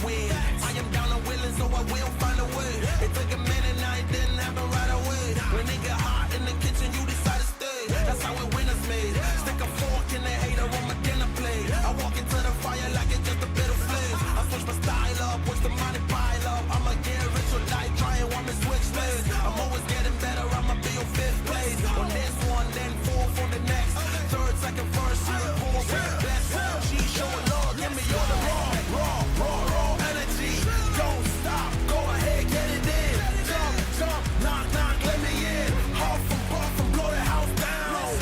win. I am down and willing, so I will find a way. It took a minute, now it didn't happen right away. When it get hot in the kitchen, you decide to stay. That's how it winners made. Stick a fork in the hater on my dinner plate. I walk into the fire like it's just a bit of flame. I switch my style up, watch the money pile up. I'ma get rich or die trying, want me switch lanes. I'm always getting better, I'ma be on 5th place. On this one, then 4th on the next. 3rd, 2nd, 1st, 4th, best. She showing love, give me all the raw energy. Don't stop, go ahead, get it in. Jump, knock, let me in. Huff and puff and blow the house down.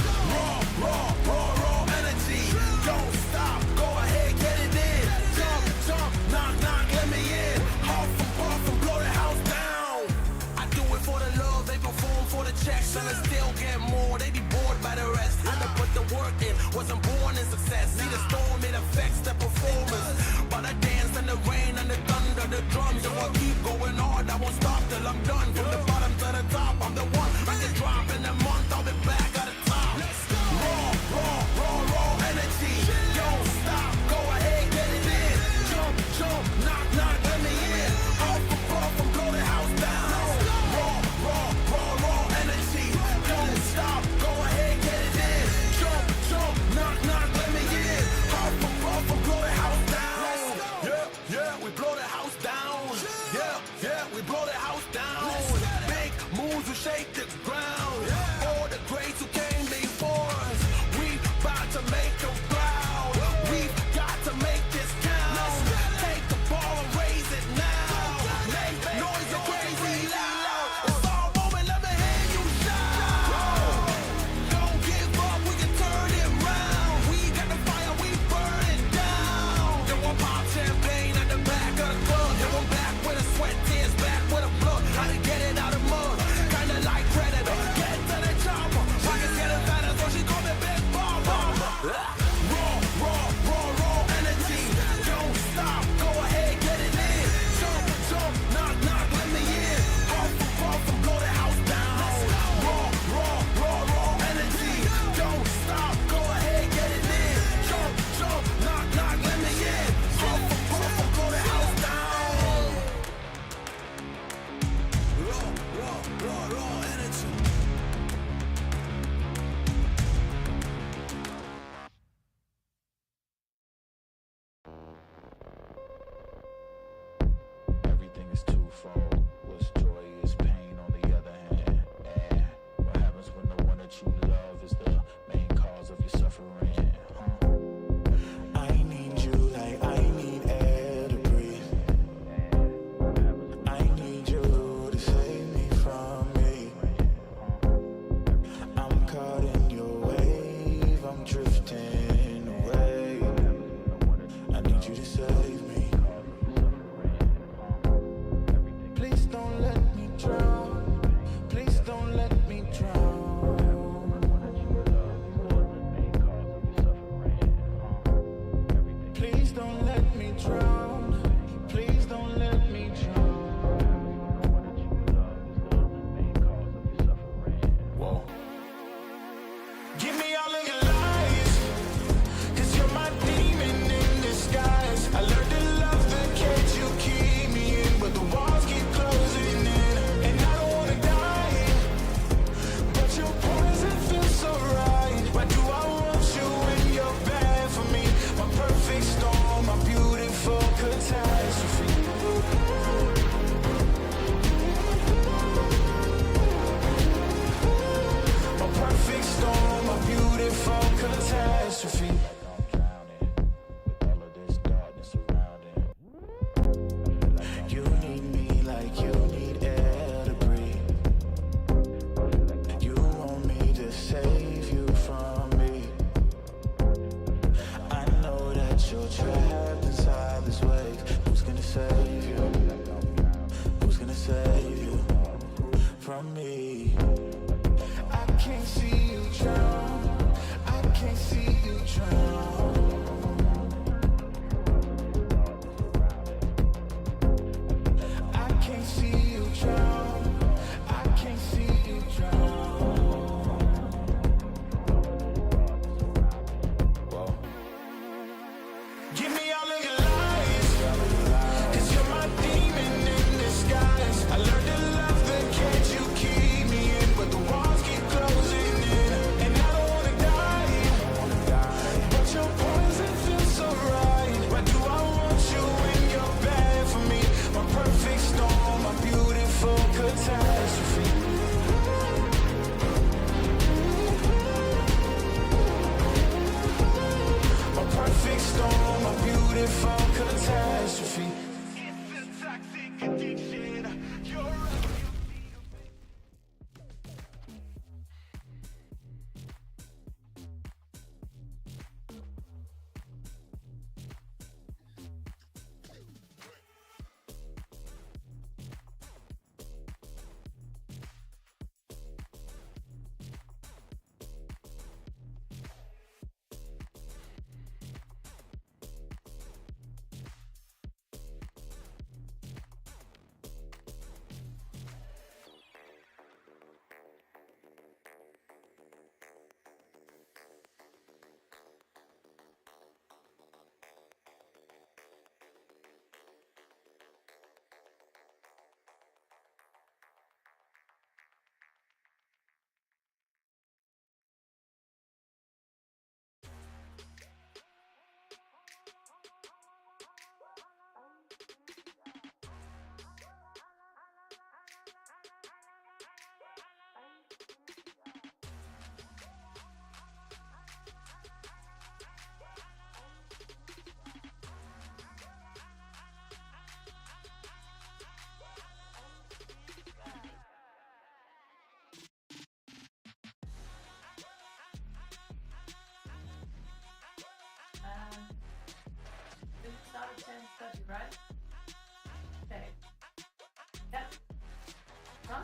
Raw energy. Don't stop, go ahead, get it in. Jump, knock, let me in. Huff and puff and blow the house down. I do it for the love, they perform for the checks, and I still get more. They be bored by the rest. Had to put the work in, wasn't born in success. See the storm, it affects the performance. But I dance in the rain and the thunder, the drums. So I keep going hard, I won't stop till I'm done. From the bottom to the top, I'm the one. I can drop in a month, I'll be back at the top. Raw energy. Don't stop, go ahead, get it in. Jump, knock, let me in. Off the puff and blow the house down. Raw energy. Don't stop, go ahead, get it in. Jump, knock, let me in. Off the puff and blow the house down. catastrophe. It's a toxic addiction. You're this is not a 10 study, right? Okay. Yep. Huh?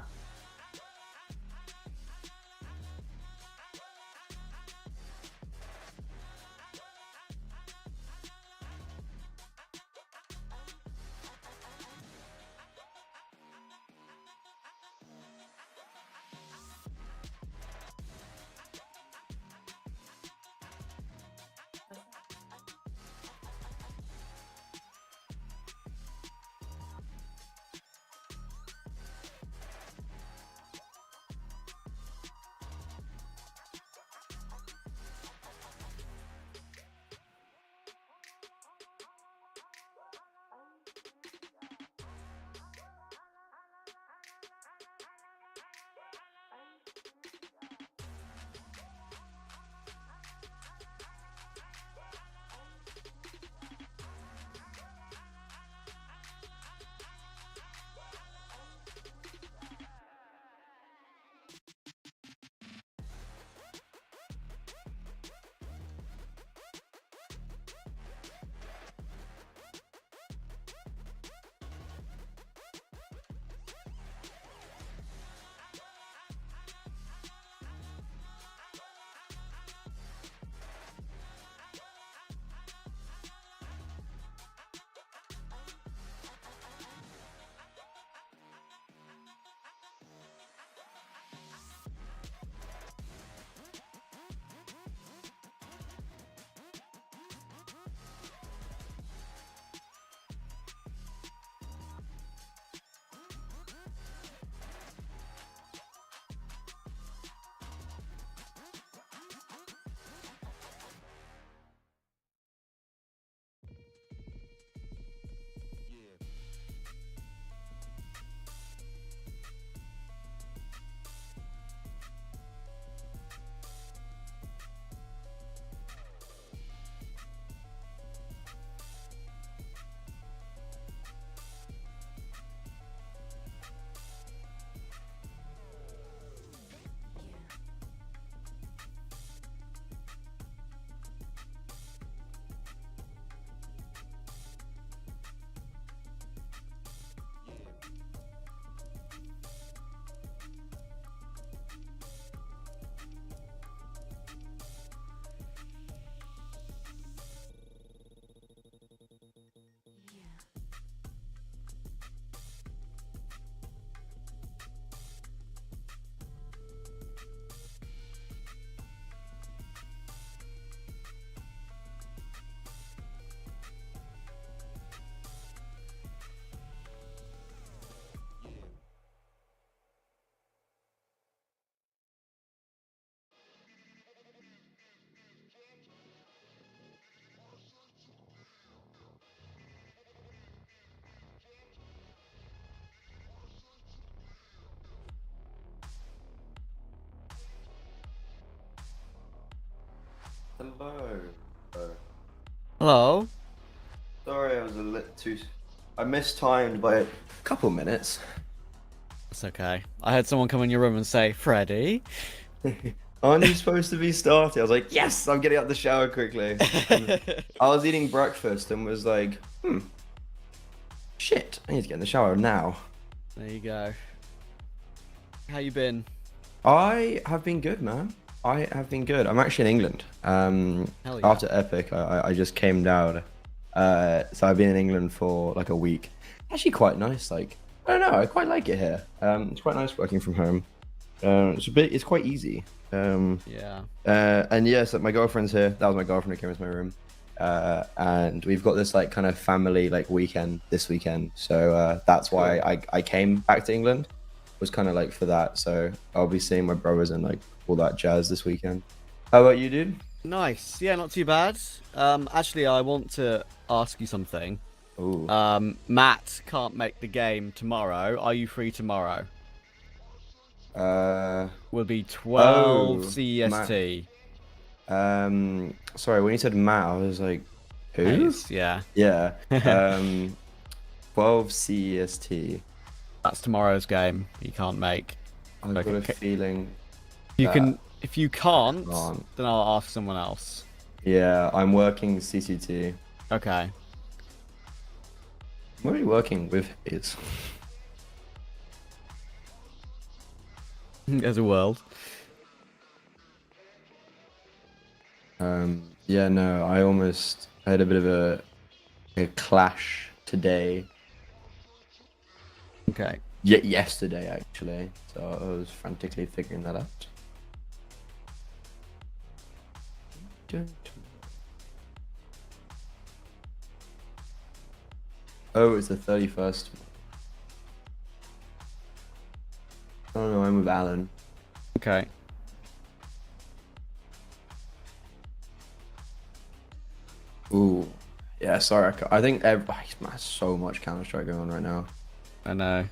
Hello. Hello. Sorry, I was a little too. I mistimed by a couple minutes. It's okay. I had someone come in your room and say, Freddie. Aren't you supposed to be starting? I was like, yes, I'm getting out the shower quickly. And I was eating breakfast and was like, shit, I need to get in the shower now. There you go. How you been? I have been good, man. I have been good. I'm actually in England. Hell yeah. After Epic, I just came down. So I've been in England for like a week. Actually quite nice. Like, I don't know, I quite like it here. It's quite nice working from home. It's quite easy. Yeah. And yeah, so my girlfriend's here. That was my girlfriend who came into my room. And we've got this like kind of family like weekend this weekend. So that's why I came back to England. Was kind of like for that. So I'll be seeing my brothers and like all that jazz this weekend. How about you, dude? Nice. Yeah, not too bad. Actually, I want to ask you something. Ooh. Matt can't make the game tomorrow. Are you free tomorrow? Will be 12 CEST. Sorry, when you said Matt, I was like, who? Nice, yeah. Yeah. 12 CEST. That's tomorrow's game. You can't make. I've got a feeling. If you can't, can't. then I'll ask someone else. Yeah, I'm working CCT. Okay. I'm already working with his. There's a world. Yeah, no, I had a bit of a clash today. Okay. Yesterday, actually. So I was frantically figuring that out. Oh, it's the 31st. Oh no, I'm with Alan. Okay. Ooh. Yeah, sorry. I think everybody's so much Counter-Strike going on right now. I know.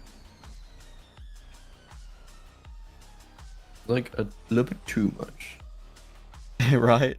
Like a little bit too much. Right?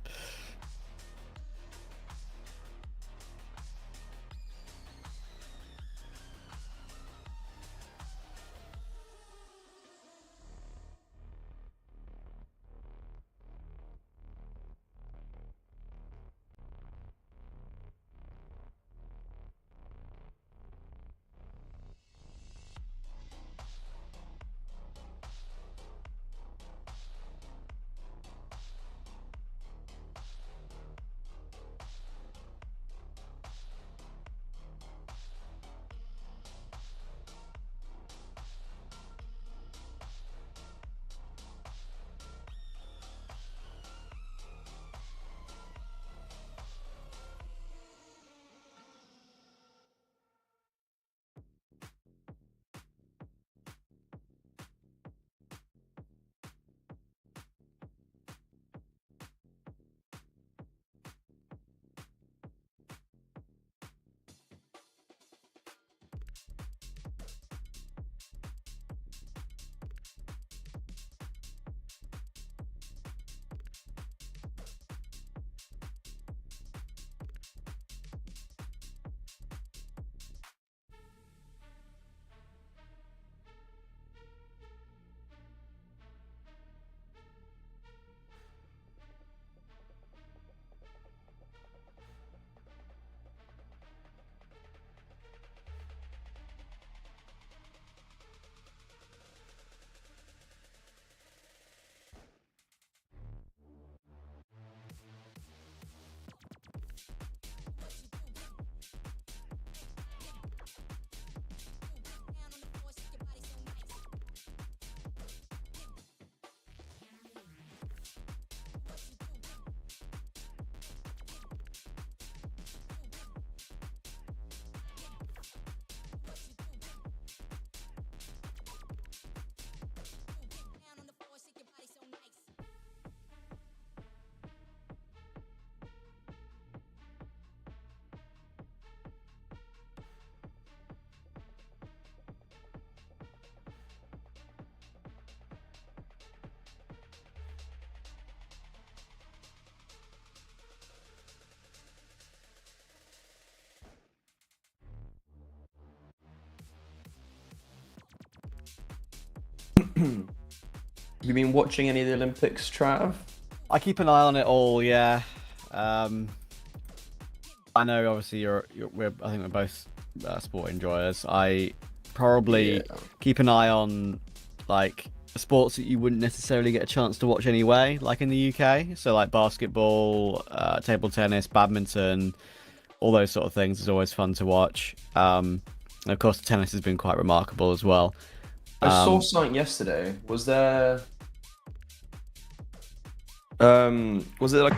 You been watching any of the Olympics, Trav? I keep an eye on it all. Yeah. I know. Obviously, I think we're both sport enjoyers. I probably keep an eye on like sports that you wouldn't necessarily get a chance to watch anyway, like in the UK. So like basketball, table tennis, badminton, all those sort of things is always fun to watch. And of course, the tennis has been quite remarkable as well. I saw something yesterday. Was there? Was it like?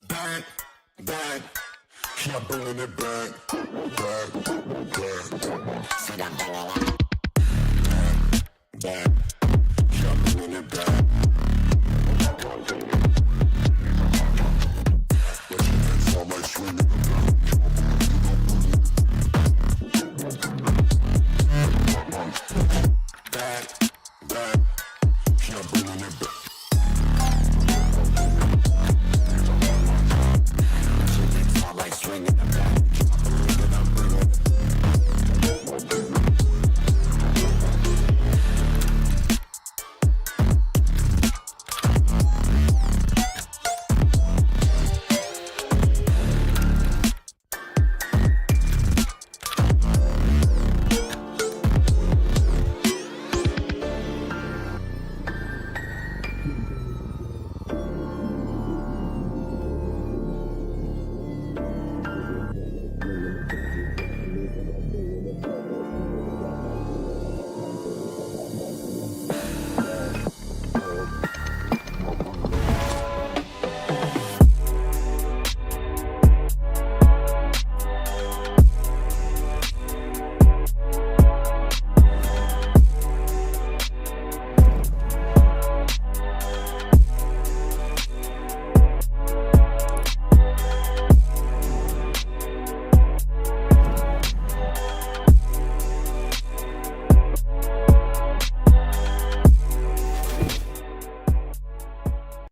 Back, back, keep bringing it back, back, back. See that bringing it back, keep bringing it back. Let your hands all like swinging the back. Back, back, keep bringing it back.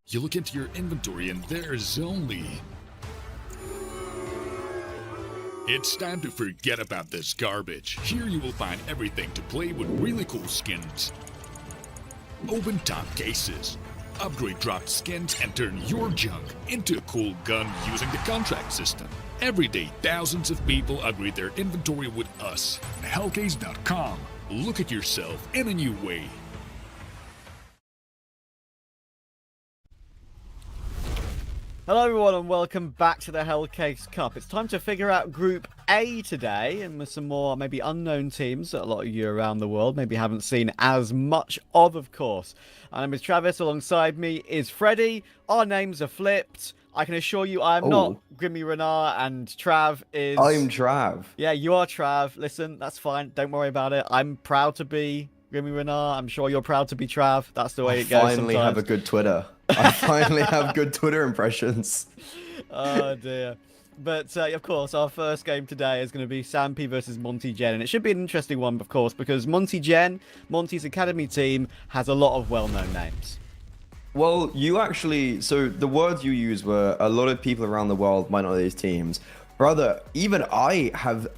You look into your inventory and there's only... It's time to forget about this garbage. Here you will find everything to play with really cool skins. Open top cases. Upgrade dropped skins and turn your junk into a cool gun using the contract system. Every day, thousands of people upgrade their inventory with us. Hellcase.com. Look at yourself in a new way. Hello everyone and welcome back to the Hellcase Cup. It's time to figure out Group A today, and with some more maybe unknown teams that a lot of you around the world maybe haven't seen as much of course. My name is Travis, alongside me is Freddy. Our names are flipped. I can assure you I'm not Grimmy Renard, and Trav is... I'm Trav. Yeah, you are Trav. Listen, that's fine. Don't worry about it. I'm proud to be Grimmy Renard. I'm sure you're proud to be Trav. That's the way it goes Finally sometimes. have a good Twitter. I finally have good Twitter impressions. Oh dear. But of course, our first game today is going to be Sampi versus Monty Gen, and it should be an interesting one, of course, because Monty Gen, Monty's academy team, has a lot of well-known names. Well, you actually, so the words you used were a lot of people around the world might not know these teams, Brother, even I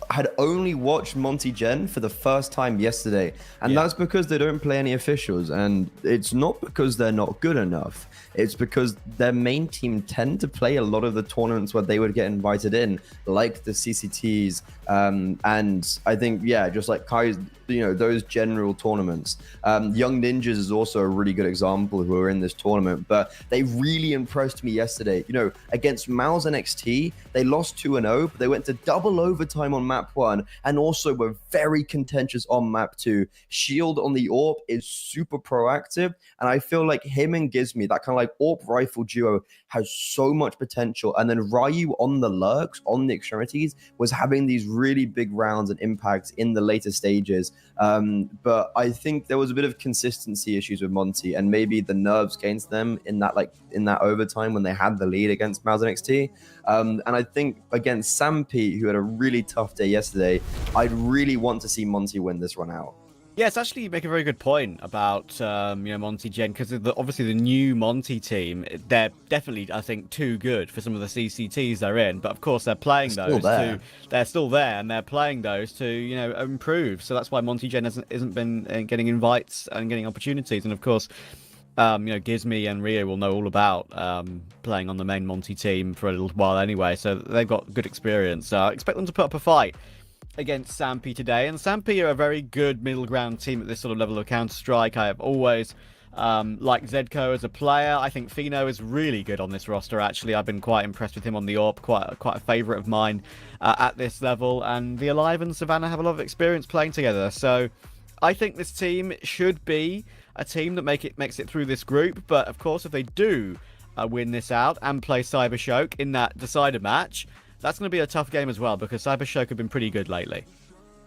had only watched Monty Gen for the first time yesterday, and that's because they don't play any officials, and it's not because they're not good enough. It's because their main team tend to play a lot of the tournaments where they would get invited in, like the CCTs, and I think, yeah, just like Kai's, those general tournaments. Young Ninjas is also a really good example who are in this tournament, but they really impressed me yesterday. Against Mouse NXT, they lost 2-0, but they went to double overtime on map 1 and also were very contentious on map 2. Shield on the AWP is super proactive, and I feel like him and Gizmy, that kind of like AWP rifle duo, has so much potential. And then Ryu on the lurks, on the extremities, was having these really big rounds and impacts in the later stages. But I think there was a bit of consistency issues with Monty, and maybe the nerves against them in that overtime when they had the lead against Mouse NXT. And I think against Sampi, who had a really tough day yesterday, I'd really want to see Monty win this run out. Yes, actually, you make a very good point about Monty Gen, because obviously the new Monty team, they're definitely, I think, too good for some of the CCTs they're in. But of course, they're playing they're still there, and they're playing those to improve. So that's why Monty Gen isn't been getting invites and getting opportunities. And of course, Gizmy and Rio will know all about playing on the main Monty team for a little while anyway. So they've got good experience. So I expect them to put up a fight against Sampi today, and Sampi are a very good middle ground team at this sort of level of Counter-Strike. I have always liked Zedko as a player. I think Fino is really good on this roster, actually. I've been quite impressed with him on the AWP, quite a favourite of mine at this level, and the Alive and Savannah have a lot of experience playing together, so I think this team should be a team that makes it through this group. But of course, if they do win this out and play Cybershock in that decider match, that's going to be a tough game as well, because Cybershock have been pretty good lately.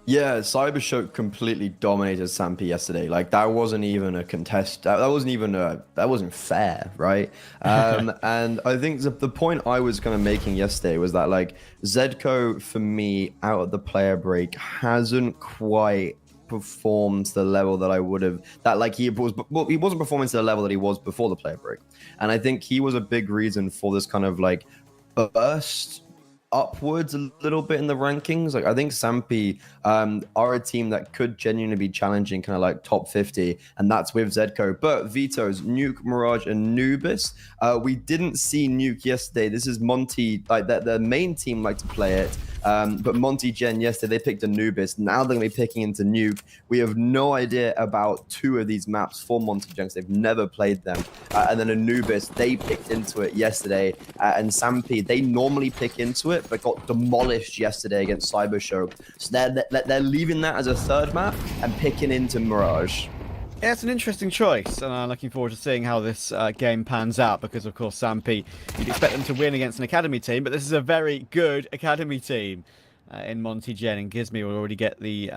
Yeah, Cybershock completely dominated Sampi yesterday. Like, that wasn't even a contest. That wasn't fair, right? And I think the point I was kind of making yesterday was that, like, Zedko, for me, out of the player break, hasn't quite performed to the level that I would have. He wasn't performing to the level that he was before the player break. And I think he was a big reason for this kind of, like, burst upwards a little bit in the rankings. Like, I think Sampi are a team that could genuinely be challenging kind of like top 50, and that's with Zedko. But Vito's Nuke, Mirage, and Anubis. We didn't see Nuke yesterday. This is Monty, like the main team like to play it. But Monty Gen yesterday, they picked Anubis. Now they're going to be picking into Nuke. We have no idea about 2 of these maps for Monty Gen, because they've never played them. And then Anubis, they picked into it yesterday. And Sampi, they normally pick into it, but got demolished yesterday against Cybershock. So they're leaving that as a 3rd map and picking into Mirage. Yeah, it's an interesting choice, and I'm looking forward to seeing how this game pans out, because, of course, Sampi, you'd expect them to win against an Academy team, but this is a very good Academy team in Monty Gen, and Gizmy will already get the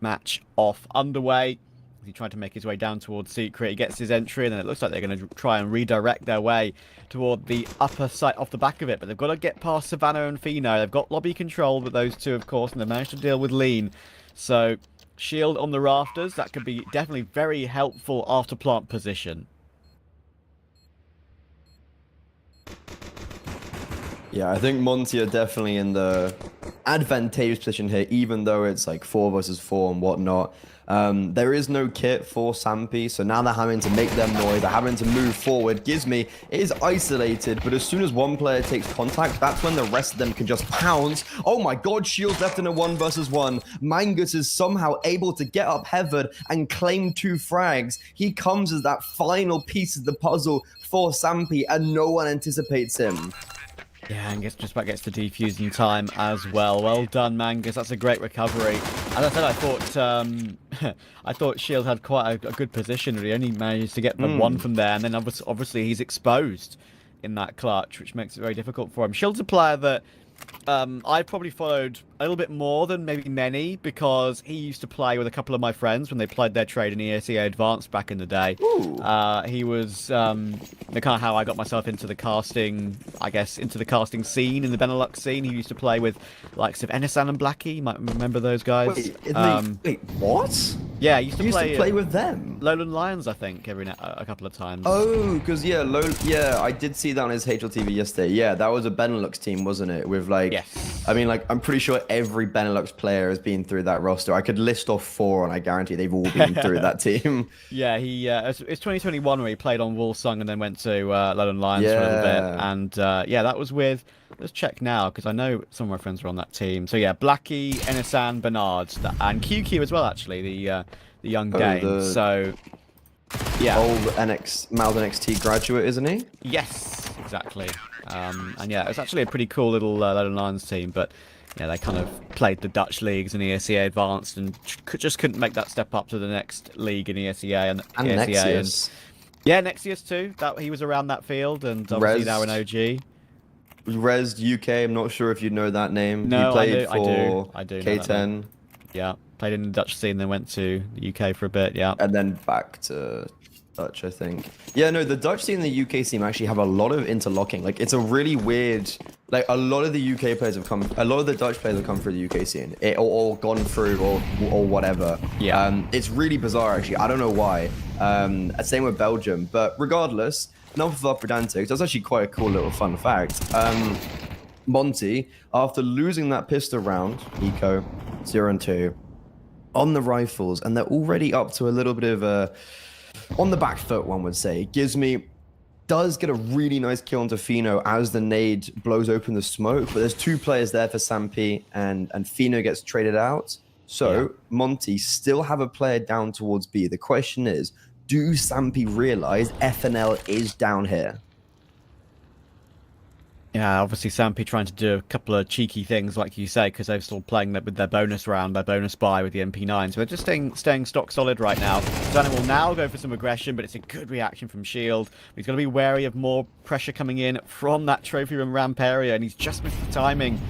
match off underway. He tried to make his way down towards Secret. He gets his entry, and then it looks like they're going to try and redirect their way toward the upper site off the back of it, but they've got to get past Savannah and Fino. They've got lobby control with those 2, of course, and they've managed to deal with Lean. So Shield on the rafters, that could be definitely very helpful after plant position. Yeah, I think Monty are definitely in the advantageous position here, even though it's like 4 versus 4 and whatnot. There is no kit for Sampi, so now they're having to make their noise, they're having to move forward. Gizmy is isolated, but as soon as one player takes contact, that's when the rest of them can just pounce. Oh my god, Shield's left in a 1 versus 1. Mangus is somehow able to get up heaven and claim 2 frags. He comes as that final piece of the puzzle for Sampi, and no one anticipates him. Yeah, Angus just about gets the defuse in time as well. Well done, Mangus. That's a great recovery. As I said, I thought Shield had quite a good position. He only managed to get the 1 from there, and then obviously he's exposed in that clutch, which makes it very difficult for him. Shield's a player that I probably followed a little bit more than maybe many, because he used to play with a couple of my friends when they played their trade in ESEA Advanced back in the day. He was kind of how I got myself into the casting, I guess, into the casting scene in the Benelux scene. He used to play with likes of Enisan and Blackie. You might remember those guys. Wait, what? Yeah, I used You to used to play with them. Lowland Lions, I think, a couple of times. Oh, because yeah, I did see that on his HLTV yesterday. Yeah, that was a Benelux team, wasn't it? With like, Yes. I mean, like, I'm pretty sure every Benelux player has been through that roster. I could list off 4, and I guarantee they've all been through that team. Yeah, it's 2021 where he played on Wolfsung and then went to Lowland Lions for a little bit. And yeah, that was with. Let's check now because I know some of my friends were on that team. So yeah, Blackie, Enisan, Bernard, and QQ as well. Actually, the young Dane. So yeah, Old Mald NXT graduate, isn't he? yes, exactly. And yeah, it's actually a pretty cool little Lowland Lions team. But yeah, they kind of played the Dutch leagues in ESEA Advanced and just couldn't make that step up to the next league in ESEA and ESEA. Nexius. Yeah, Nexius too. That he was around that field and obviously now an OG. Res UK, I'm not sure if you know that name. No, he played I do. I do know that K10. Yeah, played in the Dutch scene, then went to the UK for a bit. Yeah. And then back to Dutch, I think. Yeah, no, the Dutch scene and the UK scene actually have a lot of interlocking. Like, it's a really weird. Like, a lot of the UK players have come. A lot of the Dutch players have come through the UK scene, or gone through, or whatever. Yeah. It's really bizarre, actually. I don't know why. Same with Belgium, but regardless. Enough of our pedantics. That's actually quite a cool little fun fact. Monty, after losing that pistol round, Eco 0-2, on the rifles, and they're already up to a little bit of a on the back foot, one would say. Does get a really nice kill onto Fino as the nade blows open the smoke, but there's 2 players there for Sampi, and Fino gets traded out. So yeah. Monty still have a player down towards B. The question is, do Sampi realize FNL is down here? Yeah, obviously Sampi trying to do a couple of cheeky things, like you say, because they're still playing with their bonus round, their bonus buy with the MP9. So they're just staying stock solid right now. Zanna will now go for some aggression, but it's a good reaction from Shield. He's going to be wary of more pressure coming in from that trophy room ramp area, and he's just missed the timing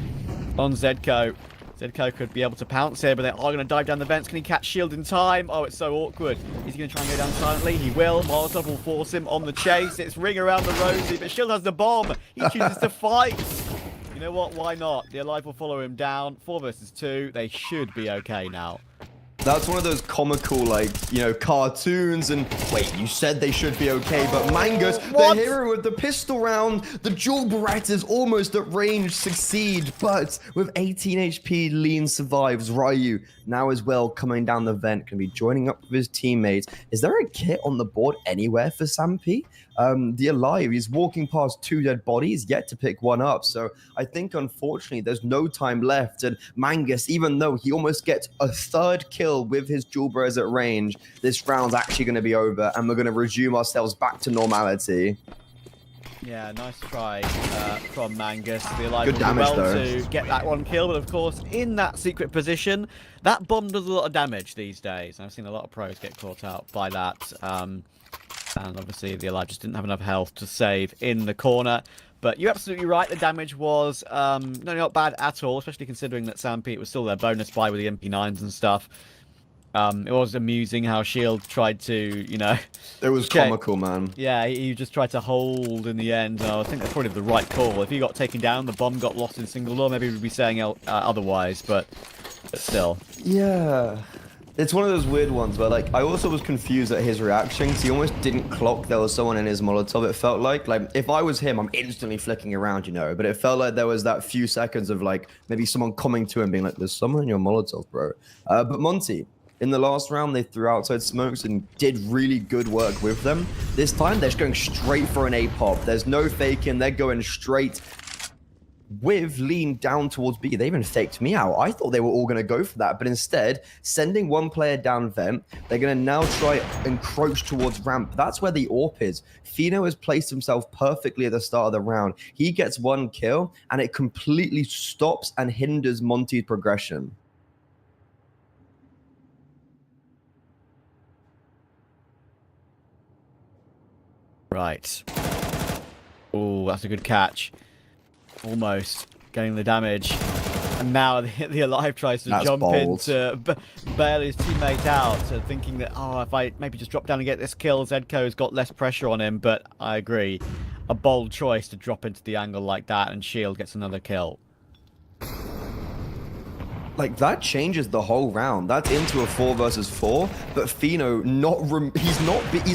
on Zedko. Zedko could be able to pounce here, but they are going to dive down the vents. Can he catch Shield in time? Oh, it's so awkward. Is he going to try and go down silently? He will. Molotov will force him on the chase. It's ring around the rosy, but Shield has the bomb. He chooses to fight. You know what? Why not? The Alive will follow him down. 4 versus 2. They should be okay now. That's one of those comical, like, you know, cartoons and, wait, you said they should be okay, but Mangus, the hero with the pistol round, the dual Berettas almost at range succeed, but with 18 HP, Lean survives. Ryu now as well coming down the vent, can be joining up with his teammates. Is there a kit on the board anywhere for Sampi? The Alive, he's walking past 2 dead bodies, yet to pick one up. So I think, unfortunately, there's no time left. And Mangus, even though he almost gets a 3rd kill with his dual bros at range, this round's actually going to be over, and we're going to resume ourselves back to normality. Yeah, nice try from Mangus. The Alive Good damage, though. To get that one kill, but of course, in that secret position, that bomb does a lot of damage these days. I've seen a lot of pros get caught out by that. And obviously, the Alive just didn't have enough health to save in the corner. But you're absolutely right. The damage was not bad at all, especially considering that Sampi, it was still their bonus buy with the MP9s and stuff. It was amusing how Shield tried to, you know... It was comical, man. Yeah, he just tried to hold in the end. I think that's probably the right call. If he got taken down, the bomb got lost in single door, maybe we'd be saying otherwise, but still. Yeah. It's one of those weird ones where, like, I also was confused at his reaction because he almost didn't clock there was someone in his Molotov. It felt like if I was him, I'm instantly flicking around, you know. But it felt like there was that few seconds of, like, maybe someone coming to him being like, there's someone in your Molotov, bro. But Monty, in the last round, they threw outside smokes and did really good work with them. This time, they're just going straight for an A-pop. There's no faking. They're going straight with Lean down towards B. They even faked me out. I thought they were all going to go for that, but instead, sending one player down vent, they're going to now try encroach towards ramp. That's where the AWP is. Fino has placed himself perfectly at the start of the round. He gets 1 kill, and it completely stops and hinders Monty's progression. Right. Oh, that's a good catch. Almost getting the damage. And now the Alive tries to jump in to bail his teammate out, thinking that, oh, if I maybe just drop down and get this kill, Zedko's got less pressure on him. But I agree. A bold choice to drop into the angle like that, and Shield gets another kill. like that changes the whole round. That's into a 4 versus 4, but Fino he's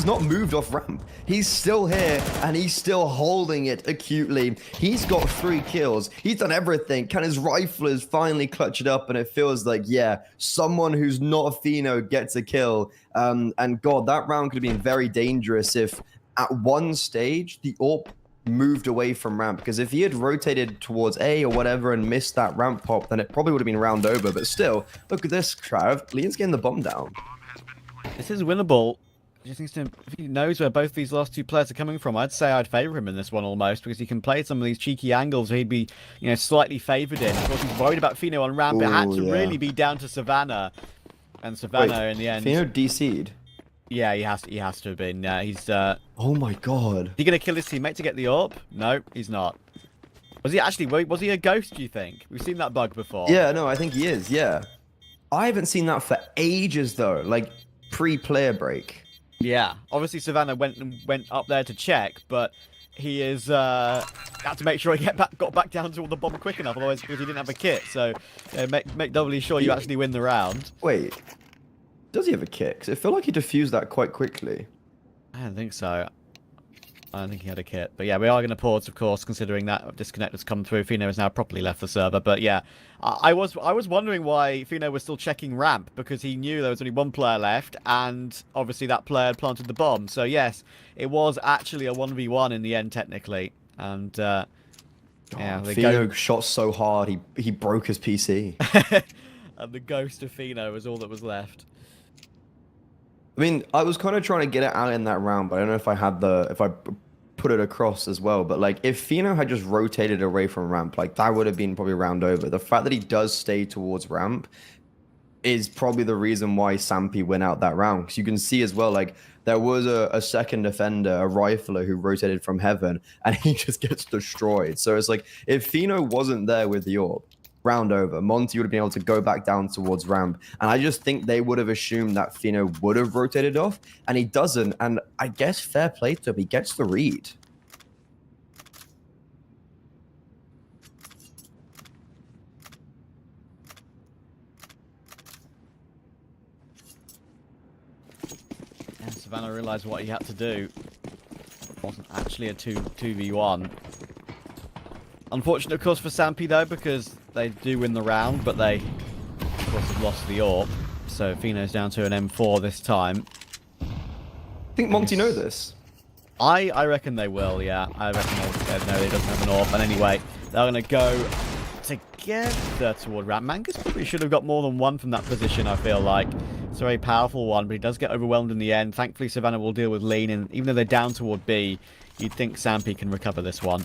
not moved off ramp. He's still here and he's still holding it acutely. He's got 3 kills. He's done everything. Can his riflers finally clutch it up? And it feels like, yeah, someone who's not a Fino gets a kill. And God, that round could have been very dangerous if at one stage the AWP moved away from ramp, because if he had rotated towards A or whatever and missed that ramp pop, then it probably would have been round over. But still, look at this, Trav. Leon's getting the bomb down. This is winnable. Just needs to, if he knows where both these last 2 players are coming from, I'd say I'd favour him in this one almost, because he can play some of these cheeky angles where he'd be, you know, slightly favoured in. Of course, he's worried about Fino on ramp. It had to really be down to Savannah, and Savannah in the end. Fino DC'd. Yeah, he has to have been. He's. Oh my God. Is he gonna kill his teammate to get the AWP? No, he's not. Was he actually? Was he a ghost? Do you think? We've seen that bug before. Yeah, no, I think he is. Yeah, I haven't seen that for ages though. Like pre-player break. Yeah, obviously Savannah went up there to check, but he is had to make sure he got back down to the bomb quick enough, otherwise because he didn't have a kit. So make doubly sure you actually win the round. Wait, does he have a kick? 'Cause I feel like he defused that quite quickly. I don't think so. I don't think he had a kit. But yeah, we are going to pause, of course, considering that disconnect has come through. Fino has now properly left the server. But yeah, I was wondering why Fino was still checking ramp, because he knew there was only 1 player left, and obviously that player had planted the bomb. So yes, it was actually a 1v1 in the end, technically. And yeah, Fino shot so hard he broke his PC. And the ghost of Fino was all that was left. I mean, I was kind of trying to get it out in that round, but I don't know if I put it across as well. But like, if Fino had just rotated away from ramp, like that would have been probably round over. The fact that he does stay towards ramp is probably the reason why Sampi went out that round. Because you can see as well, like there was a second defender, a rifler who rotated from heaven, and he just gets destroyed. So it's like, if Fino wasn't there with the AWP, round over, Monty would have been able to go back down towards ramp, and I just think they would have assumed that Fino would have rotated off, and he doesn't. And I guess fair play to him, he gets the read. And Savannah realised what he had to do. It wasn't actually a 2v1. Unfortunate, of course, for Sampi, though, because they do win the round, but they, of course, have lost the AWP. So Fino's down to an M4 this time. I think Monty know this. I reckon they will, yeah. I reckon they'll know he doesn't have an AWP. And anyway, they're going to go together toward ramp. Mangus probably should have got more than 1 from that position, I feel like. It's a very powerful one, but he does get overwhelmed in the end. Thankfully, Savannah will deal with Lean, and even though they're down toward B, you'd think Sampi can recover this one.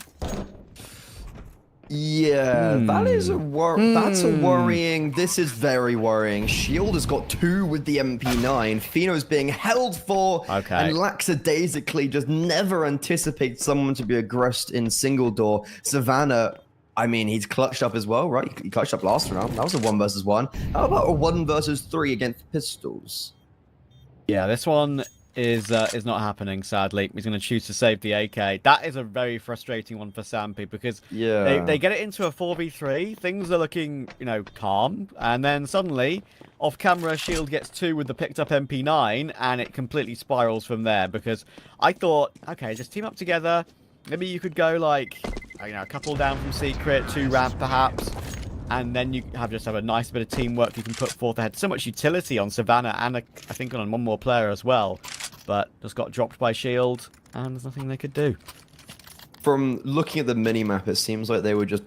Yeah, that is that's a worrying. This is very worrying. Shield has got 2 with the MP9. Fino's being held for, and lackadaisically just never anticipates someone to be aggressed in single door. Savannah, I mean, he's clutched up as well, right? He clutched up last round. That was a 1 versus 1. How about a 1 versus 3 against pistols? Yeah, this one is not happening, sadly. He's going to choose to save the AK. That is a very frustrating one for Sampi, because they get it into a 4v3. Things are looking, you know, calm. And then suddenly, off camera, Shield gets 2 with the picked up MP9, and it completely spirals from there. Because I thought, okay, just team up together. Maybe you could go like, you know, a couple down from Secret, 2 ramp perhaps. And then you just have a nice bit of teamwork you can put forth. They had so much utility on Savannah, and I think on 1 more player as well. But just got dropped by Shield, and there's nothing they could do. From looking at the minimap, it seems like they were just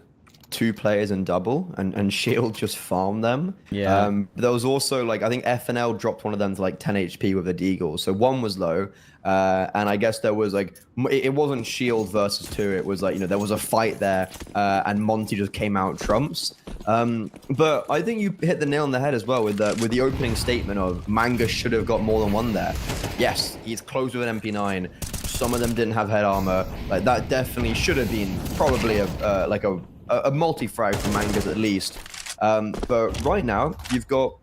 2 players in double, and Shield just farmed them. Yeah. There was also, like, I think FNL dropped one of them to, like, 10 HP with a deagle. So 1 was low, and I guess there was, like, it wasn't Shield versus 2. It was, like, you know, there was a fight there, and Monty just came out trumps. But I think you hit the nail on the head as well with the opening statement of Manga should have got more than 1 there. Yes, he's close with an MP9. Some of them didn't have head armor. Like, that definitely should have been probably a multi-frag for Mangas at least. But right now, you've got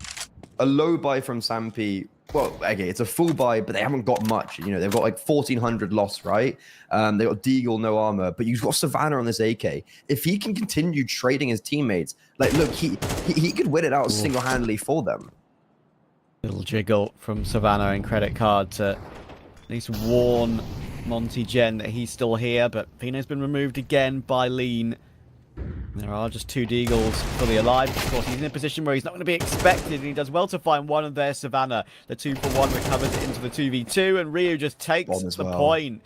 a low buy from Sampi well, okay, it's a full buy, but they haven't got much. You know, they've got like 1,400 loss, right? They got Deagle, no armor, but you've got Savannah on this AK. If he can continue trading his teammates, like, look, he could win it out single-handedly for them. Little jiggle from Savannah and credit card to at least warn Monty Gen that he's still here, but Fino's been removed again by Lean. There are just 2 Deagles fully alive. Of course, he's in a position where he's not going to be expected, and he does well to find one of their Savannah. The 2-for-1 recovers it into the 2v2, and Ryu just takes the point.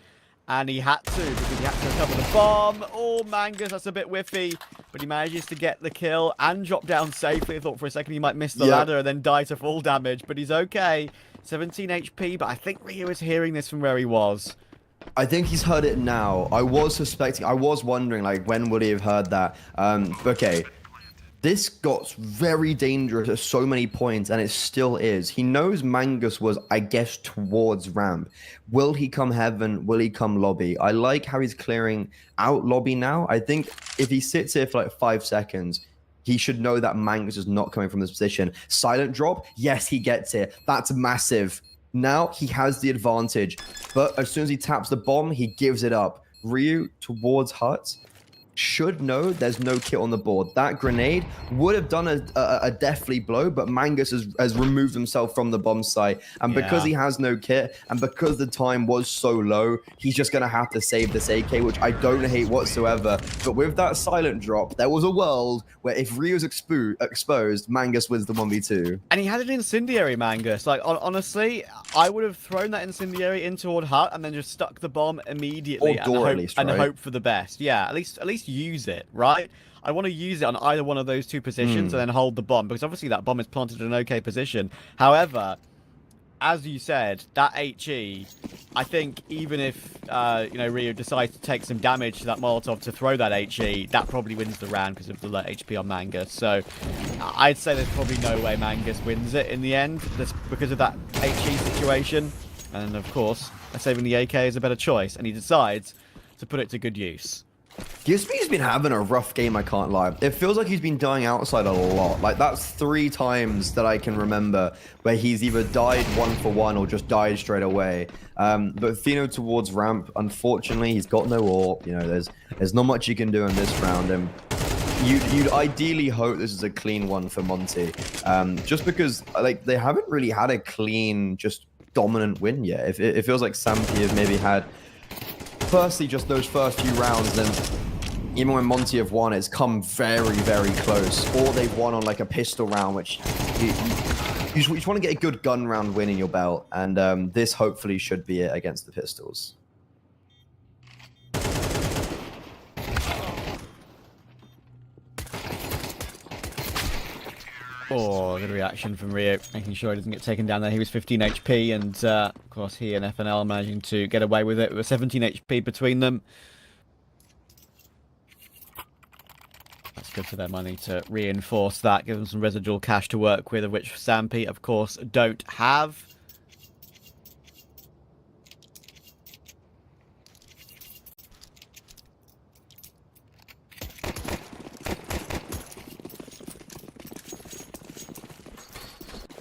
And he had to, because he had to recover the bomb. Oh, Mangus, that's a bit whiffy. But he manages to get the kill and drop down safely. I thought for a second he might miss the ladder and then die to full damage, but he's okay. 17 HP, but I think Ryu is hearing this from where he was. I think he's heard it now. I was wondering, like, when would he have heard that? Okay. This got very dangerous at so many points, and it still is. He knows Mangus was, I guess, towards ramp. Will he come heaven? Will he come lobby? I like how he's clearing out lobby now. I think if he sits here for like 5 seconds, he should know that Mangus is not coming from this position. Silent drop? Yes, he gets here. That's massive. Now he has the advantage, but as soon as he taps the bomb, he gives it up. Ryu towards Hut should know there's no kit on the board. That grenade would have done a deathly blow, but Mangus has removed himself from the bomb site. And because he has no kit, and because the time was so low, he's just going to have to save this AK, which I don't hate whatsoever. But with that silent drop, there was a world where if Ryu's exposed, Mangus wins the 1v2. And he had an incendiary, Mangus. Like, honestly, I would have thrown that incendiary in toward Hut and then just stuck the bomb immediately and hope for the best. Yeah, at least use it, right? I want to use it on either one of those 2 positions and then hold the bomb, because obviously that bomb is planted in an okay position. However, as you said, that HE, I think even if you know, Ryu decides to take some damage to that Molotov to throw that HE, that probably wins the round because of the low HP on Mangus. So I'd say there's probably no way Mangus wins it in the end, just because of that HE situation. And of course, saving the AK is a better choice, and he decides to put it to good use. Gispy's been having a rough game, I can't lie. It feels like he's been dying outside a lot. Like, that's 3 times that I can remember where he's either died 1-for-1 or just died straight away. But Fino towards ramp, unfortunately, he's got no AWP. You know, there's not much you can do in this round. And you'd ideally hope this is a clean one for Monty. Just because, like, they haven't really had a clean, just dominant win yet. It feels like Sampi have maybe had... Firstly, just those first few rounds, then even when Monty have won, it's come very, very close. Or they've won on like a pistol round, which you just want to get a good gun round win in your belt. And this hopefully should be it against the pistols. Oh, good reaction from Ryu, making sure he doesn't get taken down there. He was 15 HP, and of course he and FNL managing to get away with it with 17 HP between them. That's good for their money to reinforce that, give them some residual cash to work with, of which Sampi, of course, don't have.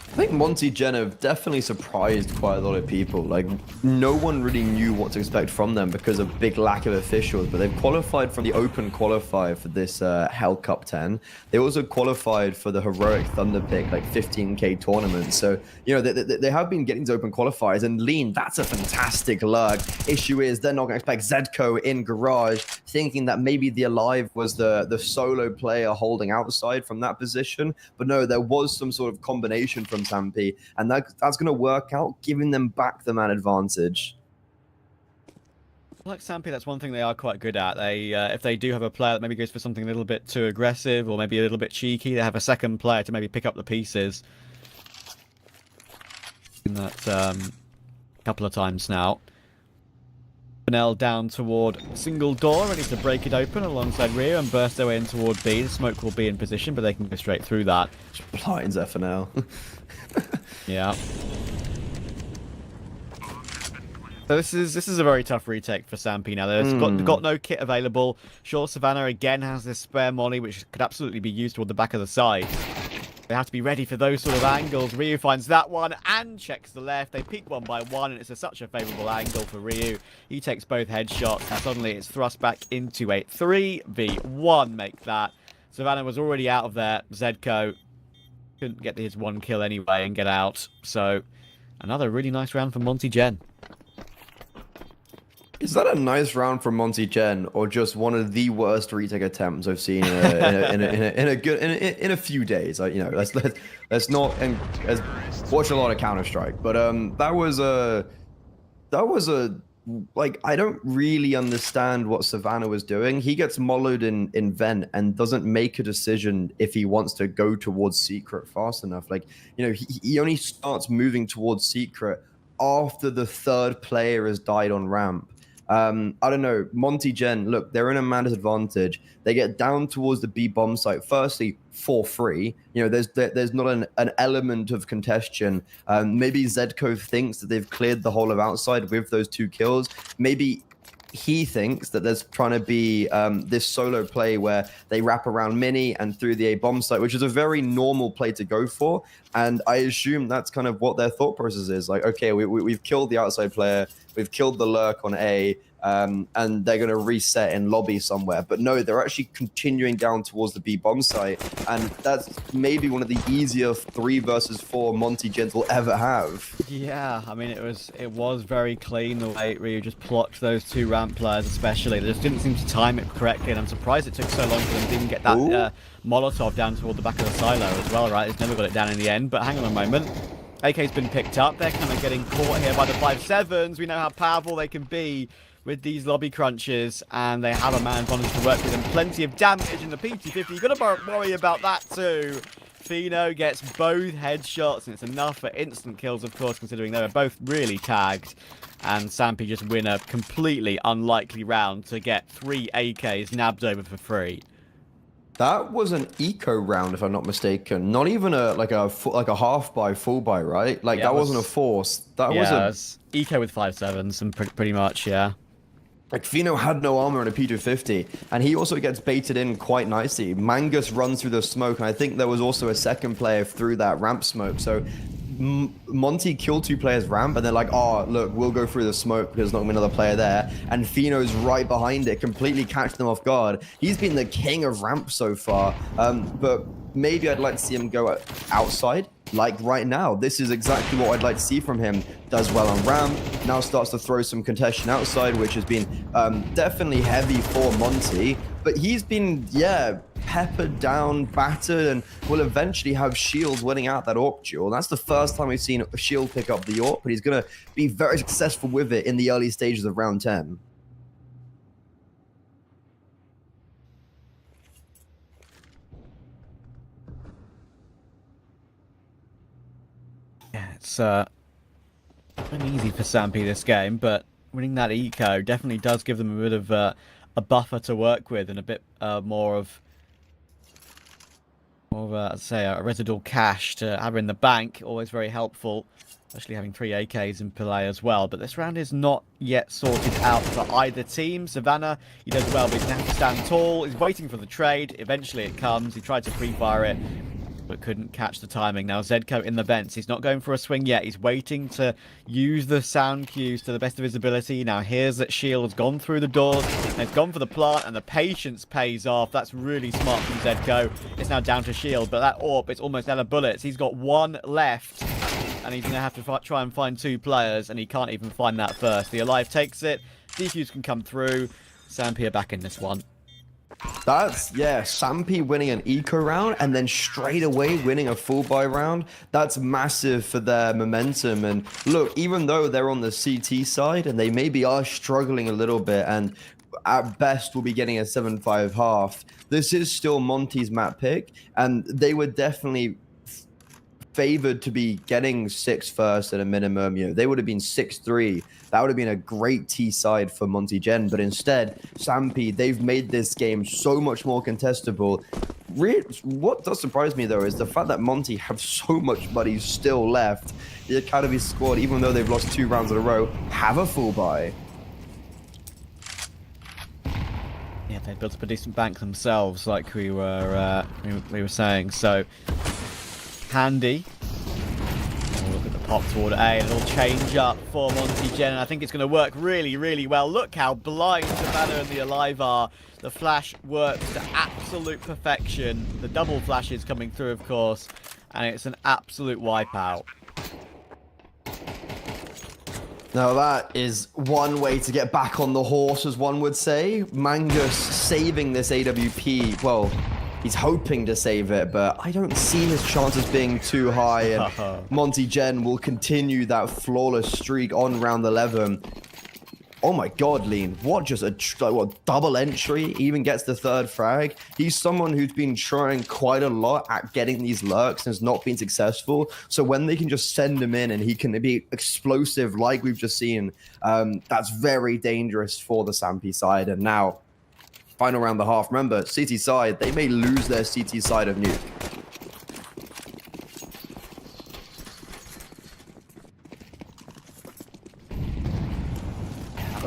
I think Monty Gen have definitely surprised quite a lot of people. Like, no one really knew what to expect from them because of big lack of officials, but they've qualified from the open qualifier for this Hellcup 10. They also qualified for the Heroic Thunder Pick, like 15k tournament. So, you know, they have been getting to open qualifiers, and Lean, that's a fantastic lurk. Issue is they're not going to expect Zedko in Garage, thinking that maybe the Alive was the solo player holding outside from that position. But no, there was some sort of combination from Sampi, and that's going to work out, giving them back the man advantage. Like Sampi, that's one thing they are quite good at. They, if they do have a player that maybe goes for something a little bit too aggressive or maybe a little bit cheeky, they have a second player to maybe pick up the pieces. In that a couple of times now. FNL down toward single door, ready to break it open alongside Ryu and burst their way in toward B. The smoke will be in position, but they can go straight through that. Blinds FNL. Yeah. So this is a very tough retake for Sampi now. They've got no kit available. Sure, Savannah again has this spare molly, which could absolutely be used toward the back of the side. They have to be ready for those sort of angles. Ryu finds that one and checks the left. They peek one by one, and it's such a favourable angle for Ryu. He takes both headshots, and suddenly it's thrust back into a 3v1. Make that. Savannah was already out of there. Zedko couldn't get his one kill anyway and get out. So another really nice round for Monty Gen. Is that a nice round from Monty Gen, or just one of the worst retake attempts I've seen in a few days? Like, you know, let's not watch a lot of Counter Strike, but that was a like, I don't really understand what Savannah was doing. He gets mollowed in vent and doesn't make a decision if he wants to go towards secret fast enough. Like, you know, he only starts moving towards secret after the third player has died on ramp. I don't know, Monty Gen, look, they're in a man advantage. They get down towards the B bomb site, firstly, for free. You know, there's not an element of congestion. Maybe Zedko thinks that they've cleared the whole of outside with those 2 kills. Maybe he thinks that there's trying to be this solo play where they wrap around mini and through the A bomb site, which is a very normal play to go for. And I assume that's kind of what their thought process is. Like, okay, we've killed the outside player, we've killed the lurk on A, and they're going to reset in lobby somewhere. But no, they're actually continuing down towards the B bomb site, and that's maybe one of the easier 3 versus 4 Monty Gens will ever have. Yeah, I mean, it was very clean the way Ryu just plucked those 2 ramp players, especially. They just didn't seem to time it correctly, and I'm surprised it took so long for them to even get that Molotov down toward the back of the silo as well, right? He's never got it down in the end, but hang on a moment. AK's been picked up. They're kind of getting caught here by the 5.7s. We know how powerful they can be with these lobby crunches, and they have a man advantage to work with, and plenty of damage in the PT-50. You've got to worry about that too. Fino gets both headshots, and it's enough for instant kills, of course, considering they were both really tagged. And Sampi just win a completely unlikely round to get 3 AKs nabbed over for free. That was an eco round, if I'm not mistaken. Not even a half buy, full buy, right? Like, yeah, that wasn't a force. That was eco with 5.7s, and pretty much, yeah. Like, Fino had no armor in a P250, and he also gets baited in quite nicely. Mangus runs through the smoke, and I think there was also a second player through that ramp smoke. So Monty killed 2 players ramp, and they're like, oh, look, we'll go through the smoke because there's not going to be another player there. And Fino's right behind it, completely catch them off guard. He's been the king of ramp so far, but maybe I'd like to see him go outside. Like right now, this is exactly what I'd like to see from him. Does well on ramp, now starts to throw some contention outside, which has been definitely heavy for Monty. But he's been, yeah, peppered down, battered, and will eventually have Shield winning out that AWP duel. That's the first time we've seen Shield pick up the AWP, but he's going to be very successful with it in the early stages of round 10. Yeah, it's been easy for Sampi this game, but winning that eco definitely does give them a bit of a buffer to work with, and a bit more of I'd say, a residual cash to have in the bank. Always very helpful, especially having 3 AKs in play as well. But this round is not yet sorted out for either team. Savannah, he does well, but he's going to have to stand tall. He's waiting for the trade. Eventually it comes. He tried to pre-fire it, but couldn't catch the timing. Now Zedko in the vents. He's not going for a swing yet. He's waiting to use the sound cues to the best of his ability. Now here's that Shield has gone through the doors, and it's gone for the plant, and the patience pays off. That's really smart from Zedko. It's now down to Shield, but that AWP, it's almost out of bullets. He's got 1 left, and he's going to have to try and find 2 players, and he can't even find that first. The Alive takes it. DQs can come through. Sampi are back in this one. That's, yeah, Sampi winning an eco round and then straight away winning a full buy round. That's massive for their momentum. And look, even though they're on the CT side and they maybe are struggling a little bit, and at best will be getting a 7-5 half, this is still Monty's map pick, and they were definitely favored to be getting 6 first at a minimum. You know, they would have been 6-3. That would have been a great T side for Monty Gen, but instead, Sampi, they've made this game so much more contestable. What does surprise me, though, is the fact that Monty have so much money still left. The Academy squad, even though they've lost 2 rounds in a row, have a full buy. Yeah, they built up a decent bank themselves, like we were saying. So handy. Oh, look at the pop toward A. A little change up for Monty Gen. I think it's going to work really, really well. Look how blind Savannah and the Alive are. The flash works to absolute perfection. The double flash is coming through, of course. And it's an absolute wipeout. Now that is one way to get back on the horse, as one would say. Mangus saving this AWP. Well, he's hoping to save it, but I don't see his chances being too high. And Monty Gen will continue that flawless streak on round 11. Oh my god, Lean. What just a double entry, even gets the third frag. He's someone who's been trying quite a lot at getting these lurks and has not been successful. So when they can just send him in and he can be explosive like we've just seen, that's very dangerous for the Sampi side. And now, final round the half. Remember, CT side, they may lose their CT side of Nuke.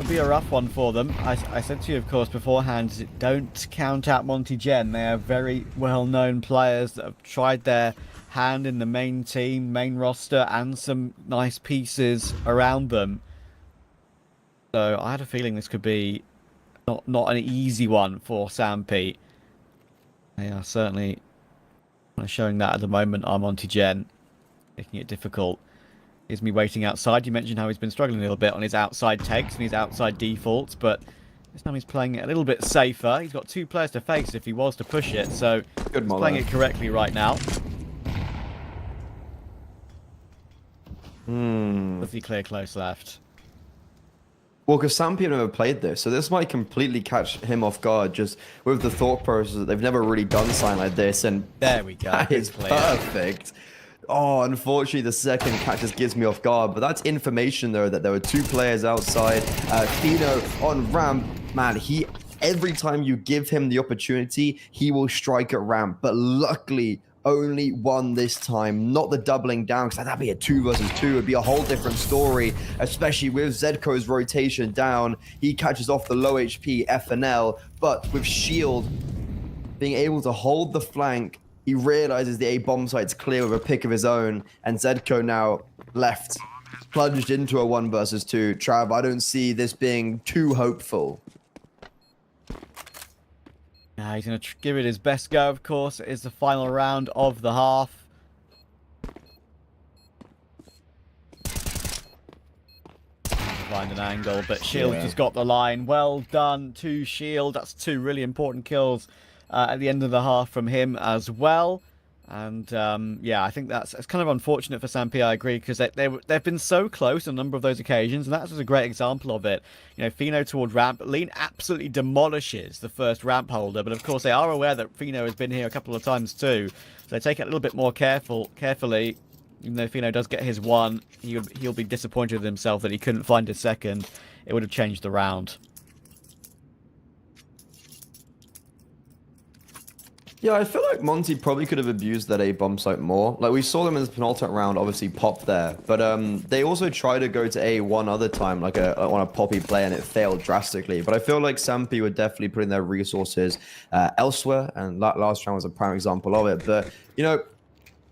Be a rough one for them. I said to you, of course, beforehand, don't count out Monty Gen. They are very well-known players that have tried their hand in the main team, main roster, and some nice pieces around them. So I had a feeling this could be not an easy one for Sampi. They are certainly showing that at the moment, are Monty Gen, making it difficult. Is me waiting outside. You mentioned how he's been struggling a little bit on his outside takes and his outside defaults, but this time he's playing it a little bit safer. He's got 2 players to face if he was to push it, so he's playing it correctly right now. With the clear close left. Well, because Sampi have never played this, so this might completely catch him off guard, just with the thought process that they've never really done something like this, and there we go. That is perfect. Oh, unfortunately, the second catch just gives me off guard. But that's information, though, that there were 2 players outside. Fino on ramp. Man, every time you give him the opportunity, he will strike at ramp. But luckily, only one this time. Not the doubling down, because that'd be a 2 versus 2. It'd be a whole different story, especially with Zedko's rotation down. He catches off the low HP FNL. But with Shield being able to hold the flank, he realizes the A bomb site's clear with a pick of his own, and Zedko now left, plunged into a 1 versus 2. Trav, I don't see this being too hopeful. He's going to give it his best go, of course. It is the final round of the half. Find an angle, but Shield just got the line. Well done to Shield. That's 2 really important kills at the end of the half from him as well. And yeah, I think it's kind of unfortunate for Sampi, I agree, because they've been so close on a number of those occasions, and that was a great example of it. You know, Fino toward ramp, Lean absolutely demolishes the first ramp holder, but of course they are aware that Fino has been here a couple of times too, so they take it a little bit more carefully. Even though Fino does get his 1, he'll be disappointed with himself that he couldn't find his second. It would have changed the round. Yeah, I feel like Monty probably could have abused that A bomb site more. Like, we saw them in the penultimate round obviously pop there, but they also tried to go to A one other time, like on a poppy play, and it failed drastically. But I feel like Sampi were definitely putting their resources elsewhere, and that last round was a prime example of it. But, you know,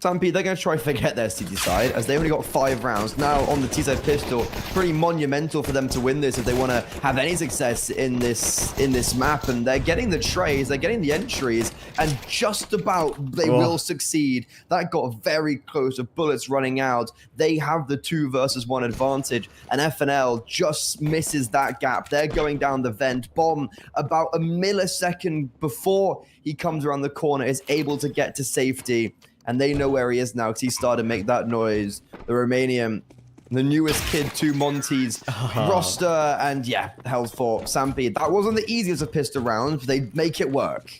Sampi, they're going to try to forget their CT side, as they only got 5 rounds. Now, on the T-side pistol, pretty monumental for them to win this if they want to have any success in this map. And they're getting the trays, they're getting the entries, and just about they will succeed. That got very close with bullets running out. They have the 2 versus 1 advantage, and FNL just misses that gap. They're going down the vent. Bomb, about a millisecond before he comes around the corner, is able to get to safety. And they know where he is now, because he started to make that noise. The Romanian, the newest kid to Monty's roster. And yeah, hell for Sampi. That wasn't the easiest of pistol rounds, but they make it work.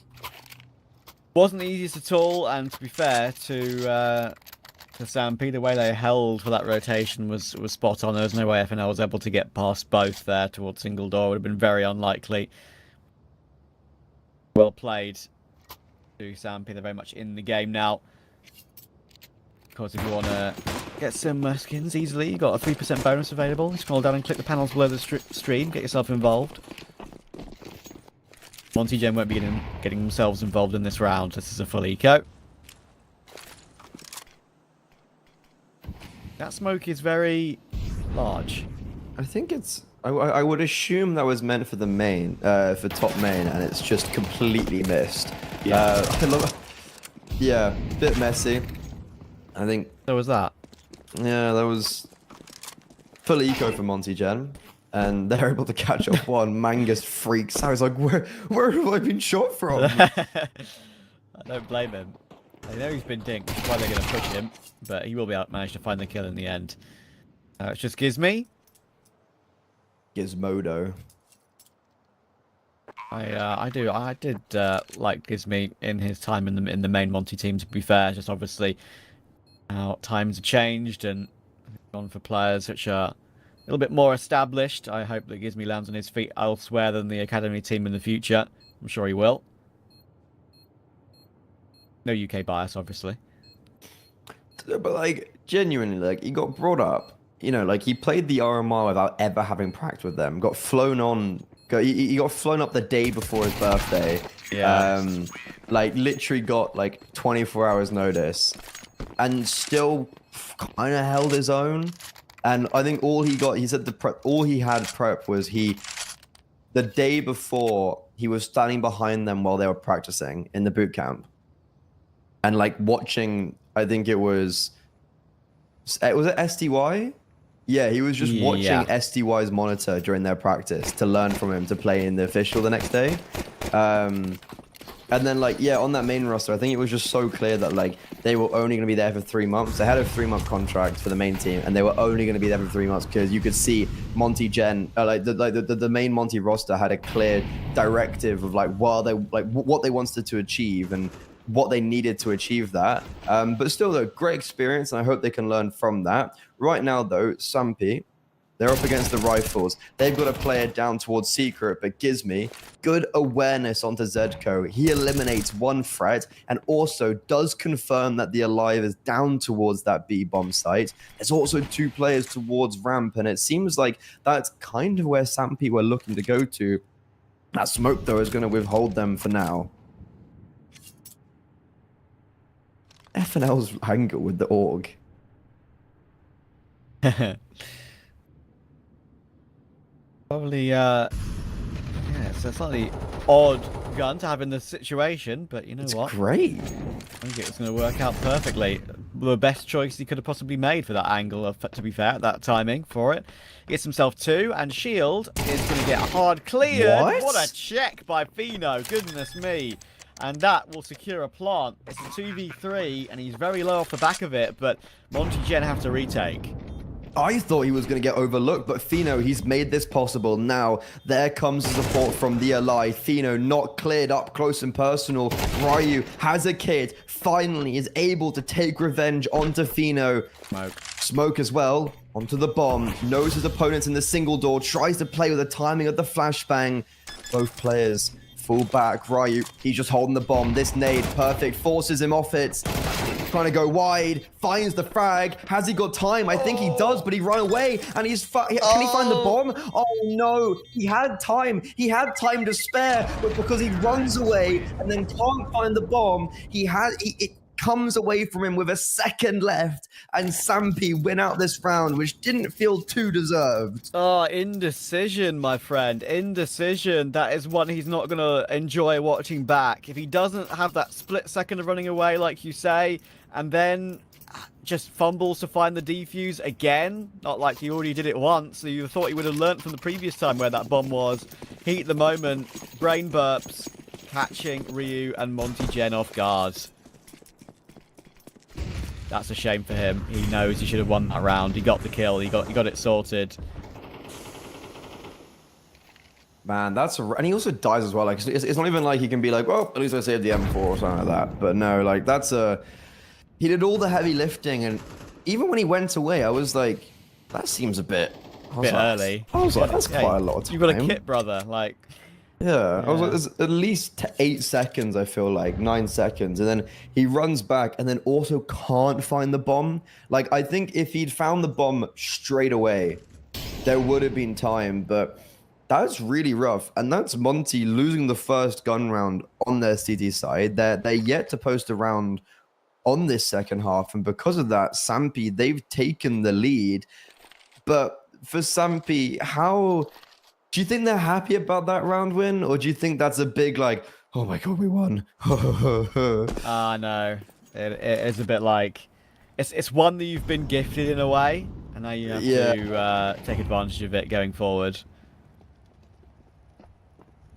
Wasn't the easiest at all, and to be fair to Sampi, the way they held for that rotation was spot on. There was no way FNL was able to get past both there towards single door. It would have been very unlikely. Well played to Sampi. They're very much in the game now. Of course, if you want to get some skins easily, you've got a 3% bonus available. Scroll down and click the panels below the stream. Get yourself involved. Monty Gen won't be getting themselves involved in this round. This is a full eco. That smoke is very large. I think it's. I would assume that was meant for the main, for top main, and it's just completely missed. Yeah. I love. Yeah, bit messy. I think. So was that. Yeah, that was full eco for Monty Gen, and they're able to catch up one. Mangus freaks out. He's like, where have I been shot from? I don't blame him. I know he's been dinked, which is why they're going to push him, but he will be able to manage to find the kill in the end. It's just Gizmy. Gizmodo. I did like Gizmy in his time in the main Monty team. To be fair, just obviously how times have changed and gone for players which are a little bit more established. I hope that Gizmy lands on his feet elsewhere than the academy team in the future. I'm sure he will. No UK bias, obviously. But like genuinely, like he got brought up. You know, like he played the RMR without ever having practiced with them. Got flown on. He got flown up the day before his birthday. Yeah. Like literally got like 24 hours notice, and still kind of held his own. And I think all he got, he said all he had prep was the day before he was standing behind them while they were practicing in the boot camp, and like watching. I think it was it STY? Yeah, he was just watching STY's monitor during their practice to learn from him to play in the official the next day. And then like, yeah, on that main roster, I think it was just so clear that like they were only going to be there for 3 months. They had a 3-month contract for the main team, and they were only going to be there for 3 months because you could see Monty Gen, the main Monty roster had a clear directive of like what they wanted to achieve and what they needed to achieve that. But still, though, great experience, and I hope they can learn from that. Right now, though, Sampy, they're up against the Rifles. They've got a player down towards Secret, but Gizmy, good awareness onto Zedko. He eliminates one threat and also does confirm that the Alive is down towards that B-bomb site. There's also 2 players towards Ramp, and it seems like that's kind of where Sampy were looking to go to. That smoke, though, is going to withhold them for now. FNL's angle with the org. Probably, yeah, it's a slightly odd gun to have in this situation, but you know what? Great. I think it's going to work out perfectly. The best choice he could have possibly made for that angle, to be fair, that timing for it. Gets himself 2, and Shield is going to get hard cleared. What a check by Fino, goodness me. And that will secure a plant. It's a 2v3, and he's very low off the back of it, but Monty Gen have to retake. I thought he was going to get overlooked, but Fino, he's made this possible. Now, there comes the support from the Ally. Fino not cleared up close and personal. Ryu has a kid, finally is able to take revenge onto Fino. Smoke as well, onto the bomb. Knows his opponents in the single door, tries to play with the timing of the flashbang. Both players fall back. Ryu, he's just holding the bomb. This nade, perfect, forces him off it. Trying to go wide, finds the frag. Has he got time? I think he does, but he ran away, and he's can he find the bomb? Oh no, he had time. He had time to spare, but because he runs away and then can't find the bomb, it comes away from him with a second left, and Sampy win out this round, which didn't feel too deserved. Oh, indecision, my friend. Indecision. That is one he's not going to enjoy watching back. If he doesn't have that split second of running away, like you say, and then just fumbles to find the defuse again, not like he already did it once, so you thought he would have learnt from the previous time where that bomb was. Heat the moment, brain burps, catching Ryu and Monty Gen off guard. That's a shame for him. He knows he should have won that round. He got the kill. He got it sorted. Man, and he also dies as well. Like it's not even like he can be like, well, at least I saved the M4 or something like that. But no, like he did all the heavy lifting, and even when he went away, I was like, that seems a bit early. I was like, that's quite a lot of time. You've got a kit, brother. Like. Yeah, I was like, there's at least 8 seconds, I feel like, 9 seconds. And then he runs back and then also can't find the bomb. Like, I think if he'd found the bomb straight away, there would have been time. But that's really rough. And that's Monty losing the first gun round on their CT side. They're yet to post a round on this second half, and because of that, Sampi, they've taken the lead. But for Sampi, how do you think they're happy about that round win, or do you think that's a big like, oh my god, we won? No, it is a bit like it's one that you've been gifted in a way, and now you have to take advantage of it going forward.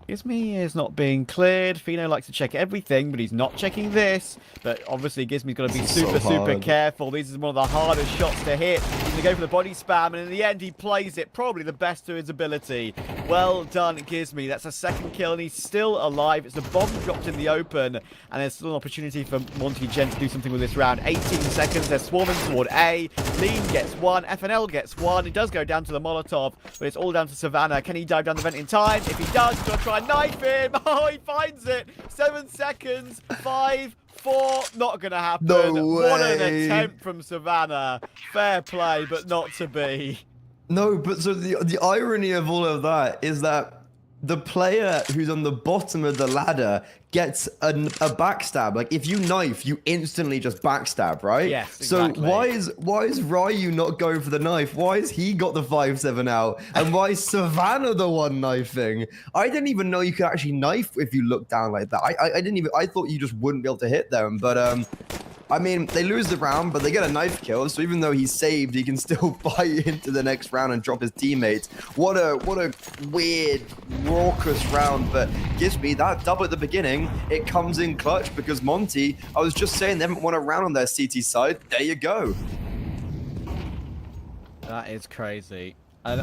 Gizmy is not being cleared. Fino likes to check everything, but he's not checking this. But obviously, Gizmy's got to be super careful. This is one of the hardest shots to hit. He's going to go for the body spam, and in the end, he plays it probably the best to his ability. Well done, Gizmy. That's a second kill, and he's still alive. It's a bomb dropped in the open, and there's still an opportunity for Monty Gen to do something with this round. 18 seconds. They're swarming toward A. Lean gets one. FNL gets one. It does go down to the Molotov, but it's all down to Savannah. Can he dive down the vent in time? If he does, he's going to try and knife him. Oh, he finds it. 7 seconds. 5, 4. Not going to happen. No way. What an attempt from Savannah. Fair play, but not to be. No, but so the irony of all of that is that the player who's on the bottom of the ladder gets a backstab. Like, if you knife, you instantly just backstab, right? Yes, exactly. So why is Ryu not going for the knife? Why has he got the 5-7 out? And why is Savannah the one knifing? I didn't even know you could actually knife if you look down like that. I thought you just wouldn't be able to hit them, but I mean, they lose the round, but they get a knife kill. So even though he's saved, he can still bite into the next round and drop his teammates. What a weird, raucous round. But gives me that double at the beginning. It comes in clutch because Monty, I was just saying, they haven't won a round on their CT side. There you go. That is crazy. And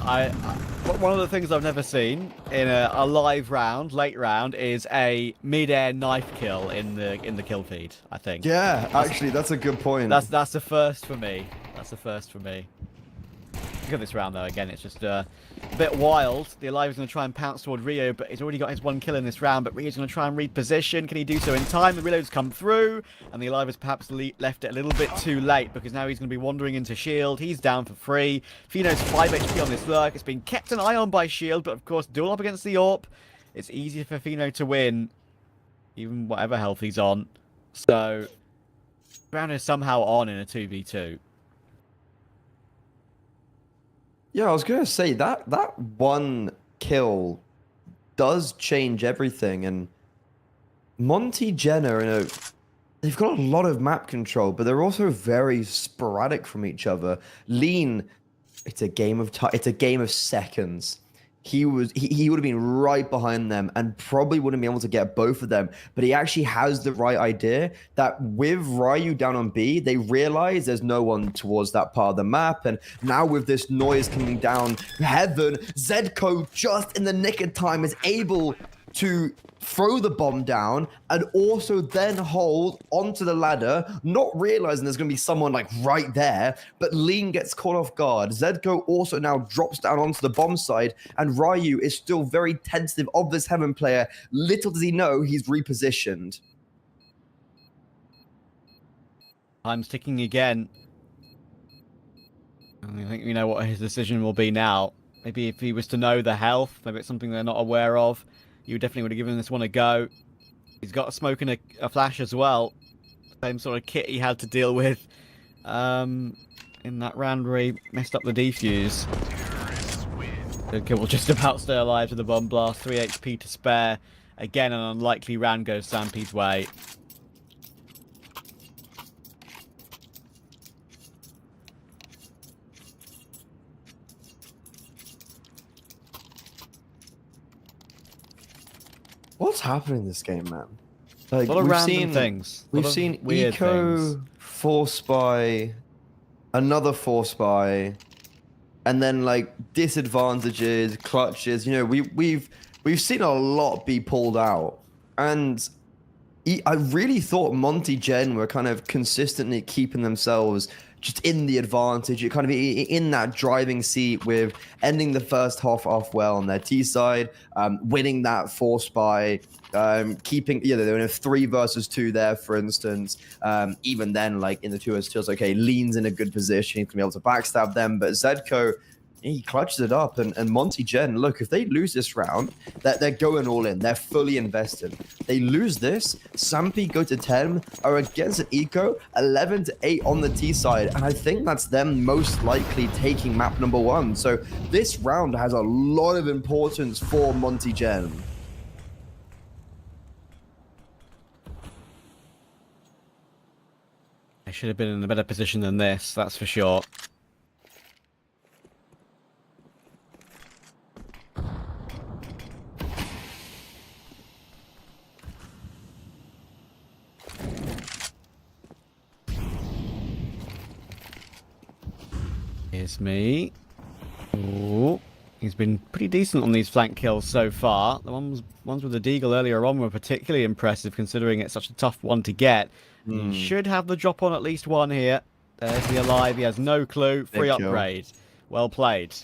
one of the things I've never seen in a live round, late round, is a mid-air knife kill in the kill feed, I think. Yeah, actually, that's a good point. That's the first for me. That's the first for me. Look at this round, though. Again, it's just a bit wild. The Alive is going to try and pounce toward Rio, but he's already got his 1 kill in this round. But Rio's going to try and reposition. Can he do so in time? The reloads come through, and the Alive has perhaps left it a little bit too late because now he's going to be wandering into Shield. He's down for free. Fino's 5 HP on this lurk. It's been kept an eye on by Shield, but of course, duel up against the AWP. It's easier for Fino to win, even whatever health he's on. So, round is somehow on in a 2v2. Yeah, I was going to say that 1 kill does change everything. And Monty Jenner, you know, they've got a lot of map control, but they're also very sporadic from each other. Lean, it's a game of seconds. He would have been right behind them and probably wouldn't be able to get both of them. But he actually has the right idea that with Ryu down on B, they realize there's no one towards that part of the map. And now with this noise coming down heaven, Zedco just in the nick of time is able to throw the bomb down and also then hold onto the ladder, not realizing there's going to be someone like right there, but Lean gets caught off guard. Zedco also now drops down onto the bomb side, and Ryu is still very tentative of this heaven player. Little does he know he's repositioned. Time's ticking again. I think we know what his decision will be now. Maybe if he was to know the health, maybe it's something they're not aware of. You definitely would have given this one a go. He's got a smoke and a flash as well. Same sort of kit he had to deal with in that round where he messed up the defuse. The kill will just about stay alive to the bomb blast. 3 HP to spare. Again, an unlikely round goes Sampi's way. What's happening in this game, man? Like, A lot of random things. We've seen Eco force by, another force by, and then like disadvantages, clutches. You know, we've seen a lot be pulled out, and I really thought Monty Gen were kind of consistently keeping themselves just in the advantage. You're kind of in that driving seat with ending the first half off well on their T side, winning that force by, keeping, they were in a 3 versus 2 there, for instance. Even then, like in the 2 versus 2, it's okay, Lean's in a good position, he can be able to backstab them, but Zedco, he clutches it up. And Monty Gen, look, if they lose this round, they're going all in. They're fully invested. They lose this, Sampi go to 10, are against an eco, 11 to 8 on the T side. And I think that's them most likely taking map number 1. So this round has a lot of importance for Monty Gen. They should have been in a better position than this, that's for sure. Here's me. Ooh. He's been pretty decent on these flank kills so far. The ones with the Deagle earlier on were particularly impressive, considering it's such a tough one to get. He should have the drop on at least one here. There's the alive. He has no clue. Free upgrade. Well played.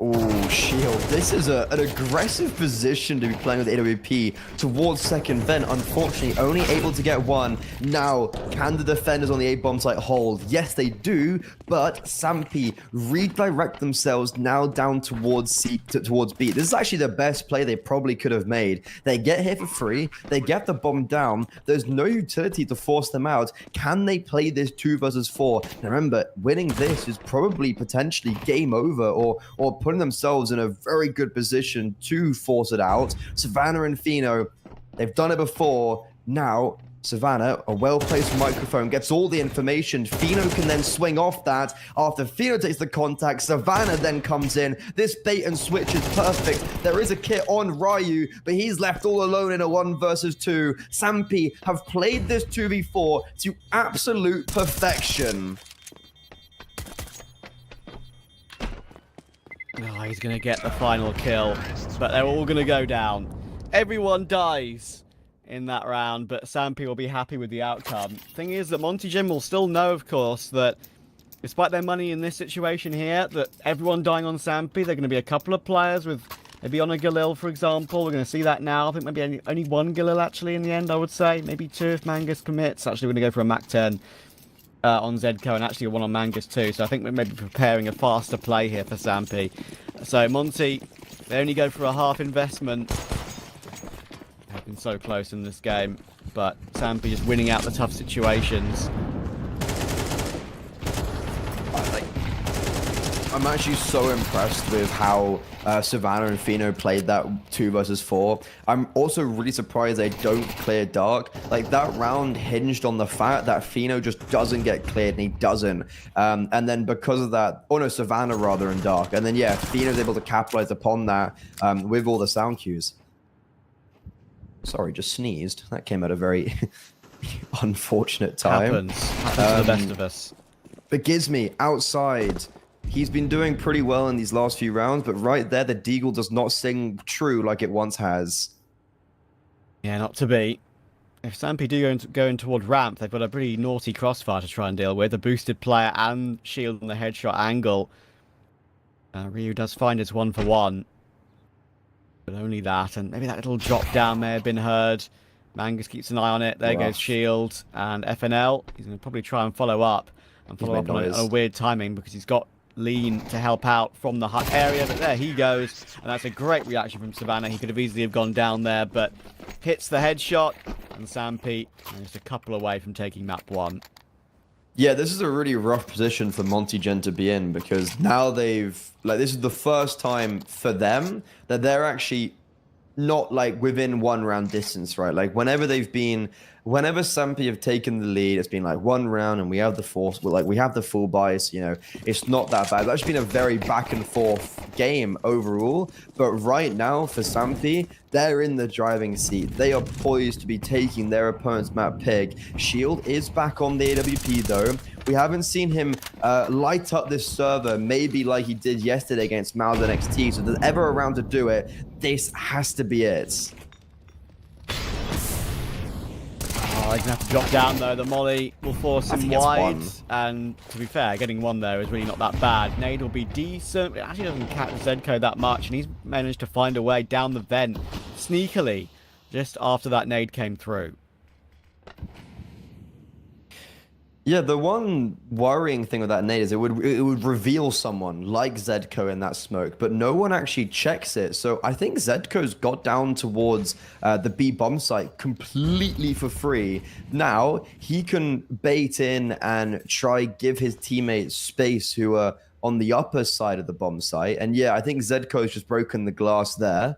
Oh, Shield. This is an aggressive position to be playing with AWP towards second vent. Unfortunately, only able to get one. Now, can the defenders on the A-bomb site hold? Yes, they do, but Sampi redirect themselves now down towards towards B. This is actually the best play they probably could have made. They get here for free. They get the bomb down. There's no utility to force them out. Can they play this 2 versus 4? Now, remember, winning this is probably potentially game over or putting themselves in a very good position to force it out. Savannah and Fino, they've done it before. Now, Savannah, a well-placed microphone, gets all the information. Fino can then swing off that. After Fino takes the contact, Savannah then comes in. This bait and switch is perfect. There is a kit on Ryu, but he's left all alone in a 1 versus 2. Sampi have played this 2v4 to absolute perfection. Oh, he's going to get the final kill, but they're all going to go down. Everyone dies in that round, but Sampi will be happy with the outcome. Thing is that Monty Jim will still know, of course, that despite their money in this situation here, that everyone dying on Sampi, there are going to be a couple of players with maybe on a Galil, for example. We're going to see that now. I think maybe only one Galil, actually, in the end, I would say. Maybe 2 if Mangus commits. Actually, we're going to go for a Mac 10. On Zedco and actually one on Mangus too, so I think we're maybe preparing a faster play here for Sampi. So Monty, they only go for a half investment. They've been so close in this game, but Sampi just winning out the tough situations. I'm actually so impressed with how Savannah and Fino played that 2 versus 4. I'm also really surprised they don't clear Dark. Like, that round hinged on the fact that Fino just doesn't get cleared, and he doesn't. And then because of that, oh no, Savannah rather in Dark. And then, yeah, Fino's able to capitalize upon that with all the sound cues. Sorry, just sneezed. That came at a very unfortunate time. Happens to the best of us. But Gizmy, outside... He's been doing pretty well in these last few rounds, but right there, the Deagle does not sing true like it once has. Yeah, not to be. If Sampi do go in toward ramp, they've got a pretty naughty crossfire to try and deal with. A boosted player and shield on the headshot angle. Ryu does find his 1-for-1. But only that, and maybe that little drop down may have been heard. Mangus keeps an eye on it. There goes shield. And FNL, he's going to probably try and follow up. And follow up on a weird timing because he's got Lean to help out from the hut area, but there he goes, and that's a great reaction from Savannah. He could have easily have gone down there, but hits the headshot, and Sampi just a couple away from taking map 1. Yeah, this is a really rough position for Monty Gen to be in, because now they've, like, this is the first time for them that they're actually not, like, within 1 round distance, right? Like, whenever Sampi have taken the lead, it's been like 1 round and we have the force, like we have the full bias, you know, it's not that bad. It's actually been a very back and forth game overall, but right now for Sampi, they're in the driving seat. They are poised to be taking their opponent's map pick. Shield is back on the AWP though. We haven't seen him light up this server maybe like he did yesterday against Malden XT, so if there's ever a round to do it, this has to be it. Oh, he's going to have to drop down, though. The molly will force him wide. 1. And to be fair, getting 1, though, is really not that bad. Nade will be decent. It actually doesn't catch Zedco that much. And he's managed to find a way down the vent sneakily just after that nade came through. Yeah, the one worrying thing with that nade is it would reveal someone like Zedko in that smoke, but no one actually checks it. So I think Zedko's got down towards the B bomb site completely for free. Now he can bait in and try give his teammates space who are on the upper side of the bomb site. And yeah, I think Zedko's just broken the glass there.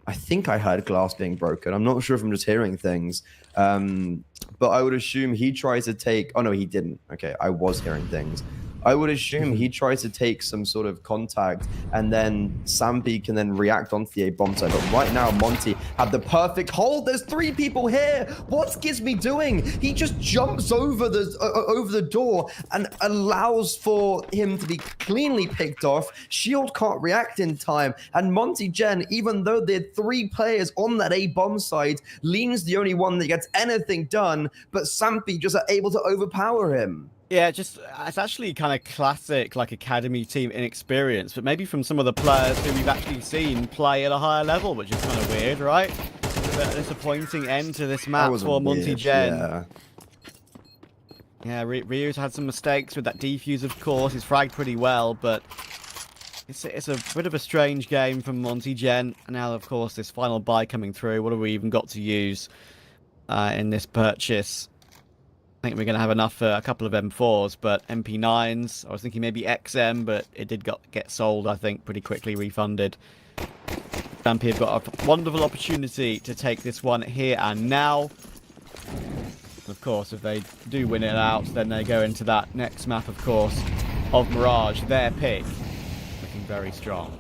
I think I heard glass being broken. I'm not sure if I'm just hearing things. But I would assume he tries to take... Oh, no, he didn't. Okay, I was hearing things. I would assume he tries to take some sort of contact, and then Sampi can then react onto the A bomb side. But right now, Monty had the perfect hold. There's 3 people here. What's Gizmy doing? He just jumps over the door and allows for him to be cleanly picked off. Shield can't react in time, and Monty Gen, even though there are 3 players on that A bomb side, Lean's the only one that gets anything done. But Sampi just are able to overpower him. Yeah, just it's actually kind of classic, like academy team inexperience, but maybe from some of the players who we've actually seen play at a higher level, which is kind of weird, right? A disappointing end to this map for Monty Gen. Yeah, Ryu's had some mistakes with that defuse, of course. He's fragged pretty well, but it's a bit of a strange game from Monty Gen. And now, of course, this final buy coming through. What have we even got to use in this purchase? I think we're going to have enough for a couple of M4s, but MP9s, I was thinking maybe XM, but it did get sold, I think, pretty quickly, refunded. Sampi have got a wonderful opportunity to take this one here and now. Of course, if they do win it out, then they go into that next map, of course, of Mirage, their pick. Looking very strong.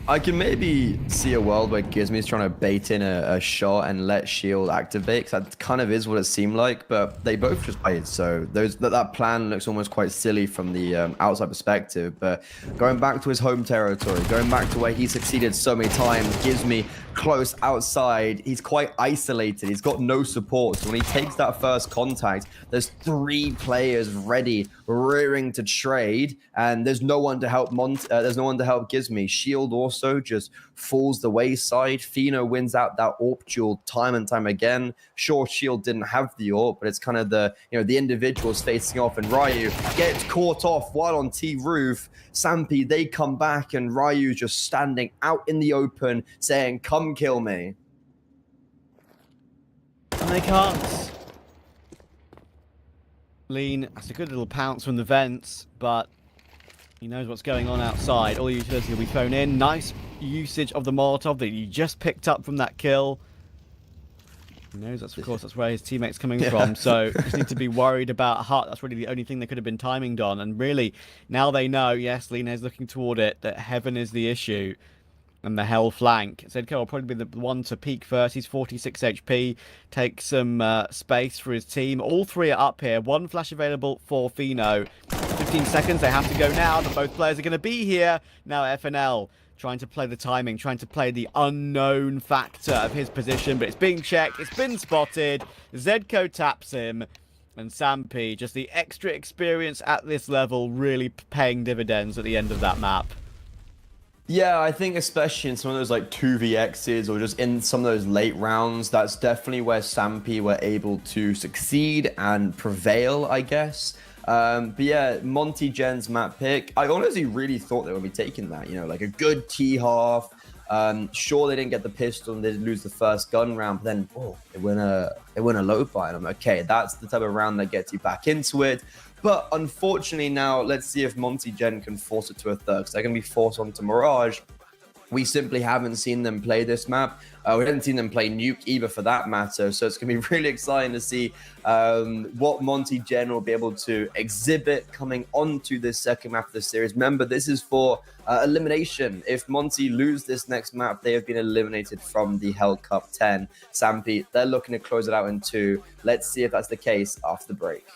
I can maybe see a world where Gizmy's trying to bait in a shot and let Shield activate, because that kind of is what it seemed like, but they both just played, so that plan looks almost quite silly from the outside perspective. But going back to his home territory, going back to where he succeeded so many times, Gizmy close outside, he's quite isolated, he's got no support, so when he takes that first contact, there's 3 players ready, rearing to trade, and there's no one to help there's no one to help Gizmy. Shield also just falls the wayside. Fino wins out that AWP duel time and time again. Sure, Shield didn't have the AWP, but it's kind of the individuals facing off, and Ryu gets caught off while on T roof. Sampi, they come back, and Ryu's just standing out in the open saying, "Come kill me." And they can't. Lean, that's a good little pounce from the vents, but he knows what's going on outside. All the utilities will be thrown in. Nice usage of the Molotov that he just picked up from that kill. He knows that's, of course, that's where his teammate's coming from. So just need to be worried about Hut. That's really the only thing they could have been timinged on. And really, now they know, yes, Lean is looking toward it, that Heaven is the issue. And the Hell flank. Zedko will probably be the one to peak first. He's 46 HP. Take some space for his team. All 3 are up here. 1 flash available for Fino. 15 seconds. They have to go now. But both players are going to be here. Now FNL trying to play the timing. Trying to play the unknown factor of his position. But it's being checked. It's been spotted. Zedko taps him. And Sampi, just the extra experience at this level, really paying dividends at the end of that map. Yeah, I think especially in some of those like 2vx's or just in some of those late rounds, that's definitely where Sampi were able to succeed and prevail, I guess. But yeah, Monty Gen's map pick, I honestly really thought they would be taking that, like a good T-half. Sure, they didn't get the pistol and they did lose the first gun round, but then they win a low buy, and I'm like, okay, that's the type of round that gets you back into it. But unfortunately now, let's see if Monty Gen can force it to a third, because they're going to be forced onto Mirage. We simply haven't seen them play this map. We haven't seen them play Nuke either, for that matter. So it's going to be really exciting to see what Monty Gen will be able to exhibit coming onto this second map of the series. Remember, this is for elimination. If Monty lose this next map, they have been eliminated from the Hellcup 10. Sampi, they're looking to close it out in 2. Let's see if that's the case after the break.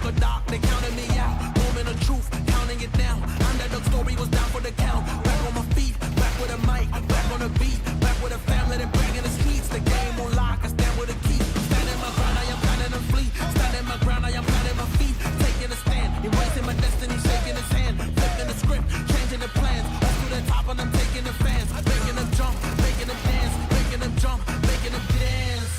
go dark, they counted me out. Moment of truth, counting it down. Underdog story was down for the count. Back on my feet, back with a mic, back on the beat, back with a family that bring in the streets. The game on lock, I stand with a key. Standing my ground, I am counting them fleet. Standing my ground, I am counting my feet. Taking a stand, embracing my destiny, shaking his hand. Flipping the script, changing the plans. Up to the top and I'm taking the fans. Making them jump, making them dance. Making them jump, making them dance.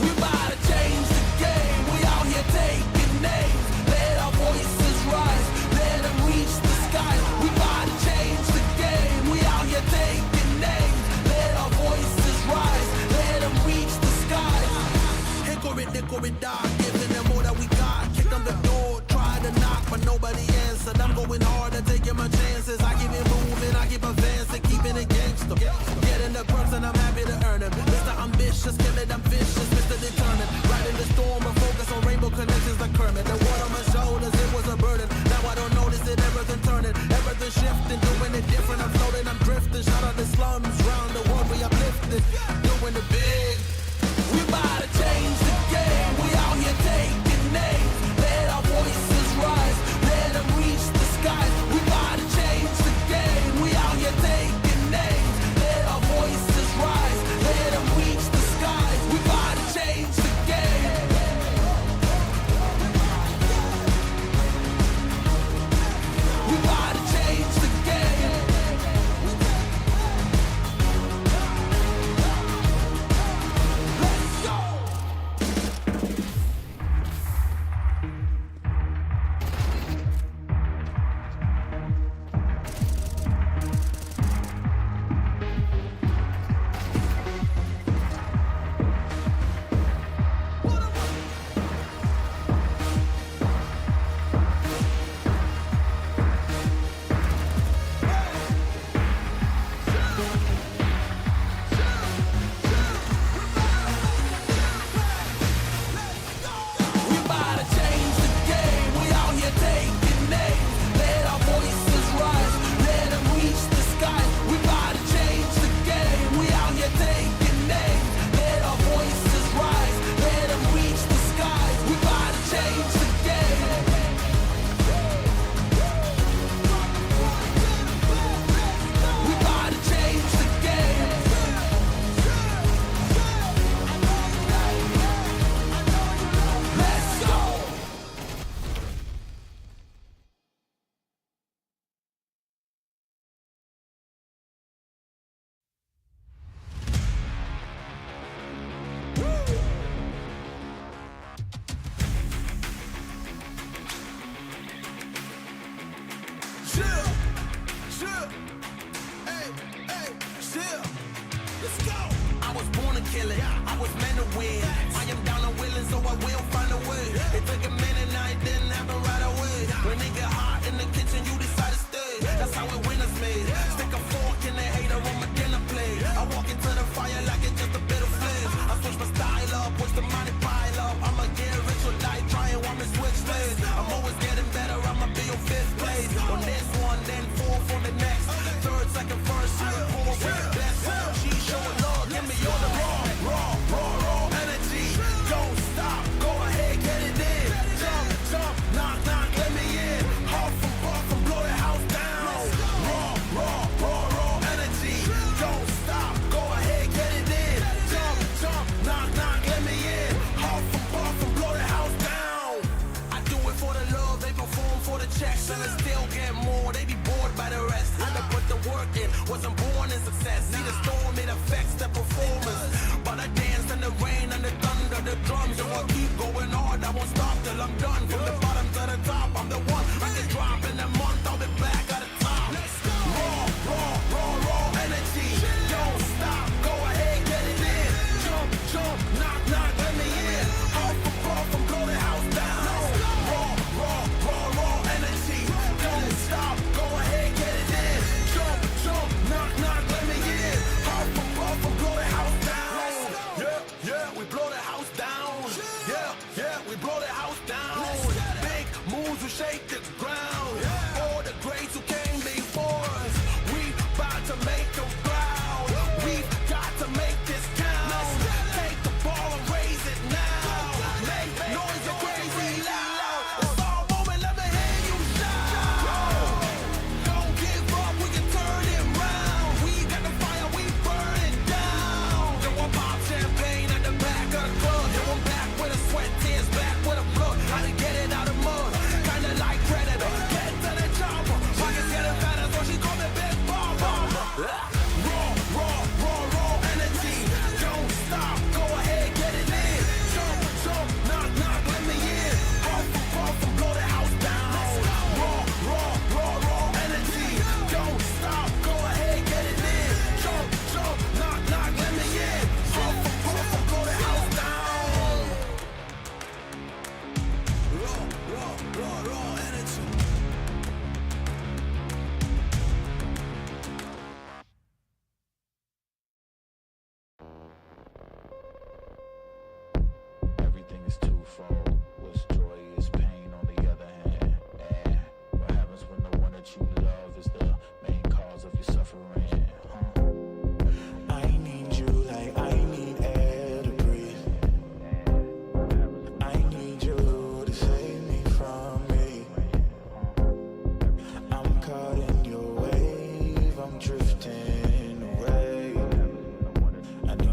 We about to change the game. We out here taking names. Let our voices rise. Let them reach the sky. We about to change the game. We out here taking names. Let our voices rise. Let them reach the sky. Hickory dock, giving them all that we got. Kick on the door, try to knock, but nobody answered. I'm going hard and taking my chances. I keep it moving, I keep advancing, keeping it gangster. Getting the perks and I'm happy to earn them. Mr. Ambitious, kill it, I'm vicious, Mr. Determined. Riding the storm, but focus on rainbow connections like Kermit. The water on my shoulders, it was a burden. Now I don't notice it, everything turning, everything shifting, doing it different. I'm floating, I'm drifting. Shout out the slums, round the world we uplifted, doing it big. We about to change the game. We out here taking names. Let our voices rise. Let them reach the skies. We about to change the game. We out here taking names. Let our voices rise. Let them reach the skies. We about to change the game. We about to change the game. Let's go. We about to change the game. We out here taking names. Let our voices rise. Let them reach the skies. We about to change the game. We out here taking names. Let our voices rise. Let them reach the skies. We about to change the game. We about to change the game. Let's go. Chill. Hey, chill. Let's go. I was born to kill it. I was meant to win. I am down and willing, so I will find a way. It took a minute, now it didn't happen right away. When it get hot in the kitchen, you decide to stay. That's how it winners made. Stick a fork in the hater on my dinner plate. I walk into the fire like it's just a bit of flames. I switch my style up, push the money pile up. I'ma get rich or die trying, want me switch lanes. I'm always getting better, I'ma be on fifth place. On this one, then fourth on the next. Third, second, first, shit, fourth, with the best. She showing love, give me all the raw energy. Don't stop, go ahead, get it in. Jump, knock, let me in. Huff and blow the house down. Raw energy.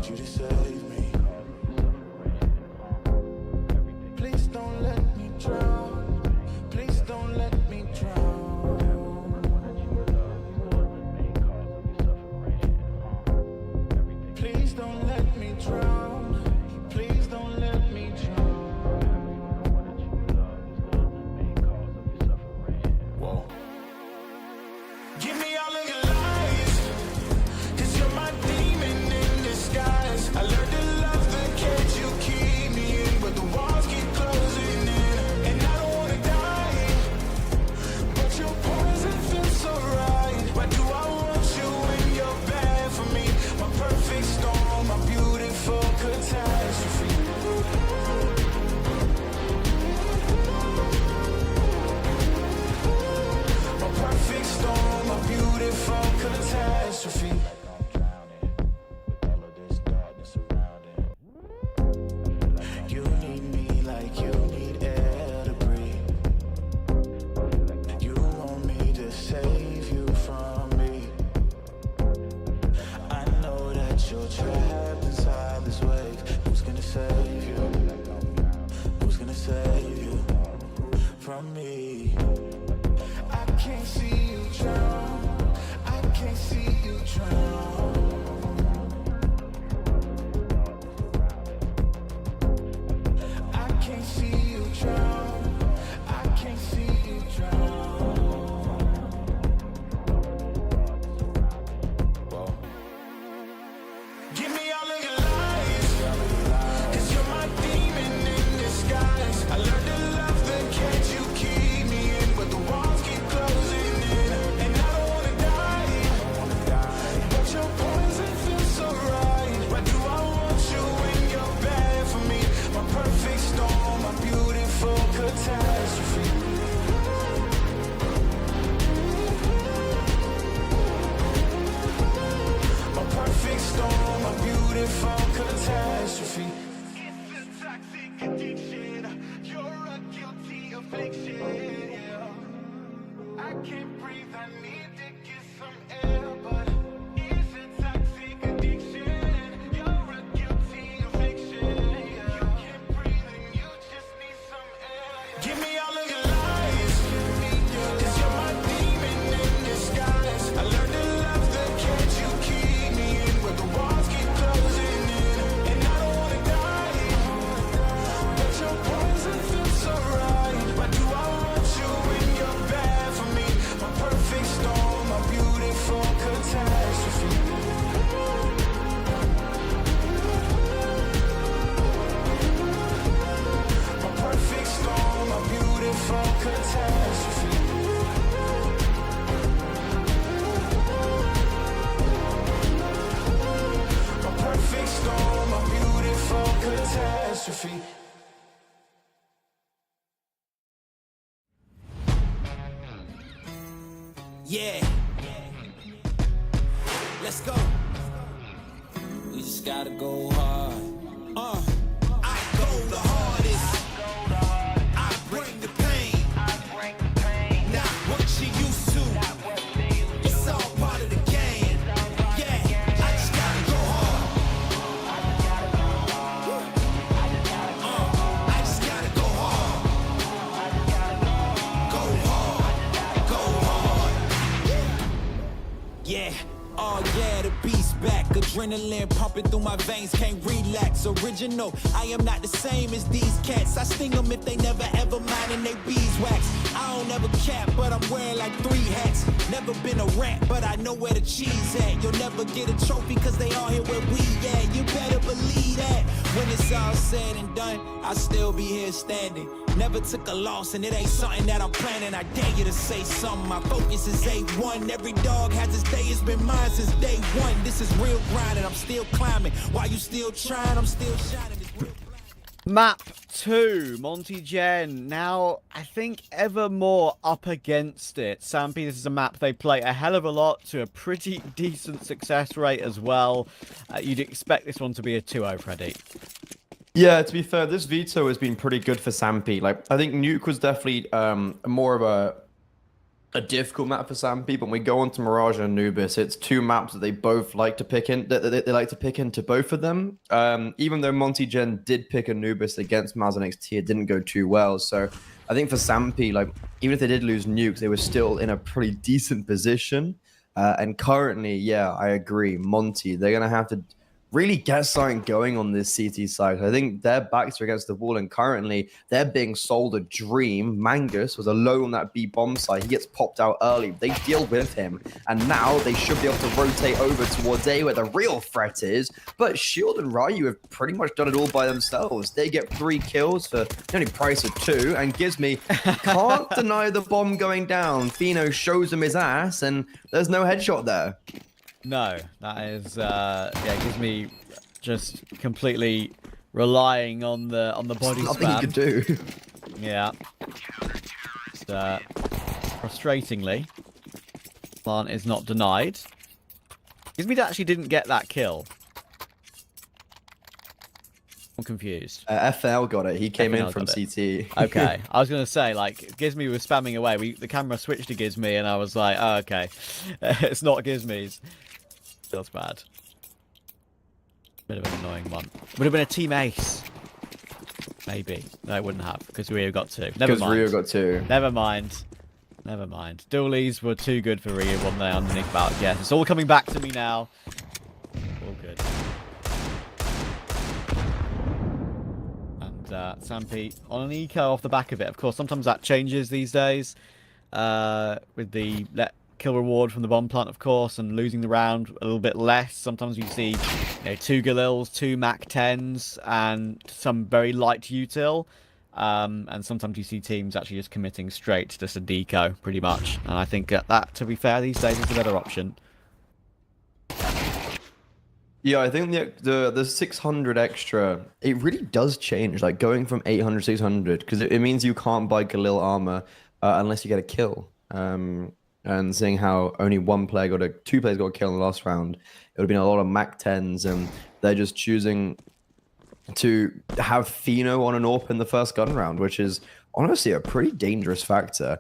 need you to save me. Please don't let me drown. Please don't let me drown. Please don't let me drown. Please don't let me drown. Whoa. Give me all of your lies, 'cause you're my demon in disguise. I learned to love the cage you keep me in, but the walls keep closing in, and I don't wanna die, but your poison feels so right. Why do I want you when you're bad for me? My perfect storm, my beautiful catastrophe. My perfect storm, my beautiful catastrophe. Like I'm drowning with all of this darkness surrounding. You need me like you need air to breathe. You want me to save you from me. I know that you're trapped inside this wave. Who's gonna save you? Who's gonna save you from me? I can't see you drown. I can't see you drown. I can't see you drown. I can't see you drown. Whoa. Give me all of your lies, 'cause you're my demon in disguise. I learned to love the cage you keep me in, but the walls keep closing in, and I don't wanna die, but your poison feels so right. Why do I want you when you're bad for me? My perfect storm, my beautiful catastrophe. My perfect storm, my beautiful catastrophe. It's a toxic addiction. You're a guilty affliction. Yeah. I can't breathe. I need to get some air, but it's a toxic addiction. You're a guilty affliction. Yeah. You can't breathe and you just need some air. Yeah. Give me all of your lies, 'cause you're my demon in disguise. I learned to love the cage you keep me in, but the walls keep closing in, and I don't wanna die, but your poison feels so right. Why do I want you when you're bad for me? My perfect storm, my beautiful catastrophe. My perfect storm, my beautiful catastrophe. My perfect storm, my beautiful catastrophe. Yeah. Let's go. We just gotta go hard. I go the hardest. I bring the pain. Not what you used to. It's all part of the game. Yeah, I just gotta go hard. I just gotta go hard. Go hard. Go hard. Yeah. Oh yeah, the beast back. Adrenaline pumping through my veins, can't relax. Original, I am not the same as these cats. I sting them if they never ever mind and they beeswax. I don't ever cap, but I'm wearing like 3 hats. Never been a rat, but I know where the cheese at. You'll never get a trophy cause they all here where we at. You better believe that. When it's all said and done, I'll still be here standing. Never took a loss and it ain't something that I'm planning. I dare you to say something, my focus is A1. Every dog has his day, it's been mine since day one. This is real grind and I'm still climbing. While you still trying, I'm still shining. It's real Map 2, Monty Gen, now I think ever more up against it. Sampy, this is a map they play a hell of a lot to a pretty decent success rate as well. You'd expect this one to be a 2-0, Freddy. Yeah, to be fair, this veto has been pretty good for Sampy. Like, I think Nuke was definitely more of a a difficult map for some people. When we go on to Mirage and Anubis, it's two maps that they both like to pick in. They like to pick into both of them. Even though Monty Gen did pick Anubis against Maz NXT, it didn't go too well. So I think for Sampi, like even if they did lose Nuke, they were still in a pretty decent position. And currently, yeah, I agree. Monty, they're gonna have to really get something going on this CT side. I think their backs are against the wall, and currently they're being sold a dream. Mangus was alone on that B bomb side. He gets popped out early. They deal with him, and now they should be able to rotate over towards A, where the real threat is. But Shield and Ryu have pretty much done it all by themselves. They get 3 kills for the only price of 2, and Gizmy can't deny the bomb going down. Fino shows him his ass, and there's no headshot there. No, that is yeah, it gives me just completely relying on the body Nothing spam. you could do. Yeah. Frustratingly, plant is not denied. Gizmy actually didn't get that kill. I'm confused. FL got it. He came in FNL from got it. CT. Okay, I was gonna say, like, Gizmy was spamming away. The camera switched to Gizmy, and I was like, oh, okay, it's not Gizmy's. Feels bad. Bit of an annoying one. Would have been a team ace. Maybe. No, it wouldn't have, because Rio got 2. Never Because mind. Rio got 2. Never mind. Never mind. Dualies were too good for Rio, weren't they, underneath about. Yes, it's all coming back to me now. All good. And Sampi on an eco off the back of it. Of course, sometimes that changes these days. With the kill reward from the bomb plant, of course, and losing the round a little bit less. Sometimes you see 2 Galils, 2 Mac 10s, and some very light util. And sometimes you see teams actually just committing straight to just a deco, pretty much. And I think that, to be fair, these days is a better option. Yeah, I think the 600 extra, it really does change. Like going from 800 to 600, because it means you can't buy Galil armor unless you get a kill. And seeing how only 2 players got a kill in the last round, it would have been a lot of Mac 10s, and they're just choosing to have Fino on an AWP in the first gun round, which is honestly a pretty dangerous factor.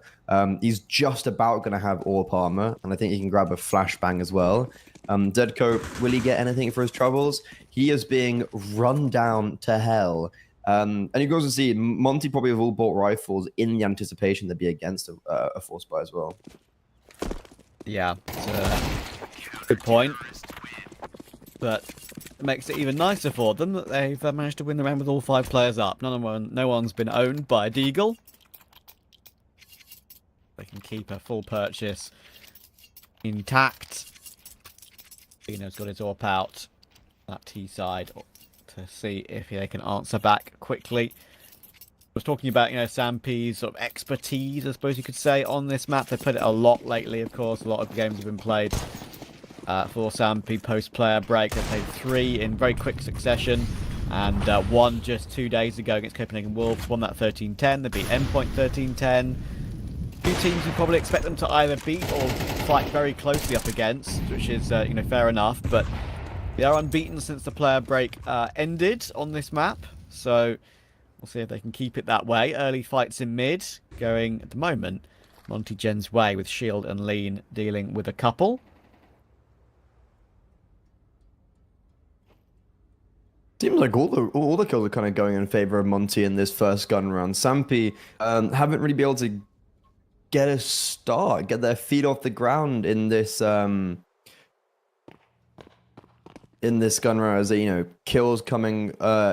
He's just about going to have AWP armor, and I think he can grab a flashbang as well. Deadco, will he get anything for his troubles? He is being run down to hell. And you go to see Monty probably have all bought rifles in the anticipation they'd be against a force buy as well. Yeah, it's a good point. But it makes it even nicer for them that they've managed to win the round with all 5 players up. No one's been owned by a Deagle. They can keep a full purchase intact. Fino's got his AWP out that T side to see if they can answer back quickly. I was talking about, Sampi's sort of expertise, I suppose you could say, on this map. They've played it a lot lately, of course. A lot of games have been played for Sampi post-player break. They played 3 in very quick succession, and 1 just 2 days ago against Copenhagen Wolves. Won that 13-10. They beat Endpoint 13-10. 2 teams you probably expect them to either beat or fight very closely up against, which is, fair enough. But they are unbeaten since the player break ended on this map. So we'll see if they can keep it that way. Early fights in mid, going at the moment Monty Gen's way, with Shield and Lean dealing with a couple. Seems like all the kills are kind of going in favor of Monty in this first gun round. Sampi haven't really been able to get a start, get their feet off the ground in this gun round, as kills coming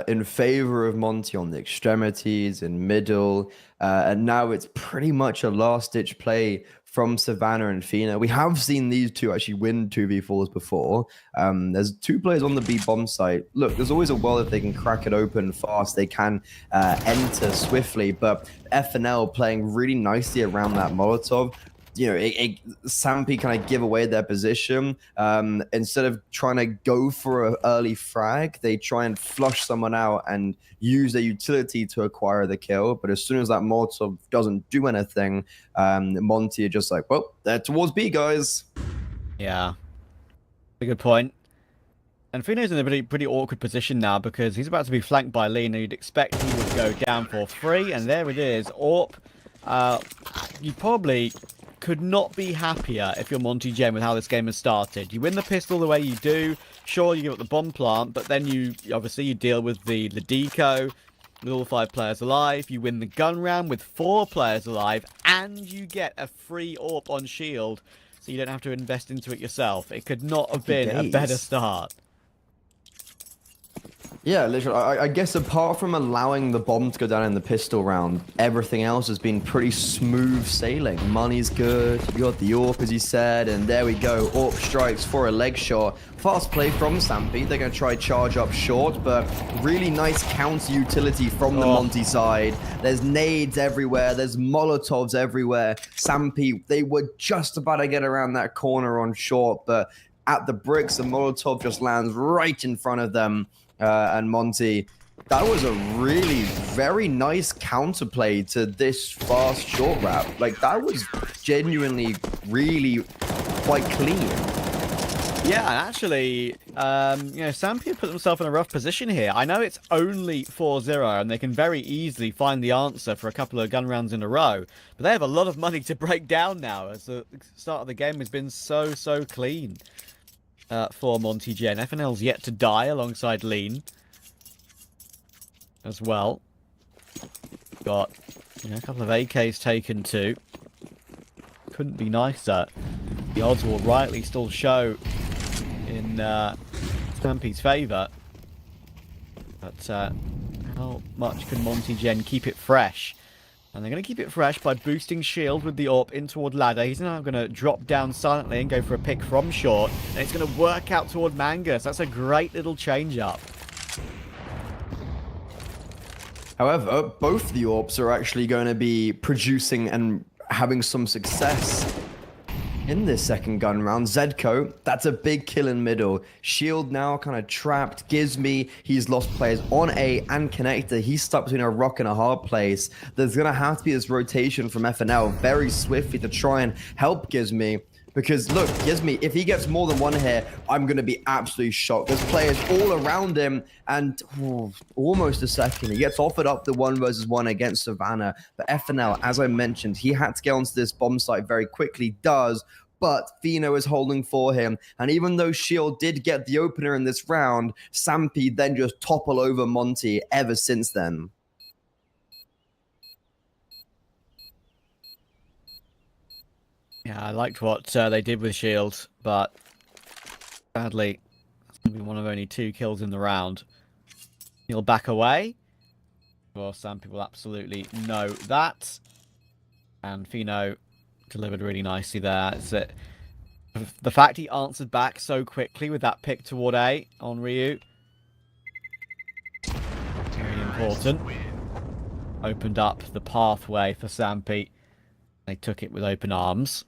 in favor of Monty on the extremities and middle, and now it's pretty much a last-ditch play from Savannah and Fina. We have seen these two actually win 2v4s before. There's 2 players on the B bomb site. Look, there's always a world if they can crack it open fast, they can enter swiftly, but FNL playing really nicely around that Molotov. Sampi kind of give away their position. Instead of trying to go for an early frag, they try and flush someone out and use their utility to acquire the kill. But as soon as that Molotov doesn't do anything, Monty are just like, well, they're towards B, guys. Yeah, a good point. And Fino's in a pretty awkward position now, because he's about to be flanked by Lean, and you'd expect he would go down for 3, and there it is. AWP, you probably could not be happier if you're Monty Gen with how this game has started. You win the pistol the way you do. Sure, you give up the bomb plant, but then you deal with the deco with all 5 players alive. You win the gun round with 4 players alive, and you get a free AWP on shield, so you don't have to invest into it yourself. It could not have been a better start. Yeah, literally. I guess apart from allowing the bomb to go down in the pistol round, everything else has been pretty smooth sailing. Money's good. You got the AWP, as you said, and there we go. AWP strikes for a leg shot. Fast play from Sampy. They're going to try charge up short, but really nice counter utility from the Monty side. There's nades everywhere. There's Molotovs everywhere. Sampy, they were just about to get around that corner on short, but at the bricks, the Molotov just lands right in front of them. And Monty, that was a really very nice counterplay to this fast short wrap. Like, that was genuinely really quite clean. Yeah, and actually, Sampy put themselves in a rough position here. I know it's only 4-0, and they can very easily find the answer for a couple of gun rounds in a row. But they have a lot of money to break down now, as the start of the game has been so clean. For Monty Gen. FNL's yet to die alongside Lean as well. Got a couple of AKs taken too. Couldn't be nicer. The odds will rightly still show in Stampy's favour. But how much can Monty Gen keep it fresh? And they're going to keep it fresh by boosting shield with the AWP in toward ladder. He's now going to drop down silently and go for a pick from short. And it's going to work out toward Mangus. That's a great little change-up. However, both the AWPs are actually going to be producing and having some success in this second gun round. Zedko, that's a big kill in middle. Shield now kind of trapped. Gizmy, he's lost players on A and connector. He's stuck between a rock and a hard place. There's going to have to be this rotation from FNL very swiftly to try and help Gizmy. Because look, Gizmy, if he gets more than one here, I'm going to be absolutely shocked. There's players all around him, and almost a second. He gets offered up the 1v1 against Savannah. But FNL, as I mentioned, he had to get onto this bomb site very quickly, but Fino is holding for him. And even though Shield did get the opener in this round, Sampy then just topple over Monty ever since then. Yeah, I liked what they did with Shield, but sadly, that's going to be one of only 2 kills in the round. He'll back away. Well, some people absolutely know that. And Fino delivered really nicely there. It's the fact he answered back so quickly with that pick toward A on Ryu. Very important. Opened up the pathway for Sampy. They took it with open arms.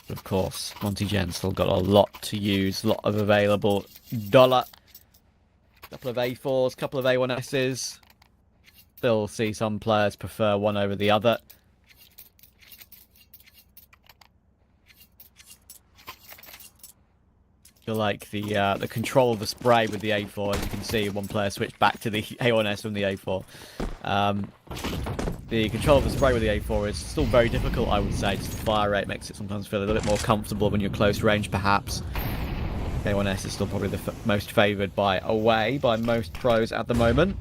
But of course, Monty Gen still got a lot to use, a lot of available dollar. Couple of A4s, couple of A1Ss. Still see some players prefer one over the other. Feel like the control of the spray with the A4, as you can see, one player switched back to the A1S from the A4. The control of the spray with the A4 is still very difficult, I would say. Just the fire rate makes it sometimes feel a little bit more comfortable when you're close range, perhaps. A1S is still probably the most favoured by most pros at the moment.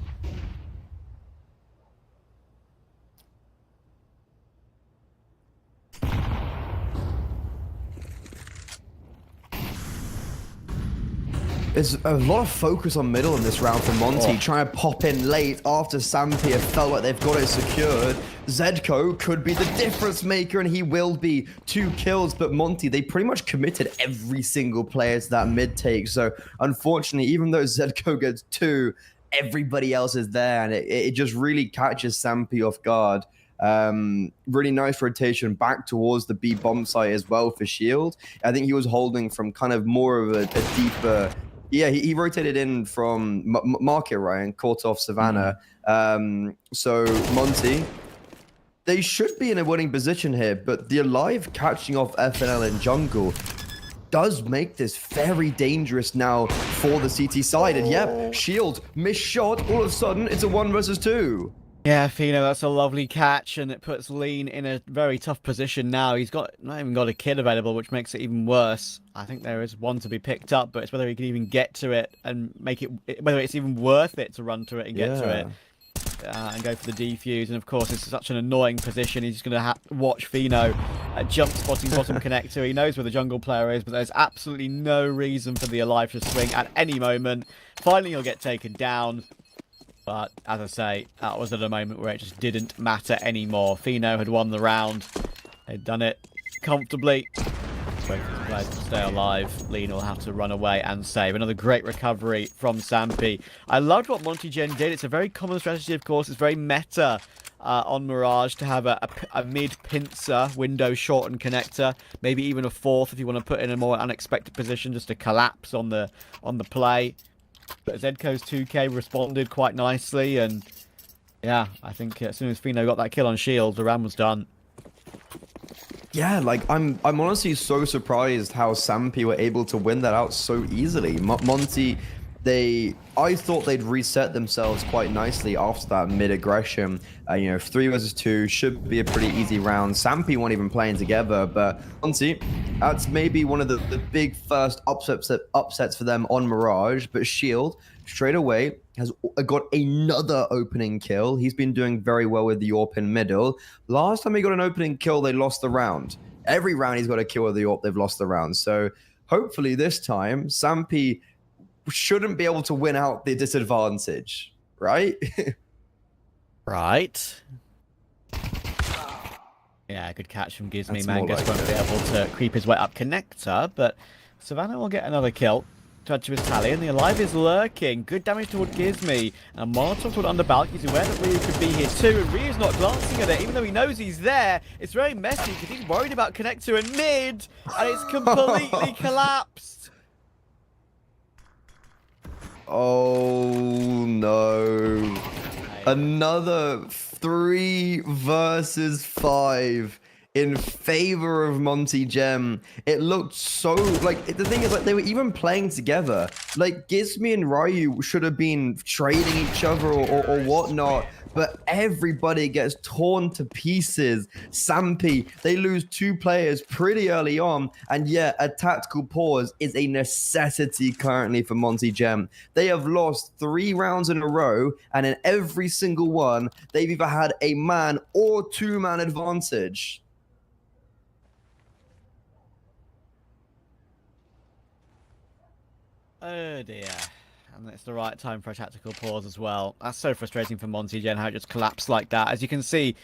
There's a lot of focus on middle in this round for Monty, trying to pop in late after Sampy have felt like they've got it secured. Zedko could be the difference maker, and he will be. 2 kills, but Monty, they pretty much committed every single player to that mid take. So unfortunately, even though Zedko gets 2, everybody else is there, and it just really catches Sampy off guard. Really nice rotation back towards the B bomb site as well for Shield. I think he was holding from kind of more of a deeper... Yeah, he rotated in from Market, right, and caught off Savannah. So Monty, they should be in a winning position here, but the Alive catching off FNL in jungle does make this very dangerous now for the CT side. And yep, Shield, missed shot, all of a sudden it's a 1 versus 2. Yeah, Fino, that's a lovely catch, and it puts Lean in a very tough position now. He's not even got a kid available, which makes it even worse. I think there is one to be picked up, but it's whether he can even get to it and make it, whether it's even worth it to run to it and get to it. And go for the defuse, and of course it's such an annoying position. He's going to watch Fino jump spotting bottom connector. He knows where the jungle player is, but there's absolutely no reason for the Alive to swing at any moment. Finally he'll get taken down, but as I say, that was at a moment where it just didn't matter anymore. Fino had won the round. They'd done it comfortably. Both of the players to stay alive. Lean will have to run away and save. Another great recovery from Sampi. I loved what Monty Gen did. It's a very common strategy, of course. It's very meta on Mirage to have a mid-pincer window shortened connector. Maybe even a fourth if you want to put in a more unexpected position just to collapse on the play. But Zedco's 2K responded quite nicely. And yeah, I think as soon as Fino got that kill on Shield, the round was done. Yeah, like I'm honestly so surprised how Sampi were able to win that out so easily. Monty, I thought they'd reset themselves quite nicely after that mid-aggression. You know, 3 versus 2 should be a pretty easy round. Sampi weren't even playing together, but Monty, that's maybe one of the big first upsets for them on Mirage. But Shield, straight away, has got another opening kill. He's been doing very well with the AWP in middle. Last time he got an opening kill, they lost the round. Every round he's got a kill with the AWP, they've lost the round. So hopefully this time, Sampi shouldn't be able to win out the disadvantage, right? Right. Yeah, good catch from Gizmy. That's Mangus like won't be able to creep his way up connector, but Savannah will get another kill to add to his tally, and the Alive is lurking. Good damage toward Gizmy, and Molotov toward Underbalk. He's aware that Ryu could be here too, and Ryu's not glancing at it, even though he knows he's there. It's very messy, because he's worried about connector and mid, and it's completely collapsed. Oh no. Another 3 versus 5 in favor of Monty Gem. It looked so like the thing is like they were even playing together. Like Gizmy and Ryu should have been trading each other or whatnot. But everybody gets torn to pieces. Sampi, they lose 2 players pretty early on. And yeah, a tactical pause is a necessity currently for Monty Gem. They have lost 3 rounds in a row. And in every single one, they've either had a man or 2-man advantage. Oh dear. And it's the right time for a tactical pause as well. That's so frustrating for Monty Gen, how it just collapsed like that. As you can see,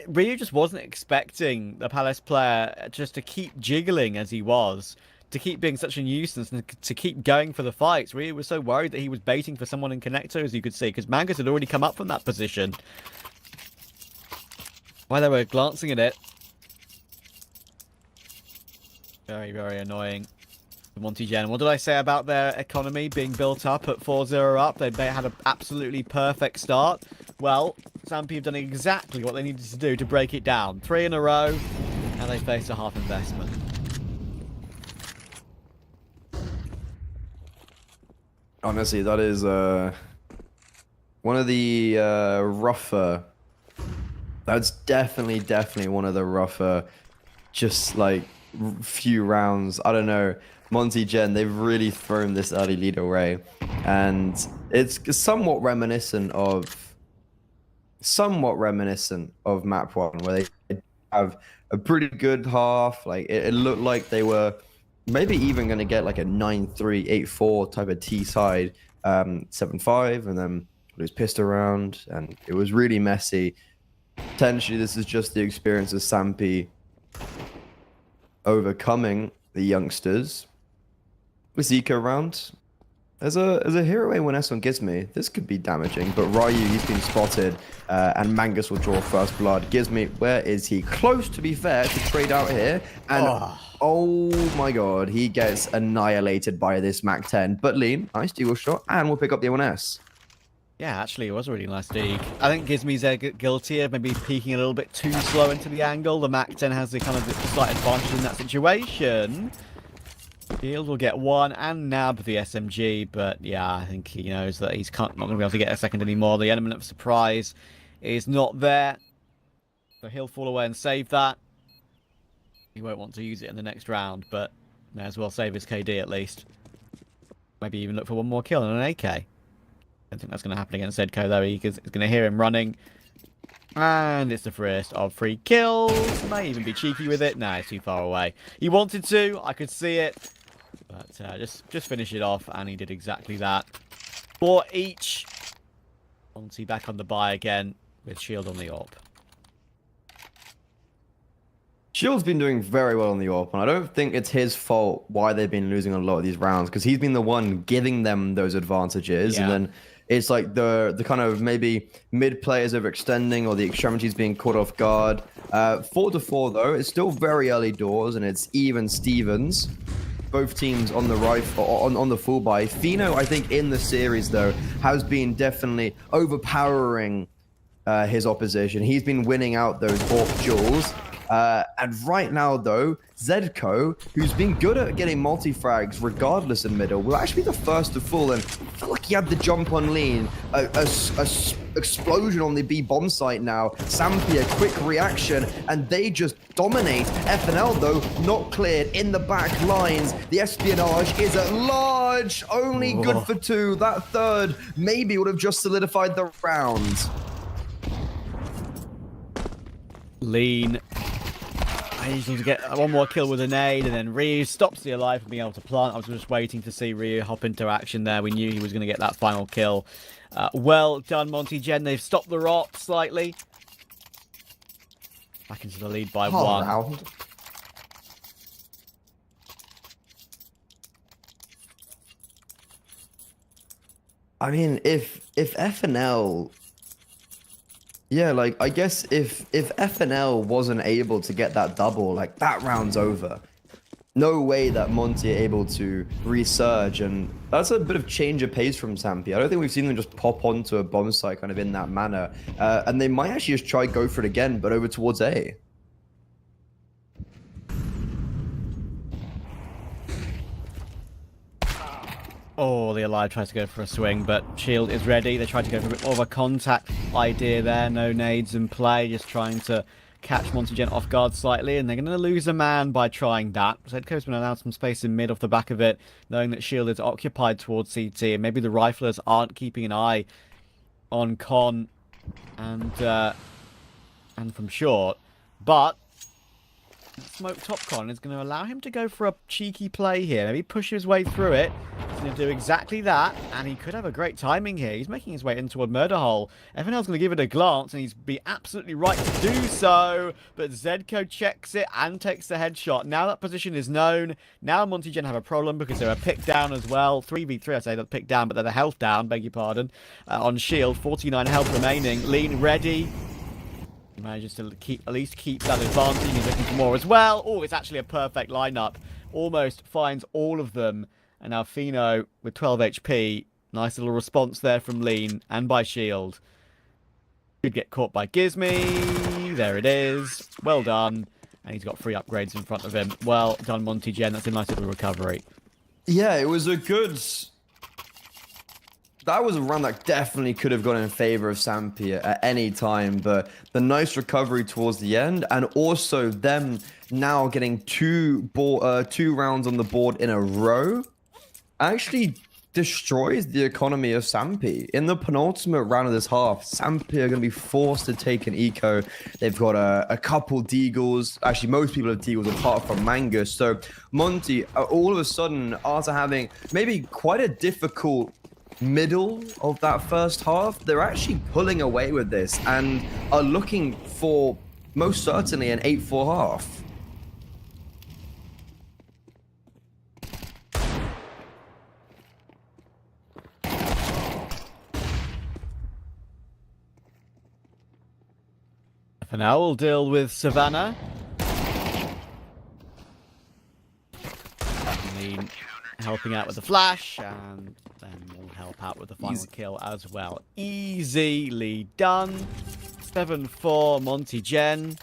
Ryu just wasn't expecting the Palace player just to keep jiggling as he was, to keep being such a nuisance, and to keep going for the fights. Ryu was so worried that he was baiting for someone in connector, as you could see, because Mangus had already come up from that position. While they were glancing at it. Very, very annoying. Monty Gen. What did I say about their economy being built up at 4-0 up? They had an absolutely perfect start. Well, Sampi have done exactly what they needed to do to break it down. 3 in a row, and they face a half investment. Honestly, that is one of the rougher. That's definitely one of the rougher, just like few rounds. I don't know. Monty Gen, they've really thrown this early lead away, and it's somewhat reminiscent of map 1, where they have a pretty good half. Like it looked like they were maybe even going to get like a 9-3, 8-4 type of T side, 7-5, and then lose pissed around, and it was really messy. Potentially, this is just the experience of Sampi overcoming the youngsters. With Zika around, as a hero A1S on Gizmy, this could be damaging, but Ryu, he's been spotted, and Mangus will draw first blood. Gizmy, where is he? Close, to be fair, to trade out here, and oh my god, he gets annihilated by this Mac 10. But Lean, nice deagle shot, and we'll pick up the A1S. Yeah, actually, it was a really nice dig. I think Gizmy's guilty of maybe peeking a little bit too slow into the angle. The Mac 10 has the kind of slight advantage in that situation. Shield will get 1 and nab the SMG, but yeah, I think he knows that he's not going to be able to get a second anymore. The element of surprise is not there. So he'll fall away and save that. He won't want to use it in the next round, but may as well save his KD at least. Maybe even look for one more kill and an AK. I don't think that's going to happen against Zedco, though. He's going to hear him running. And it's the first of 3 kills. May even be cheeky with it. No, it's too far away. He wanted to. I could see it. But just finish it off, and he did exactly that. 4 each. Monty back on the buy again with shield on the AWP. Shield's been doing very well on the AWP, and I don't think it's his fault why they've been losing a lot of these rounds, because he's been the one giving them those advantages, and then it's like the kind of maybe mid players overextending or the extremities being caught off guard. 4-4 though, it's still very early doors, and it's even Stevens. Both teams on the rifle, on the full buy. Fino, I think, in the series though, has been definitely overpowering his opposition. He's been winning out those AWP duels. And right now, though, Zedco, who's been good at getting multi-frags regardless in middle, will actually be the first to fall. And I feel like he had the jump on lean. A explosion on the B bomb site now. Sampi, a quick reaction, and they just dominate. FNL, though, not cleared in the back lines. The espionage is at large. Only good for 2. That third maybe would have just solidified the round. Lean. I need to get one more kill with a nade, and then Ryu stops the alive from being able to plant. I was just waiting to see Ryu hop into action there. We knew he was going to get that final kill. Well done, Monty Gen. They've stopped the rot slightly. Back into the lead by 1. Round. I mean, if FNL... Yeah, like, I guess if FNL wasn't able to get that double, like, that round's over. No way that Monty are able to resurge, and that's a bit of change of pace from Sampi. I don't think we've seen them just pop onto a bomb site kind of in that manner. And they might actually just try go for it again, but over towards A. Oh, the Alive tries to go for a swing, but Shield is ready. They tried to go for a bit more of a contact idea there. No nades in play, just trying to catch Monty Gen off guard slightly, and they're going to lose a man by trying that. Zedco's been allowed some space in mid off the back of it, knowing that Shield is occupied towards CT, and maybe the riflers aren't keeping an eye on Con and from short. But smoke top Con is going to allow him to go for a cheeky play here. Maybe push his way through it. He's going to do exactly that, and he could have a great timing here. He's making his way into a murder hole. FNL's going to give it a glance, and he's be absolutely right to do so. But Zedco checks it and takes the headshot. Now that position is known. Now Monty Gen have a problem because they're a pick down as well. 3v3, I say, they're pick down, but they're the health down, beg your pardon. On Shield, 49 health remaining. Lean ready. He manages to at least keep that advantage. He's looking for more as well. Oh, it's actually a perfect lineup. Almost finds all of them. And now Fino with 12 HP. Nice little response there from Lean and by Shield. Could get caught by Gizmy. There it is. Well done. And he's got 3 upgrades in front of him. Well done, Monty Gen. That's a nice little recovery. Yeah, it was a good... That was a run that definitely could have gone in favor of Sampi at any time, but the nice recovery towards the end, and also them now getting 2 rounds on the board in a row, actually destroys the economy of Sampi. In the penultimate round of this half, Sampi are going to be forced to take an eco. They've got a couple deagles. Actually, most people have deagles apart from Mangus. So Monty, all of a sudden, after having maybe quite a difficult middle of that first half, they're actually pulling away with this and are looking for most certainly an 8-4 half. For now, we'll deal with Savannah. Lean helping out with the flash, and then we'll help out with the final kill as well. Easily done. 7-4 Monty Gen.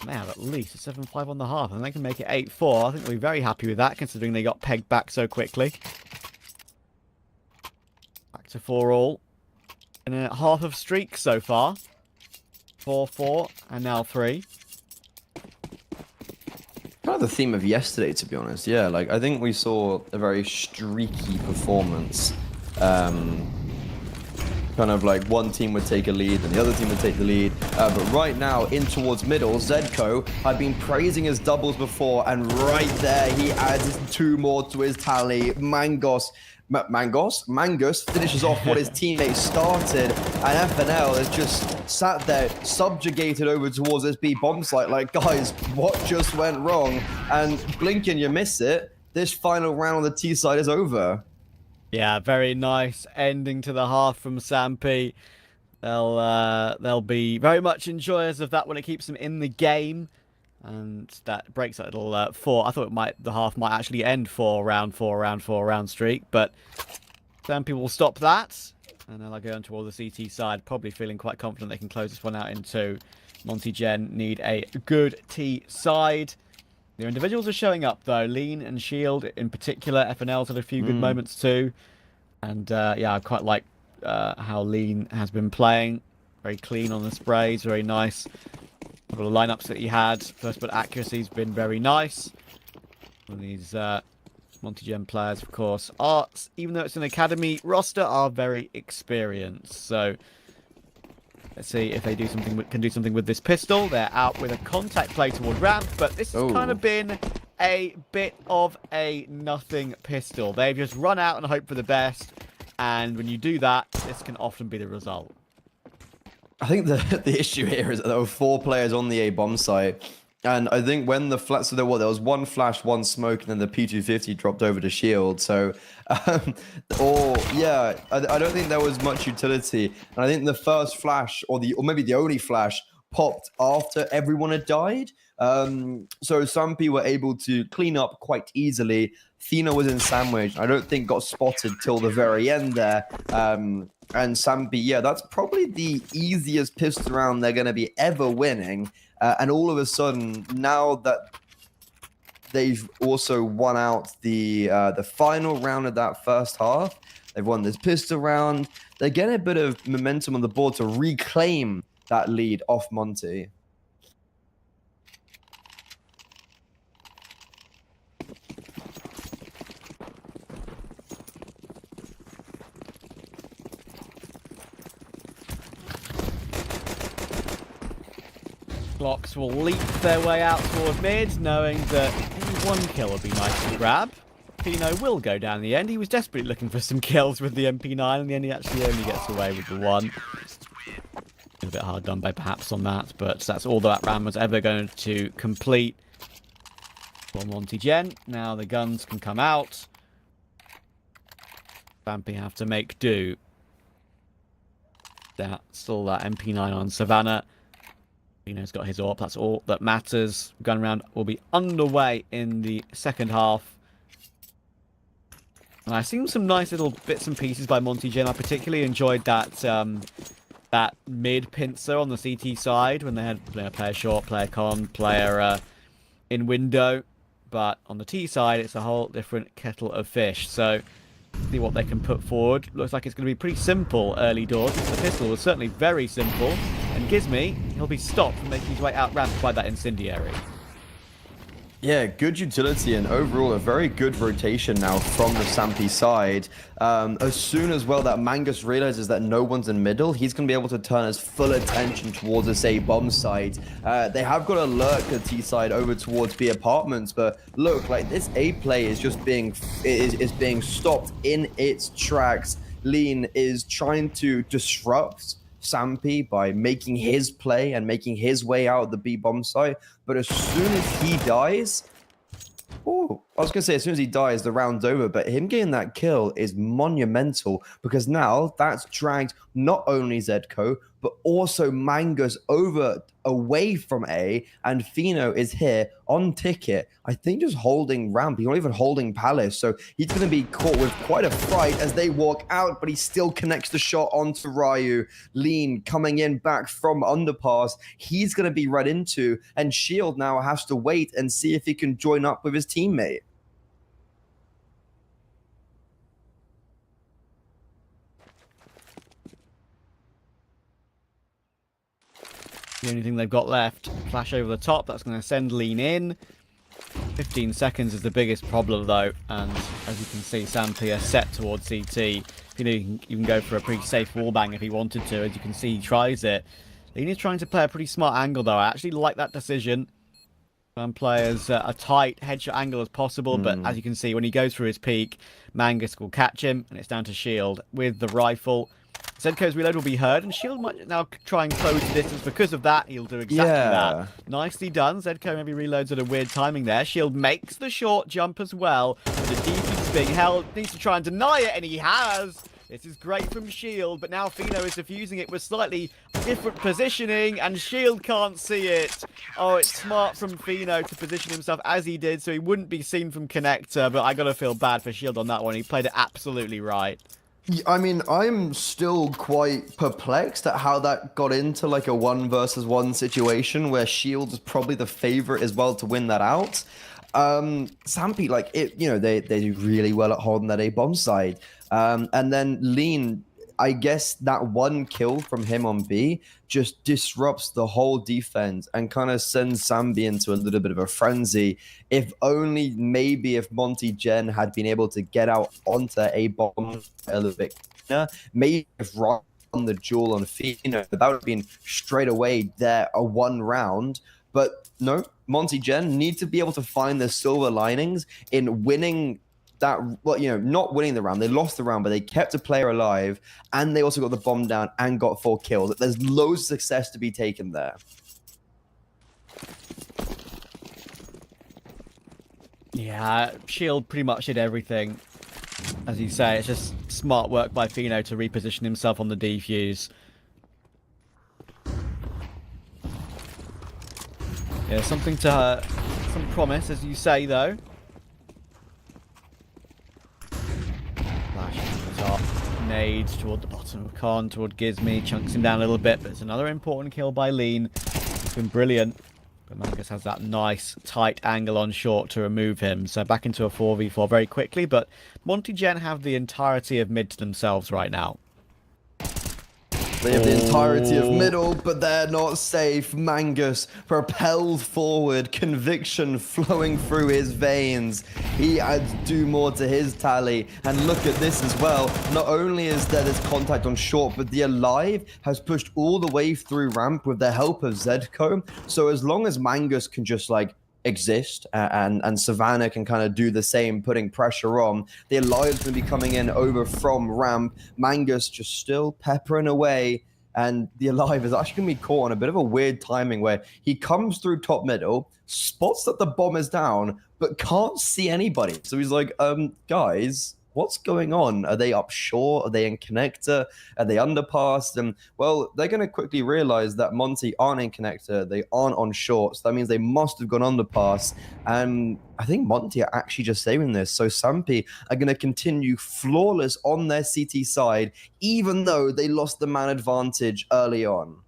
They have at least a 7-5 on the half, and they can make it 8-4. I think they'll be very happy with that, considering they got pegged back so quickly. Back to 4-all. in a half of streak so far. 4-4 and now 3. Kind of the theme of yesterday, to be honest. Yeah, like I think we saw a very streaky performance. Kind of like one team would take a lead and the other team would take the lead. But right now, in towards middle, Zedko had been praising his doubles before, and right there, he adds 2 more to his tally. Mangus finishes off what his teammate started, and FNL has just sat there, subjugated over towards this B bomb site. Like, guys, what just went wrong? And blink and you miss it. This final round on the T side is over. Yeah, very nice ending to the half from Sampi. They'll be very much enjoyers of that when it keeps them in the game, and that breaks that little 4. I thought the half might actually end 4 round streak, but Sampi will stop that, and then I'll go on toward the CT side, probably feeling quite confident they can close this one out in 2. Monty Gen need a good T side. Their individuals are showing up, though. Lean and Shield, in particular. FNL's had a few good moments, too. And, yeah, I quite like how Lean has been playing. Very clean on the sprays. Very nice. A couple of lineups that he had. First, but accuracy's been very nice. And these Monty-Gen players, of course, are, even though it's an academy roster, are very experienced. So let's see if they can do something with this pistol. They're out with a contact play toward ramp, but this has kind of been a bit of a nothing pistol. They've just run out and hoped for the best, and when you do that, this can often be the result. I think the issue here is that there were 4 players on the A bomb site, and I think when the flash, so there was 1 flash, 1 smoke, and then the P250 dropped over to Shield. So, yeah, I don't think there was much utility. And I think the first flash, or maybe the only flash, popped after everyone had died. So some people were able to clean up quite easily. Thina was in sandwich. I don't think got spotted till the very end there. And Sampi, yeah, that's probably the easiest pistol round they're going to be ever winning. And all of a sudden, now that they've also won out the final round of that first half, they've won this pistol round, they're getting a bit of momentum on the board to reclaim that lead off Monty. Blocks will leap their way out toward mid, knowing that maybe 1 kill would be nice to grab. Pino will go down the end. He was desperately looking for some kills with the MP9, and in the end he actually only gets away with the 1. A bit hard done by perhaps on that, but that's all that Ram was ever going to complete for Monty Gen. Now the guns can come out. Vampy have to make do. That's still that MP9 on Savannah. Pino's got his AWP, that's all that matters. Gun round will be underway in the second half. And I've seen some nice little bits and pieces by Monty Gen. I particularly enjoyed that that mid pincer on the CT side when they had player short, player con, player in window. But on the T side, it's a whole different kettle of fish. So see what they can put forward. Looks like it's going to be pretty simple early doors. The pistol was certainly very simple. And Gizmy, he'll be stopped from making his way out ramp by that incendiary. Yeah, good utility and overall a very good rotation now from the Sampi side. As soon as that Mangus realizes that no one's in middle, he's going to be able to turn his full attention towards this A bomb side. They have got to lurk the T side over towards B apartments, but look, like this A play is just being stopped in its tracks. Lean is trying to disrupt Sampi by making his play and making his way out of the B bomb site, but as soon as he dies, as soon as he dies, the round's over, but him getting that kill is monumental because now that's dragged not only Zedko, but also Mangus away from A, and Fino is here on ticket. I think just holding ramp. He's not even holding Palace, so he's going to be caught with quite a fright as they walk out, but he still connects the shot onto Ryu. Lean coming in back from underpass. He's going to be run into, and Shield now has to wait and see if he can join up with his teammate. the only thing they've got left. Flash over the top, that's going to send Lean in. 15 seconds is the biggest problem though, and as you can see, Sampi set towards CT. You know, you can go for a pretty safe wallbang if he wanted to. As you can see, he tries it. Lean is trying to play a pretty smart angle though. I actually like that decision. Try and play as a tight headshot angle as possible, but as you can see, when he goes through his peak, Mangus will catch him, and it's down to Shield with the rifle. Zedko's reload will be heard, and Shield might now try and close the distance. Because of that, he'll do exactly that. Nicely done. Zedko maybe reloads at a weird timing there. Shield makes the short jump as well. The defense being held, needs to try and deny it, and he has. This is great from Shield, but now Fino is defusing it with slightly different positioning, and Shield can't see it. Oh, it's smart from Fino to position himself as he did, so he wouldn't be seen from Connector, but I gotta feel bad for Shield on that one. He played it absolutely right. I mean, I'm still quite perplexed at how that got into like a 1 versus 1 situation where Shield is probably the favorite as well to win that out. Sampi, like, they do really well at holding that A-bomb side. And then Lean, I guess that one kill from him on B just disrupts the whole defense and kind of sends Sambi into a little bit of a frenzy. If only maybe if Monty Gen had been able to get out onto A-bomb a little bit sooner, maybe if Rock on the duel on Fino, that would have been straight away there a 1 round. But no, Monty Gen need to be able to find the silver linings in winning that, well, not winning the round. They lost the round, but they kept a player alive, and they also got the bomb down and got 4 kills. There's loads of success to be taken there. Yeah, Shield pretty much did everything. As you say, it's just smart work by Fino to reposition himself on the defuse. Yeah, something to some promise, as you say, though. Flash to the top, nades toward the bottom of Con, toward Gizmy, chunks him down a little bit, but it's another important kill by Lean. It's been brilliant, but Mangus has that nice tight angle on short to remove him, so back into a 4v4 very quickly. But Monty Gen have the entirety of mid to themselves right now. They have the entirety of middle, but they're not safe. Mangus propelled forward, conviction flowing through his veins. He adds 2 more to his tally. And look at this as well. Not only is there this contact on short, but the Alive has pushed all the way through ramp with the help of Zedko. So as long as Mangus can just exist and Savannah can kind of do the same, putting pressure on, the Alive's going to be coming in over from ramp. Mangus just still peppering away, and the Alive is actually going to be caught on a bit of a weird timing where he comes through top middle, spots that the bomb is down, but can't see anybody. So he's like, guys, what's going on? Are they up short? Are they in connector? Are they underpassed? And well, they're going to quickly realize that Monty aren't in connector. They aren't on short. So that means they must have gone underpass. And I think Monty are actually just saving this. So Sampi are going to continue flawless on their CT side, even though they lost the man advantage early on.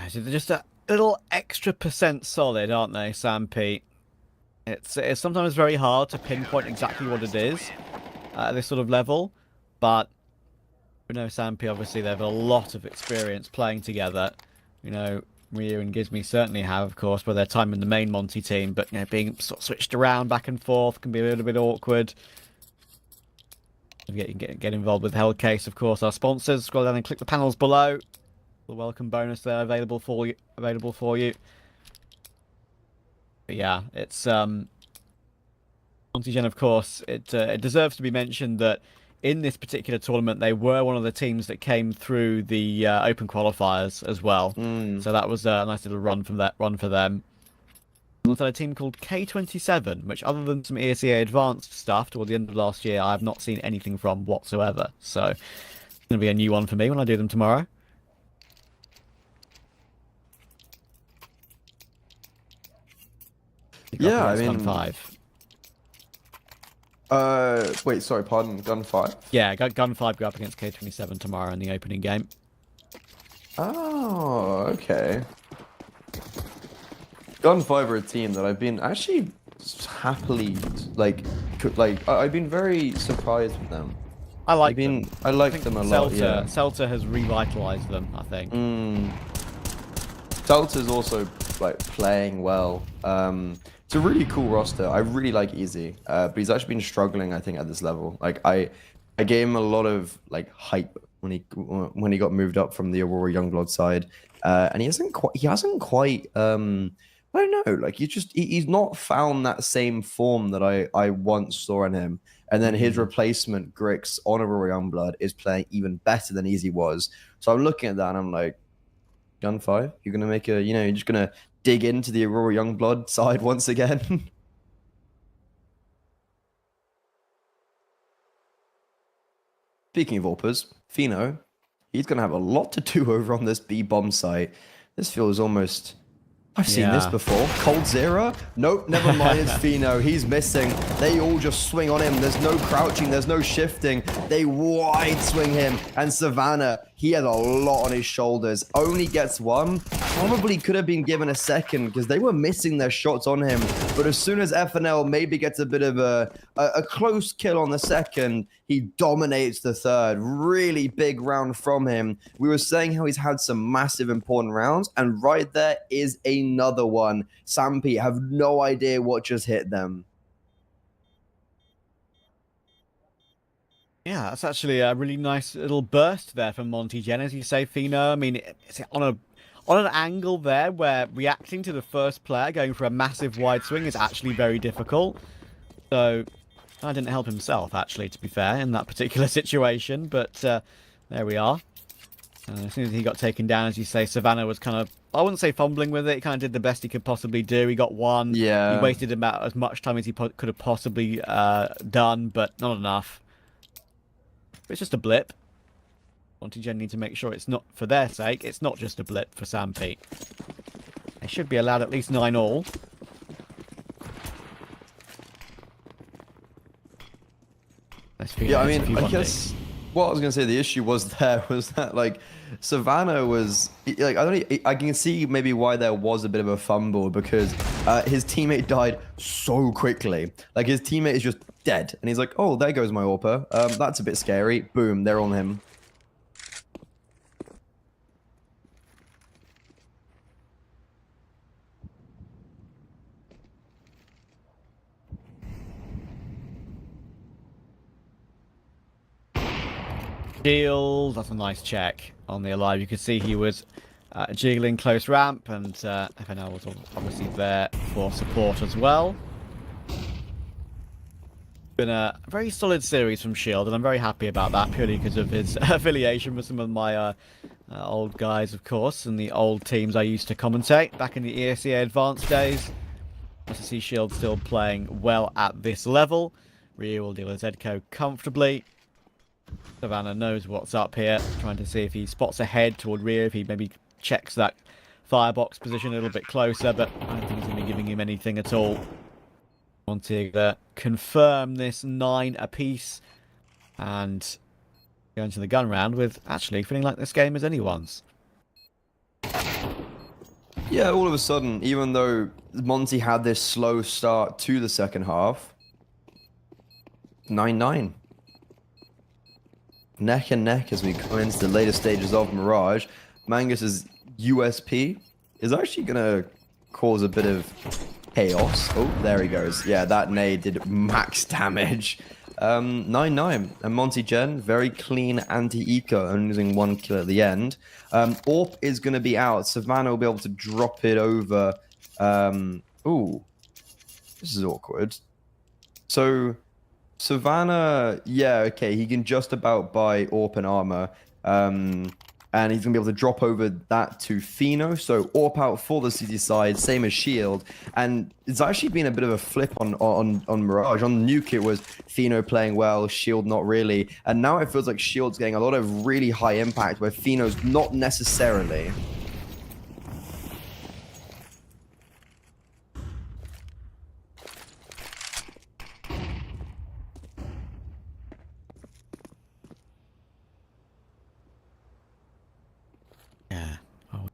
So they're just a little extra % solid, aren't they, Sampi? It's sometimes very hard to pinpoint exactly what it is at this sort of level, but Sampi, obviously they have a lot of experience playing together. Ryu and Gizmy certainly have, of course, by their time in the main Monty team, but being sort of switched around back and forth can be a little bit awkward. Get involved with Hellcase, of course, our sponsors. Scroll down and click the panels below. The welcome bonus there available for you. But yeah, it's Monty Gen, of course. It deserves to be mentioned that in this particular tournament they were one of the teams that came through the open qualifiers as well. So that was a nice little run for them. Also a team called K27, which other than some ESEA advanced stuff toward the end of last year, I have not seen anything from whatsoever. So it's going to be a new one for me when I do them tomorrow. Yeah, I mean, Gun 5. Wait, sorry, pardon, Gun 5? Yeah, Gun 5 go up against K27 tomorrow in the opening game. Oh, okay. Gun 5 are a team that I've been actually happily, I've been very surprised with them. I like I like them a lot. Yeah. Celta has revitalized them, I think. Celta's also like playing well. It's a really cool roster. I really like Easy, but he's actually been struggling, I think, at this level. Like I gave him a lot of like hype when he got moved up from the Aurora Youngblood side, and he hasn't quite. I don't know. Like he's not found that same form that I once saw in him. And then his replacement, Grix, on Aurora Youngblood, is playing even better than Easy was. So I'm looking at that and I'm like, Gun 5, you're gonna make a, you're just gonna dig into the Aurora Youngblood side once again. Speaking of AWPers, Fino, he's gonna have a lot to do over on this B bomb site. This feels almost. I've seen this before. Cold Zero? Nope, never mind, it's Fino. He's missing. They all just swing on him. There's no crouching, there's no shifting. They wide swing him. And Savannah, he has a lot on his shoulders. Only gets one. Probably could have been given a second because they were missing their shots on him. But as soon as FNL maybe gets a bit of a close kill on the second, he dominates the third. Really big round from him. We were saying how he's had some massive important rounds, and right there is another one. Sampi have no idea what just hit them. Yeah, that's actually a really nice little burst there from Monty Gen, as you say, Fino. I mean, it's on an angle there where reacting to the first player going for a massive wide swing is actually very difficult. So that didn't help himself, actually, to be fair, in that particular situation. But there we are. As soon as he got taken down, as you say, Savannah was kind of, I wouldn't say fumbling with it. He kind of did the best he could possibly do. He got one. Yeah. He wasted about as much time as he could have possibly done, but not enough. It's just a blip. Monty Gen need to make sure it's not, for their sake, it's not just a blip for Sampi. They should be allowed at least 9 all. Yeah, I mean, I guess what I was gonna say, the issue was that like Savannah was like, I can see maybe why there was a bit of a fumble, because his teammate died so quickly. Like his teammate is just dead, and he's like, oh, there goes my AWPer. That's a bit scary. Boom, they're on him. Shield, that's a nice check on the Alive. You could see he was jiggling close ramp, and FNL was obviously there for support as well. Been a very solid series from Shield, and I'm very happy about that, purely because of his affiliation with some of my old guys, of course, and the old teams I used to commentate back in the ESEA Advanced days. Nice to see Shield still playing well at this level. Ryu will deal with Zedco comfortably. Savannah knows what's up here, trying to see if he spots ahead toward Rio, if he maybe checks that firebox position a little bit closer, but I don't think he's going to be giving him anything at all. Wanting to confirm this 9 apiece and go into the gun round with actually feeling like this game is anyone's. Yeah, all of a sudden, even though Monty had this slow start to the second half, 9-9. Neck and neck as we go into the later stages of Mirage. Mangus's USP is actually going to cause a bit of chaos. Oh, there he goes. Yeah, that nade did max damage. 9-9. And Monty Gen, very clean anti-eco, only losing 1 kill at the end. AWP is going to be out. Savannah will be able to drop it over. Ooh, this is awkward. So Savannah, yeah, okay, he can just about buy AWP and armor. And he's going to be able to drop over that to Fino. So AWP out for the CT side, same as Shield. And it's actually been a bit of a flip on Mirage. On Nuke, it was Fino playing well, Shield not really. And now it feels like Shield's getting a lot of really high impact, where Fino's not necessarily.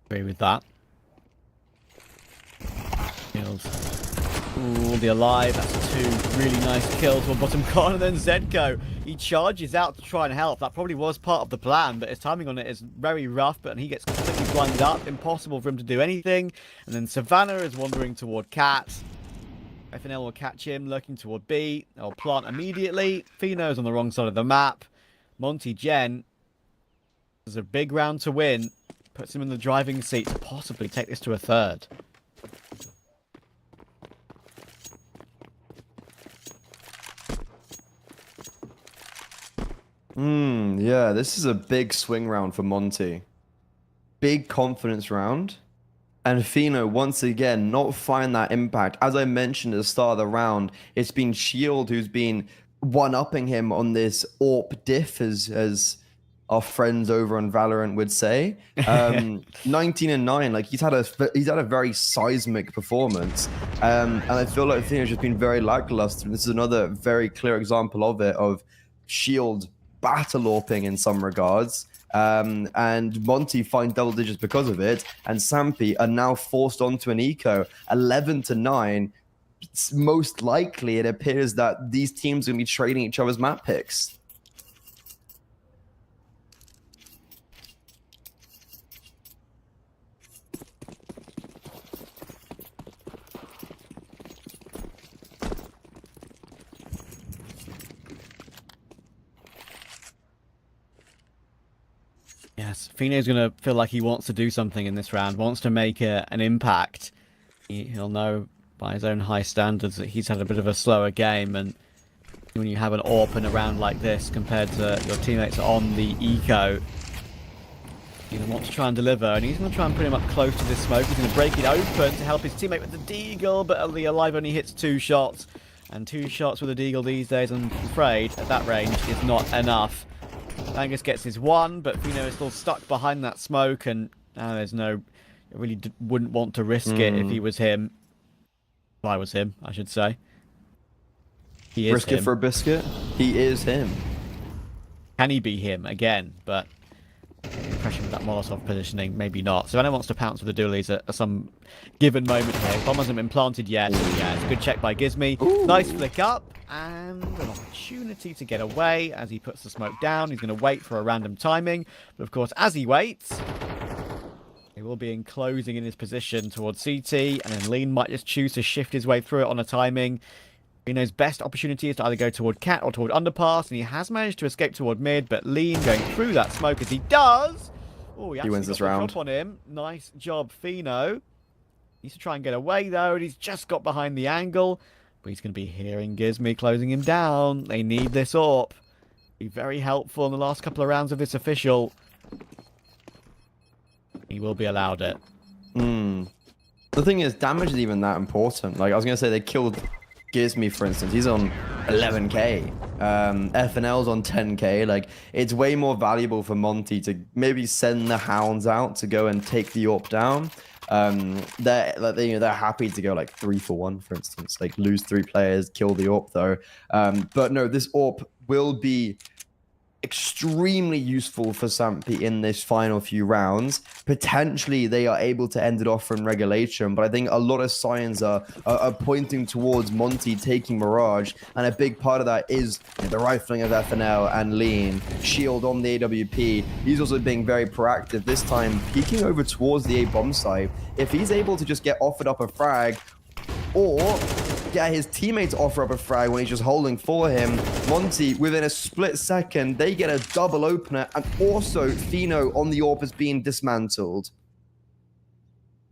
Agree with that. Shield Ooh, the Alive, that's 2 really nice kills on bottom corner. And then Zedko, he charges out to try and help. That probably was part of the plan, but his timing on it is very rough, but he gets completely blinded up. Impossible for him to do anything. And then Savannah is wandering toward Cat. FNL will catch him, lurking toward B. They'll plant immediately. Fino's on the wrong side of the map. Monty Gen has a big round to win. Puts him in the driving seat to possibly take this to a third. Yeah, this is a big swing round for Monty. Big confidence round. And Fino, once again, not find that impact. As I mentioned at the start of the round, it's been Shield who's been one-upping him on this AWP diff, as our friends over on Valorant would say. 19 and 9, like he's had a very seismic performance. And I feel like Fino's just been very lackluster. This is another very clear example of it, of Shield battle AWPing in some regards. And Monty find double digits because of it, and Sampi are now forced onto an eco 11 to 9. It's most likely it appears that these teams are going to be trading each other's map picks. Yes, Fino's going to feel like he wants to do something in this round, wants to make an impact. He'll know by his own high standards that he's had a bit of a slower game, and when you have an AWP in a round like this compared to your teammates on the eco, he's going to want to try and deliver, and he's going to try and put him up close to this smoke. He's going to break it open to help his teammate with the deagle, but the Alive only hits 2 shots, and 2 shots with a deagle these days, I'm afraid, at that range is not enough. Angus gets his 1, but Fino is still stuck behind that smoke, and there's no... I really wouldn't want to risk it if he was him. If I was him, I should say. He is Risk him. it for a biscuit? He is him. Can he be him again? But impression with that Molotov positioning, maybe not. So Anna wants to pounce with the dualies at some given moment here. Bomb hasn't been planted yet. Yeah, it's a good check by Gizmy. Ooh. Nice flick up, and an opportunity to get away as he puts the smoke down. He's going to wait for a random timing. But of course, as he waits, he will be enclosing in his position towards CT, and then Lean might just choose to shift his way through it on a timing. Fino's best opportunity is to either go toward Cat or toward Underpass, and he has managed to escape toward mid, but Lean going through that smoke as he does. Oh, he wins this round. Drop on him. Nice job, Fino. Needs to try and get away, though, and he's just got behind the angle. But he's going to be hearing Gizmy closing him down. They need this AWP. Be very helpful in the last couple of rounds of this official. He will be allowed it. The thing is, damage is even that important. Like, I was going to say, they killed Gizmy, for instance. He's on 11k. FNL's on 10k. Like, it's way more valuable for Monty to maybe send the hounds out to go and take the AWP down. They're happy to go like 3-for-1, for instance. Like, lose 3 players, kill the AWP, though. But no, this AWP will be extremely useful for Sampi in this final few rounds. Potentially, they are able to end it off from regulation, but I think a lot of signs are pointing towards Monty taking Mirage, and a big part of that is the rifling of FNL and Lean. Shield on the AWP. He's also being very proactive, this time peeking over towards the A-bomb site. If he's able to just get offered up a frag, or get his teammates to offer up a frag when he's just holding for him, Monty, within a split second, they get a double opener, and also Fino on the AWP is being dismantled.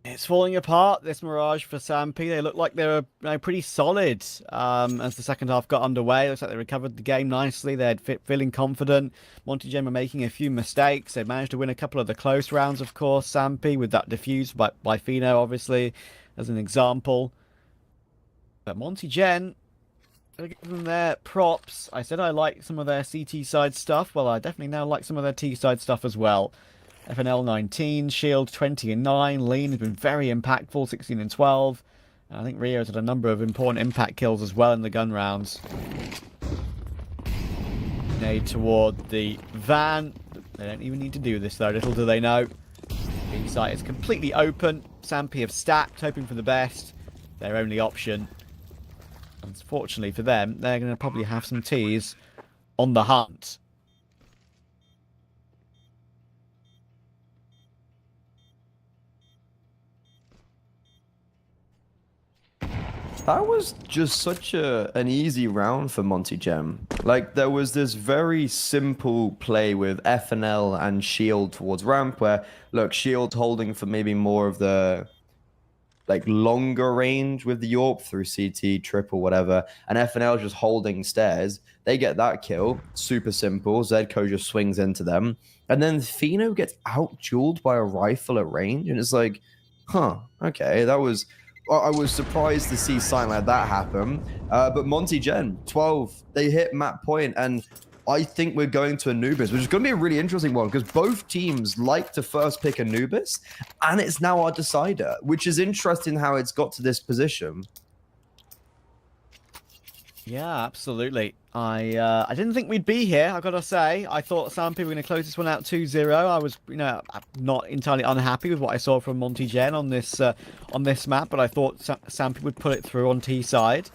It's falling apart, this Mirage for Sampi. They look like they were pretty solid as the second half got underway. Looks like they recovered the game nicely. They're feeling confident. Monty Gen were making a few mistakes. They managed to win a couple of the close rounds, of course. Sampi with that defuse by Fino, obviously, as an example. But Monty Gen, gotta give them their props. I said I like some of their CT side stuff. Well, I definitely now like some of their T side stuff as well. FNL 19, Shield 20 and 9. Lean has been very impactful, 16 and 12. And I think Rio's had a number of important impact kills as well in the gun rounds. Nade toward the van. They don't even need to do this though, little do they know. B site is completely open. Sampi have stacked, hoping for the best. Their only option Unfortunately for them, they're going to probably have some teas on the hunt. That was just such an easy round for Monty Gem. Like, there was this very simple play with FNL and Shield towards ramp where, look, Shield holding for maybe more of the, like, longer range with the AWP through CT, triple, whatever, and FNL just holding stairs. They get that kill. Super simple. Zedco just swings into them. And then Fino gets out-dueled by a rifle at range, and it's like, huh, okay, that was... I was surprised to see something like that happen. But Monty Gen, 12, they hit map point, and I think we're going to Anubis, which is going to be a really interesting one, because both teams like to first pick Anubis, and it's now our decider, which is interesting how it's got to this position. Yeah, absolutely. I didn't think we'd be here, I've got to say. I thought some people were going to close this one out 2-0. I was, not entirely unhappy with what I saw from Monty Gen on this map, but I thought Sampi would put it through on T side.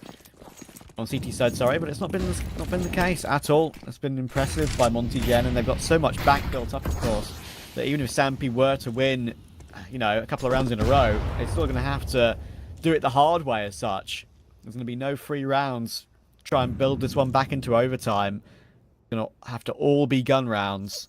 On CT side, sorry, but it's not been the case at all. It's been impressive by Monty Gen, and they've got so much back built up, of course, that even if Sampi were to win, a couple of rounds in a row, they're still going to have to do it the hard way as such. There's going to be no free rounds. Try and build this one back into overtime. Gonna have to all be gun rounds.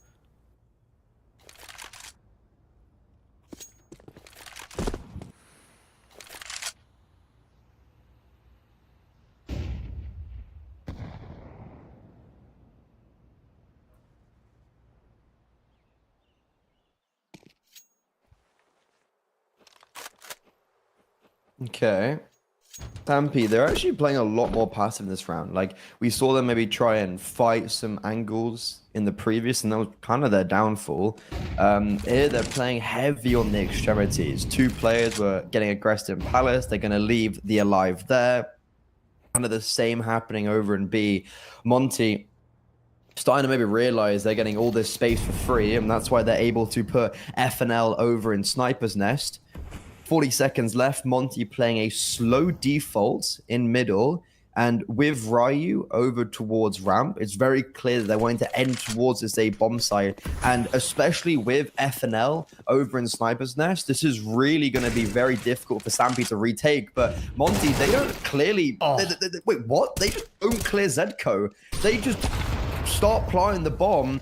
Okay. Stampy, they're actually playing a lot more passive in this round. Like, we saw them maybe try and fight some angles in the previous, and that was kind of their downfall. Here, they're playing heavy on the extremities. Two players were getting aggressive in Palace. They're going to leave the Alive there. Kind of the same happening over in B. Monty starting to maybe realize they're getting all this space for free, and that's why they're able to put FNL over in Sniper's Nest. 40 seconds left. Monty playing a slow default in middle, and with Ryu over towards ramp, it's very clear that they're wanting to end towards this A bomb site, and especially with FNL over in Sniper's Nest, this is really going to be very difficult for Sampi to retake. But Monty, they don't clearly... wait, what? They just don't clear Zedco. They just start planting the bomb.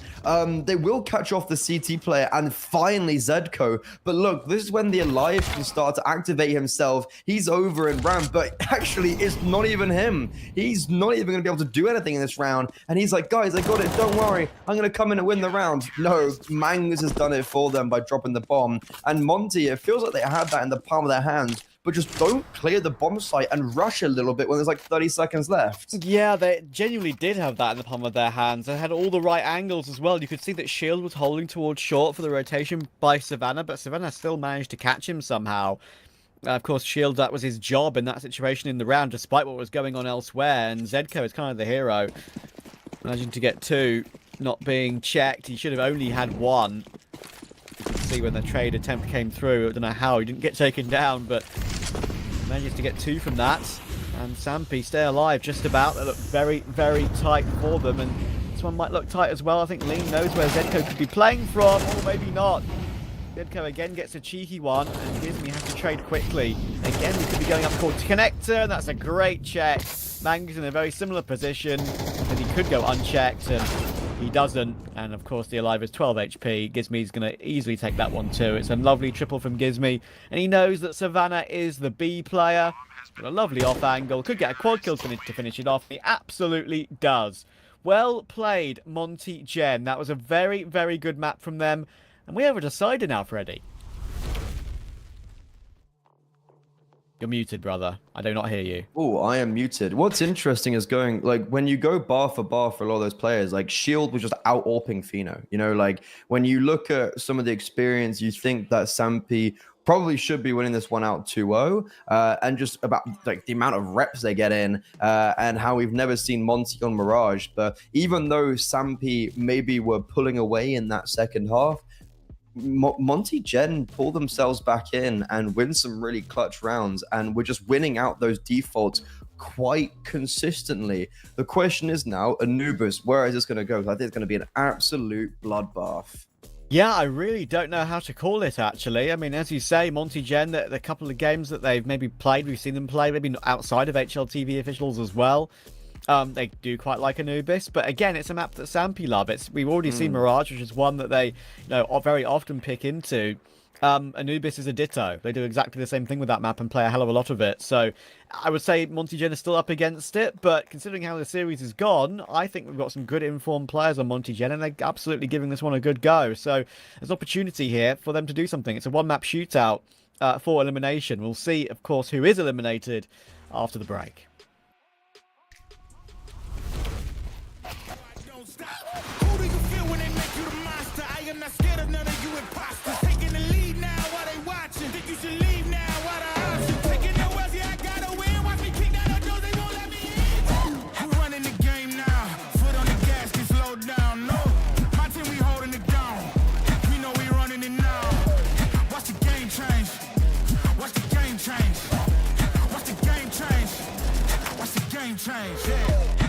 They will catch off the CT player and finally Zedco. But look, this is when the Alive can start to activate himself. He's over in ramp, but actually it's not even him. He's not even going to be able to do anything in this round. And he's like, guys, I got it. Don't worry. I'm going to come in and win the round. No, Mangs has done it for them by dropping the bomb. And Monty, it feels like they had that in the palm of their hands, but just don't clear the bomb site and rush a little bit when there's like 30 seconds left. Yeah, they genuinely did have that in the palm of their hands. They had all the right angles as well. You could see that Shield was holding towards short for the rotation by Savannah, but Savannah still managed to catch him somehow. Of course, Shield, that was his job in that situation in the round, despite what was going on elsewhere, and Zedco is kind of the hero. Managing to get two, not being checked. He should have only had one. You can see when the trade attempt came through, I don't know how, he didn't get taken down, but manages to get two from that. And Sampi stay alive just about. They look very, very tight for them, and this one might look tight as well. I think Lean knows where Zedco could be playing from, or maybe not. Zedco again gets a cheeky one, and Gizmi has to trade quickly. Again, we could be going up called Connector, and that's a great check. Mang is in a very similar position, and he could go unchecked, and he doesn't. And of course, the Alive is 12 HP. Gizmi's going to easily take that one too. It's a lovely triple from Gizmi, and he knows that Savannah is the B player. Got a lovely off angle. Could get a quad kill to finish it off. He absolutely does. Well played, Monty Gen. That was a very, very good map from them. And we have a decider now, Freddy. You're muted, brother. I do not hear you. Oh, I am muted. What's interesting is going, like, when you go bar for a lot of those players, like, Shield was just out-AWPing Fino. You know, like, when you look at some of the experience, you think that Sampi probably should be winning this one out 2-0, and just about, like, the amount of reps they get in, and how we've never seen Monty on Mirage. But even though Sampi maybe were pulling away in that second half, Monty Gen pull themselves back in and win some really clutch rounds, and we're just winning out those defaults quite consistently. The question is now, Anubis, where is this going to go? I think it's going to be an absolute bloodbath. Yeah, I really don't know how to call it, actually. I mean, as you say, Monty Gen, the couple of games that they've maybe played, we've seen them play, maybe outside of HLTV officials as well. They do quite like Anubis, but again, it's a map that Sampi love. We've already seen Mirage, which is one that they, very often pick into. Anubis is a ditto. They do exactly the same thing with that map and play a hell of a lot of it. So I would say Monty Gen is still up against it, but considering how the series has gone, I think we've got some good informed players on Monty Gen, and they're absolutely giving this one a good go. So there's opportunity here for them to do something. It's a one-map shootout for elimination. We'll see, of course, who is eliminated after the break. Who do you feel when they make you the monster? I am not scared of none of you imposters. Taking the lead now while they watching. Think you should leave now while the option. Taking no else, yeah, I gotta win. Watch me kick down the doors, they won't let me in. Who running the game now? Foot on the gas, can slow down. No, my team, we holding it down. We know we running it now. Watch the game change. Watch the game change. Watch the game change. Watch the game change, yeah.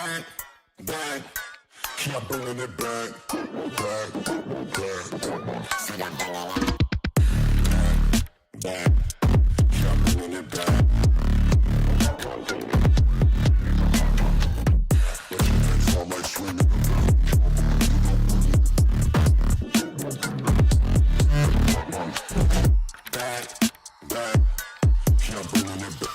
Bang, bang. Keep bringing it back. Back, back. See that bang. Bang. Keep bringing it back. But you think I might swing it back, back. Keep bringing it back.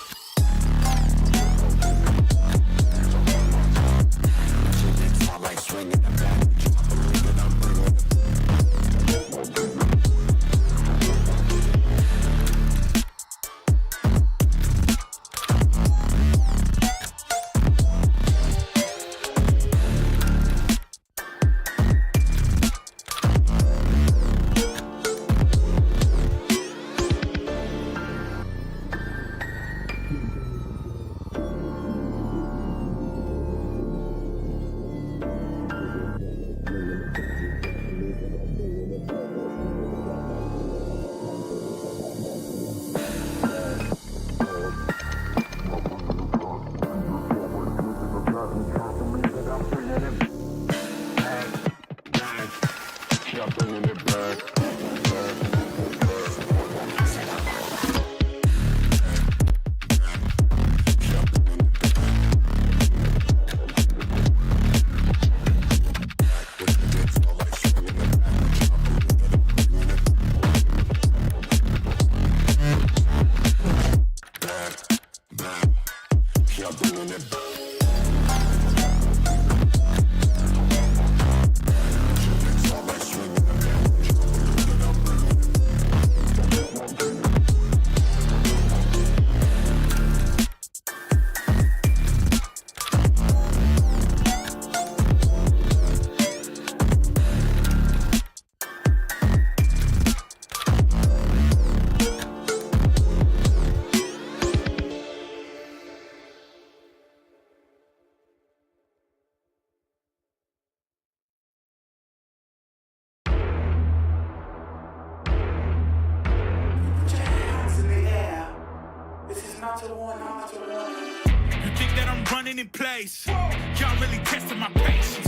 You think that I'm running in place? Y'all really testing my patience.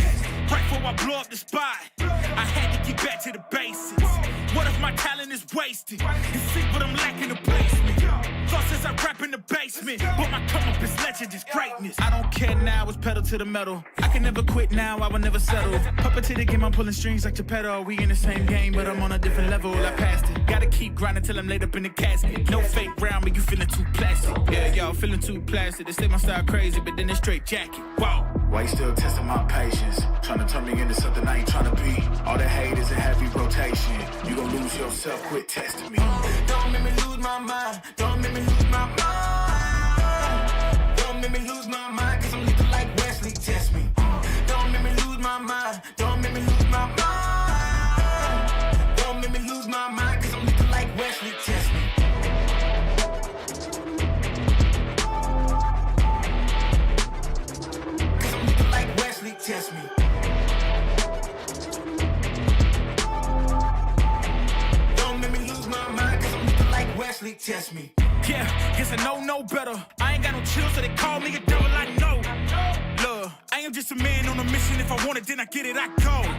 Right before I blow up the spot, I had to get back to the basics. What if my talent is wasted? You see what I'm lacking the placement. Thought since I rap in the basement, but my come up is legend, is greatness. I don't care now, it's pedal to the metal. I can never quit now, I will never settle. Puppet to the game, I'm pulling strings like Geppetto. We in the same game, but I'm on a different level. I passed it. Gotta keep grinding till I'm laid up in the casket. No fake round, but you feeling too plastic. Yeah, y'all feeling too plastic. They say my style crazy, but then it's straight jacket. Wow. Why you still testing my patience? Trying to turn me into something I ain't trying to be. All the hate is a heavy rotation. You gon' lose yourself, quit testing me. Don't make me lose my mind. Don't make me lose my mind. Don't make me lose my mind, cause I'm looking like Wesley, test me. Don't make me lose my mind. Don't make me lose my mind. Don't make me lose my mind, cause I'm looking like Wesley, test me. Cause I'm looking like Wesley, test me. Don't make me lose my mind, cause I'm looking like Wesley, test me. Yeah, guess I know no better. I ain't got no chill, so they call me a devil, I know. Look, I am just a man on a mission. If I want it, then I get it, I go.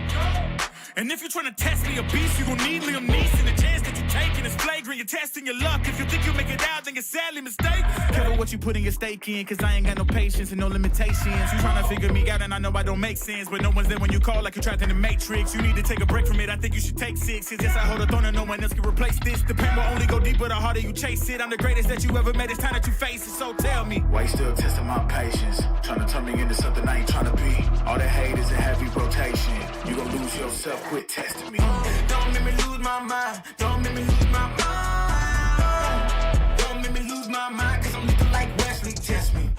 And if you're trying to test me a beast, you gon' need Liam Neeson. The chance that you taking is flagrant. You're testing your luck. If you think you make it out, then you're sadly mistaken. Careful what you putting your stake in, cause I ain't got no patience and no limitations. You trying to figure me out, and I know I don't make sense, but no one's there when you call like you're trapped in the Matrix. You need to take a break from it. I think you should take 6. Cause yes, I hold a throne and no one else can replace this. The pain will only go deeper the harder you chase it. I'm the greatest that you ever made. It's time that you face it. So tell me, Why you still testing my patience? Trying to turn me into something I ain't trying to be. All the hate is a heavy rotation. You gon' lose yourself, quit testing me. don't make me lose my mind. Don't make me lose my mind. Don't make me lose my mind, cause I'm looking like Wesley, test me.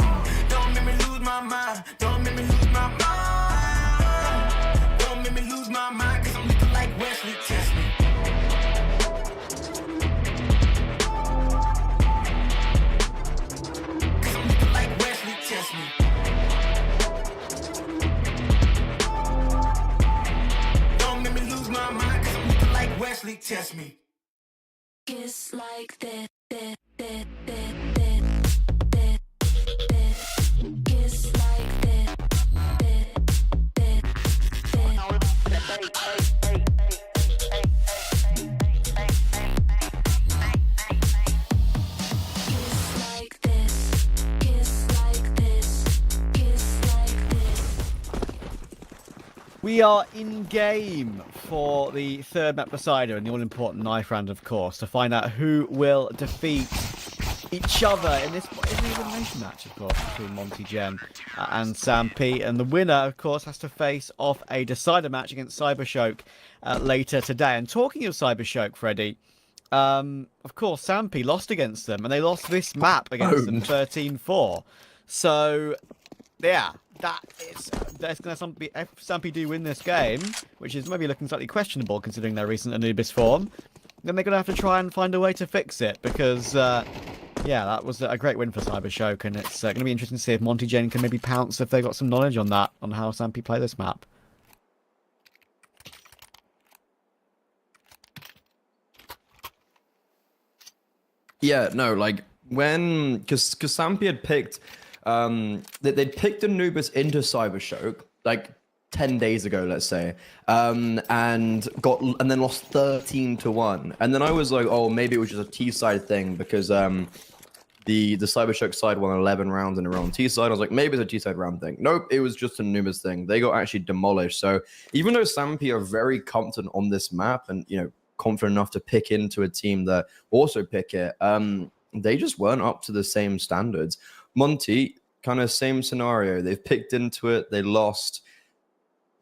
Don't make me lose my mind. Don't make me lose my mind. Don't make me lose my mind, cause I'm looking like Wesley, test me. Cause I'm looking like Wesley, test me. Don't make me lose my mind, cause I'm looking like Wesley, test me. Kiss like that. Kiss like that. We are in game for the third map decider and the all-important knife round, of course, to find out who will defeat each other in this elimination match, of course, between Monty Gen and Sam P. And the winner, of course, has to face off a decider match against Cybershoke later today. And talking of Cybershoke, Freddie, of course, Sam P lost against them, and they lost this map against them 13-4. So, yeah. That's going to be if Sampy do win this game, which is maybe looking slightly questionable considering their recent Anubis form, then they're going to have to try and find a way to fix it because, yeah, that was a great win for Cybershoke, and it's going to be interesting to see if Monty Gen can maybe pounce if they got some knowledge on that, on how Sampy play this map. Yeah, no, like because Sampy had picked. They'd picked Anubis into Cybershoke like 10 days ago, let's say, and then lost 13-1. And then I was like, oh, maybe it was just a T-side thing because the Cybershoke side won 11 rounds in a row on T-side. I was like, maybe it's a T-side round thing. Nope, it was just an Anubis thing. They got actually demolished. So even though Sampy are very confident on this map and confident enough to pick into a team that also pick it, they just weren't up to the same standards. Monty, kind of same scenario. They've picked into it. They lost.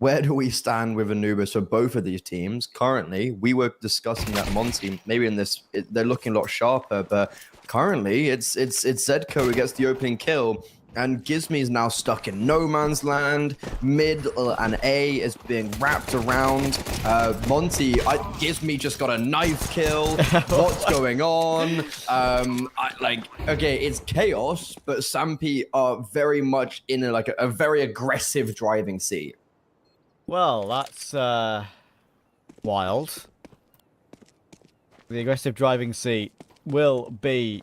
Where do we stand with Anubis for both of these teams? Currently, we were discussing that Monty, maybe in this, they're looking a lot sharper, but currently it's Zedco who gets the opening kill. And Gizmy is now stuck in no man's land. Mid and A is being wrapped around. Gizmy just got a knife kill. What's going on? Okay, it's chaos, but Sampy are very much in a very aggressive driving seat. Well, that's wild. The aggressive driving seat will be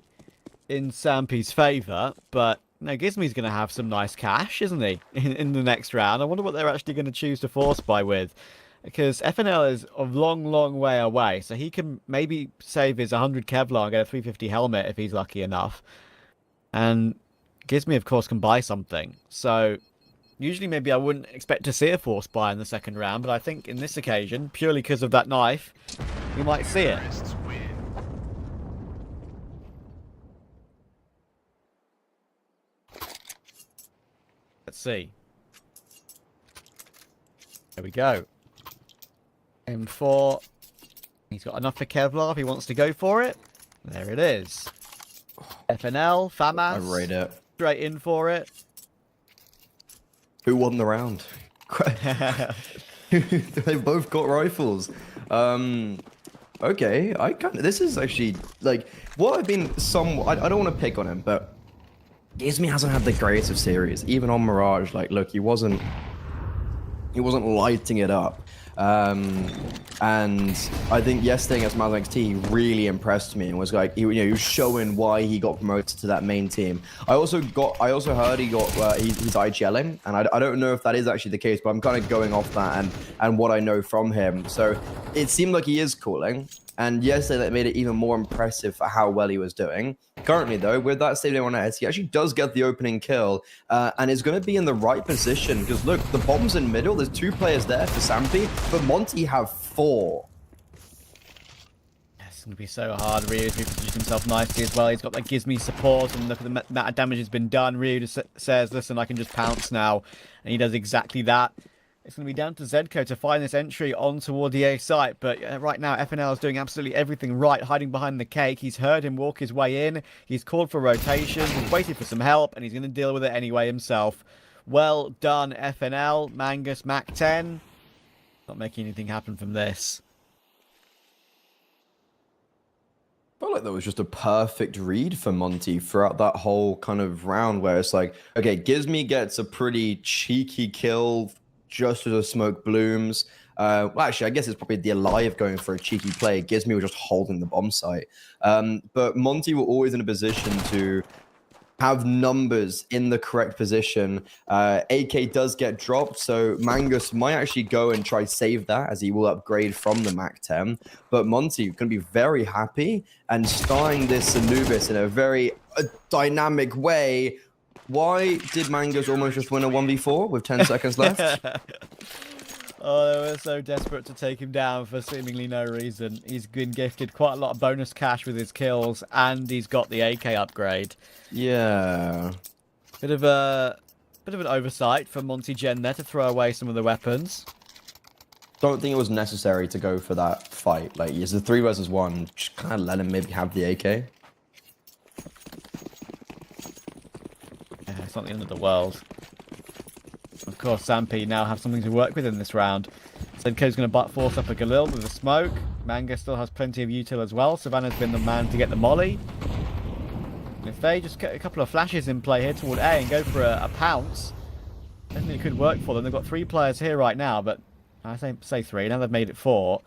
in Sampy's favour, but now, Gizmy's going to have some nice cash, isn't he, in the next round? I wonder what they're actually going to choose to force buy with. Because FNL is a long, long way away, so he can maybe save his 100 Kevlar and get a 350 helmet if he's lucky enough. And Gizmy, of course, can buy something. So, usually maybe I wouldn't expect to see a force buy in the second round, but I think in this occasion, purely because of that knife, we might see it. Let's see. There we go. M4. He's got enough for Kevlar if he wants to go for it. There it is. FNL, FAMAS. I rate it. Straight in for it. Who won the round? They both got rifles. Okay, this is actually like what I've been I don't want to pick on him, but Gizmy hasn't had the greatest of series. Even on Mirage, like, look, he wasn't lighting it up. And I think yesterday against Maz XT, he really impressed me and was like, he was showing why he got promoted to that main team. I also heard he got he's IGLing, and I don't know if that is actually the case, but I'm kind of going off that and what I know from him. So it seemed like he is cooling. And yesterday that made it even more impressive for how well he was doing. Currently, though, with that Stadium 1S, he actually does get the opening kill and is going to be in the right position. Because, look, the bomb's in middle. There's 2 players there for Sampy, but Monty have 4. It's going to be so hard. Ryu has positioned himself nicely as well. He's got that Gizmy support, and look at the amount of damage has been done. Ryu just says, listen, I can just pounce now. And he does exactly that. It's going to be down to Zedco to find this entry on toward the A site. But right now, FNL is doing absolutely everything right, hiding behind the cake. He's heard him walk his way in. He's called for rotation. He's waited for some help, and he's going to deal with it anyway himself. Well done, FNL. Mangus, Mac 10. Not making anything happen from this. I felt like that was just a perfect read for Monty throughout that whole kind of round where it's like, okay, Gizmy gets a pretty cheeky kill just as the smoke blooms. Well, actually, I guess it's probably the Alive going for a cheeky play. Gizmy was just holding the bomb site. But Monty were always in a position to have numbers in the correct position. AK does get dropped, so Mangus might actually go and try to save that as he will upgrade from the Mac 10. But Monty going to be very happy and starting this Anubis in a very dynamic way. Why did Mangus almost just win a 1v4 with 10 seconds left? Oh, they were so desperate to take him down for seemingly no reason. He's been gifted quite a lot of bonus cash with his kills, and he's got the AK upgrade. Yeah. Bit of an oversight for Monty Gen there to throw away some of the weapons. Don't think it was necessary to go for that fight. Like, it's a 3 versus 1. Just kind of let him maybe have the AK. Yeah, it's not the end of the world. Of course, Sampi now have something to work with in this round. Senko's going to force up a Galil with a smoke. Manga still has plenty of util as well. Savannah's been the man to get the molly. And if they just get a couple of flashes in play here toward A and go for a pounce, then it could work for them. They've got 3 players here right now, but I say 3. Now they've made it 4.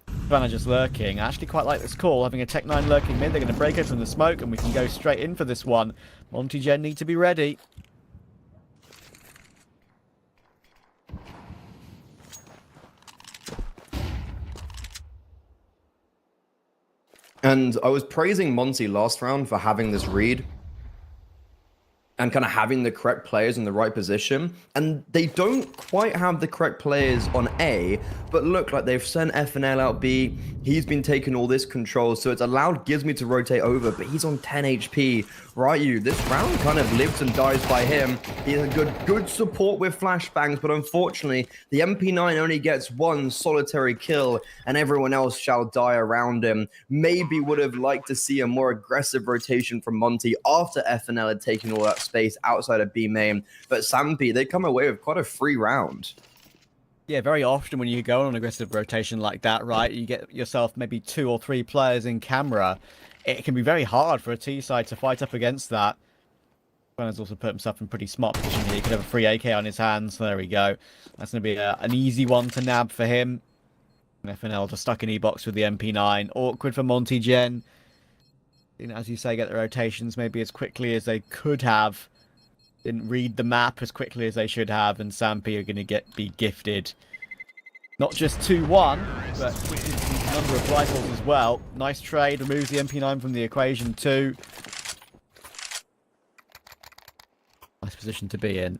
Savannah just lurking. I actually quite like this call, having a Tech 9 lurking mid. They're going to break open the smoke, and we can go straight in for this one. Monty Gen need to be ready. And I was praising Monty last round for having this read and kind of having the correct players in the right position. And they don't quite have the correct players on A, but look, like they've sent FNL out B. He's been taking all this control, so it's allowed Gizmy to rotate over, but he's on 10 HP. Ryu, this round kind of lives and dies by him. He has a good support with flashbangs, but unfortunately, the MP9 only gets 1 solitary kill, and everyone else shall die around him. Maybe would have liked to see a more aggressive rotation from Monty after FNL had taken all that space outside of B main, but Sampi, they come away with quite a free round. Yeah, very often when you go on an aggressive rotation like that, right, you get yourself maybe 2 or 3 players in camera. It can be very hard for a T side to fight up against that. Has also put himself in pretty smart position here. He could have a free AK on his hands. So there we go. That's going to be an easy one to nab for him. And FNL just stuck in E-box with the MP9. Awkward for Monty Gen. As you say, get the rotations maybe as quickly as they could have. Didn't read the map as quickly as they should have, and Sampi are going to be gifted. Not just 2-1, but switches the number of rifles as well. Nice trade, removes the MP9 from the equation too. Nice position to be in.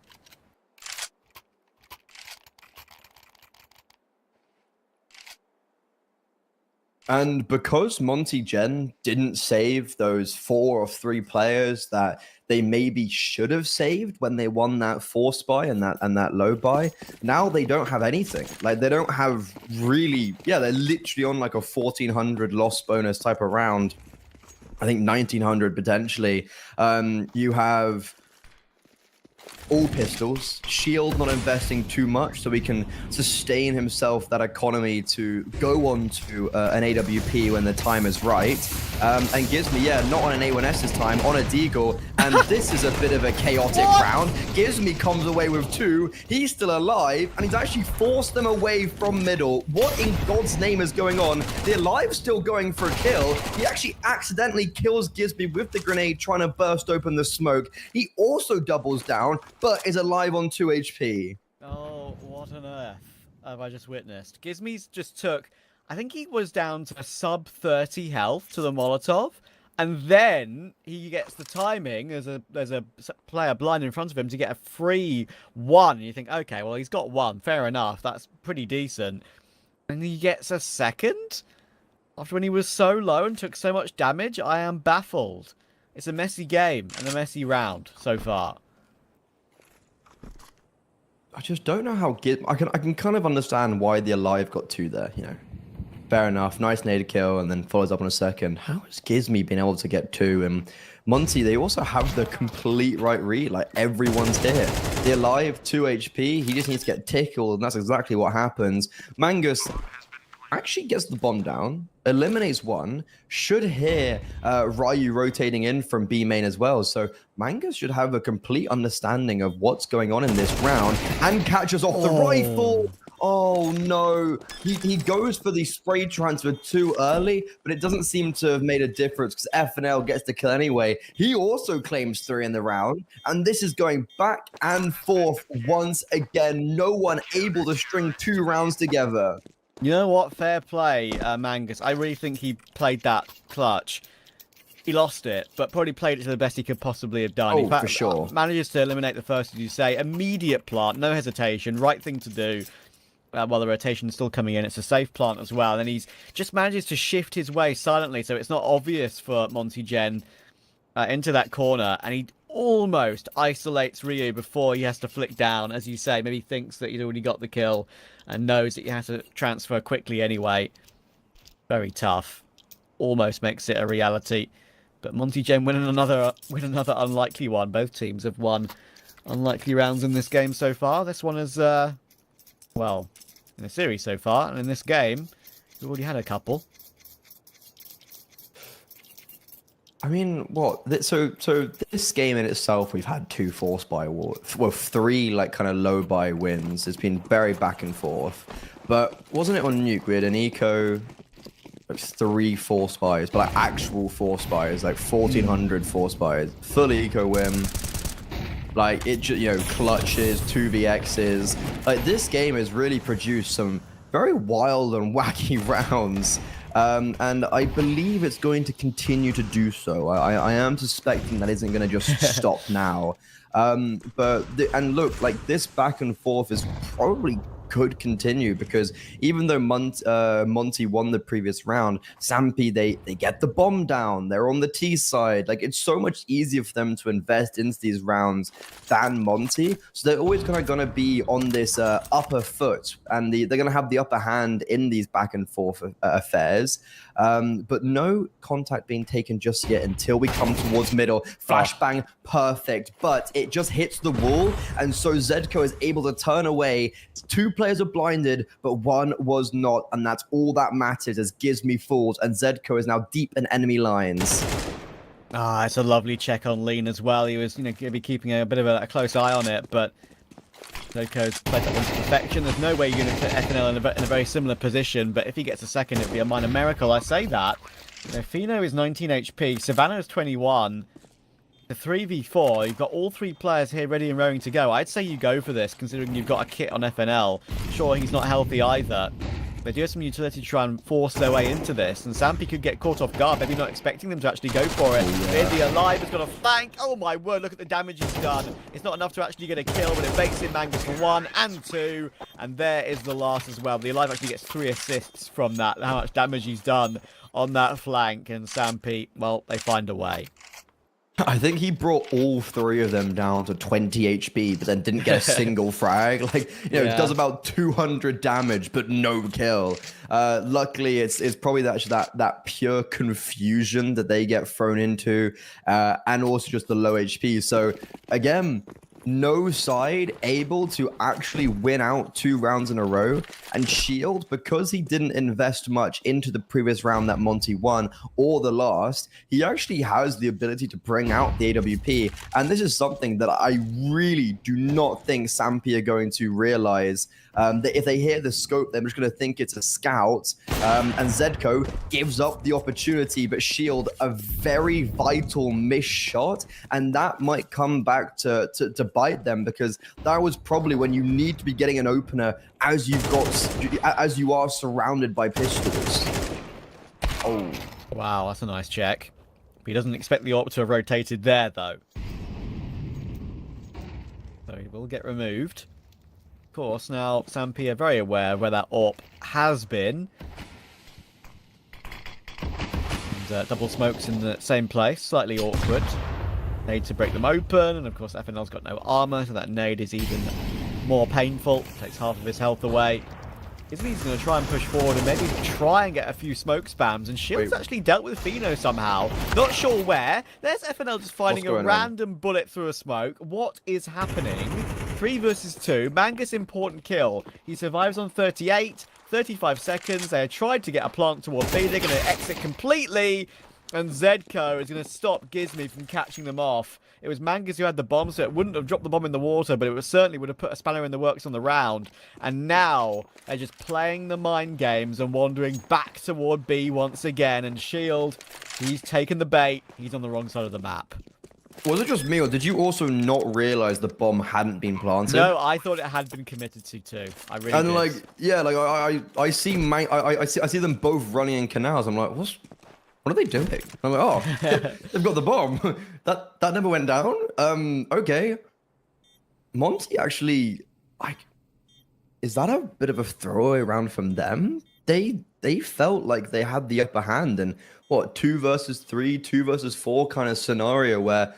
And because Monty Gen didn't save those 4 or 3 players that they maybe should have saved when they won that force buy and that low buy, now they don't have anything. Like, they don't have really, yeah, they're literally on like a 1400 loss bonus type of round. I think 1900 potentially. You have all pistols, Shield not investing too much so he can sustain himself that economy to go on to an AWP when the time is right. And Gizmy, yeah, not on an A1S this time, on a Deagle, and this is a bit of a chaotic round. Gizmy comes away with 2, he's still alive, and he's actually forced them away from middle. What in God's name is going on? The Alive's still going for a kill. He actually accidentally kills Gizmy with the grenade trying to burst open the smoke. He also doubles down, but is alive on 2 HP. Oh, what on earth have I just witnessed? Gizmy's just took, I think he was down to sub 30 health to the Molotov, and then he gets the timing, there's a player blind in front of him to get a free 1. You think, okay, well, he's got 1, fair enough, that's pretty decent. And he gets a second? After when he was so low and took so much damage, I am baffled. It's a messy game and a messy round so far. I just don't know how I can kind of understand why the Alive got 2 there, you know. Fair enough, nice nade kill and then follows up on a second. How has Gizmy been able to get 2? And Monty, they also have the complete right read, like everyone's here. The Alive 2 HP, he just needs to get tickled, and that's exactly what happens. Mangus actually gets the bomb down, eliminates 1, should hear Ryu rotating in from B main as well. So Mangus should have a complete understanding of what's going on in this round and catches off the rifle. Oh no, he goes for the spray transfer too early, but it doesn't seem to have made a difference because FNL gets the kill anyway. He also claims 3 in the round, and this is going back and forth once again. No one able to string 2 rounds together. You know what? Fair play, Mangus. I really think he played that clutch. He lost it, but probably played it to the best he could possibly have done. Oh, in fact, for sure. Manages to eliminate the first, as you say. Immediate plant, no hesitation, right thing to do. while the rotation's still coming in. It's a safe plant as well. And he's just manages to shift his way silently, so it's not obvious for Monty Gen into that corner. And he almost isolates Ryu before he has to flick down, as you say. Maybe thinks that he's already got the kill and knows that he has to transfer quickly anyway. Very tough. Almost makes it a reality. But Monty Gen win another unlikely one. Both teams have won unlikely rounds in this game so far. This one is, well, in the series so far. And in this game, we've already had a couple. I mean, what? So this game in itself, we've had 2 force buy wars. Well, 3 like kind of low buy wins. It's been very back and forth. But wasn't it on Nuke? We had an eco, like 3 force buys, but like actual force buys, like 1400 force buys, full eco win. Like it, clutches, 2vx's. Like this game has really produced some very wild and wacky rounds. And I believe it's going to continue to do so. I am suspecting that isn't going to just stop now. And look, like this back and forth is probably could continue, because even though Monty won the previous round, Sampi, they get the bomb down. They're on the T side. Like, it's so much easier for them to invest into these rounds than Monty. So they're always kind of going to be on this upper foot, and they're going to have the upper hand in these back and forth affairs. But no contact being taken just yet until we come towards middle. Flashbang, perfect, but it just hits the wall, and so Zedco is able to turn away. 2 players are blinded, but 1 was not, and that's all that matters as Gizmy falls, and Zedco is now deep in enemy lines. It's a lovely check on Lean as well. He was, going to be keeping a bit of a close eye on it, but Zedco's played that one to perfection. There's no way you're going to put FNL in a very similar position, but if he gets a second, it'd be a minor miracle. I say that. Fino is 19 HP, Savannah is 21. The 3v4, you've got all 3 players here ready and raring to go. I'd say you go for this, considering you've got a kit on FNL. Sure, he's not healthy either. They do have some utility to try and force their way into this, and Sampi could get caught off guard, maybe not expecting them to actually go for it. Beardy alive has got a flank. Oh my word, look at the damage he's done. It's not enough to actually get a kill, but it bakes in Mangus for 1 and 2, and there is the last as well. The alive actually gets 3 assists from that, how much damage he's done on that flank, and Sampi, well, they find a way. I think he brought all 3 of them down to 20 HP, but then didn't get a single frag. Like, it does about 200 damage, but no kill. Luckily, it's probably that pure confusion that they get thrown into, and also just the low HP. So, again, no side able to actually win out 2 rounds in a row. And Shield, because he didn't invest much into the previous round that Monty won, or the last, he actually has the ability to bring out the AWP. And this is something that I really do not think Sampi are going to realize. That if they hear the scope, they're just going to think it's a scout. And Zedco gives up the opportunity, but Shield, a very vital missed shot. And that might come back to bite them, because that was probably when you need to be getting an opener as you are surrounded by pistols. Oh. Wow, that's a nice check. But he doesn't expect the AWP to have rotated there, though. So he will get removed. Of course, now Sampi are very aware of where that AWP has been. And double smokes in the same place, slightly awkward. Nade to break them open, and of course FNL's got no armor, so that nade is even more painful. Takes half of his health away. Gizmy's going to try and push forward and maybe try and get a few smoke spams, and Shield's actually dealt with Fino somehow. Not sure where. There's FNL just finding a random bullet through a smoke. What is happening? 3 versus 2. Mangus important kill. He survives on 38, 35 seconds. They had tried to get a plant towards B. They're going to exit completely. And Zedco is going to stop Gizmy from catching them off. It was Mangus who had the bomb, so it wouldn't have dropped the bomb in the water, but it certainly would have put a spanner in the works on the round. And now they're just playing the mind games and wandering back toward B once again. And Shield, he's taken the bait. He's on the wrong side of the map. Was it just me, or did you also not realize the bomb hadn't been planted? No, I thought it had been committed to too. I really did. Like, yeah, like I see them both running in canals. I'm like, what are they doing? I'm like, oh, they've got the bomb. That never went down. Okay. Monty actually, like, is that a bit of a throwaway round from them? They felt like they had the upper hand in what 2 versus 3, 2 versus 4 kind of scenario where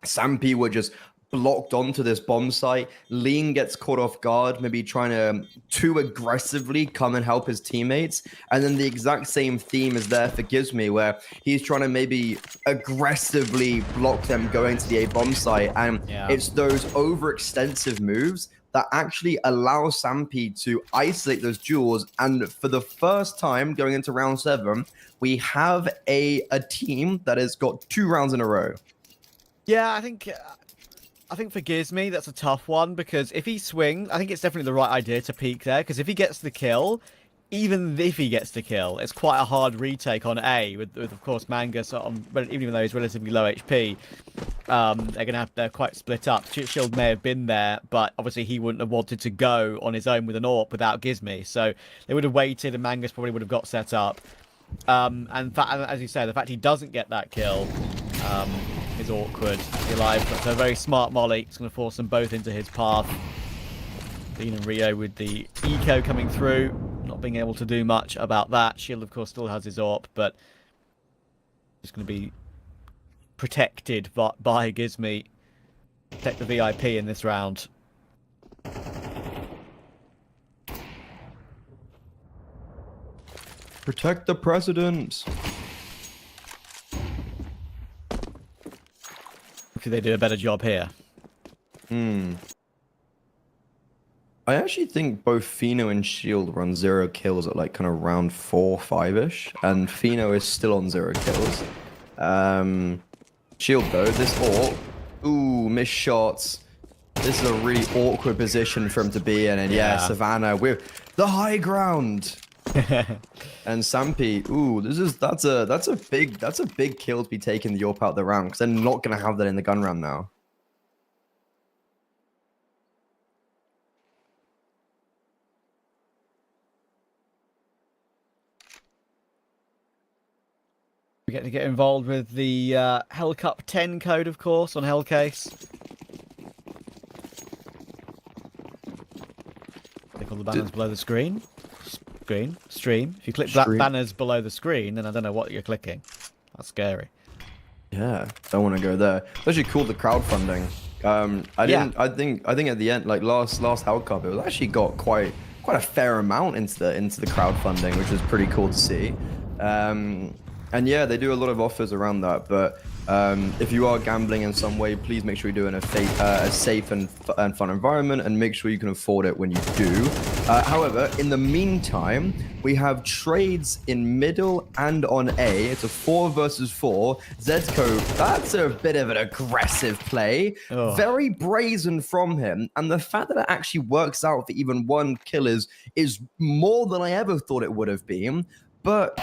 Sampi were just blocked onto this bomb site. Lean gets caught off guard, maybe trying to too aggressively come and help his teammates. And then the exact same theme is there for Gizmi, where he's trying to maybe aggressively block them going to the A bomb site. And it's those overextensive moves that actually allow Sampi to isolate those duels. And for the first time going into round 7, we have a team that has got 2 rounds in a row. Yeah, I think for Gizmi, that's a tough one, because if he swings, I think it's definitely the right idea to peek there, because if he gets the kill, even if he gets the kill, it's quite a hard retake on A, with of course, Mangus, even though he's relatively low HP, they're quite split up. Shield may have been there, but obviously he wouldn't have wanted to go on his own with an AWP without Gizmi, so they would have waited, and Mangus probably would have got set up. And as you say, the fact he doesn't get that kill, is awkward. He's alive, but a very smart molly. It's going to force them both into his path. Dean and Rio with the eco coming through, not being able to do much about that. Shield, of course, still has his AWP, but he's going to be protected by Gizmi. Protect the VIP in this round. Protect the president. Hopefully they do a better job here. I actually think both Fino and Shield were on 0 kills at like kind of round 4, 5-ish, and Fino is still on 0 kills. Shield though, this AWP, ooh, missed shots. This is a really awkward position for him to be in, and yeah, Savannah with the high ground. And Sampi, ooh, that's a big kill to be taking the AWP out of the round, because they're not gonna have that in the gun round now. We get to get involved with the Hellcup 10 code, of course, on Hellcase. Click on the banners below the screen. Stream. If you click that banners below the screen, then I don't know what you're clicking. That's scary. Yeah, don't want to go there. It's actually cool, the crowdfunding. I think at the end, like last Hellcup, it was actually got quite a fair amount into the crowdfunding, which was pretty cool to see. And yeah, they do a lot of offers around that, but if you are gambling in some way, please make sure you do it in a safe and fun environment, and make sure you can afford it when you do. However, in the meantime, we have trades in middle and on A. It's a 4 versus 4. Zedko, that's a bit of an aggressive play. Oh. Very brazen from him. And the fact that it actually works out for even 1 kill is more than I ever thought it would have been. But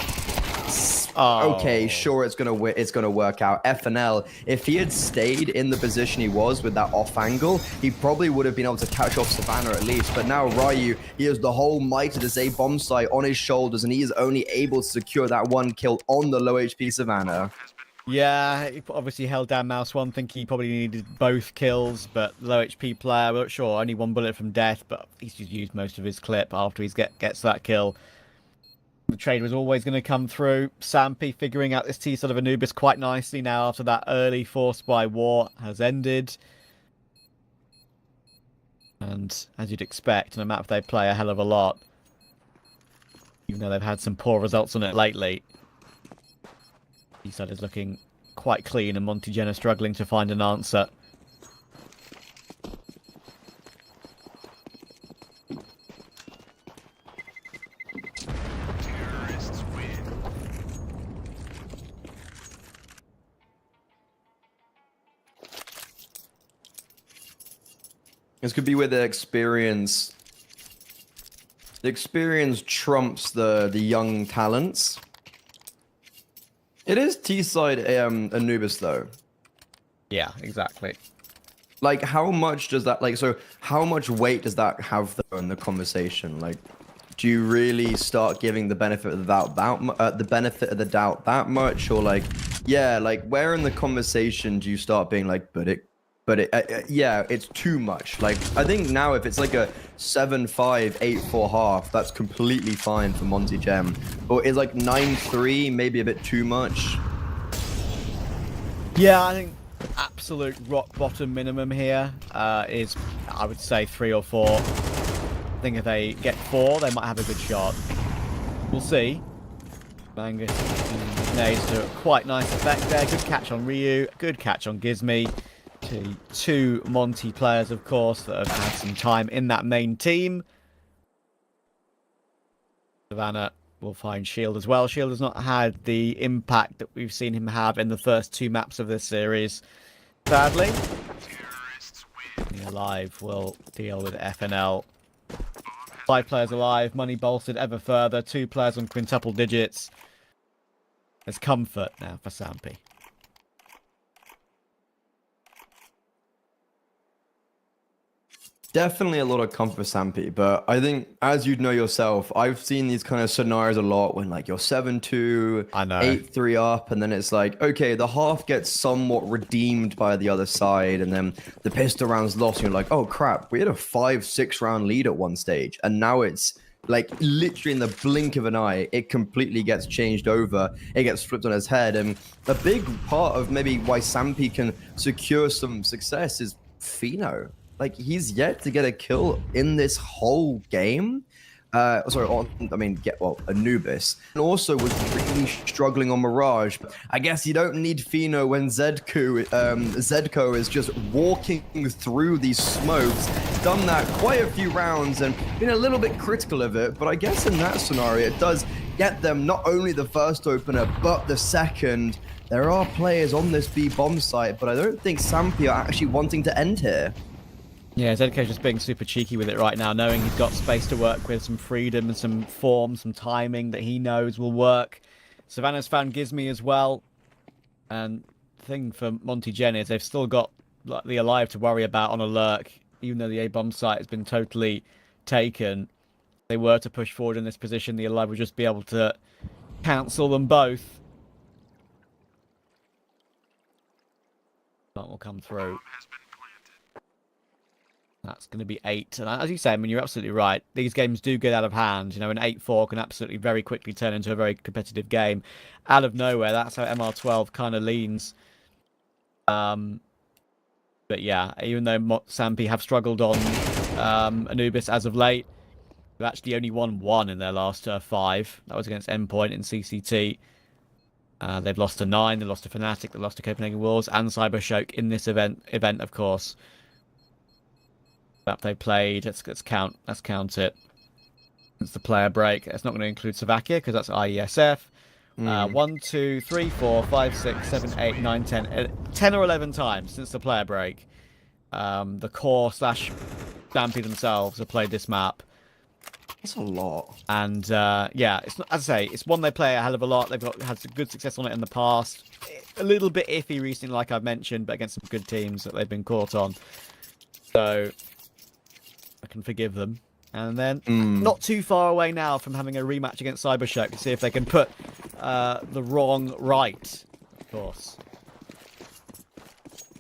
okay, sure, it's gonna work out. FNL, if he had stayed in the position he was with that off angle, he probably would have been able to catch off Savannah at least. But now Ryu, he has the whole might of this A bomb site on his shoulders, and he is only able to secure that 1 kill on the low HP Savannah. Yeah, he obviously held down mouse 1, thinking he probably needed both kills, but low HP player, we're not sure, only 1 bullet from death, but he's just used most of his clip after he gets that kill. The trade was always going to come through. Sampi figuring out this T sort of Anubis quite nicely now after that early force by war has ended. And as you'd expect, on a map they play a hell of a lot, even though they've had some poor results on it lately. T-side is looking quite clean, and Monty Jenner struggling to find an answer. This could be where the experience trumps the young talents. It is T-side Anubis though. Yeah, exactly. Like, how much does that, like, so how much weight does that have though in the conversation? Like, do you really start giving the benefit of the doubt that much, or like, yeah, like, where in the conversation do you start being like, but but yeah, it's too much. Like, I think now if it's like a 7-5, 8-4 half, that's completely fine for Monty Gem. But it's like 9-3, maybe a bit too much. Yeah, I think absolute rock bottom minimum here is, I would say, 3 or 4. I think if they get 4, they might have a good shot. We'll see. Mangus nades to quite nice effect there. Good catch on Ryu. Good catch on Gizmy. Two Monty players, of course, that have had some time in that main team. Savannah will find Shield as well. Shield has not had the impact that we've seen him have in the first 2 maps of this series, sadly. The Alive will deal with FNL. 5 players alive, money bolstered ever further. 2 players on quintuple digits. There's comfort now for Sampy. Definitely a lot of comfort for Sampy, but I think, as you'd know yourself, I've seen these kind of scenarios a lot when, like, you're 7-2, I know, 8-3 up, and then it's like, okay, the half gets somewhat redeemed by the other side, and then the pistol round's lost, and you're like, oh crap, we had a 5-6 round lead at one stage, and now it's like literally in the blink of an eye, it completely gets changed over. It gets flipped on its head, and a big part of maybe why Sampy can secure some success is Pheno. Like, he's yet to get a kill in this whole game. Anubis. And also was really struggling on Mirage. I guess you don't need Pheno when Zedko is just walking through these smokes. Done that quite a few rounds and been a little bit critical of it. But I guess in that scenario, it does get them not only the first opener, but the second. There are players on this B bomb site, but I don't think Sampy are actually wanting to end here. Yeah, Zedko's just being super cheeky with it right now, knowing he's got space to work with, some freedom and some form, some timing that he knows will work. Savannah's found Gizmy as well. And the thing for Monty Gen is they've still got the Alive to worry about on a lurk, even though the A-bomb site has been totally taken. If they were to push forward in this position, the Alive would just be able to cancel them both. That will come through. That's going to be 8. And as you say, I mean, you're absolutely right. These games do get out of hand. You know, an 8-4 can absolutely very quickly turn into a very competitive game. Out of nowhere, that's how MR12 kind of leans. But yeah, even though Sampy have struggled on Anubis as of late, they've actually only won 1 in their last 5. That was against Endpoint in CCT. They've lost to 9, they lost to Fnatic, they lost to Copenhagen Wolves, and Cybershock in this event, of course. That they played. Let's count it. It's the player break. It's not going to include Slovakia because that's IESF. 1, 2, 3, 4, 5, 6, 7, 8, 9, 10. 10 or 11 times since the player break. The core / Stampy themselves have played this map. That's a lot. And yeah, it's not, as I say, it's one they play a hell of a lot. They've had some good success on it in the past. A little bit iffy recently, like I've mentioned, but against some good teams that they've been caught on. So I can forgive them. And then not too far away now from having a rematch against Cybershock to see if they can put the wrong right, of course.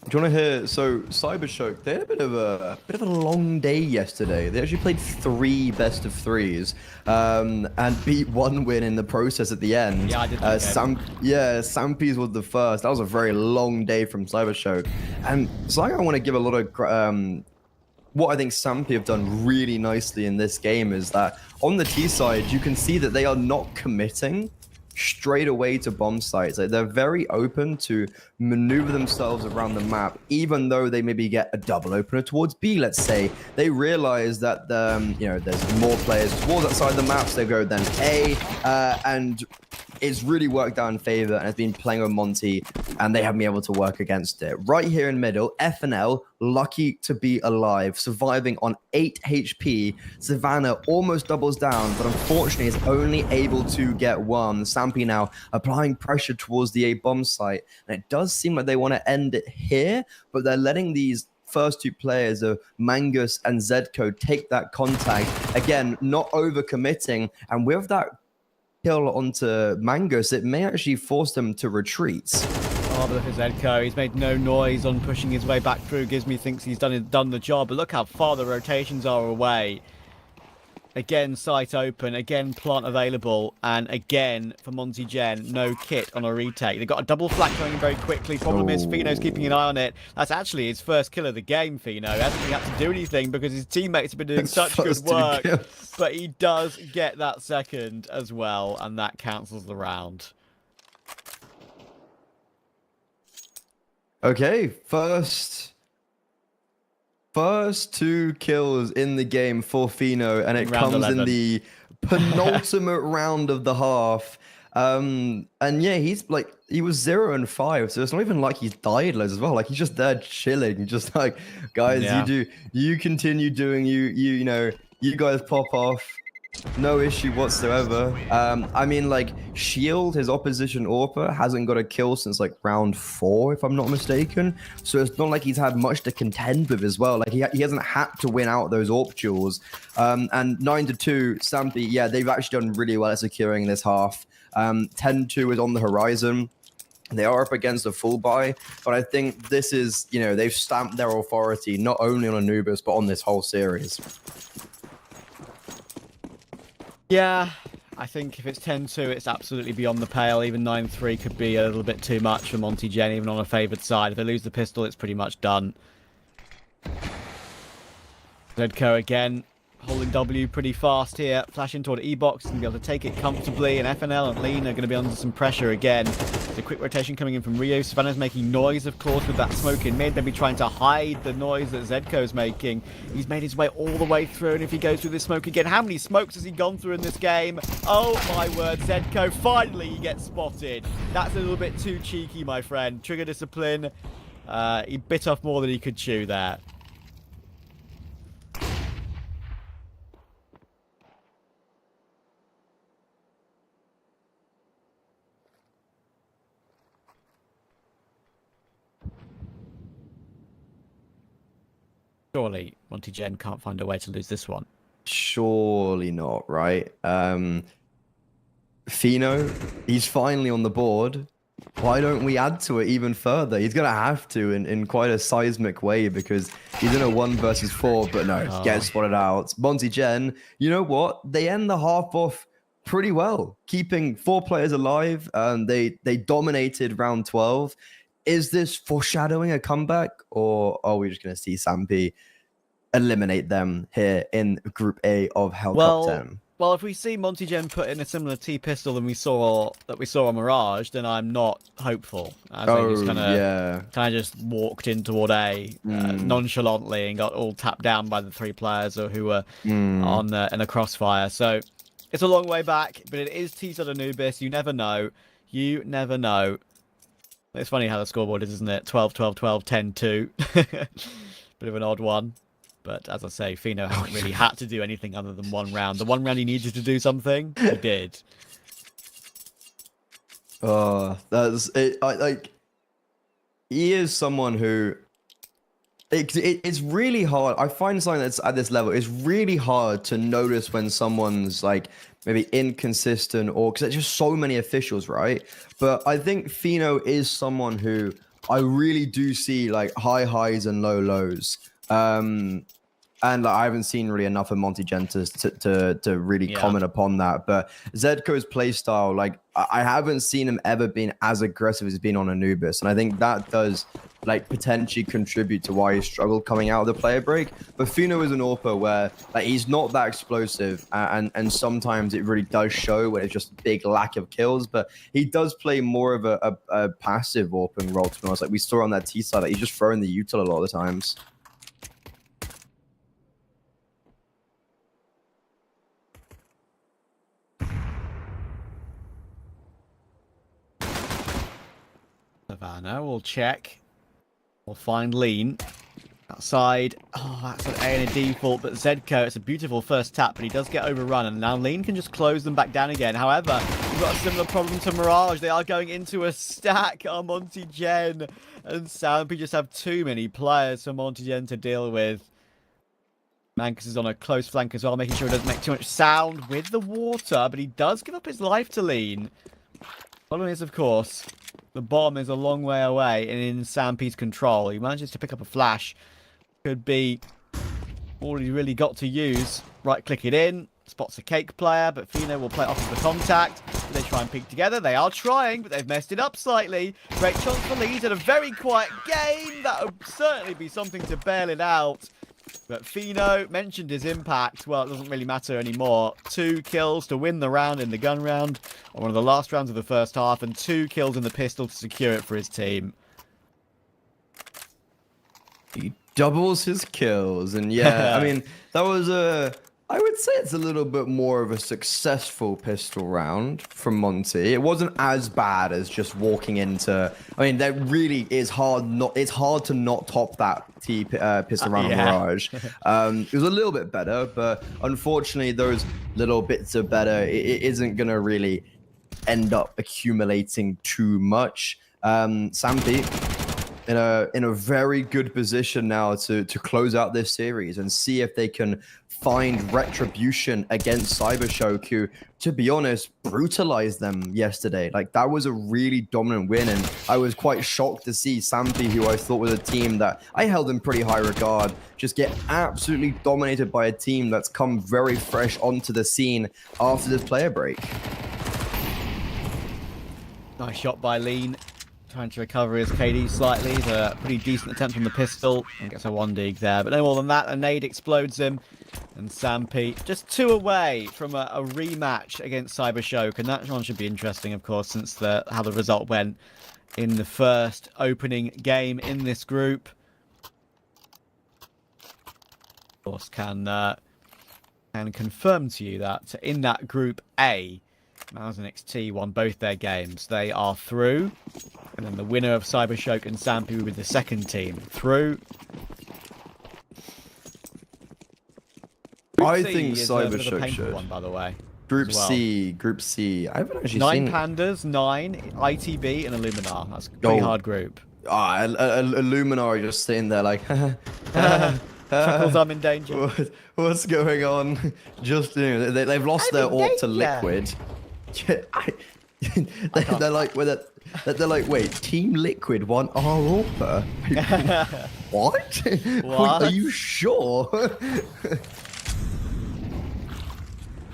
Do you want to hear? So Cybershock, they had a bit of a long day yesterday. They actually played 3 best of 3s and beat 1 win in the process at the end. Yeah, I did. Sampy's was the first. That was a very long day from Cybershock. And so I want to give a lot of what I think Sampy have done really nicely in this game is that on the T side, you can see that they are not committing straight away to bomb sites. Like, they're very open to maneuver themselves around the map, even though they maybe get a double opener towards B, let's say. They realize that there's more players towards that side of the map, so they go then A, and it's really worked out in favor and has been playing with Monty, and they haven't been able to work against it. Right here in middle, FNL, lucky to be alive, surviving on 8 HP. Savannah almost doubles down, but unfortunately is only able to get 1. Sampy now applying pressure towards the A bomb site, and it does seem like they want to end it here, but they're letting these first 2 players of Mangus and Zedko take that contact. Again, not overcommitting, and with that kill onto Mangus, it may actually force them to retreat. Oh, but look at Zedko. He's made no noise on pushing his way back through. Gizmy thinks he's done the job, but look how far the rotations are away. Again, site open. Again, plant available. And again, for Monty Gen, no kit on a retake. They've got a double flank coming in very quickly. Problem is, Fino's keeping an eye on it. That's actually his first kill of the game, Fino. He hasn't really had to do anything because his teammates have been doing such good work. But he does get that second as well, and that cancels the round. Okay, first 2 kills in the game for Fino, and it comes 11. in the penultimate round of the half. And yeah, he was 0 and 5, so it's not even like he's died loads as well. Like, he's just there chilling, just like, guys, you continue doing you know, you guys pop off. No issue whatsoever. I mean, like, Shield, his opposition AWPer, hasn't got a kill since like round 4, if I'm not mistaken. So it's not like he's had much to contend with as well. Like, he hasn't had to win out those AWP duels. And 9-2, Stampy, yeah, they've actually done really well at securing this half. 10-2 is on the horizon. They are up against a full buy, but I think this is, you know, they've stamped their authority not only on Anubis, but on this whole series. Yeah, I think if it's 10-2, it's absolutely beyond the pale. Even 9-3 could be a little bit too much for Monty Gen, even on a favoured side. If they lose the pistol, it's pretty much done. Zedko again, holding W pretty fast here. Flashing toward E-Box, and be able to take it comfortably. And FNL and Lean are going to be under some pressure again. The quick rotation coming in from Rio. Savannah's making noise, of course, with that smoke in mid. Maybe trying to hide the noise that Zedko's making. He's made his way all the way through, and if he goes through this smoke again, how many smokes has he gone through in this game? Oh my word, Zedko, finally he gets spotted. That's a little bit too cheeky, my friend. Trigger discipline. He bit off more than he could chew there. Surely Monty Gen can't find a way to lose this one. Surely not, right? Fino, he's finally on the board. Why don't we add to it even further? He's going to have to in quite a seismic way, because he's in a 1 versus 4, but no, gets spotted out. Monty Gen, you know what? They end the half off pretty well, keeping 4 players alive. They dominated round 12. Is this foreshadowing a comeback, or are we just going to see Sampy eliminate them here in Group A of Hellcup 10? Well, if we see Monty Gen put in a similar T pistol than we saw on Mirage, then I'm not hopeful. I think he's kind of just walked in toward A nonchalantly and got all tapped down by the 3 players who were in a crossfire. So it's a long way back, but it is T-side Anubis. You never know. You never know. It's funny how the scoreboard is, isn't it? 12, 12, 12, 10, 2. Bit of an odd one. But as I say, Fino hasn't really had to do anything other than 1 round. The 1 round he needed to do something, he did. That's it. He is someone who... It's really hard. I find something that's at this level, it's really hard to notice when someone's like maybe inconsistent, or because there's just so many officials, right? But I think Fino is someone who I really do see like high highs and low lows. And like, I haven't seen really enough of Monty Gen to really comment upon that. But Zedko's playstyle, like I haven't seen him ever been as aggressive as he's been on Anubis. And I think that does like potentially contribute to why he struggled coming out of the player break. But Fino is an AWPer where like he's not that explosive, and sometimes it really does show when it's just a big lack of kills. But he does play more of a passive AWPing role, to be honest. Like we saw on that T side, like, he's just throwing the util a lot of the times. Savannah will check. We'll find Lean. Outside. Oh, that's an A and a default, but Zedko, it's a beautiful first tap, but he does get overrun, and now Lean can just close them back down again. However, we've got a similar problem to Mirage. They are going into a stack on Monty Gen, and Sampy just have too many players for Monty Gen to deal with. Mankus is on a close flank as well, making sure he doesn't make too much sound with the water, but he does give up his life to Lean. Problem is, of course, The bomb is a long way away and in Sampi's control. He manages to pick up a flash. Could be all he really got to use. Right-click it in. Spots a cake player, but Fino will play it off of the contact. They try and peek together. They are trying, but they've messed it up slightly. Great chance for Leeds and a very quiet game. That would certainly be something to bail it out. But Fino mentioned his impact. Well, it doesn't really matter anymore. 2 kills to win the round in the gun round, on one of the last rounds of the first half, and 2 kills in the pistol to secure it for his team. He doubles his kills, and yeah, I mean, that was I would say it's a little bit more of a successful pistol round from Monty. It wasn't as bad as just walking into. I mean, that really is hard. It's hard to not top that pistol round on Mirage. It was a little bit better, but unfortunately, those little bits of better it isn't gonna really end up accumulating too much. Sampi in a very good position now to close out this series and see if they can find retribution against Cybershock, who, to be honest, brutalized them yesterday. Like, that was a really dominant win, and I was quite shocked to see Sampi, who I thought was a team that I held in pretty high regard, just get absolutely dominated by a team that's come very fresh onto the scene after this player break. Nice shot by Lean. Trying to recover his KD slightly. It's a pretty decent attempt on the pistol. And gets a 1 dig there. But no more than that. A nade explodes him. And Sampi just 2 away from a rematch against Cybershock. And that one should be interesting, of course, since how the result went in the first opening game in this group. Of course, can confirm to you that in that group A, Mouse and XT won both their games. They are through. And then the winner of Cybershock and Sampi will be the second team through. I think Cybershock should. One, by the way. Group C. I haven't actually 9 seen... Pandas, 9 ITB, and Illuminar. That's a pretty hard group. Illuminar just sitting there like... Chuckles, I'm in danger. What's going on? Just they've lost their AWP to Liquid. They're like, wait, Team Liquid want our AWP? What? Are you sure?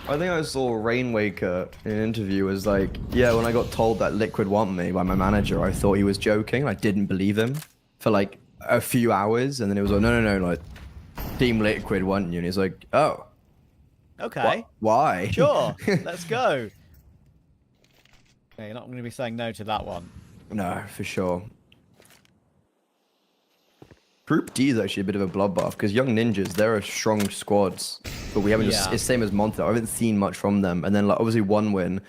I think I saw Rainwaker in an interview was like, yeah, when I got told that Liquid want me by my manager, I thought he was joking. I didn't believe him for like a few hours, and then it was like, no, like Team Liquid want you, and he's like, oh, okay, why? Sure, let's go. Okay, you're not going to be saying no to that one. No, for sure. Group D is actually a bit of a bloodbath because Young Ninjas, they're a strong squads, but we haven't just, it's same as Monte. I haven't seen much from them, and then like obviously one win,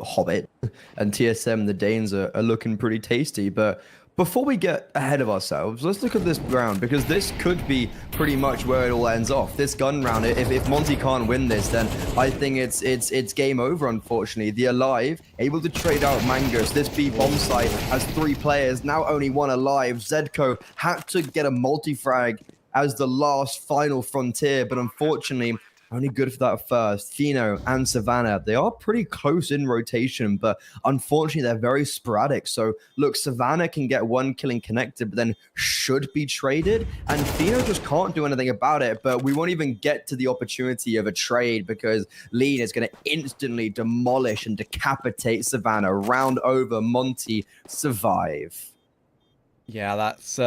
Hobbit, and TSM, the Danes are looking pretty tasty. But before we get ahead of ourselves, let's look at this round, because this could be pretty much where it all ends off. This gun round, if Monty can't win this, then I think it's game over, unfortunately. The Alive, able to trade out Mangus. This B bomb site has 3 players, now only 1 alive. Zedco had to get a multi-frag as the last final frontier, but unfortunately, only good for that first. Fino and Savannah, they are pretty close in rotation, but unfortunately, they're very sporadic. So, look, Savannah can get 1 killing connected, but then should be traded. And Fino just can't do anything about it, but we won't even get to the opportunity of a trade because Lean is going to instantly demolish and decapitate Savannah. Round over, Monty survive. Yeah, that's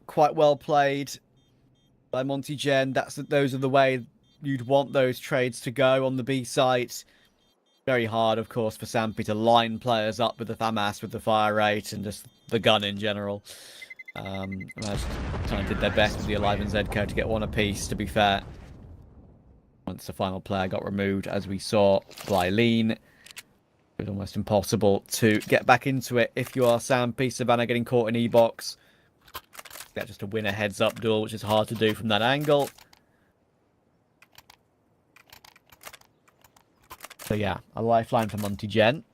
quite well played by Monty Gen. Those are the way you'd want those trades to go on the B site. Very hard, of course, for Sampi to line players up with the FAMAS, with the fire rate, and just the gun in general. I just kind of did their best with the Alive and Zedco to get 1 apiece, to be fair. Once the final player got removed, as we saw by Lean, it was almost impossible to get back into it if you are Sampi. Savannah getting caught in E-box. That's just a win a heads-up duel, which is hard to do from that angle. So yeah, a lifeline for Monty Gen.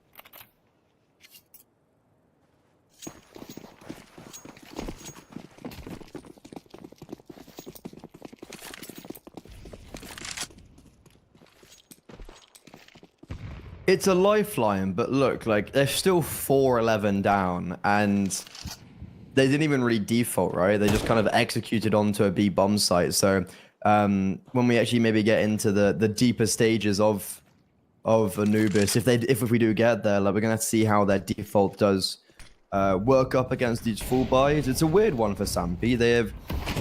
It's a lifeline, but look, like they're still 4-11 down, and they didn't even really default, right? They just kind of executed onto a B bomb site. So when we actually maybe get into the deeper stages of Anubis, if we do get there, like we're gonna have to see how their default does work up against these full buys. It's a weird one for Sampi. They have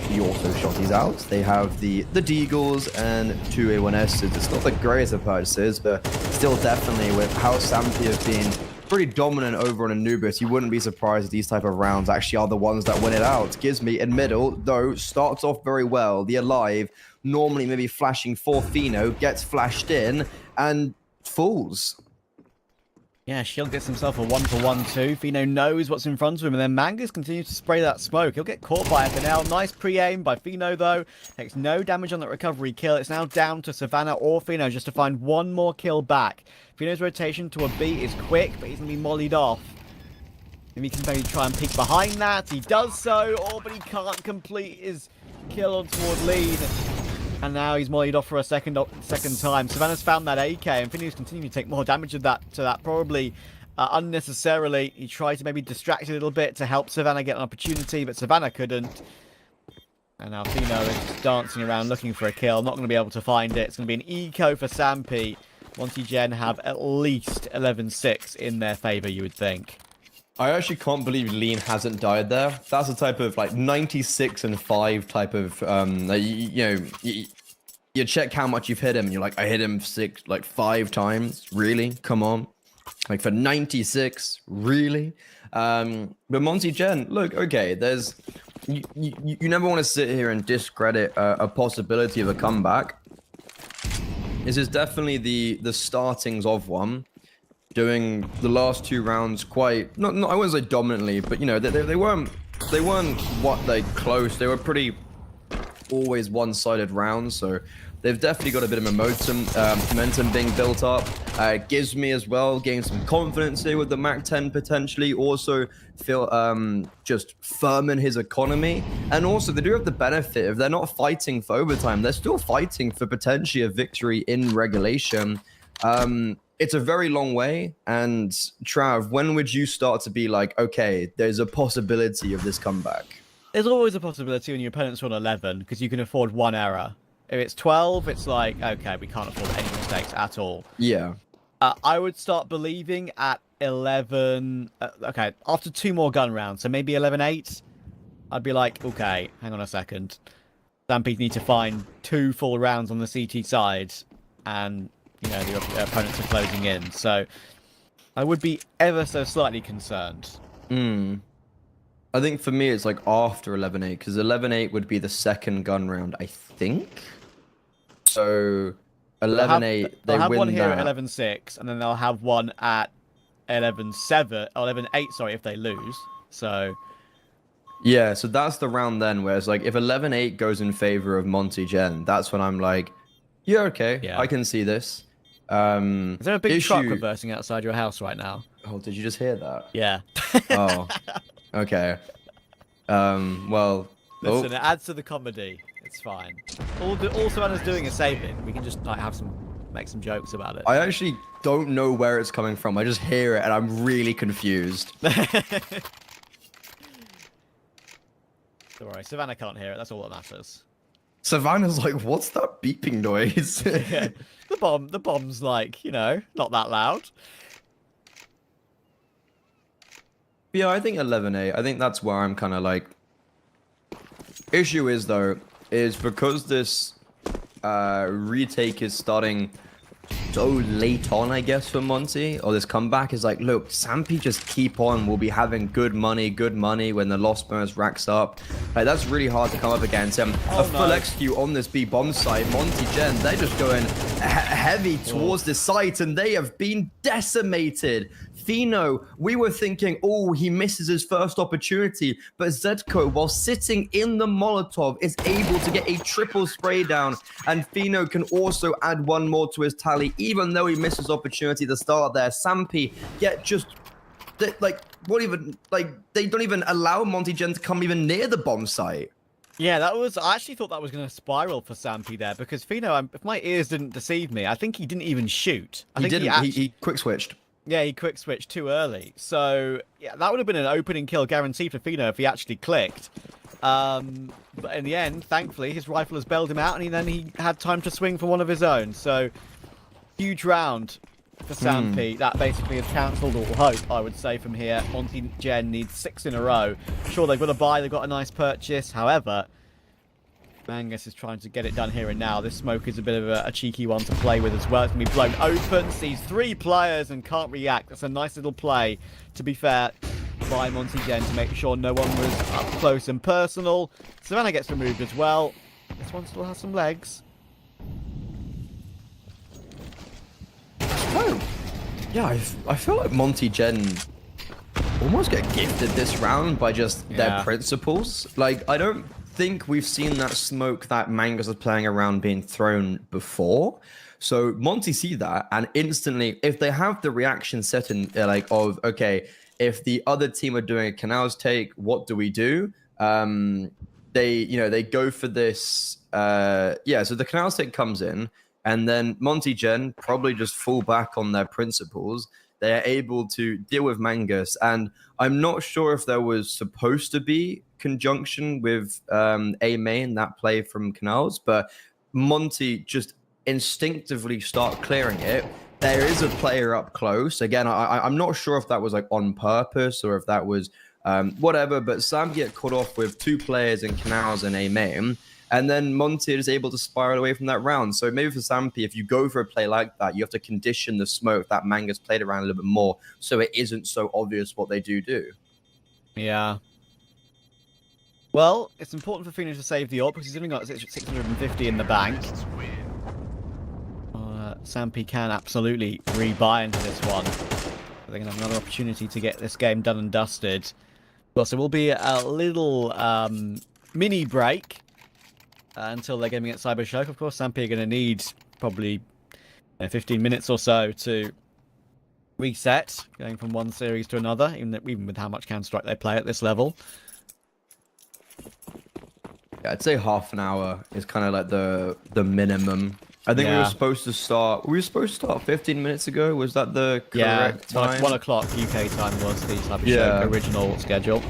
the auto shotties out. They have the Deagles and 2 A1Ss. It's not the greatest of purchases, but still definitely with how Sampi have been pretty dominant over on Anubis, you wouldn't be surprised if these type of rounds actually are the ones that win it out. Gizmi in middle, though, starts off very well. The Alive, normally maybe flashing for Fino, gets flashed in and falls. Yeah, Shield gets himself a 1-for-1 too. Fino knows what's in front of him, and then Mangus continues to spray that smoke. He'll get caught by FNL. Nice pre-aim by Fino, though. Takes no damage on that recovery kill. It's now down to Savannah or Fino just to find one more kill back. Fino's rotation to a B is quick, but he's going to be mollied off. If he can maybe try and peek behind that, he does so. Oh, but he can't complete his kill on toward lead. And now he's mollied off for a second time. Savannah's found that AK, and Fino's continuing to take more damage to that probably unnecessarily. He tried to maybe distract a little bit to help Savannah get an opportunity, but Savannah couldn't. And now Fino is just dancing around looking for a kill. Not going to be able to find it. It's going to be an eco for Sampi. Monty Gen have at least 11-6 in their favor, you would think. I actually can't believe Lean hasn't died there. That's a type of like 96-5 type of you check how much you've hit him and you're like, I hit him 5 times. Really? Come on. Like for 96, really? But Monty Gen, look, okay, there's you never want to sit here and discredit a possibility of a comeback. This is definitely the startings of one. Doing the last 2 rounds quite not I wouldn't say dominantly, but you know they weren't close. They were pretty always one-sided rounds, so they've definitely got a bit of momentum being built up. Gives me as well gain some confidence here with the Mac 10 potentially. Also feel just firm in his economy, and also they do have the benefit if they're not fighting for overtime, they're still fighting for potentially a victory in regulation. It's a very long way, and Trav, when would you start to be like, okay, there's a possibility of this comeback? There's always a possibility when your opponent's on 11, because you can afford 1 error. If it's 12, it's like, okay, we can't afford any mistakes at all. Yeah. I would start believing at 11... okay, after 2 more gun rounds, so maybe 11-8, I'd be like, okay, hang on a second. Stampede need to find 2 full rounds on the CT side, and... you know, the opponents are closing in. So I would be ever so slightly concerned. I think for me, it's like after 11-8, because 11-8 would be the second gun round, I think. So 11-8, they'll have win one here that. at 11-6, and then they'll have one at 11-7, or 11-8, sorry, if they lose. So... yeah, so that's the round then, where it's like, if 11-8 goes in favor of Monty Gen, that's when I'm like, yeah, okay, yeah. I can see this. Is there a big truck reversing outside your house right now? Oh, did you just hear that? Yeah. Oh, okay. Well... listen, it adds to the comedy. It's fine. All Savannah's doing is saving. We can just like make some jokes about it. I actually don't know where it's coming from. I just hear it and I'm really confused. Don't worry, Savannah can't hear it. That's all that matters. Savannah's like, what's that beeping noise? Yeah. The bomb's like, you know, not that loud. Yeah, I think 11-8. I think that's where I'm kind of like... issue is, though, is because this retake is starting so late on, I guess, for Monty, or this comeback is like, look, Sampi just keep on. We'll be having good money when the loss bonus racks up. Like, that's really hard to come up against. A full execute on this B bomb site. Monty Gen, they're just going heavy towards this site, and they have been decimated. Fino, we were thinking, oh, he misses his first opportunity, but Zedko, while sitting in the Molotov, is able to get a triple spray down, and Fino can also add 1 more to his tally, even though he misses opportunity to start there. Sampi get just... they don't even allow Monty Gen to come even near the bomb site. Yeah, I actually thought that was going to spiral for Sampi there because Fino, if my ears didn't deceive me, I think he didn't even shoot. He didn't. He quick switched. Yeah, he quick switched too early. So, yeah, that would have been an opening kill guaranteed for Fino if he actually clicked. But in the end, thankfully, his rifle has bailed him out, and then he had time to swing for one of his own. So, huge round for Sampi. That basically has cancelled all hope, I would say, from here. Monty Gen needs 6 in a row. Sure, they've got a buy, they've got a nice purchase. However, Mangus is trying to get it done here and now. This smoke is a bit of a cheeky one to play with as well. It's going to be blown open, sees 3 players and can't react. That's a nice little play, to be fair, by Monty Gen to make sure no one was up close and personal. Savannah gets removed as well. This one still has some legs. Oh, yeah, I feel like Monty Gen almost get gifted this round by just their principles. Like, I don't think we've seen that smoke that Mangus is playing around being thrown before. So Monty see that, and instantly, if they have the reaction set in, like, of, okay, if the other team are doing a canals take, what do we do? They go for this. So the canals take comes in, and then Monty Gen probably just fall back on their principles. They are able to deal with Mangus, and I'm not sure if there was supposed to be conjunction with A main, that play from canals, but Monty just instinctively start clearing it. There is a player up close. Again, I'm not sure if that was like on purpose or if that was whatever, but Sam get caught off with 2 players in canals and A main, and then Monty is able to spiral away from that round. So maybe for Sampi, if you go for a play like that, you have to condition the smoke that Mangus played around a little bit more so it isn't so obvious what they do. Yeah. Well, it's important for Phoenix to save the AWP because he's only got 650 in the bank. Sampi can absolutely rebuy into this one. They're going to have another opportunity to get this game done and dusted. Well, so we'll be a little mini break until they're gaming at Cyber Shock. Of course, Sampi are going to need probably 15 minutes or so to reset, going from one series to another, even with how much Counter-Strike they play at this level. Yeah, I'd say half an hour is kind of like the minimum. I think we were supposed to start 15 minutes ago. Was that the correct time? 1 o'clock UK time was the Cyber Shock original schedule.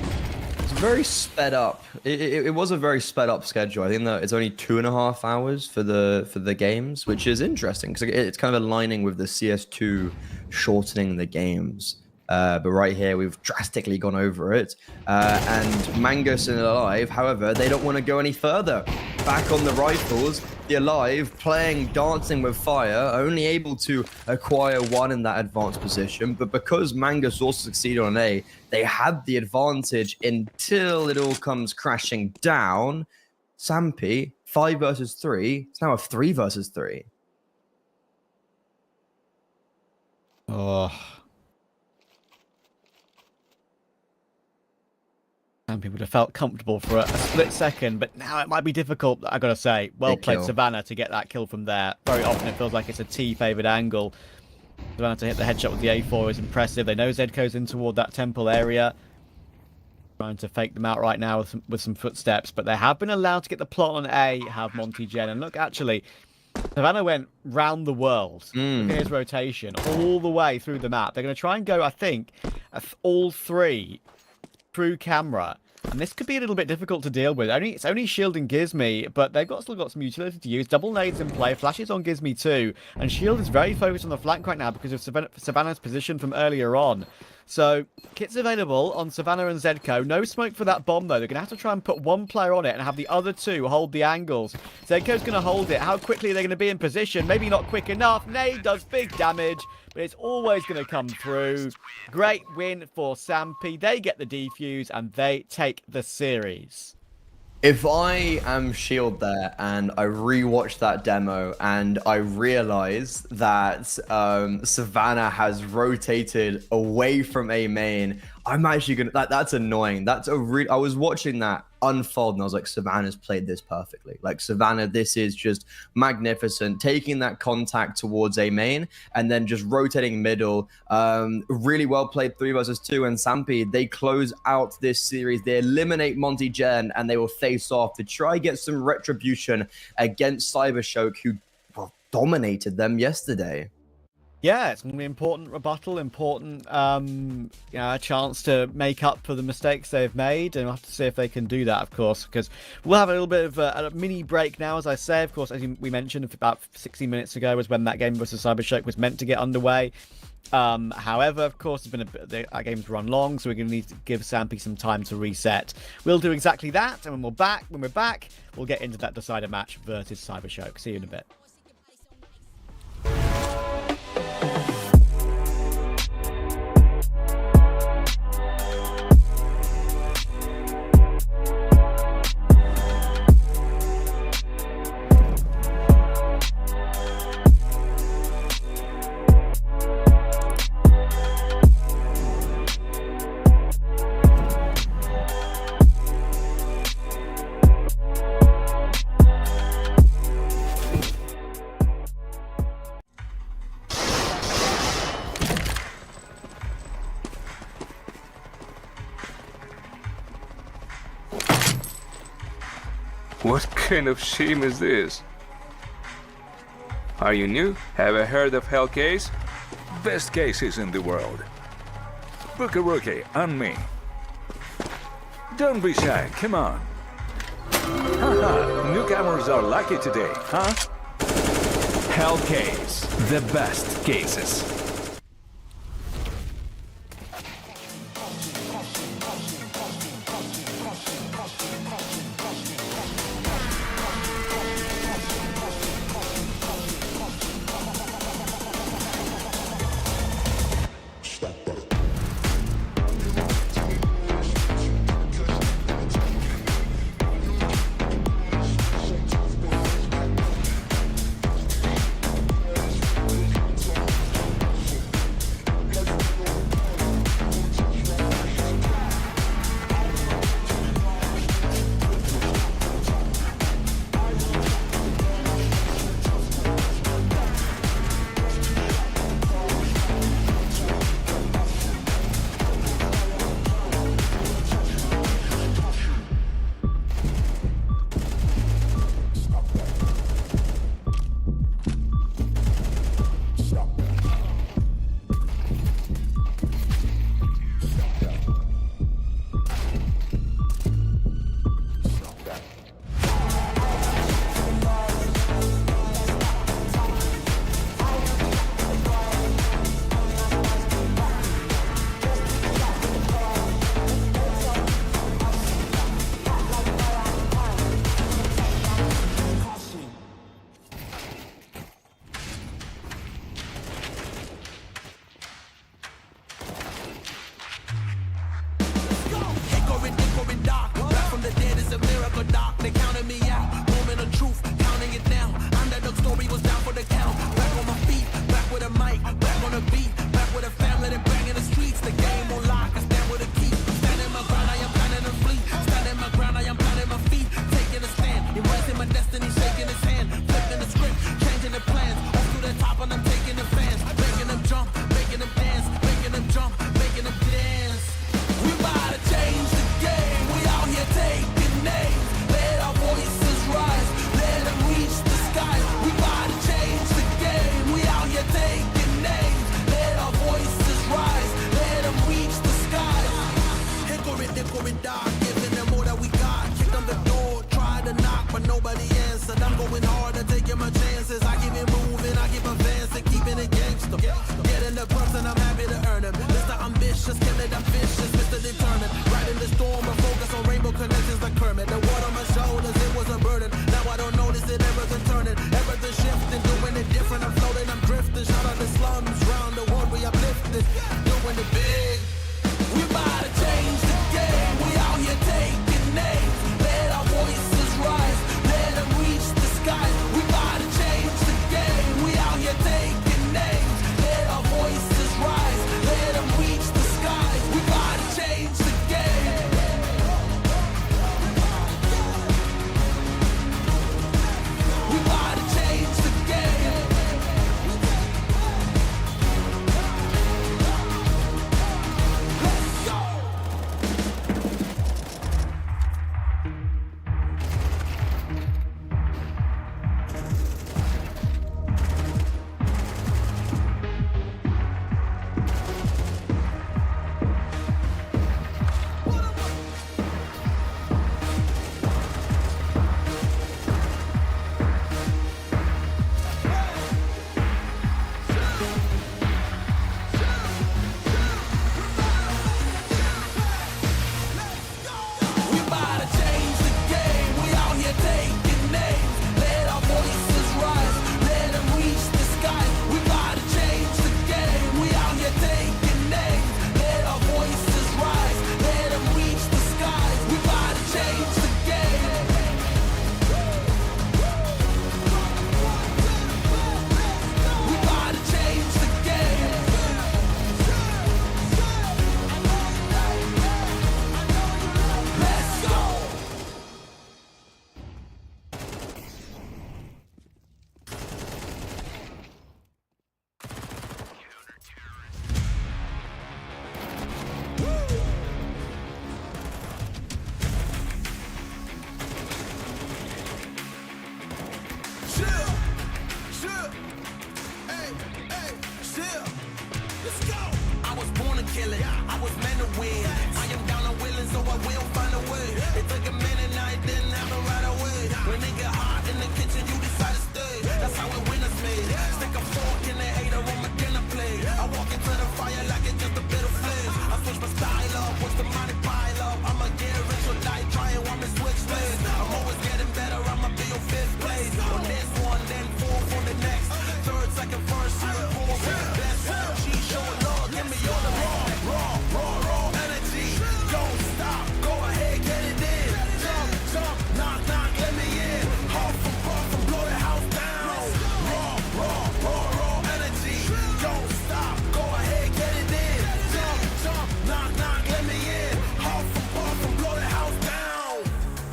It's very sped up. It was a very sped up schedule. I think that it's only 2.5 hours for the games, which is interesting because it's kind of aligning with the CS2 shortening the games. But right here, we've drastically gone over it. And Mangus and Alive, however, they don't want to go any further. Back on the rifles, the Alive playing Dancing with Fire, only able to acquire 1 in that advanced position. But because Mangus also succeeded on A, they had the advantage until it all comes crashing down. Sampi, 5 versus 3. It's now a 3 versus 3. Oh. Some people would have felt comfortable for a split second, but now it might be difficult, I gotta say. Well played, Savannah, to get that kill from there. Very often it feels like it's a T-favoured angle. Savannah to hit the headshot with the A4 is impressive. They know Zedco's in toward that temple area. Trying to fake them out right now with some footsteps, but they have been allowed to get the plot on A, have Monty Gen. And look, actually, Savannah went round the world. Look at his rotation, all the way through the map. They're going to try and go, I think, all 3 through camera, and this could be a little bit difficult to deal with. It's only Shield and Gizmy, but they've still got some utility to use. Double nades in play, flashes on Gizmy too, and Shield is very focused on the flank right now because of Savannah's position from earlier on. So, kits available on Savannah and Zedco. No smoke for that bomb, though. They're going to have to try and put 1 player on it and have the other 2 hold the angles. Zedco's going to hold it. How quickly are they going to be in position? Maybe not quick enough. Nade does big damage, but it's always going to come through. Great win for Sampi. They get the defuse, and they take the series. If I am Shield there and I rewatch that demo and I realize that Savannah has rotated away from A main, I'm actually gonna. That's annoying. I was watching that unfold, and I was like, Savannah's played this perfectly. Like, Savannah, this is just magnificent, taking that contact towards A main and then just rotating middle. Really well played 3 versus 2, and Sampi, they close out this series. They eliminate Monty Gen, and they will face off to try get some retribution against Cybershock, who dominated them yesterday. Yeah, it's going to be important rebuttal, important chance to make up for the mistakes they've made, and we'll have to see if they can do that, of course, because we'll have a little bit of a mini break now, as I say. Of course, as we mentioned, about 16 minutes ago was when that game versus Cybershock was meant to get underway. However, of course, it's been our game's run long, so we're going to need to give Sampi some time to reset. We'll do exactly that, and when we're back, we'll get into that decider match versus Cybershock. See you in a bit. What kind of shame is this? Are you new? Have you heard of Hellcase? Best cases in the world. Rookie, on me. Don't be shy, come on. Haha, newcomers are lucky today, huh? Hellcase, the best cases. Let's go. I was born to kill it. I was meant to win. I am down and willing, so I will find a way. It took a minute, I didn't have it right away. When it get hot in the kitchen, you decide to stay. That's how it winners made. Stick a fork in the hater on my dinner plate. I walk into the fire like it's just a bit of flame. I switch my style up, watch the money pile up. I'ma get rich or die trying, want me switch lanes. I'm always getting better, I'ma be on 5th place. On this one, then 4th on the next. 3rd, 2nd, 1st, 3rd, 4th, with the best. G show love, give me all the raw energy. Don't stop, go ahead, get it in. Jump, knock, let me in. Huff and puff and blow the house down. Raw energy. Don't stop, go ahead, get it in. Jump, knock, let me in. Huff and puff and blow the house down.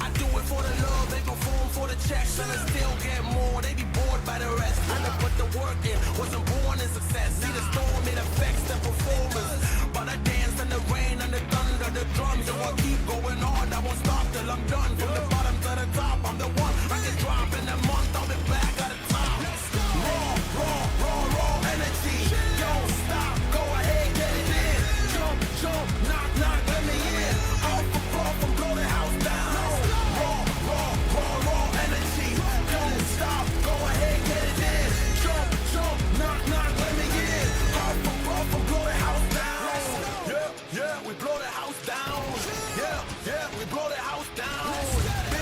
I do it for the love, they perform for the checks, and I still get more. They be bored by the rest. I done put the work in, wasn't born in success. See the storm, it affects the performance. But I dance in the rain and the thunder, the drums, so I keep going on. I won't stop till I'm done. From the bottom to the top, I'm the one. I can drop in a month, I'll be back at the top. Raw energy. Don't stop, go ahead, get it in. Jump, knock, let me in. Off a puff and blow the house down. Raw energy. Don't stop, go ahead, get it in. Jump, knock, let me in. Off a puff and blow the house down. Yeah, we blow the house down. Yeah, we blow the house down.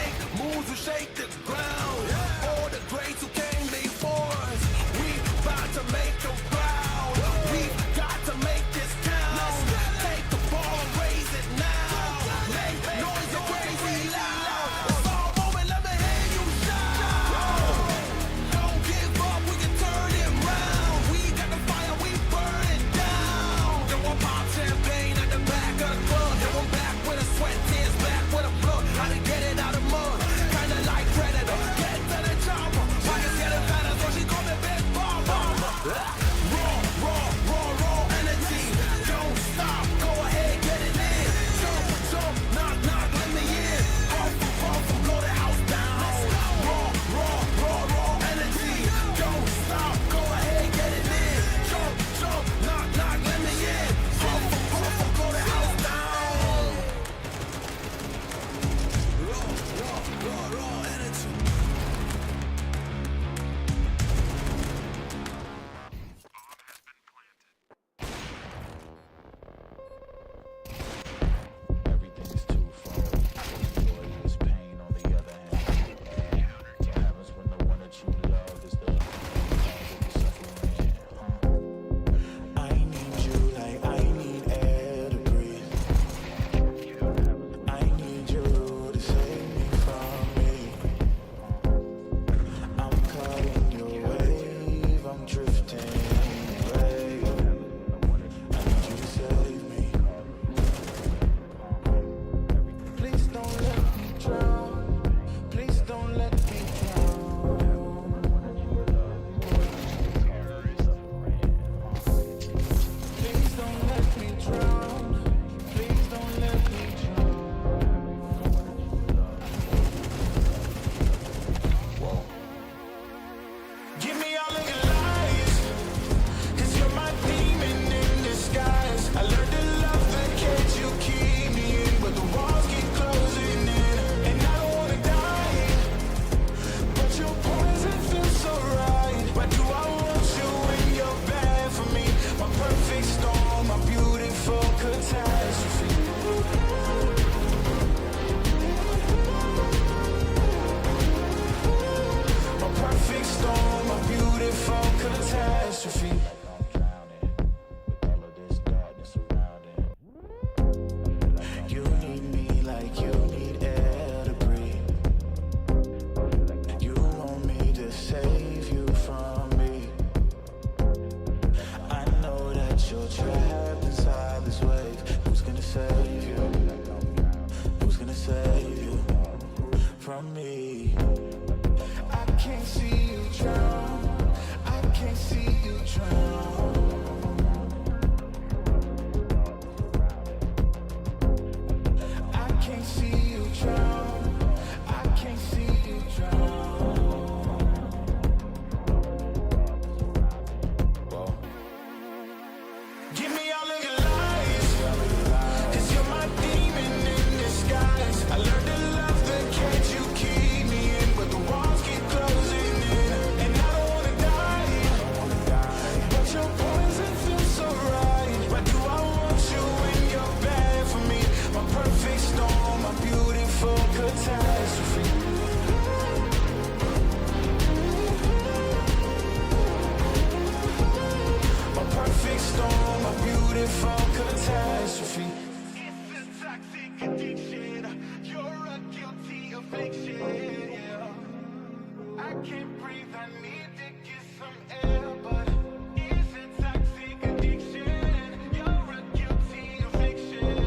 can't breathe, I need to get some air, but is it toxic addiction? You're a guilty eviction.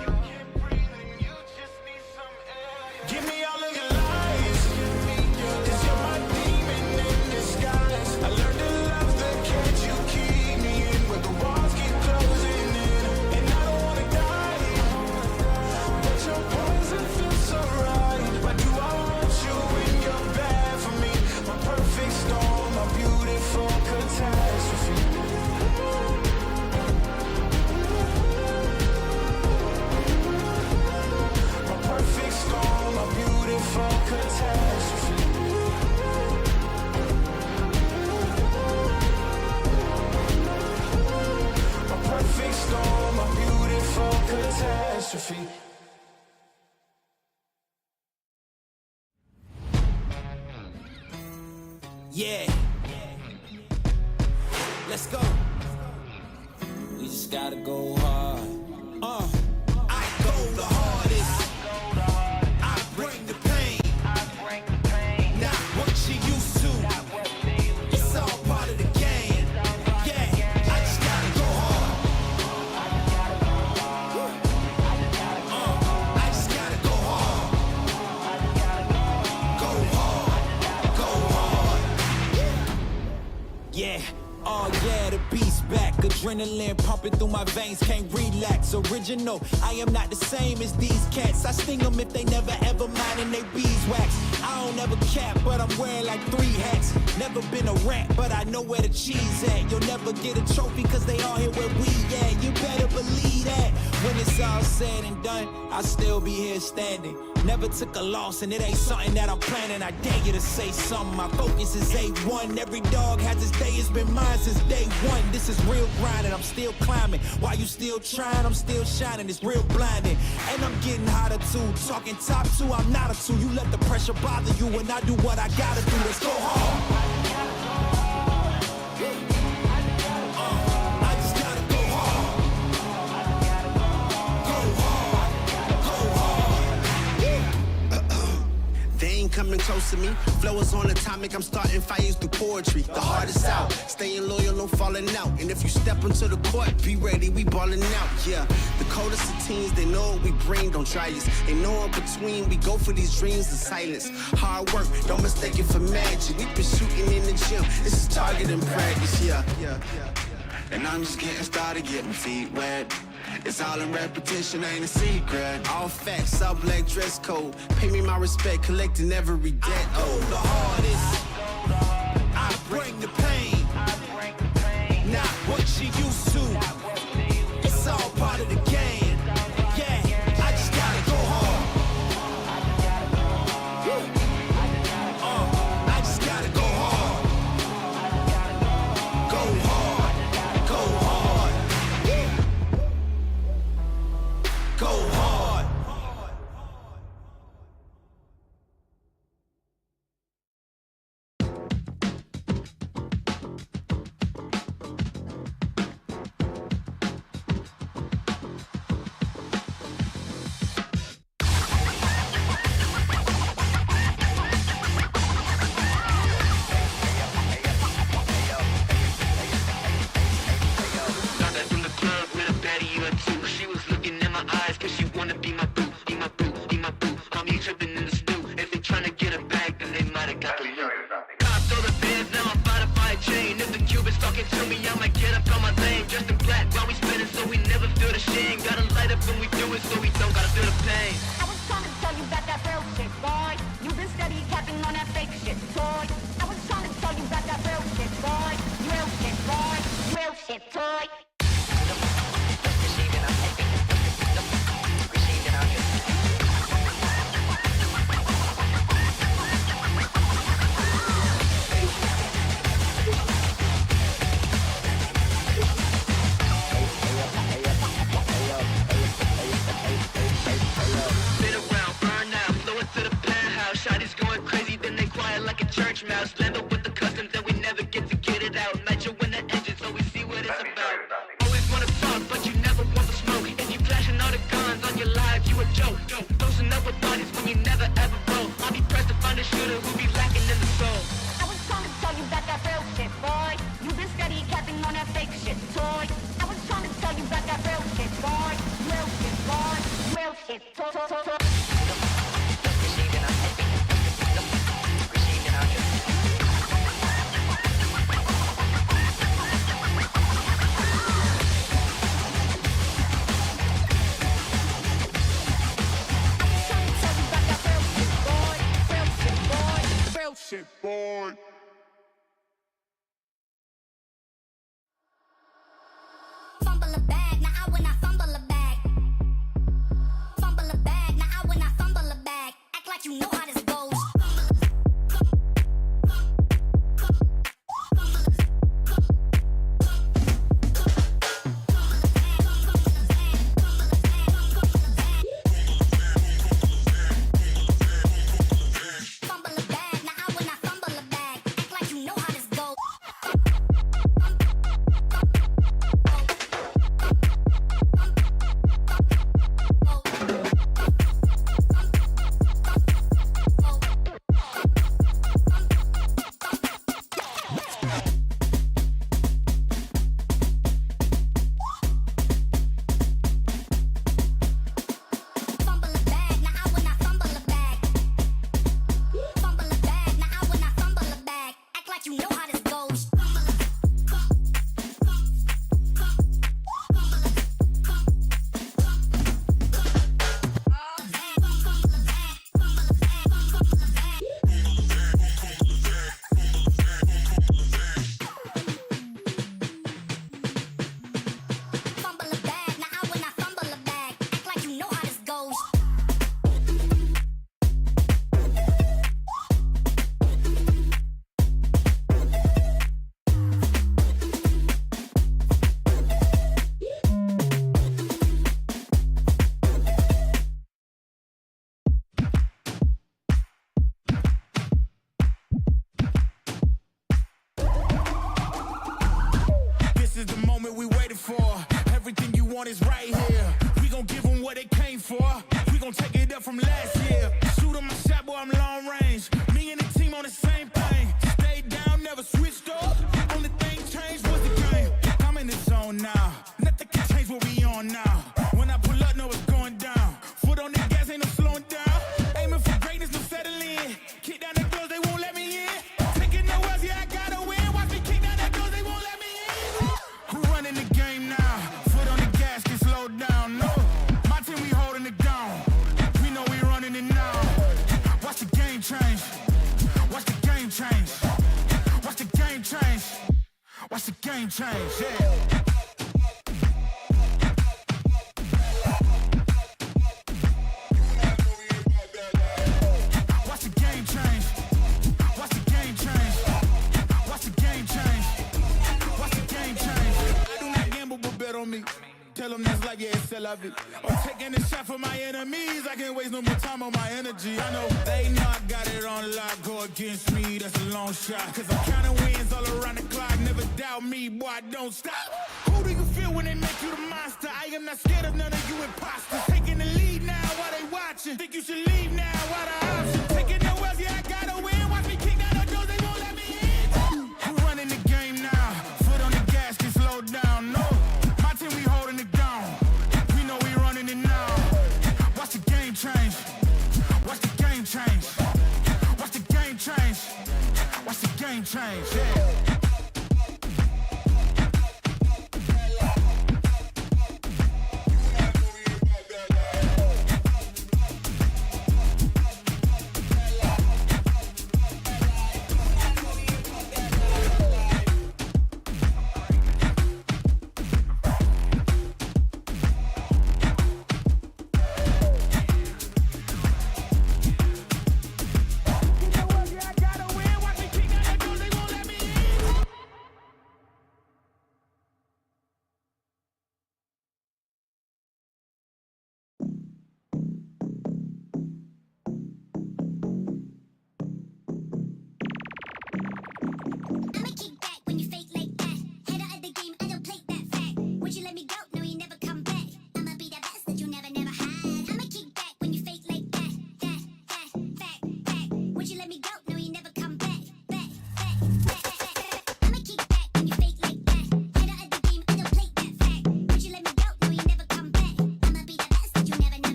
You can't breathe and you just need some air. Give me all of your lies, 'cause you're my demon in disguise. I learned to love the cage you keep me in, where the walls keep closing in, and I don't wanna die, but your poison feels so right. Why do I want you when you're bad for me? My perfect storm, my beautiful catastrophe. My perfect storm, my beautiful catastrophe. My perfect storm, my beautiful catastrophe. Yeah. Let's go. We just gotta go hard. I go the hardest. I bring the pain. Not what you used to. It's all part of the game. Yeah, I just gotta go hard. I just gotta go hard. Go hard. Go hard. Yeah. Oh yeah, the beast back. Adrenaline pumping through my veins, can't relax. Original, I am not the same as these cats. I sting them if they never ever mind and they beeswax. I don't ever cap, but I'm wearing like 3 hats. Never been a rat, but I know where the cheese at. You'll never get a trophy cause they all here where we at. You better believe that. When it's all said and done, I'll still be here standing. Never took a loss and it ain't something that I'm planning. I dare you to say something, my focus is A1. Every dog has his day, it's been mine since day one. This is real grinding, I'm still climbing. While you still trying, I'm still shining. It's real blinding, and I'm getting hotter too. Talking top 2, I'm not a 2. You let the pressure bother you when I do what I gotta do. Let's go hard. I just gotta go hard. Go hard. Go hard. They ain't coming close to me. Flow is on atomic, I'm starting fires through poetry. The hardest out, staying loyal, no falling out. And if you step into the court, be ready, we balling out. Yeah, the coldest of teens, they know what we bring, don't try us. Ain't no in between, we go for these dreams in silence. Hard work, don't mistake it for magic. We been shooting in the gym, this is target and practice. Yeah. And I'm just getting started, getting feet wet. It's all in repetition, ain't a secret. All facts, all black dress code. Pay me my respect, collecting every debt. Oh, the hardest. I bring the pain. Not what you used to. It's all part of the game. Yeah, I just gotta go hard. I just gotta go hard. Go hard. Go hard. Go hard. From the club with a baddie or two. She was looking in my eyes cause she wanna be my boo, be my boo, be my boo. I'm here tripping in the stew. If they tryna get a bag, then they might have got the loot. Cops all the bands, now I'm about to buy a chain. If the Cubans talking to me, I might get up on my lane. Just in black while we spinning so we never feel the shame. Gotta light up when we do it so we don't gotta feel the pain. I was trying to tell you about that real shit, boy. You been steady capping on that fake shit, toy. I was trying to tell you about that real shit, boy. Real shit, boy. Real shit, toy. Spin around, burn out, flow into the penthouse. Shot is going crazy, then they Shit, boy. Fumble a bag, now I when I fumble a bag. Fumble a bag, now I when I fumble a bag. Act like you know how this goes. Fumble a bag, now I when I fumble a bag. Act like you know how this goes. Fumble a bag, now I when I fumble a bag. Fumble a bag, now I when I fumble a bag. Act like you know how this goes. Fumble a bag, now I when I fumble a bag. Act like you know how this goes. This is the moment we waited for. Everything you want is right here. We gon' give them what they came for. We gon' take it up from last year. Shoot 'em my shot, boy, I'm long range. Me and the team on the same thing. Stayed down, never switched up. Only thing changed was the game. I'm in the zone now. Nothing can change what we on now. When I pull up, know it's going down. Foot on the gas, ain't no slowing down. Aiming for greatness, no settling. Kick down the doors, they won't let me in. Taking no else, yeah, I gotta win. Watch me kick down the doors, they won't let me in. Who running the game now? Foot on the gas, can slow down. No, my team, we holding it down. We know we running it now. Watch the game change. Watch the game change. Watch the game change. Watch the game change. Yeah. Watch the game change. Watch the game change. Watch the game change. Watch the game change. I do not gamble, but bet on me. Tell them that's like, yeah, it's still of it. I'm taking a shot for my enemies. I can't waste no more time on my energy. I know they know I got it on lock. Go against me, that's a long shot. Cause I'm counting wins all around the clock. Never doubt me, boy, I don't stop. Who do you feel when they make you the monster? I am not scared of none of you imposters. Taking the lead now while they watching. Think you should leave now while the option. Taking no else, yeah, I gotta win. Watch me kick down the doors, they won't let me in. Who running the game now? Foot on the gas, can slow down. No, my team, we holding it down. We know we running it now. Watch the game change. Watch the game change. Watch the game change. Watch the game change. Yeah.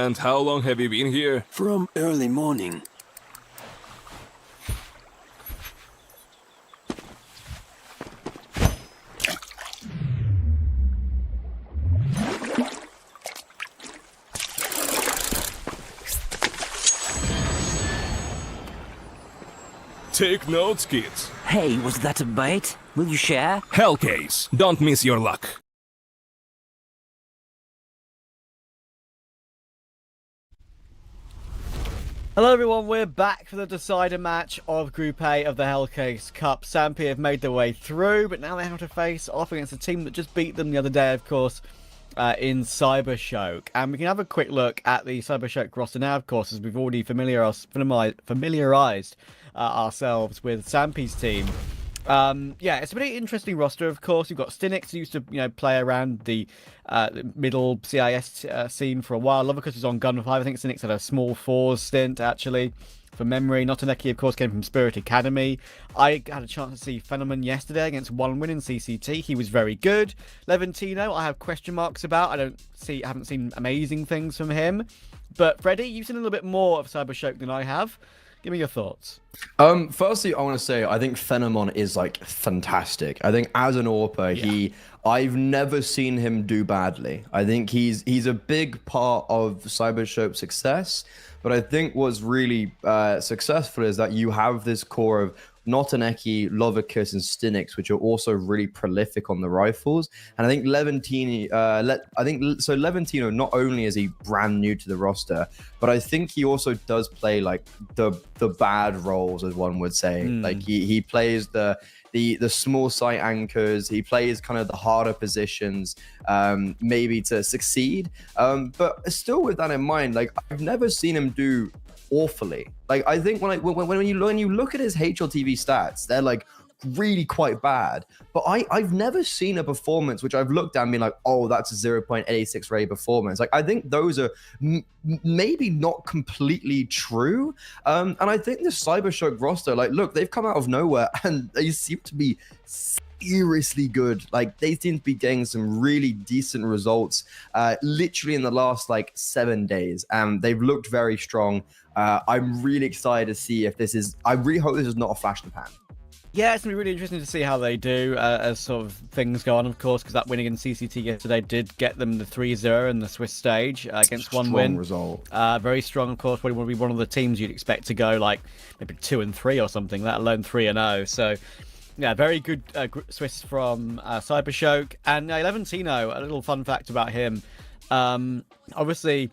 And how long have you been here? From early morning. Take notes, kids. Hey, was that a bait? Will you share? Hellcase, don't miss your luck. Hello everyone, we're back for the decider match of Group A of the Hellcase Cup. Sampi have made their way through, but now they have to face off against a team that just beat them the other day, of course, in Cybershock. And we can have a quick look at the Cybershock roster now, of course, as we've already familiarized ourselves with Sampi's team. Yeah, it's a pretty interesting roster, of course. You've got Stinix, who used to, play around the middle CIS scene for a while. Lovicus was on Gun 5. I think Stinix had a small fours stint, actually, from memory. Notaneki, of course, came from Spirit Academy. I had a chance to see Phenomenon yesterday against One Win in CCT. He was very good. Levantino, I have question marks about. I haven't seen amazing things from him. But Freddie, you've seen a little bit more of Cybershock than I have. Give me your thoughts. Firstly, I want to say I think Phenomon is like fantastic. I think as an AWPer, I've never seen him do badly. I think he's a big part of Cybershock's success. But I think what's really successful is that you have this core of Notaneki, Lovicus, and Stinix, which are also really prolific on the rifles. And I think Levantino, Levantino, not only is he brand new to the roster, but I think he also does play like the bad roles, as one would say. Like he plays the small sight anchors. He plays kind of the harder positions, maybe to succeed. But still, with that in mind, like I've never seen him do awfully. Like I think when you look at his HLTV stats, they're like really quite bad. But I've never seen a performance which I've looked at and been like, oh, that's a 0.86 rated performance. Like I think those are maybe not completely true. And I think the Cybershock roster, like, look, they've come out of nowhere and they seem to be seriously good. Like they seem to be getting some really decent results literally in the last like 7 days, and they've looked very strong. I'm really excited to see if this is, I really hope this is not a flash in the pan. Yeah, it's going to be really interesting to see how they do as sort of things go on, of course, because that win against CCT yesterday did get them the 3-0 in the Swiss stage against One Win. Result. Very strong, of course. Probably want to be one of the teams you'd expect to go like maybe 2-3 or something, let alone 3-0. So, yeah, very good Swiss from Cybershock. And Levantino, a little fun fact about him. Obviously,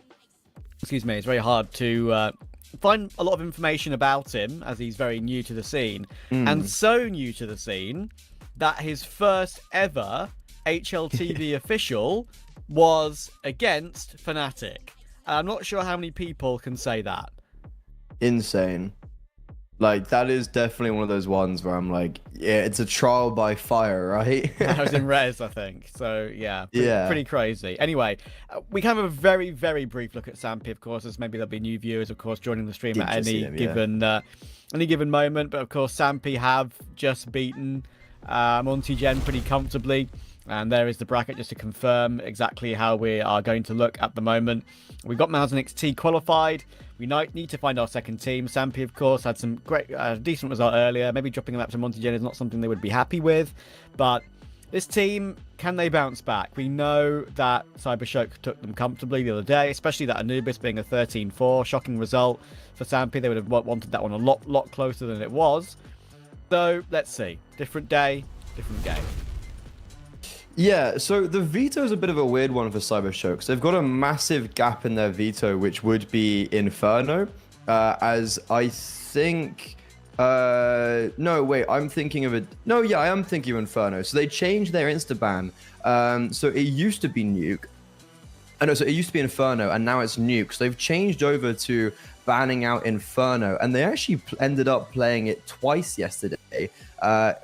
it's very hard to find a lot of information about him as he's very new to the scene. And so new to the scene that his first ever HLTV official was against Fnatic. And I'm not sure how many people can say that. Insane. Like, that is definitely one of those ones where I'm like, yeah, it's a trial by fire, right? I was in Res, I think. So, yeah. Yeah. Pretty crazy. Anyway, we can have a very, very brief look at Sampi, of course, as maybe there'll be new viewers, of course, joining the stream at any given moment. But, of course, Sampi have just beaten Montigen pretty comfortably. And there is the bracket just to confirm exactly how we are going to look at the moment. We've got Mouse and XT qualified. We need to find our second team. Sampi, of course, had some great, decent result earlier. Maybe dropping them up to Montigen is not something they would be happy with. But this team, can they bounce back? We know that Cybershock took them comfortably the other day, especially that Anubis being a 13-4. Shocking result for Sampi. They would have wanted that one a lot closer than it was. So, let's see. Different day, different game. Yeah, so the veto is a bit of a weird one for Cybershock, because they've got a massive gap in their veto, which would be Inferno, as I think... no, wait, I'm thinking of it... No, yeah, I am thinking of Inferno. So they changed their insta-ban. So it used to be Nuke. So it used to be Inferno, and now it's Nuke. So they've changed over to banning out Inferno, and they actually ended up playing it twice yesterday.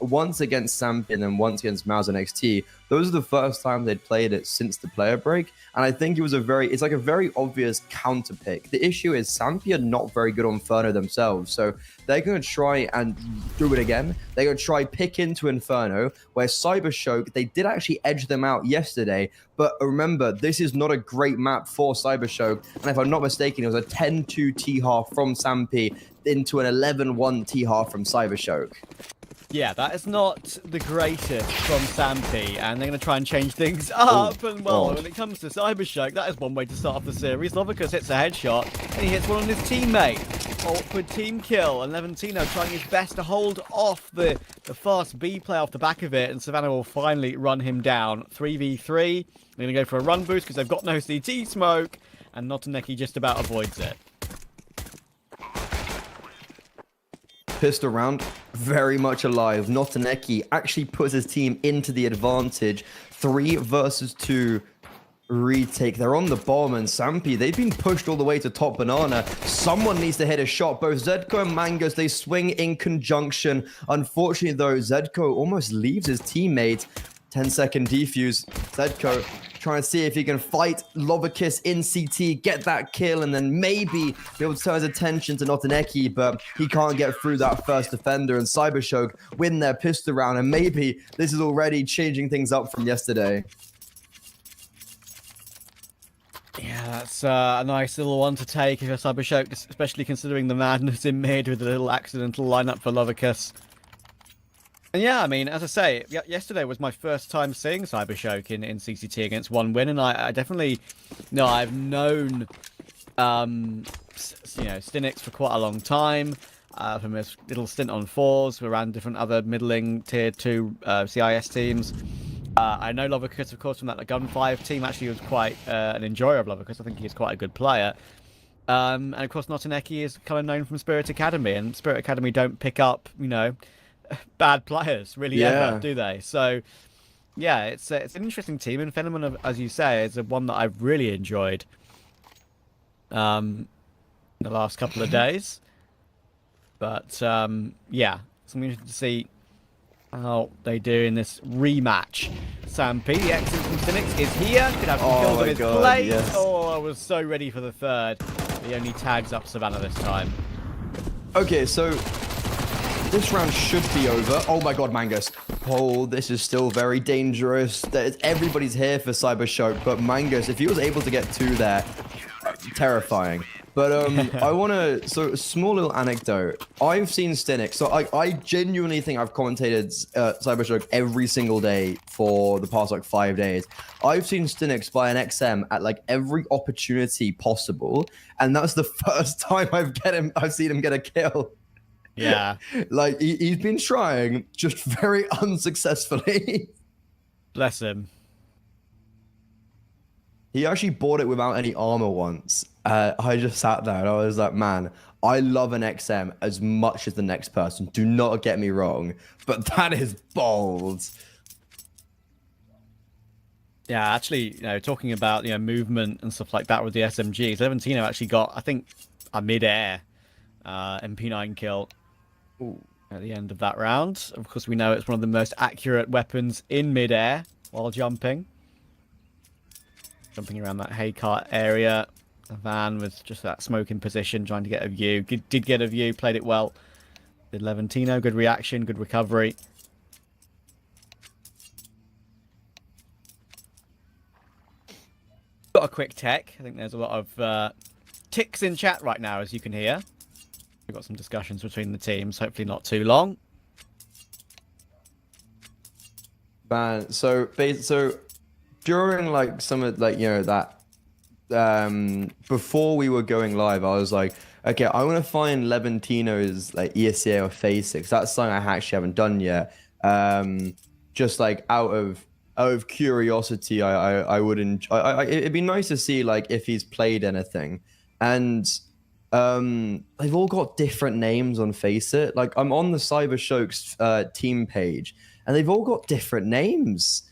once against Sampi and then once against Mouse NXT. Those are the first time they'd played it since the player break, and I think it's like a very obvious counter pick. The issue is Sampi are not very good on Inferno themselves, so they're going to try and do it again. They're going to try pick into Inferno, where Cybershock, they did actually edge them out yesterday, but remember, this is not a great map for Cybershock, and if I'm not mistaken, it was a 10-2 T-half from Sampi into an 11-1 T-half from Cybershock. Yeah, that is not the greatest from Sampi, and they're going to try and change things up. And well, when it comes to Cybershock, that is one way to start off the series. Lovicus hits a headshot, and he hits one on his teammate. Awkward team kill, and Levantino trying his best to hold off the fast B play off the back of it, and Savannah will finally run him down. 3v3. They're going to go for a run boost because they've got no CT smoke, and Notaneki just about avoids it. Pissed around, very much alive. Notaneki actually puts his team into the advantage. 3 versus 2 retake. They're on the bomb, and Sampi, they've been pushed all the way to top banana. Someone needs to hit a shot. Both Zedko and Mangos, they swing in conjunction. Unfortunately, though, Zedko almost leaves his teammate. 10-second defuse. Zedko trying to see if he can fight Lovicus in CT, get that kill, and then maybe be able to turn his attention to Notaneki, but he can't get through that first defender, and Cybershock win their pistol round, and maybe this is already changing things up from yesterday. Yeah, that's a nice little one to take if you're Cybershock, especially considering the madness in mid with a little accidental lineup for Lovicus. And yeah, I mean, as I say, yesterday was my first time seeing Cybershock in CCT against 1 win, and I definitely, I've known, Stinix for quite a long time, from his little stint on 4s, we ran different other middling tier 2 CIS teams. I know Lovicus, of course, from that Gun 5 team. Actually, was quite an enjoyer of Lovicus. I think he's quite a good player. And of course, Notaneki is kind of known from Spirit Academy, and Spirit Academy don't pick up, bad players really ever, do they? So yeah, it's an interesting team, and Phenomenon, as you say, is one that I've really enjoyed the last couple of days. But yeah, it's interesting to see how they do in this rematch. Sampi, the exit from Stinix, is here. Could have some kills on his plate. Yes. Oh, I was so ready for the third. He only tags up Savannah this time. Okay, so this round should be over. Oh my god, Mangus. Oh, this is still very dangerous. Everybody's here for Cybershock, but Mangus, if he was able to get 2 there, terrifying. But I want to, so a small little anecdote. I've seen Stinix, so I genuinely think I've commentated Cybershock every single day for the past like 5 days. I've seen Stinix by an XM at like every opportunity possible, and that's the first time I've seen him get a kill. Yeah. Like, he's been trying, just very unsuccessfully. Bless him. He actually bought it without any armor once. I just sat there and I was like, man, I love an XM as much as the next person. Do not get me wrong, but that is bold. Yeah, actually, talking about, movement and stuff like that with the SMGs, Levantino actually got, I think, a mid-air MP9 kill at the end of that round. Of course, we know it's one of the most accurate weapons in mid-air while jumping. Jumping around that haycart area. A van with just that smoke in position, trying to get a view. Did get a view, played it well. Did Levantino, good reaction, good recovery. Got a quick tech. I think there's a lot of ticks in chat right now, as you can hear. We've got some discussions between the teams, hopefully not too long. Man, so during like some of that before we were going live, I was like, okay, I want to find Levantino's like ESA or Face 6. That's something I actually haven't done yet. Just like out of curiosity, I would enjoy. It'd be nice to see like if he's played anything, and they've all got different names on Faceit. Like, I'm on the Cybershock's team page, and they've all got different names.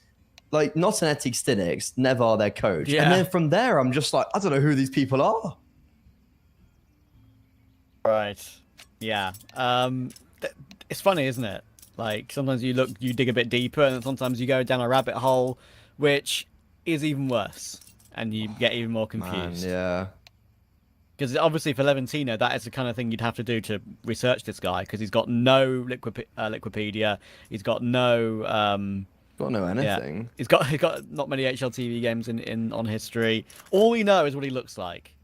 Like, not an Etic Stinix, Nevar their coach. Yeah. And then from there, I'm just like, I don't know who these people are. Right. Yeah. It's funny, isn't it? Like sometimes you dig a bit deeper, and sometimes you go down a rabbit hole, which is even worse, and you get even more confused. Man, yeah. Because obviously for Levantino, that is the kind of thing you'd have to do to research this guy, because he's got no Liquipedia, he's got no Got no anything. Yeah. He's got not many HLTV games on history. All we know is what he looks like,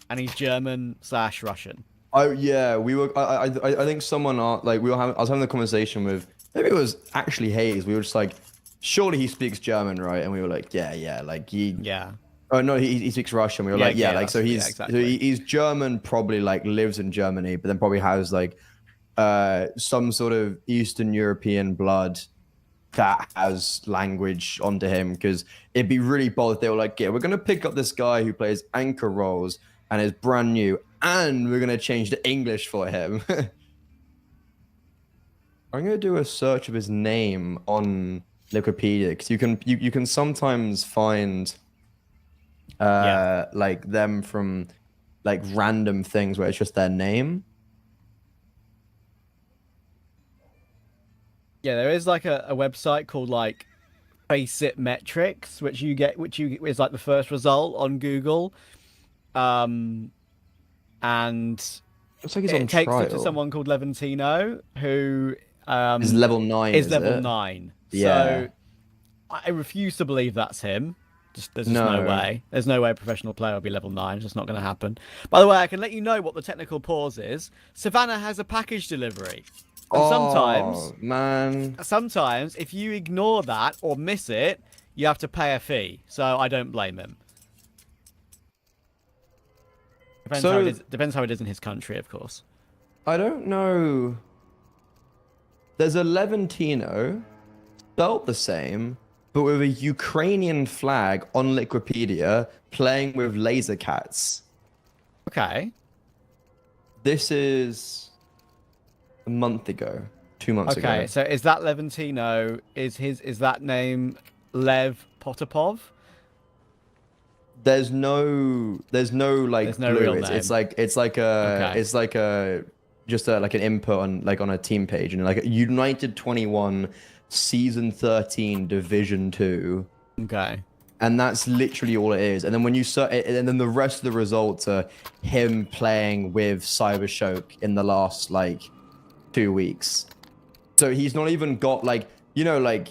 and he's German/Russian. Oh yeah, we were. I think someone like we were having. I was having a conversation with. Maybe it was actually Hayes. We were just like, surely he speaks German, right? And we were like, yeah, like he. Yeah. Oh no, he speaks Russian. We were like, yeah, like so he's exactly. so he's German, probably like lives in Germany, but then probably has like some sort of Eastern European blood that has language onto him, because it'd be really bold if they were like, yeah, we're gonna pick up this guy who plays anchor roles and is brand new, and we're gonna change the English for him. I'm gonna do a search of his name on Wikipedia, because you can sometimes find like them from like random things where it's just their name. Yeah, there is like a website called like Face It Metrics, which is like the first result on Google, and Looks like he's on it takes trial. you to someone called Levantino, who is level 9. Is is level it? 9. Yeah. So I refuse to believe that's him. There's just no way. There's no way a professional player will be level 9. It's just not going to happen. By the way, I can let you know what the technical pause is. Savannah has a package delivery. And sometimes, if you ignore that or miss it, you have to pay a fee. So I don't blame him. Depends how it is in his country, of course. I don't know. There's a Levantino, spelt the same, but with a Ukrainian flag on Liquipedia, playing with laser cats. Okay. This is a month ago, 2 months ago. Okay, so is that Levantino? Is that name Lev Potapov? There's no like blue. Real name. It's like a just like an input on a team page, and like United 21 season 13 division 2. Okay. And that's literally all it is. And then when you search, and then the rest of the results are him playing with Cybershock in the last like 2 weeks. So he's not even got like, you know, like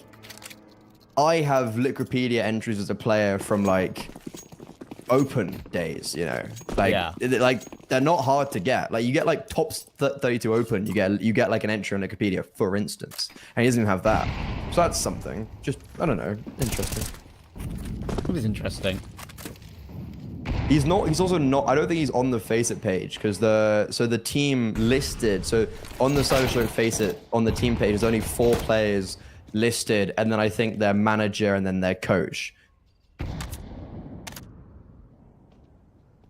I have Liquipedia entries as a player from like open days, you know, like like they're not hard to get. Like you get like top 32 open, you get like an entry on Wikipedia, for instance, and he doesn't even have that. So that's something. Just I don't know, interesting. It is interesting. He's also not. I don't think he's on the Faceit page, because the team listed. So on the Cybershock Faceit on the team page, there's only 4 players listed, and then I think their manager and then their coach.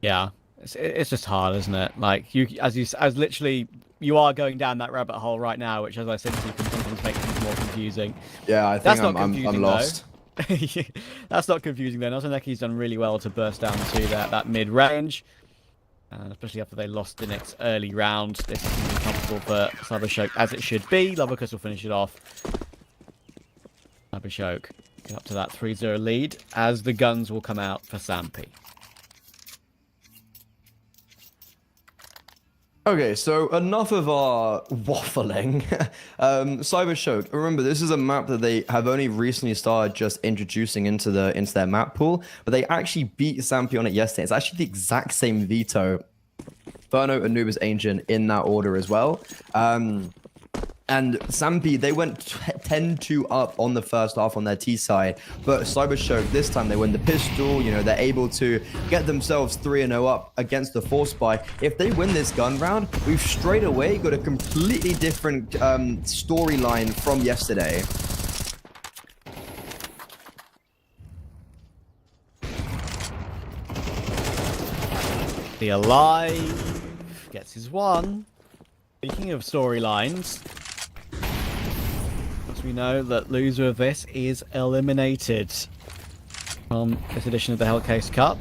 Yeah, it's just hard, isn't it? Like you are going down that rabbit hole right now, which, as I said, you can sometimes make things more confusing. Yeah, I think I'm lost. That's not confusing then. Ozoneki's done really well to burst down to that mid range, especially after they lost in its early round. This is really comfortable for Cybershock, as it should be. Lovercus will finish it off. Cybershock get up to that 3-0 lead, as the guns will come out for Sampi. Okay, so enough of our waffling. Cybershock. Remember, this is a map that they have only recently started just introducing into their map pool, but they actually beat Sampi on it yesterday. It's actually the exact same veto. Inferno, Anubis, Ancient in that order as well. And Sampi, they went 10-2 up on the first half on their T side, but Cybershock, this time they win the pistol, you know, they're able to get themselves 3-0 up against the Force Spy. If they win this gun round, we've straight away got a completely different storyline from yesterday. The Alive gets his one. Speaking of storylines, we know that loser of this is eliminated from this edition of the Hellcase Cup.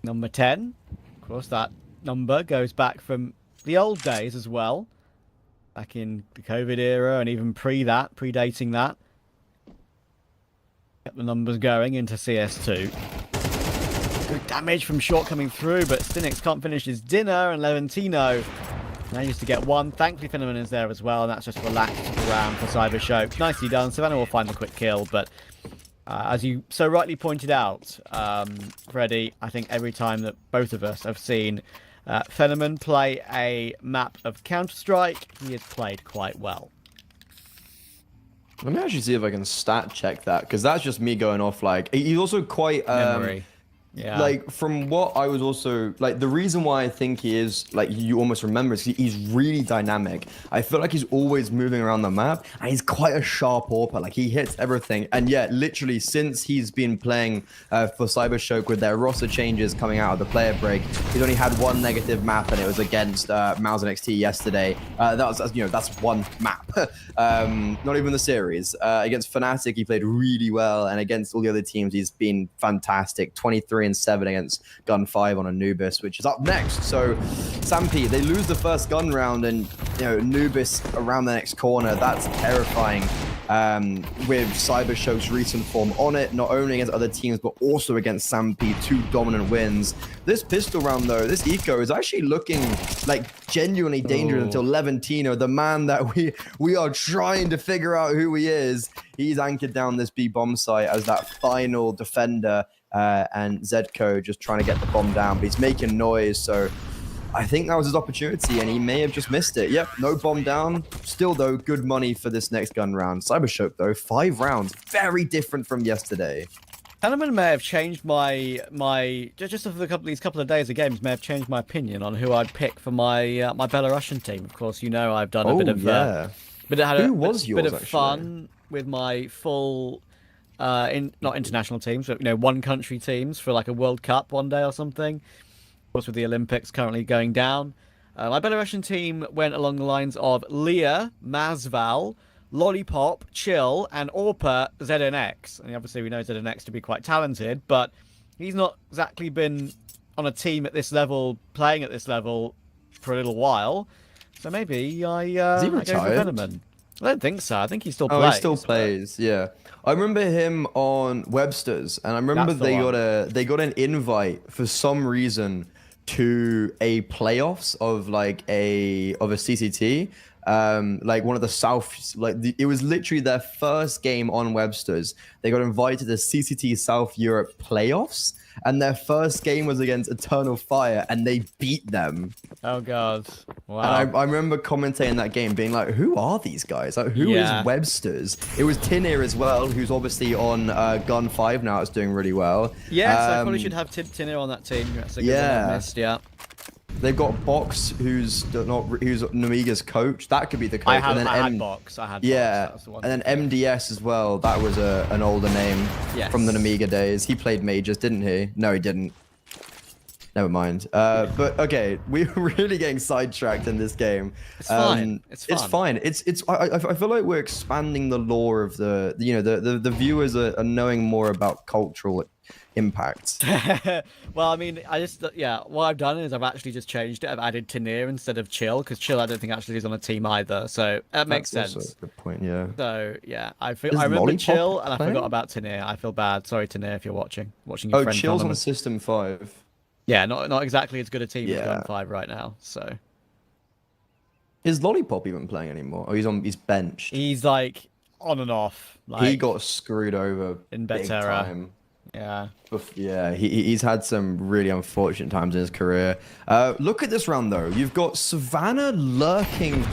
Number 10. Of course, that number goes back from the old days as well. back in the COVID era and even predating that. Kept the numbers going into CS2. Good damage from short coming through, but Stinix can't finish his dinner, and Levantino manages to get one. Thankfully, Finneman is there as well, and that's just relaxed around for Cyber Show. Nicely done. Savannah will find the quick kill, but as you so rightly pointed out, Freddie, I think every time that both of us have seen Fenneman play a map of Counter-Strike, he has played quite well. Let me actually see if I can stat check that, because that's just me going off. Like, he's also quite Memory. Yeah. Like, from what I was also like, the reason why I think he is like, you almost remember, is he's really dynamic. I feel like he's always moving around the map, and he's quite a sharp AWPer. Like, he hits everything. And yeah, literally since he's been playing for Cybershock with their roster changes coming out of the player break, he's only had one negative map, and it was against Mouse NXT yesterday. That's one map, not even the series. Against Fnatic, he played really well, and against all the other teams, he's been fantastic. 23-7 against Gun 5 on Anubis, which is up next. So Sampi, they lose the first gun round, and Anubis around the next corner. That's terrifying. With Cybershock's recent form on it, not only against other teams, but also against Sampi, 2 dominant wins. This pistol round, though, this eco is actually looking like genuinely dangerous until Levantino, the man that we are trying to figure out who he is. He's anchored down this B bomb site as that final defender, and Zedko just trying to get the bomb down, but he's making noise, so I think that was his opportunity, and he may have just missed it. Yep, no bomb down. Still, though, good money for this next gun round. Cybershock, though, 5 rounds. Very different from yesterday. Telemann may have changed my just over these couple of days of games, may have changed my opinion on who I'd pick for my my Belarusian team. Of course, I've done a bit of Who was yours, bit of actually? fun with my full not international teams, but one country teams for like a World Cup one day or something. Of course, with the Olympics currently going down, my Belarusian team went along the lines of Leah, Mazval, Lollipop, Chill, and Orpa ZNX. And obviously we know ZNX to be quite talented, but he's not exactly been on a team at this level, playing at this level for a little while. So maybe I Is he go for retired? Veneman. I don't think so. I think he still plays. Oh, he still plays, yeah. I remember him on Webster's, and I remember they got an invite for some reason to a playoffs of a CCT. Like one of the South, it was literally their first game on Webster's. They got invited to the CCT South Europe playoffs, and their first game was against Eternal Fire, and they beat them. Oh god! Wow. And I remember commentating that game, being like, "Who are these guys? Like, who is Webster's?" It was Tinir as well, who's obviously on Gun 5 now. It's doing really well. Yes, I probably should have Tinir on that team. That's a good one I missed, yeah. They've got Box, who's Namiga's coach. That could be the coach. I had Box. Yeah, Box. And then MDS as well. That was an older name from the Namiga days. He played majors, didn't he? No, he didn't. Never mind. But okay, we're really getting sidetracked in this game. It's fine. It's fine. I feel like we're expanding the lore of the the viewers are knowing more about cultural impact. Well, I mean, what I've done is I've actually just changed it. I've added Tinir instead of Chill, because Chill I don't think actually is on a team either, so that makes sense. Also a good point, yeah. So yeah, I remember Lollipop Chill and I playing? forgot about Tinir. I feel bad. Sorry, Tinir, if you're watching your friend. Chill's on Anonymous. System 5. Yeah, not exactly as good a team as Gun 5 right now. So Is Lollipop even playing anymore? Oh, he's benched. he's like on and off. He got screwed over in big Betera. time. Yeah. Yeah, he's had some really unfortunate times in his career. Look at this round, though. You've got Savannah lurking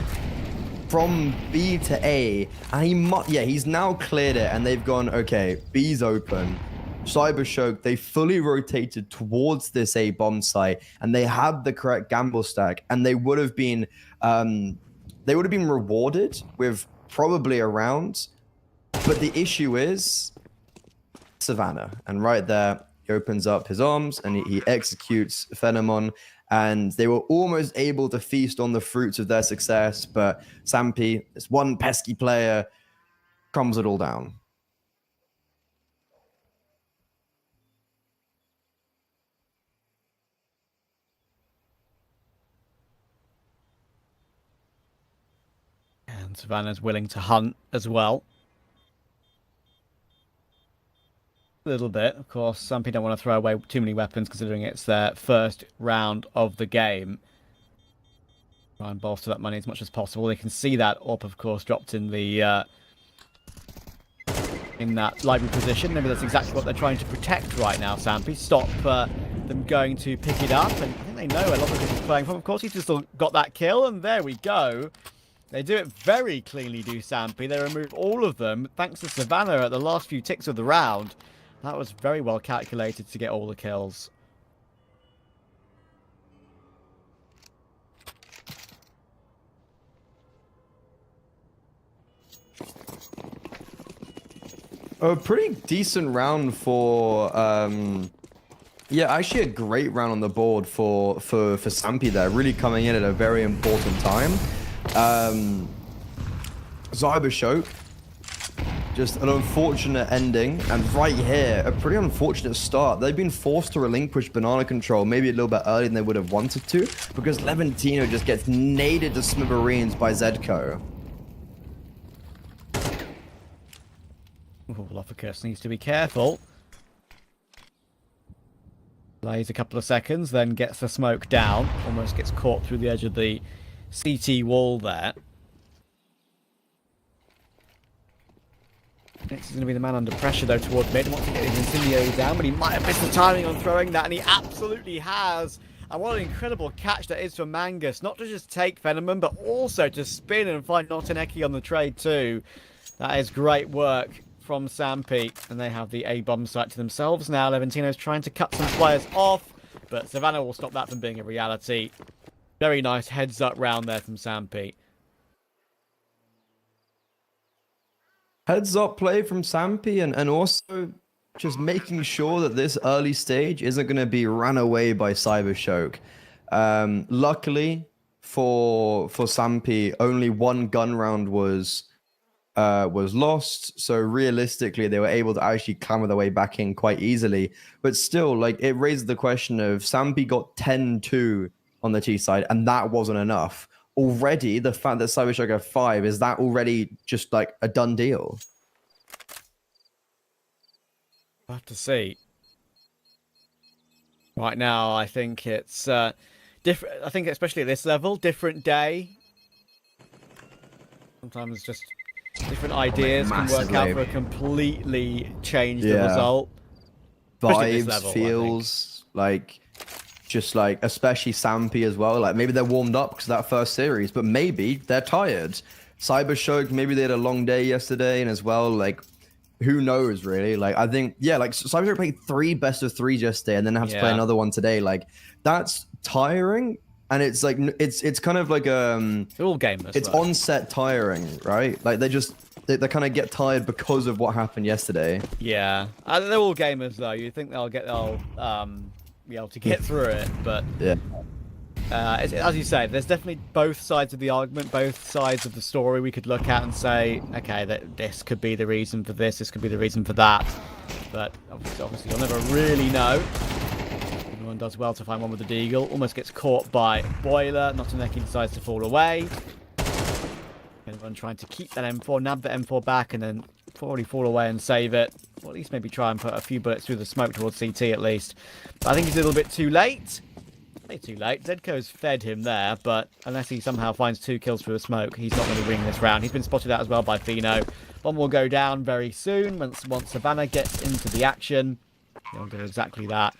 from B to A, and he's now cleared it, and they've gone, okay, B's open. Cybershock, they fully rotated towards this A bomb site, and they had the correct gamble stack, and they would have been rewarded with probably a round. But the issue is Savannah, and right there he opens up his arms and he executes Phenomon, and they were almost able to feast on the fruits of their success, but Sampi, this one pesky player, crumbs it all down. And Savannah's willing to hunt as well. A little bit, of course. Some people don't want to throw away too many weapons considering it's their first round of the game. Try and bolster that money as much as possible. They can see that up, of course, dropped in the in that library position. Maybe that's exactly what they're trying to protect right now, Sampy. Stop them going to pick it up. And I think they know a lot of people playing from. Of course, he's just got that kill, and there we go. They do it very cleanly, do Sampy. They remove all of them, thanks to Savannah at the last few ticks of the round. That was very well calculated to get all the kills. A pretty decent round for yeah, actually a great round on the board for Sampy there, really coming in at a very important time. Cybershock, just an unfortunate ending, and right here a pretty unfortunate start. They've been forced to relinquish banana control maybe a little bit earlier than they would have wanted to, because Levantino just gets naded to smithereens by Zedco. Oh, Lofficus needs to be careful. Plays a couple of seconds, then gets the smoke down. Almost gets caught through the edge of the CT wall there. Next is going to be the man under pressure, though, toward mid. Wants to get his incendiary down, but he might have missed the timing on throwing that, and he absolutely has. And what an incredible catch that is for Mangus. Not to just take Phenomen, but also to spin and find Notaneki on the trade, too. That is great work from Sampy, and they have the A bomb site to themselves now. Levantino's trying to cut some players off, but Savannah will stop that from being a reality. Very nice heads up round there from Sampy. Heads up play from Sampy, and also just making sure that this early stage isn't going to be ran away by Cybershock. Luckily for Sampy, only one gun round was lost, so realistically they were able to actually clamber their way back in quite easily. But still, like, it raised the question of Sampy got 10-2 on the T side, and that wasn't enough. Already, the fact that Cybershock have 5, is that already just like a done deal? We'll have to see. Right now, I think it's different. I think especially at this level, different day. Sometimes just different ideas can work out for a completely changed result. Vibes, level, feels like, just like, especially Sampy as well. Like, maybe they're warmed up because of that first series, but maybe they're tired. Cybershock, maybe they had a long day yesterday, and as well, like, who knows, really? Like, I think, yeah, like, Cybershock played 3 best of 3 yesterday, and then have to play another one today. Like, that's tiring, and it's like, it's kind of like they're all gamers. It's onset tiring, right? Like, they kind of get tired because of what happened yesterday. Yeah, they're all gamers though. You think they'll be able to get through it, but yeah. As you say, there's definitely both sides of the argument, both sides of the story we could look at and say, okay, that this could be the reason for this could be the reason for that. But obviously you'll never really know. Everyone does well to find one with the Deagle. Almost gets caught by Boiler. Notaneki decides to fall away. Everyone trying to keep that M4, nab the M4 back, and then probably fall away and save it. Or at least maybe try and put a few bullets through the smoke towards CT at least. But I think he's a little bit too late. Way too late. Zedco's fed him there, but unless he somehow finds 2 kills through the smoke, he's not going to win this round. He's been spotted out as well by Fino. Bomb will go down very soon once Savannah gets into the action. He'll do exactly that.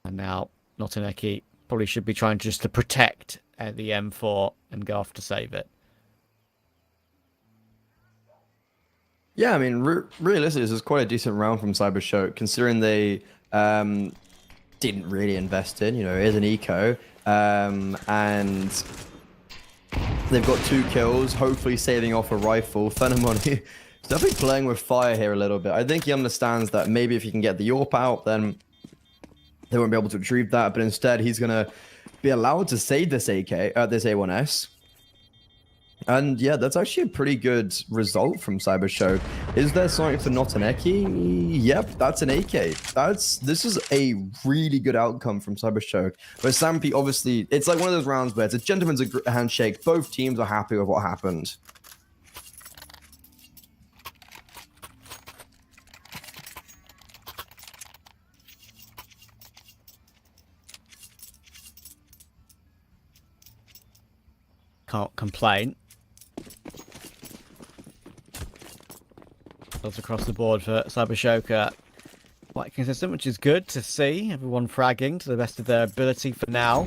And now Notaneki probably should be trying just to protect the M4 and go off to save it. Yeah, I mean, realistically, this is quite a decent round from Cybershock, considering they didn't really invest in, it is an eco, and they've got 2 kills, hopefully saving off a rifle. Phenomon is definitely playing with fire here a little bit. I think he understands that maybe if he can get the AWP out, then they won't be able to retrieve that, but instead he's going to be allowed to save this this A1S. And yeah, that's actually a pretty good result from Cybershock. Is there something for Notaneki? Yep, that's an AK. This is a really good outcome from Cybershock. But Sampy, obviously, it's like one of those rounds where it's a gentleman's handshake. Both teams are happy with what happened. Can't complain. Results across the board for Cybershoka. Quite consistent, which is good to see. Everyone fragging to the best of their ability for now.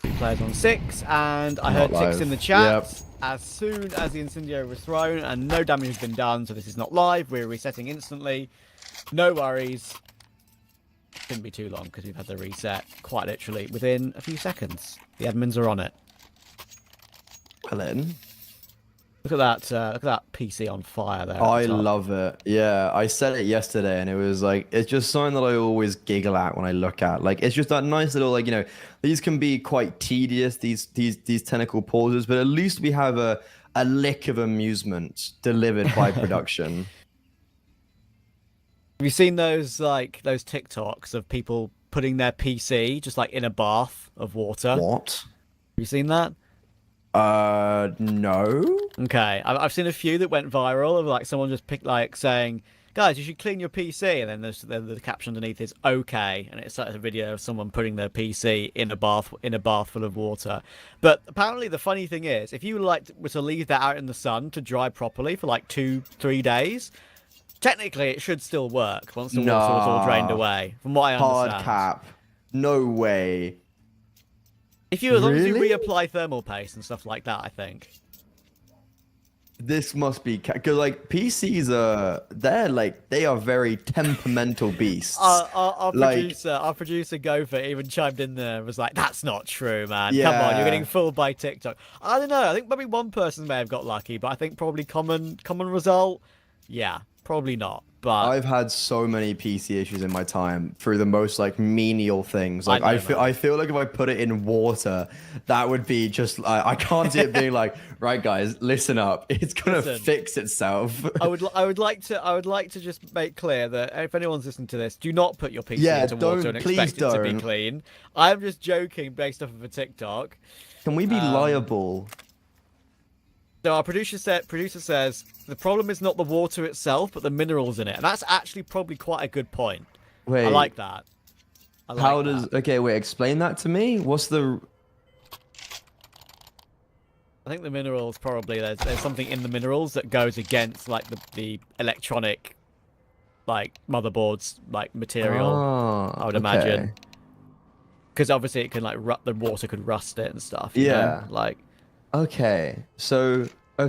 2 players on 6, and I heard ticks in the chat as soon as the incendio was thrown, and no damage has been done, so this is not live. We're resetting instantly. No worries. Shouldn't be too long because we've had the reset quite literally within a few seconds. The admins are on it. Well then. Look at that PC on fire there. I love it. Yeah, I said it yesterday, and it was like, it's just something that I always giggle at when I look at. Like, it's just that nice little, like, you know, these can be quite tedious, these technical pauses, but at least we have a lick of amusement delivered by production. Have you seen those TikToks of people putting their PC just like in a bath of water? What? Have you seen that? No. Okay, I've seen a few that went viral of like someone just picked like saying, "Guys, you should clean your PC," and then the caption underneath is "Okay," and it's like a video of someone putting their PC in a bath full of water. But apparently, the funny thing is, if you were to leave that out in the sun to dry properly for like 2-3 days, technically it should still work once the water was all drained away. From what I understand. Hard cap. No way. As long as you reapply thermal paste and stuff like that, I think. This must be because like PCs they are very temperamental beasts. Our producer Gopher even chimed in there and was like, "That's not true, man. Come on, you're getting fooled by TikTok." I don't know. I think maybe one person may have got lucky, but I think probably common result. Yeah, probably not. But I've had so many PC issues in my time through the most like menial things. Like I feel like if I put it in water, that would be just I can't see it being like, right guys, listen up. It's gonna fix itself. I would like to just make clear that if anyone's listening to this, do not put your PC into water and expect it to be clean. I'm just joking based off of a TikTok. Can we be liable? So our producer says the problem is not the water itself, but the minerals in it, and that's actually probably quite a good point. Wait, I like that. Okay, wait, explain that to me. What's the? I think the minerals probably there's something in the minerals that goes against like the electronic, like motherboards like material. I would imagine. Because obviously it can like the water could rust it and stuff. You know? Like. Okay, so I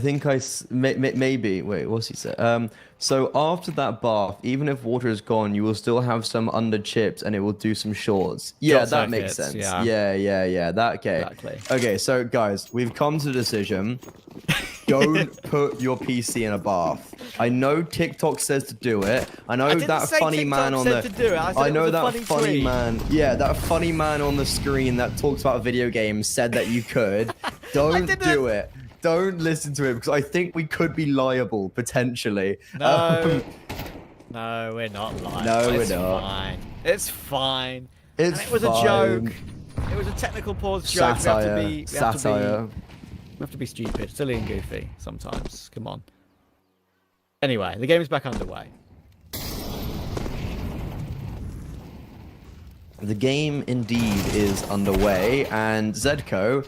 think maybe wait, what's he said? So after that bath, even if water is gone, you will still have some under chips, and it will do some shorts. Yeah, that makes sense. Yeah. That okay. Exactly. Okay, so guys, we've come to the decision. Don't put your PC in a bath. I know TikTok says to do it. I know that funny man on the. I know that funny man. Yeah, that funny man on the screen that talks about video games said that you could. Don't do it. Don't listen to it because I think we could be liable potentially. No, no, we're not liable. No, we're not. Fine. It's fine. It was a joke. It was a technical pause joke. Satire. We have to be stupid, silly and goofy sometimes. Come on. Anyway, the game is back underway. The game indeed is underway, and Zedco,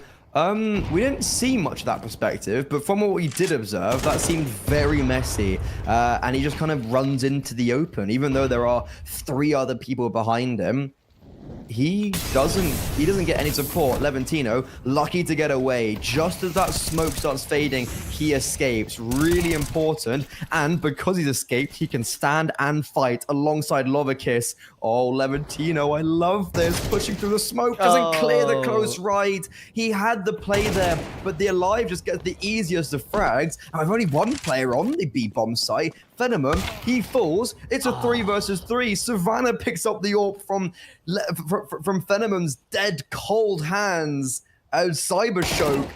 we didn't see much of that perspective, but from what we did observe, that seemed very messy, and he just kind of runs into the open, even though there are 3 other people behind him. He doesn't get any support. Levantino, lucky to get away. Just as that smoke starts fading, he escapes. Really important. And because he's escaped, he can stand and fight alongside Lovakiss. Oh, Levantino, I love this. Pushing through the smoke doesn't clear the close right. He had the play there, but the Alive just gets the easiest of frags. And I've only one player on the B-bomb site. Venomum, he falls. It's a 3 versus 3. Savannah picks up the AWP from Venomum's dead cold hands. Cybershoke,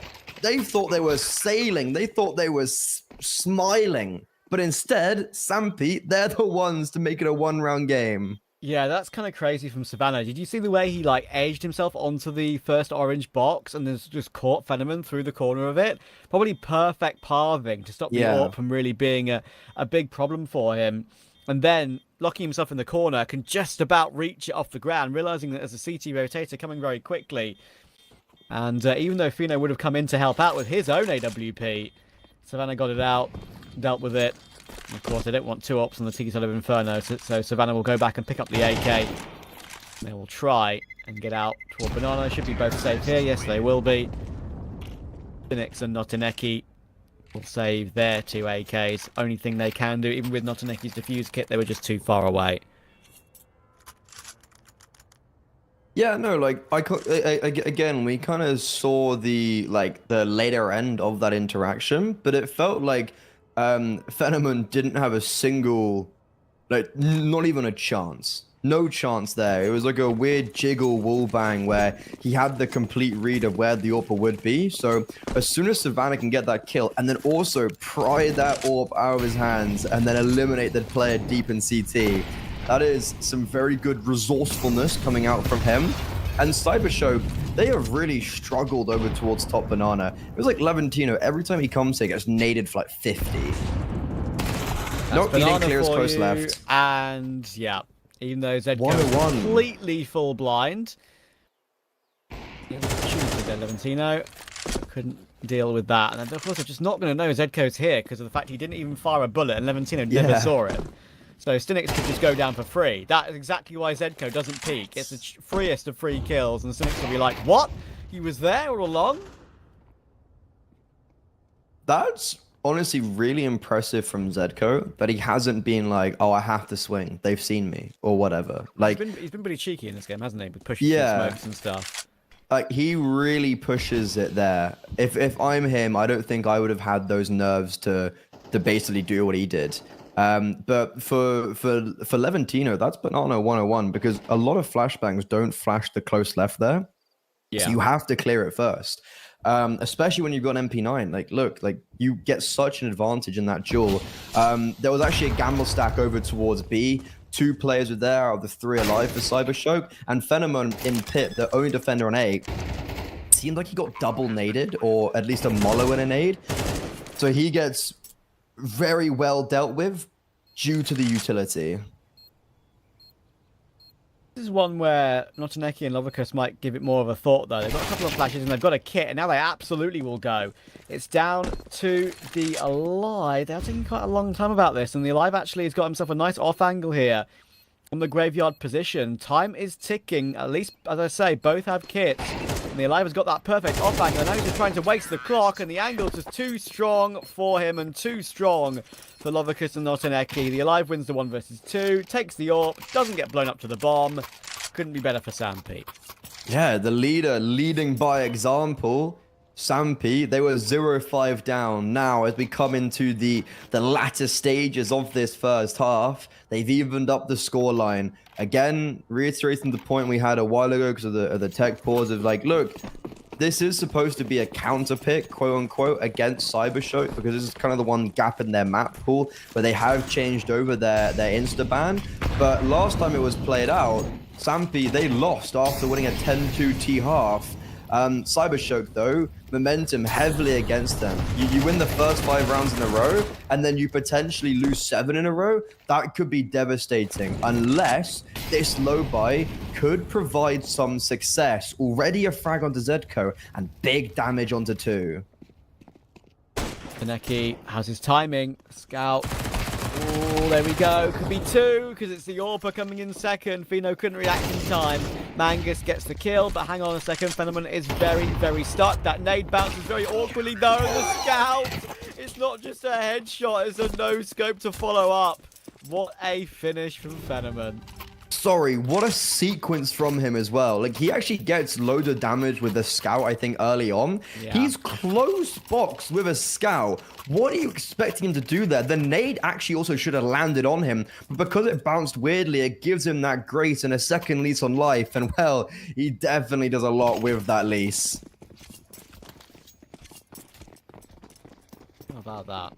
they thought they were sailing. They thought they were smiling. But instead, Sampi, they're the ones to make it a 1-round game. Yeah, that's kind of crazy from Savannah. Did you see the way he like edged himself onto the first orange box and then just caught Phenomen through the corner of it? Probably perfect pathing to stop the AWP from really being a big problem for him. And then locking himself in the corner, can just about reach it off the ground, realizing that there's a CT rotator coming very quickly. And even though Fino would have come in to help out with his own AWP, Savannah got it out, dealt with it. And of course, they don't want 2 ops on the Tiki side of Inferno, so Savannah will go back and pick up the AK. They will try and get out toward Banana. Should be both safe here. Yes, they will be. Phoenix and Notineki will save their 2 AKs. Only thing they can do, even with Notineki's defuse kit, they were just too far away. Yeah, no, like again, we kind of saw the later end of that interaction, but it felt like Phenomenon didn't have a single, like, not even a chance. No chance there. It was like a weird jiggle wall bang where he had the complete read of where the AWP would be. So as soon as Savannah can get that kill and then also pry that AWP out of his hands and then eliminate the player deep in CT, that is some very good resourcefulness coming out from him. And Cybershow, they have really struggled over towards top Banana. It was like Levantino, every time he comes here, gets naded for like 50. Nope, he didn't clear his close left. And yeah, even though Zedko completely full blind. Levantino couldn't deal with that. And of course, they're just not going to know Zedko's here because of the fact he didn't even fire a bullet and Levantino never saw it. So Stinix could just go down for free. That is exactly why Zedko doesn't peek. It's the freest of free kills, and Stinix will be like, what? He was there all along? That's honestly really impressive from Zedko, that he hasn't been like, oh, I have to swing. They've seen me, or whatever. Like he's been pretty cheeky in this game, hasn't he? With pushing smokes and stuff. Like, he really pushes it there. If I'm him, I don't think I would have had those nerves to basically do what he did. But for Levantino, that's Banana 101, because a lot of flashbangs don't flash the close left there. Yeah. So you have to clear it first. Especially when you've got an MP9. Like, look, like, you get such an advantage in that duel. There was actually a gamble stack over towards B. 2 players were there out of the 3 alive for Cybershock, and Phenomenon in pit, the only defender on A, seemed like he got double naded, or at least a mollo in a nade. So he gets very well dealt with due to the utility. This is one where Notineki and Lovicus might give it more of a thought, though. They've got a couple of flashes and they've got a kit, and now they absolutely will go. It's down to the Alive. They're taking quite a long time about this, and the Alive actually has got himself a nice off angle here on the graveyard position. Time is ticking. At least, as I say, both have kits. And the Alive has got that perfect off angle. Now he's just trying to waste the clock, and the angle's just too strong for him and too strong for Lovicus and Notineki. The Alive wins the 1 versus 2, takes the AWP, doesn't get blown up to the bomb. Couldn't be better for Sampi. Yeah, the leader leading by example. Sampi, they were 0-5 down. Now, as we come into the latter stages of this first half, they've evened up the scoreline. Again, reiterating the point we had a while ago because of the tech pause of like, look, this is supposed to be a counter pick, quote unquote, against Cybershock, because this is kind of the one gap in their map pool where they have changed over their insta-ban. But last time it was played out, Sampi, they lost after winning a 10-2 T-half. Cybershock, though, momentum heavily against them. You win the first 5 rounds in a row, and then you potentially lose 7 in a row. That could be devastating, unless this low buy could provide some success. Already a frag onto Zedko, and big damage onto 2. Kaneki has his timing. Scout. Oh, there we go. Could be 2, because it's the AWPer coming in second. Fino couldn't react in time. Mangus gets the kill, but hang on a second. Phenomenon is very, very stuck. That nade bounces very awkwardly, though. The Scout! It's not just a headshot, it's a no-scope to follow up. What a finish from Phenomenon. Sorry, what a sequence from him as well. Like, he actually gets loads of damage with the Scout, I think, early on. Yeah. He's close box with a Scout. What are you expecting him to do there? The nade actually also should have landed on him, but because it bounced weirdly, it gives him that grace and a second lease on life, and well, he definitely does a lot with that lease. How about that?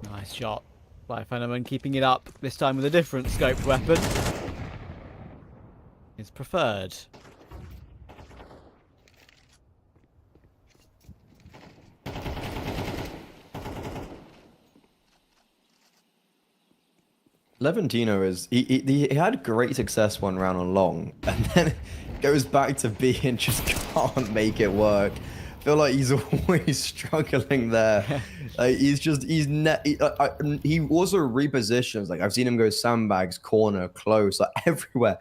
Nice shot by Phenomenon, keeping it up, this time with a different scoped weapon. His preferred. Levantino is he had great success one round on long, and then goes back to B and just can't make it work. I feel like he's always struggling there. Like he also repositions. Like I've seen him go sandbags, corner, close, like everywhere.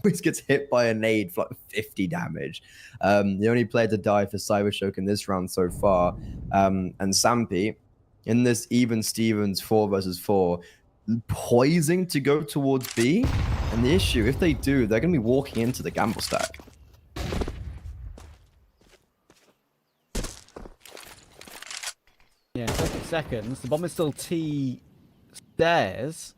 Always gets hit by a nade for like 50 damage. The only player to die for Cybershock in this round so far, and Sampy in this even Stevens 4 versus 4. Poising to go towards B, and the issue, if they do, they're going to be walking into the gamble stack. Yeah, 30 seconds. The bomb is still T stairs.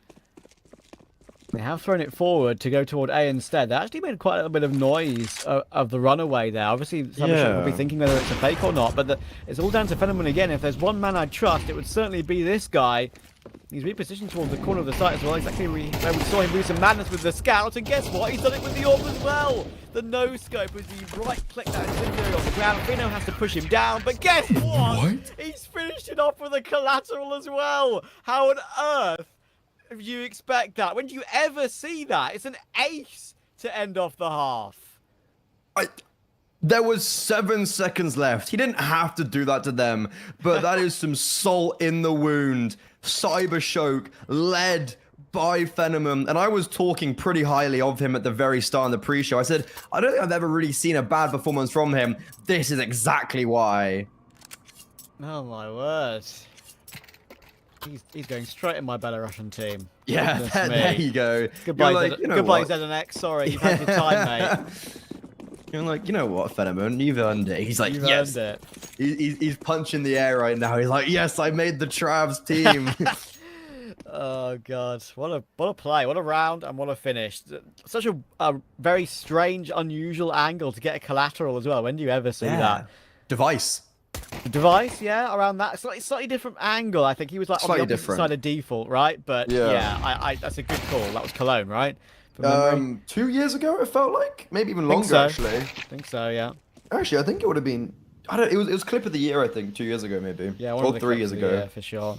They have thrown it forward to go toward A instead. They actually made quite a little bit of noise of the runaway there. Obviously, Cybershock will be thinking whether it's a fake or not, but it's all down to Phenomenon again. If there's one man I'd trust, it would certainly be this guy. He's repositioned towards the corner of the site as well, exactly where we saw him do some madness with the scout, and guess what? He's done it with the orb as well! The no-scope as he right-clicked that incendiary off the ground. Fino has to push him down, but guess what? He's finished it off with a collateral as well! How on earth do you expect that? When do you ever see that? It's an ace to end off the half. There was 7 seconds left. He didn't have to do that to them, but that is some salt in the wound. Cybershock led by Phenomenon, and I was talking pretty highly of him at the very start of the pre-show. I said, I don't think I've ever really seen a bad performance from him. This is exactly why. Oh my word. He's going straight in my Belarusian team. Yeah, there you go. Goodbye, like, you know goodbye what? ZNX. Sorry, you've had your time, mate. You're like, you know what, Phenomenon, you've earned it. He's like, You've yes. earned it. He's punching the air right now. He's like, yes, I made the Travs team. Oh god, what a play, what a round, and what a finish. Such a very strange, unusual angle to get a collateral as well. When do you ever see that? Device. The device, yeah, around that slightly different angle. I think he was like on the opposite different. side of default, right? But yeah, that's a good call. That was Cologne, right? 2 years ago, it felt like, maybe even longer so. actually. I think so, yeah. Actually, I think it would have been. It was clip of the year. I think 2 years ago, maybe. Yeah, or 3 years ago. Yeah, for sure.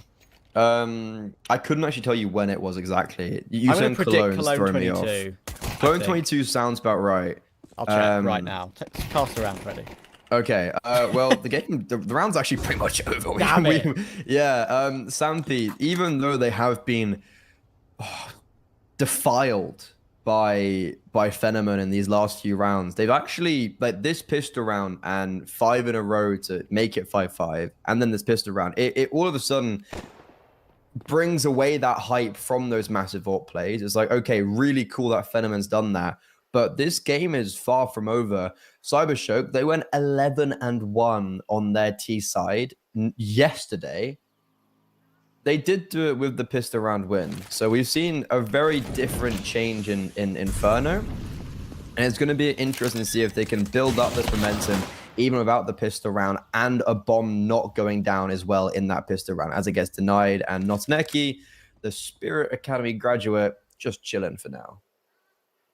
I couldn't actually tell you when it was exactly. You I'm saying gonna predict Cologne's Cologne throwing me 22. off. Cologne 22 sounds about right. I'll check right now. Cast around, Freddy. Okay. Well, the round's actually pretty much over. Damn it. Sampy, even though they have been defiled by Phenomenon in these last few rounds, they've actually, like, this pistol round and 5 in a row to make it 5-5, and then this pistol round, it all of a sudden brings away that hype from those massive AWP plays. It's like, okay, really cool that Phenomenon's done that, but this game is far from over. Cybershock, they went 11-1 on their T side yesterday. They did do it with the pistol round win. So we've seen a very different change in Inferno. And it's going to be interesting to see if they can build up this momentum even without the pistol round and a bomb not going down as well in that pistol round as it gets denied. And Notineki, the Spirit Academy graduate, just chilling for now.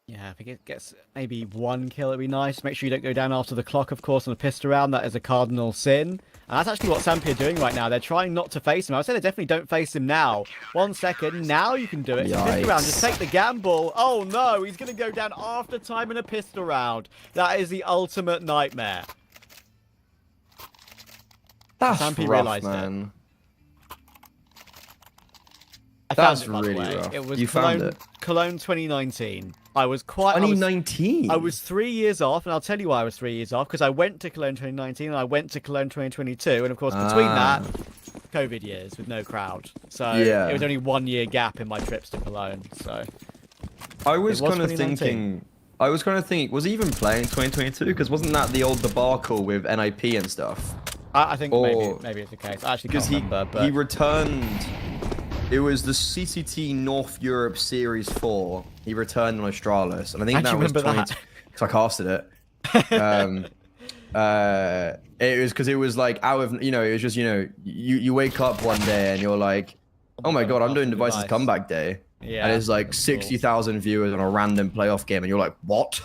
Yeah, if it gets maybe 1 kill, it'd be nice. Make sure you don't go down after the clock, of course, on a pistol round. That is a cardinal sin. And that's actually what Sampy are doing right now. They're trying not to face him. I would say they definitely don't face him now. 1 second. Now you can do it. Pistol round. Just take the gamble. Oh, no. He's going to go down after time in a pistol round. That is the ultimate nightmare. That's Sampy rough, realized man. That's really rough. It was You Cologne, found it. Cologne 2019. I was quite... 2019? I was 3 years off, and I'll tell you why I was 3 years off, because I went to Cologne 2019, and I went to Cologne 2022, and of course, between that, COVID years with no crowd. So it was only 1 year gap in my trips to Cologne, so... I was kind of thinking... was he even playing 2022? Because wasn't that the old debacle with NIP and stuff? I think maybe it's the case. I actually can't remember, but... he returned... It was the CCT North Europe Series 4. He returned on Australis, and I think that was 20... Because I casted it. It was because it was like out of... it was just, you wake up one day and you're like, oh my god, I'm doing Device's comeback day. Yeah, and it's like that's cool. 60,000 viewers on a random playoff game, and you're like, what?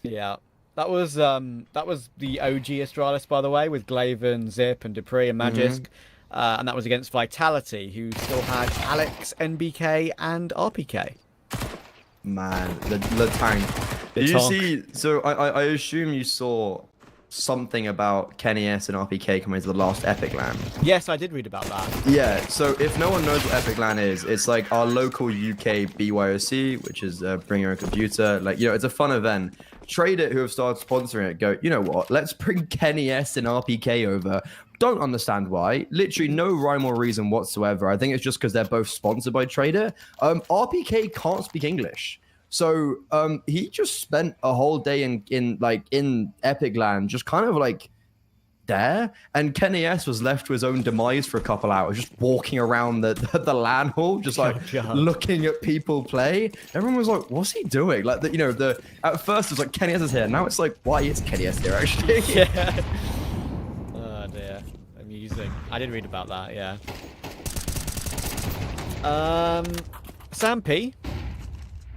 Yeah. That was the OG Astralis, by the way, with Glaven, Zip, and Dupree and Magisk. And that was against Vitality, who still had Alex, NBK, and RPK. Man, the tank. Did you see? So I assume you saw something about Kenny S and RPK coming to the last Epic LAN. Yes, I did read about that. Yeah, so if no one knows what Epic LAN is, it's like our local UK BYOC, which is Bring Your Own Computer. Like, you know, it's a fun event. Trade It, who have started sponsoring it, go, you know what? Let's bring Kenny S and RPK over. Don't understand why. Literally no rhyme or reason whatsoever. I think it's just because they're both sponsored by Trade It. RPK can't speak English. So he just spent a whole day in Epic Land, just kind of like there, and Kenny S was left to his own demise for a couple hours, just walking around the LAN hall, just like looking at people play. Everyone was like, "What's he doing?" Like, at first it was like Kenny S is here. Now it's like, why is Kenny S here actually? Yeah. Oh dear, amusing. I did read about that. Yeah. Sampy.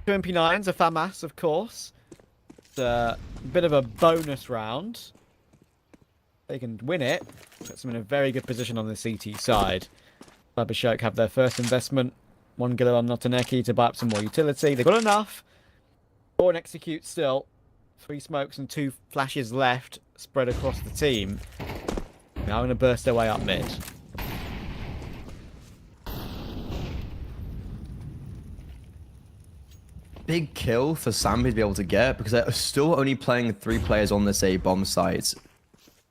2 MP9s, a FAMAS, of course. It's a bit of a bonus round. They can win it. Puts them in a very good position on the CT side. Cybershock have their first investment. 1 Giller on Notaneki to buy up some more utility. They've got enough. 4 and execute still. 3 smokes and 2 flashes left spread across the team. Now going to burst their way up mid. Big kill for Sampy to be able to get, because they're still only playing 3 players on this A bomb site.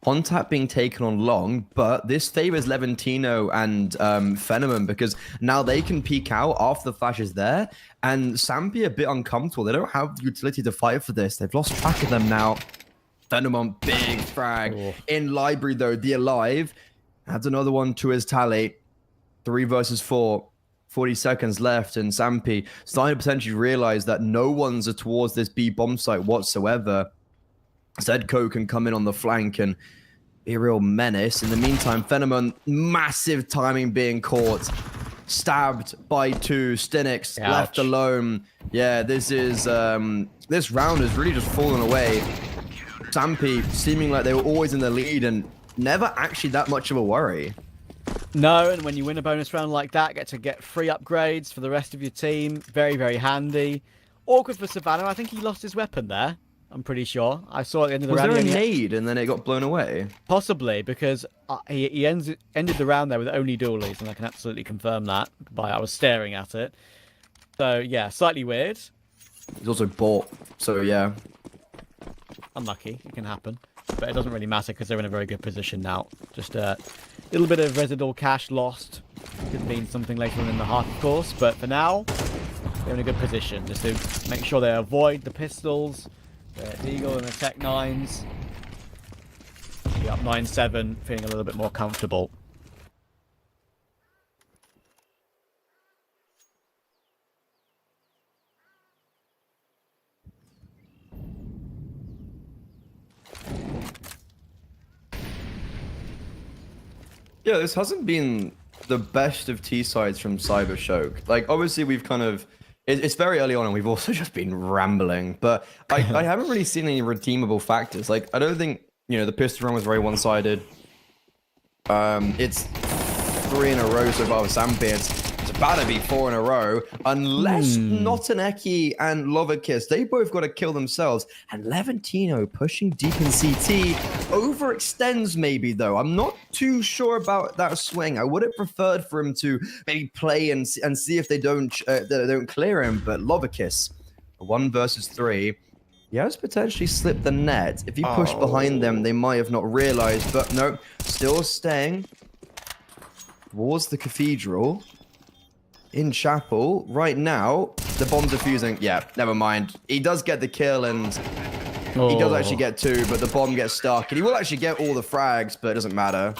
Contact being taken on long, but this favors Levantino and Phenomen, because now they can peek out after the flash is there, and Sampy a bit uncomfortable. They don't have the utility to fight for this. They've lost track of them now. Phenomen, big frag. In library though, the Alive adds another one to his tally. 3 versus 4. 40 seconds left, and Sampy starting to potentially realize that no one's towards this B bomb site whatsoever. Zedco can come in on the flank and be a real menace. In the meantime, Phenomen, massive timing being caught. Stabbed by 2. Stinix left alone. Yeah, this is this round has really just fallen away. Sampy seeming like they were always in the lead and never actually that much of a worry. No, and when you win a bonus round like that, get free upgrades for the rest of your team. Very, very handy. Awkward for Savannah. I think he lost his weapon there. I'm pretty sure. I saw at the end of the round. Was there a nade and then it got blown away? Possibly, because he ended the round there with only dualies, and I can absolutely confirm that. I was staring at it. So, yeah, slightly weird. He's also bought, so yeah. Unlucky. It can happen. But it doesn't really matter because they're in a very good position now. Just a little bit of residual cash lost. Could mean something later on in the half, of course. But for now, they're in a good position. Just to make sure they avoid the pistols, the Deagle and the Tech 9s. Be up 9-7, feeling a little bit more comfortable. Yeah, this hasn't been the best of T sides from Cybershock. Like, obviously, we've kind of... It's very early on, and we've also just been rambling. But I haven't really seen any redeemable factors. Like, I don't think, the pistol run was very one-sided. It's 3 in a row so far with Sampy. It's about to be 4 in a row. Unless Notaneki and Lovakis, they both got to kill themselves. And Levantino pushing deep in CT. Overextends maybe, though. I'm not too sure about that swing. I would have preferred for him to maybe play and see if they don't clear him. But Lovakis, 1 versus 3. He has potentially slipped the net. If he pushed behind them, they might have not realized. But no, still staying towards the cathedral. In Chapel, right now, the bombs are fusing. Yeah, never mind. He does get the kill, and he does actually get 2, but the bomb gets stuck. And he will actually get all the frags, but it doesn't matter.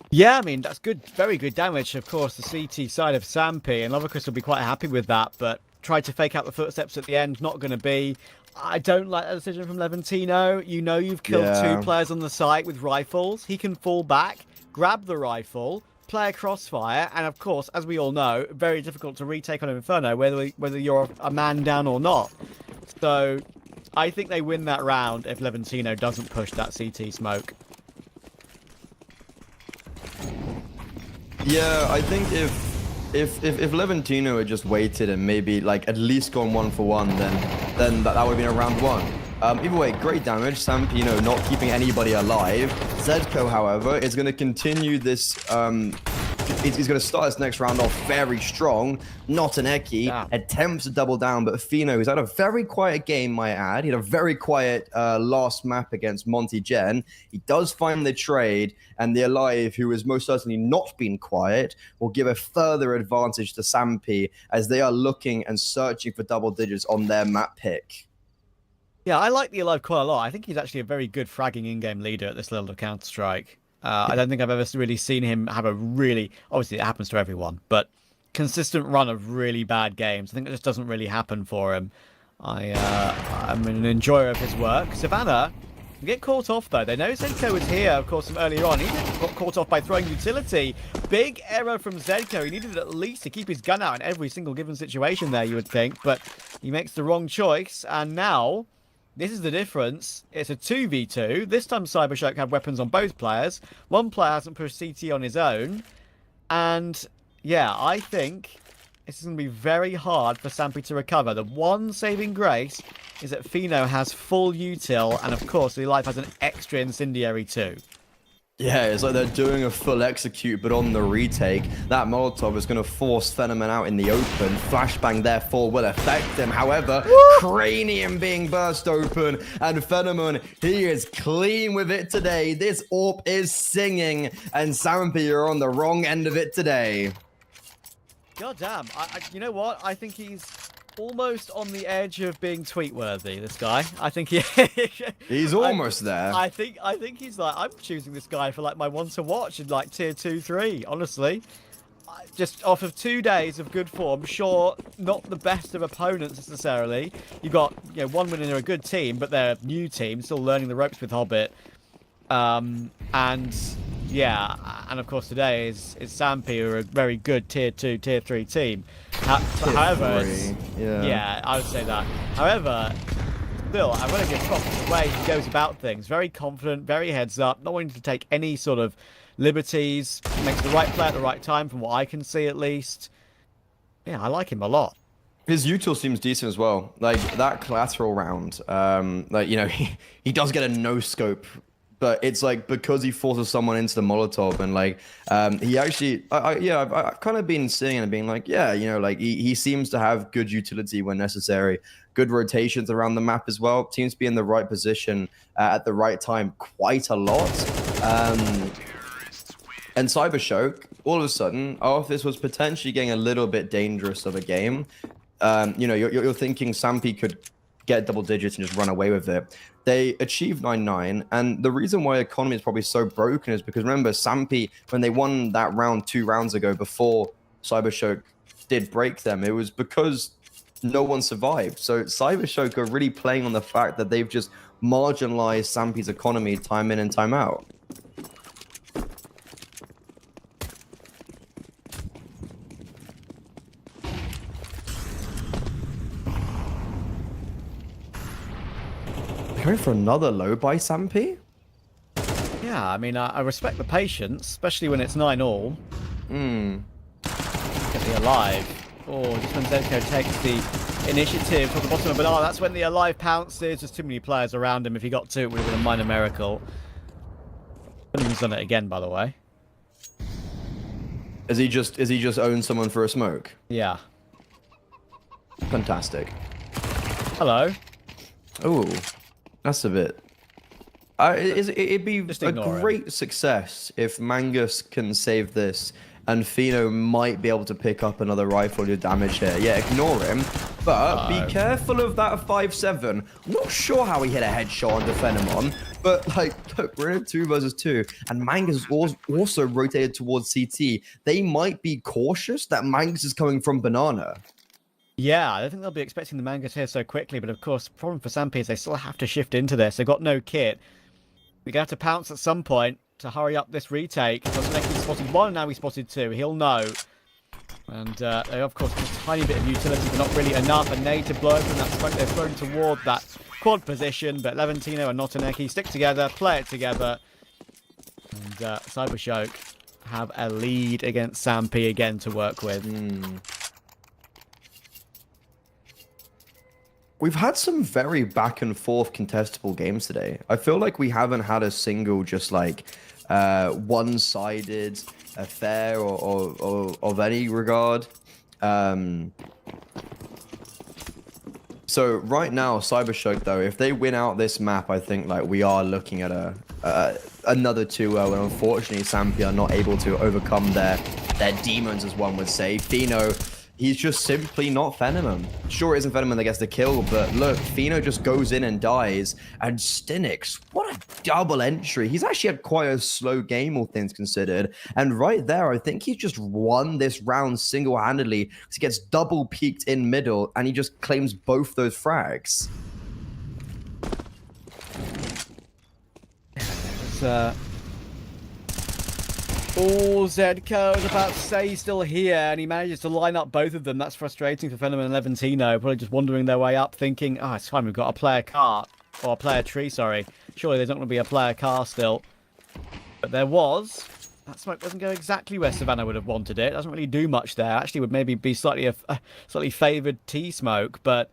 Yeah, I mean, that's good, very good damage, of course, the CT side of Sampy, and Lovakis will be quite happy with that, but tried to fake out the footsteps at the end, not going to be. I don't like that decision from Levantino. You know you've killed 2 players on the site with rifles. He can fall back, grab the rifle, player crossfire, and of course, as we all know, very difficult to retake on Inferno, whether you're a man down or not. So, I think they win that round if Levantino doesn't push that CT smoke. Yeah, I think if Levantino had just waited and maybe like at least gone 1-for-1, then that would have been a round 1. Either way, great damage. Sampino not keeping anybody alive. Zedko, however, is going to continue this. He's going to start his next round off very strong. Not an Eki. Attempts to double down, but Fino, who's had a very quiet game, might add. He had a very quiet last map against Monty Gen. He does find the trade, and the Alive, who has most certainly not been quiet, will give a further advantage to Sampi as they are looking and searching for double digits on their map pick. Yeah, I like the Alive quite a lot. I think he's actually a very good fragging in-game leader at this level of Counter-Strike. I don't think I've ever really seen him have a really... Obviously, it happens to everyone, but consistent run of really bad games. I think it just doesn't really happen for him. I'm an enjoyer of his work. Savannah get caught off, though. They know Zedko was here, of course, from earlier on. He got caught off by throwing utility. Big error from Zedko. He needed at least to keep his gun out in every single given situation there, you would think, but he makes the wrong choice, and now... This is the difference. It's a 2v2. This time Cybershark have weapons on both players. One player hasn't pushed CT on his own. And, yeah, I think this is going to be very hard for Sampi to recover. The one saving grace is that Fino has full util, and of course, the Alive has an extra incendiary too. Yeah, it's like they're doing a full execute, but on the retake, that Molotov is going to force Phenomenon out in the open. Flashbang, therefore, will affect him. However, Cranium being burst open, and Phenomenon, he is clean with it today. This AWP is singing, and Sampi are on the wrong end of it today. God damn. You know what? I think he's almost on the edge of being tweet-worthy, this guy. I think he's almost there. I think he's like, I'm choosing this guy for like my one to watch in like tier 2, 3, honestly. Just off of 2 days of good form, sure, not the best of opponents necessarily. You got, you know, one win and they're a good team, but they're a new team, still learning the ropes with Hobbit. And yeah, and of course today is Sampi, who are a very good tier 2, tier 3 team. However, yeah, I would say that. However, still, I'm going to give props to the way he goes about things. Very confident, very heads up, not wanting to take any sort of liberties. Makes the right play at the right time, from what I can see at least. Yeah, I like him a lot. His util seems decent as well. Like that collateral round, like, you know, he does get a no scope. But it's like because he forces someone into the Molotov, and like he actually, I've kind of been seeing it and being like, yeah, you know, like he seems to have good utility when necessary, good rotations around the map as well. Seems to be in the right position at the right time quite a lot. And Cybershock, all of a sudden, this was potentially getting a little bit dangerous of a game. You know, you're thinking Sampi could get double digits and just run away with it. They achieved 9-9, and the reason why economy is probably so broken is because, remember, Sampi, when they won that round 2 rounds ago before Cybershock did break them, it was because no one survived. So Cybershock are really playing on the fact that they've just marginalized Sampi's economy time in and time out. Going for another low by Sampi? Yeah, I mean, I respect the patience, especially when it's 9-all. Get the Alive. Oh, just when Zedko takes the initiative from the bottom of Banana, that's when the Alive pounces. There's too many players around him. If he got 2, it would have been a minor miracle. He's done it again, by the way. Is he just owned someone for a smoke? Yeah. Fantastic. Hello. Oh. That's a bit... it'd be a great success if Mangus can save this, and Fino might be able to pick up another rifle to damage here. Yeah, ignore him, but be careful of that 5-7. I'm not sure how he hit a headshot on Defenemon, but like, look, we're in a 2 versus 2, and Mangus is also rotated towards CT. They might be cautious that Mangus is coming from Banana. Yeah, I don't think they'll be expecting the Mangus here so quickly, but of course, the problem for Sampi is they still have to shift into this. They've got no kit. We're going to have to pounce at some point. to hurry up this retake. Notaneki spotted 1, now he spotted 2. He'll know. And they, of course, have a tiny bit of utility, but not really enough. A nade to blow open that smoke. They're thrown toward that quad position, but Levantino and Notaneki stick together, play it together. And Cybershock have a lead against Sampi again to work with. We've had some very back and forth contestable games today. I feel like we haven't had a single just like one-sided affair or of any regard. So right now, Cybershock though, if they win out this map, I think like we are looking at another 2-0, and unfortunately, Sampi are not able to overcome their demons, as one would say. Fino, he's just simply not Phenomen. Sure, it isn't Phenomen that gets the kill, but look, Fino just goes in and dies. And Stinix, what a double entry. He's actually had quite a slow game, all things considered. And right there, I think he's just won this round single-handedly. He gets double peaked in middle, and he just claims both those frags. Zedco is about to say he's still here, and he manages to line up both of them. That's frustrating for Phenomen and Levantino, probably just wandering their way up, thinking, oh, it's fine, we've got a player car, or a player tree, sorry. Surely there's not going to be a player car still. But there was. That smoke doesn't go exactly where Savannah would have wanted it. It doesn't really do much there. Actually, would maybe be slightly favoured T-smoke, but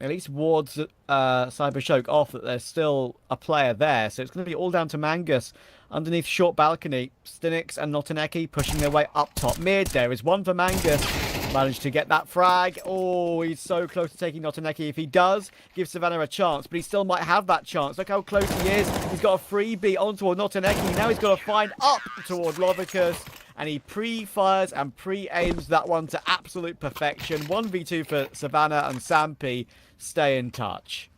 at least wards Cybershock off that there's still a player there. So it's going to be all down to Mangus underneath short balcony. Stinix and Notaneki pushing their way up top mid. There is one for Mangus. Managed to get that frag. Oh, he's so close to taking Notaneki. If he does, give Savannah a chance, but he still might have that chance. Look how close he is. He's got a freebie on toward Notaneki. Now he's got to find up toward Lovicus. And he pre-fires and pre-aims that one to absolute perfection. 1v2 for Savannah, and Sampi stay in touch.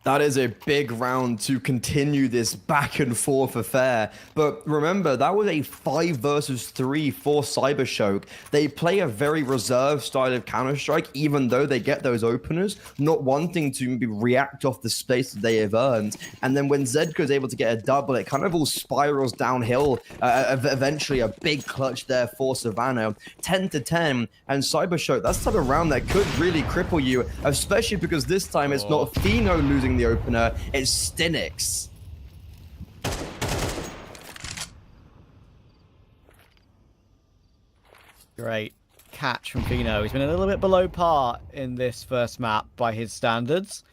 That is a big round to continue this back and forth affair. But remember, that was a 5 versus 3 for Cybershock. They play a very reserved style of Counter-Strike, even though they get those openers, not wanting to react off the space that they have earned. And then when Zedco is able to get a double, it kind of all spirals downhill. Eventually, a big clutch there for Savannah. 10-10. And Cybershock, that's the type of round that could really cripple you, especially because this time it's not Fino losing the opener, it's Stinix. Great catch from Fino. He's been a little bit below par in this first map by his standards.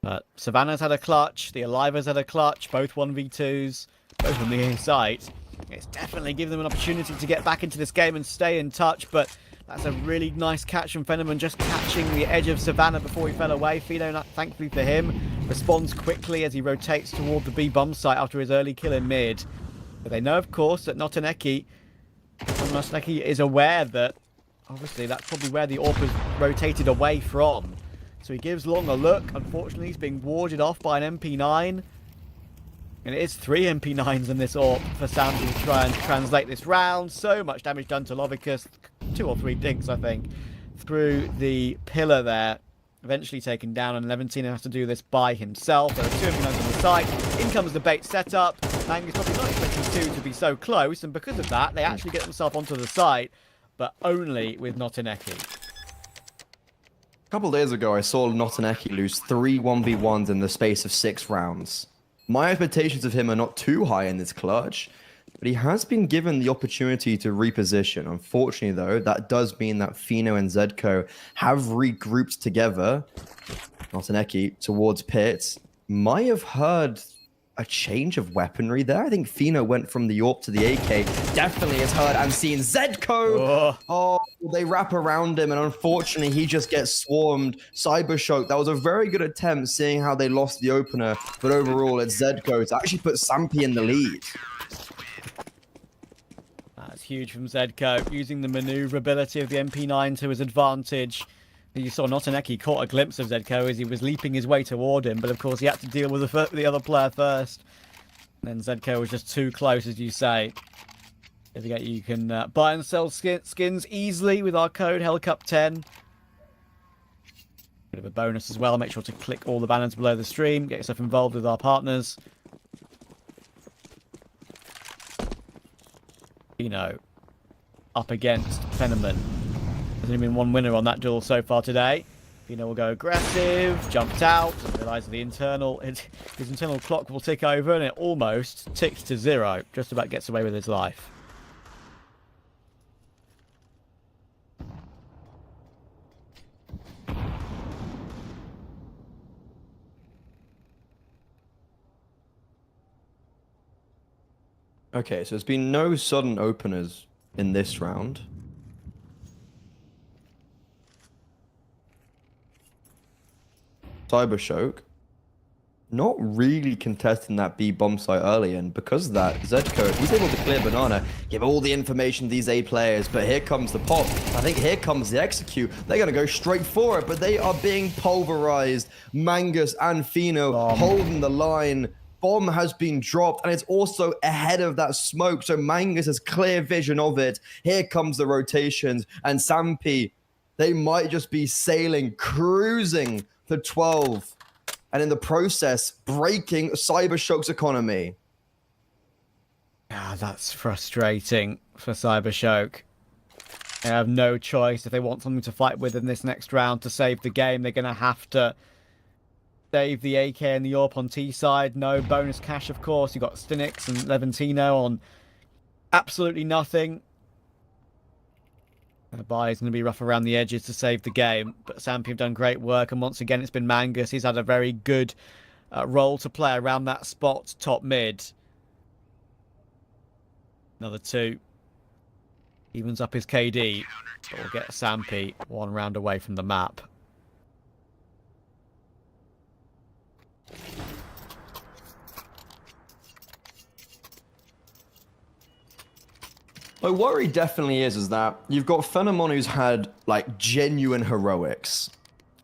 But Savannah's had a clutch, the Aliva's had a clutch, both 1v2s, both on the A site. It's definitely given them an opportunity to get back into this game and stay in touch, but that's a really nice catch from Phenomen, just catching the edge of Savannah before he fell away. Fino, thankfully for him, responds quickly as he rotates toward the B bomb site after his early kill in mid. But they know, of course, that Notaneki is aware that, obviously, that's probably where the AWP is rotated away from. So he gives Long a look. Unfortunately, he's being warded off by an MP9. And it is 3 MP9s in this AWP for Sam to try and translate this round. So much damage done to Lovicus. 2 or 3 dinks, I think, through the pillar there. Eventually taken down, and Levantino has to do this by himself. There are 2 MP9s on the site. In comes the bait setup. Mangus probably not expecting 2 to be so close, and because of that, they actually get themselves onto the site, but only with Notaneki. A couple days ago, I saw Notaneki lose 3 1v1s in the space of 6 rounds. My expectations of him are not too high in this clutch, but he has been given the opportunity to reposition. Unfortunately, though, that does mean that Fino and Zedco have regrouped together. Notaneki towards Pit. Might have heard a change of weaponry there. I think Fino went from the AWP to the AK. Definitely has heard and seen Zedco. Oh, they wrap around him, and unfortunately, he just gets swarmed. Cybershock, that was a very good attempt, seeing how they lost the opener. But overall, it's Zedco to actually put Sampi in the lead. That's huge from Zedco, using the maneuverability of the MP9 to his advantage. You saw Notaneki caught a glimpse of Zedco as he was leaping his way toward him, but of course he had to deal with the other player first. And then Zedco was just too close, as you say. Don't forget you can buy and sell skins easily with our code Hellcup10. Bit of a bonus as well. Make sure to click all the banners below the stream. Get yourself involved with our partners. up against Fenneman. There's only been one winner on that duel so far today. Fino will go aggressive, jumped out, realises his internal clock will tick over, and it almost ticks to 0. Just about gets away with his life. Okay, so there's been no sudden openers in this round. Cybershock not really contesting that B bomb site early, and because of that, Zedko, he's able to clear Banana, give all the information to these A players, but here comes the pop. I think here comes the execute. They're going to go straight for it, but they are being pulverized. Mangus and Fino holding the line. Bomb has been dropped, and it's also ahead of that smoke, so Mangus has clear vision of it. Here comes the rotations, and Sampi, they might just be sailing, cruising to 12, and in the process, breaking Cybershock's economy. Ah, that's frustrating for Cybershock. They have no choice. If they want something to fight with in this next round to save the game, they're going to have to save the AK and the AWP on T side. No bonus cash, of course. You've got Stinix and Levantino on absolutely nothing. The buy is going to be rough around the edges to save the game, but Sampi have done great work, and once again it's been Mangus. He's had a very good role to play around that spot, top mid. Another 2. Evens up his KD, but will get Sampi 1 round away from the map. My worry definitely is that you've got Phenomon who's had like genuine heroics,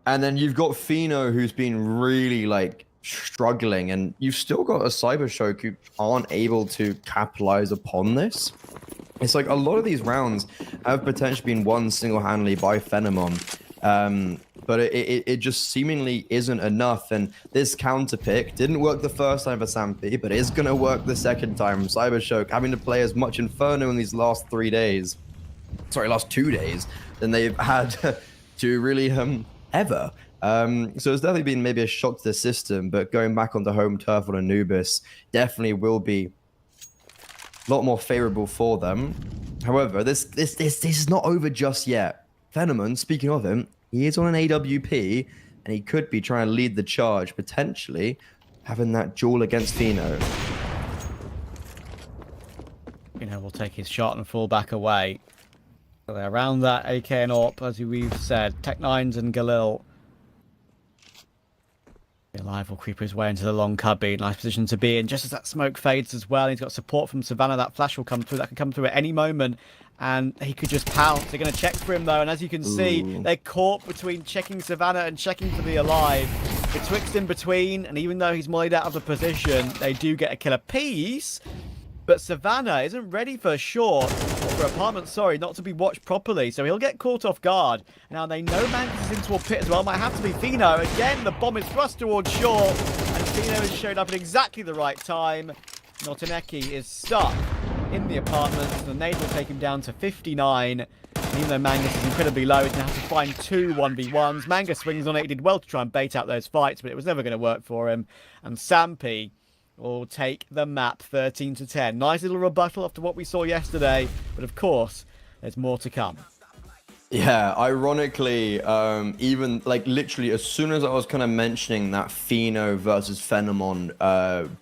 and then you've got Fino who's been really like struggling, and you've still got a Cybershock who aren't able to capitalize upon this. It's like a lot of these rounds have potentially been won single-handedly by Phenomon, but it just seemingly isn't enough. And this counter pick didn't work the first time for Sampi, but is going to work the second time. Cybershock having to play as much Inferno in these last 3 days, sorry, last 2 days, than they've had to really ever. So it's definitely been maybe a shock to the system, but going back onto home turf on Anubis definitely will be a lot more favorable for them. However, this is not over just yet. Phenomon, speaking of him, he is on an AWP, and he could be trying to lead the charge, potentially having that duel against Fino. Will take his shot and fall back away. So they're around that AK and AWP, as we've said. Tech9s and Galil. Alive will creep his way into the long cubby. Nice position to be in. Just as that smoke fades as well, he's got support from Savannah. That flash will come through. That can come through at any moment, and he could just pounce. They're going to check for him, though, and as you can see, they're caught between checking Savannah and checking for the Alive. Betwixt in between, and even though he's mollied out of the position, they do get a kill apiece. But Savannah isn't ready for short, or for apartment, sorry, not to be watched properly, so he'll get caught off guard. Now they know Mangus is into a pit as well, might have to be Fino. Again, the bomb is thrust towards short, and Fino has showed up at exactly the right time. Notaneki is stuck in the apartment, the nade will take him down to 59. And even though Mangus is incredibly low, he's going to have to find 2 1v1s. Mangus swings on it, he did well to try and bait out those fights, but it was never going to work for him. And Sampi will take the map 13-10. Nice little rebuttal after what we saw yesterday, but of course, there's more to come. Yeah, ironically, even like literally as soon as I was kind of mentioning that Fino versus Phenomon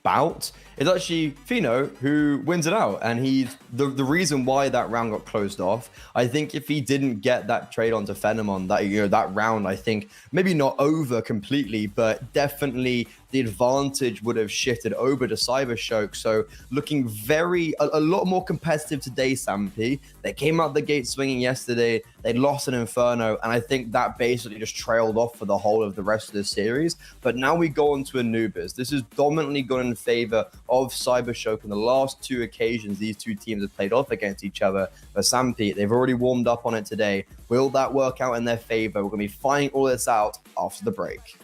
bout, it's actually Fino who wins it out, and he's the reason why that round got closed off. I think if he didn't get that trade onto Phenomon, that round, I think maybe not over completely, but definitely the advantage would have shifted over to Cybershock. So looking a lot more competitive today, Sampi. They came out the gate swinging yesterday. They lost an Inferno, and I think that basically just trailed off for the whole of the rest of the series. But now we go on to Anubis. This has dominantly gone in favor of Cybershock in the last 2 occasions these 2 teams have played off against each other. But Sampi, they've already warmed up on it today. Will that work out in their favor? We're going to be finding all this out after the break.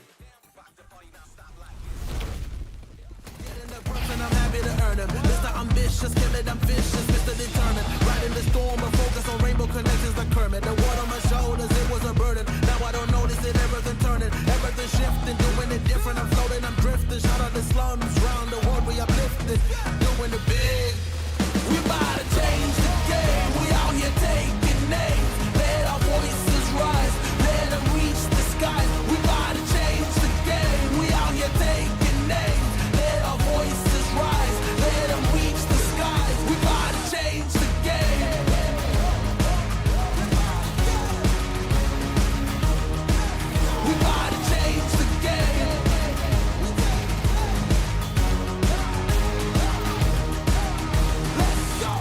I'm happy to earn them. Mr. Ambitious, kill it, I'm vicious, Mr. Determined. Riding the storm, but focus on rainbow connections like Kermit. The water on my shoulders, it was a burden. Now I don't notice it, everything turning, everything shifting, doing it different. I'm floating, I'm drifting. Shout out the slums, round the world we uplifted, doing it big. We about to change the game. We out here taking names. Let our voices rise. Let them reach the skies. We about to change the game. We out here taking names. Let our voices rise. Let them reach the skies. We about to change the game. We about to change the game. Let's go.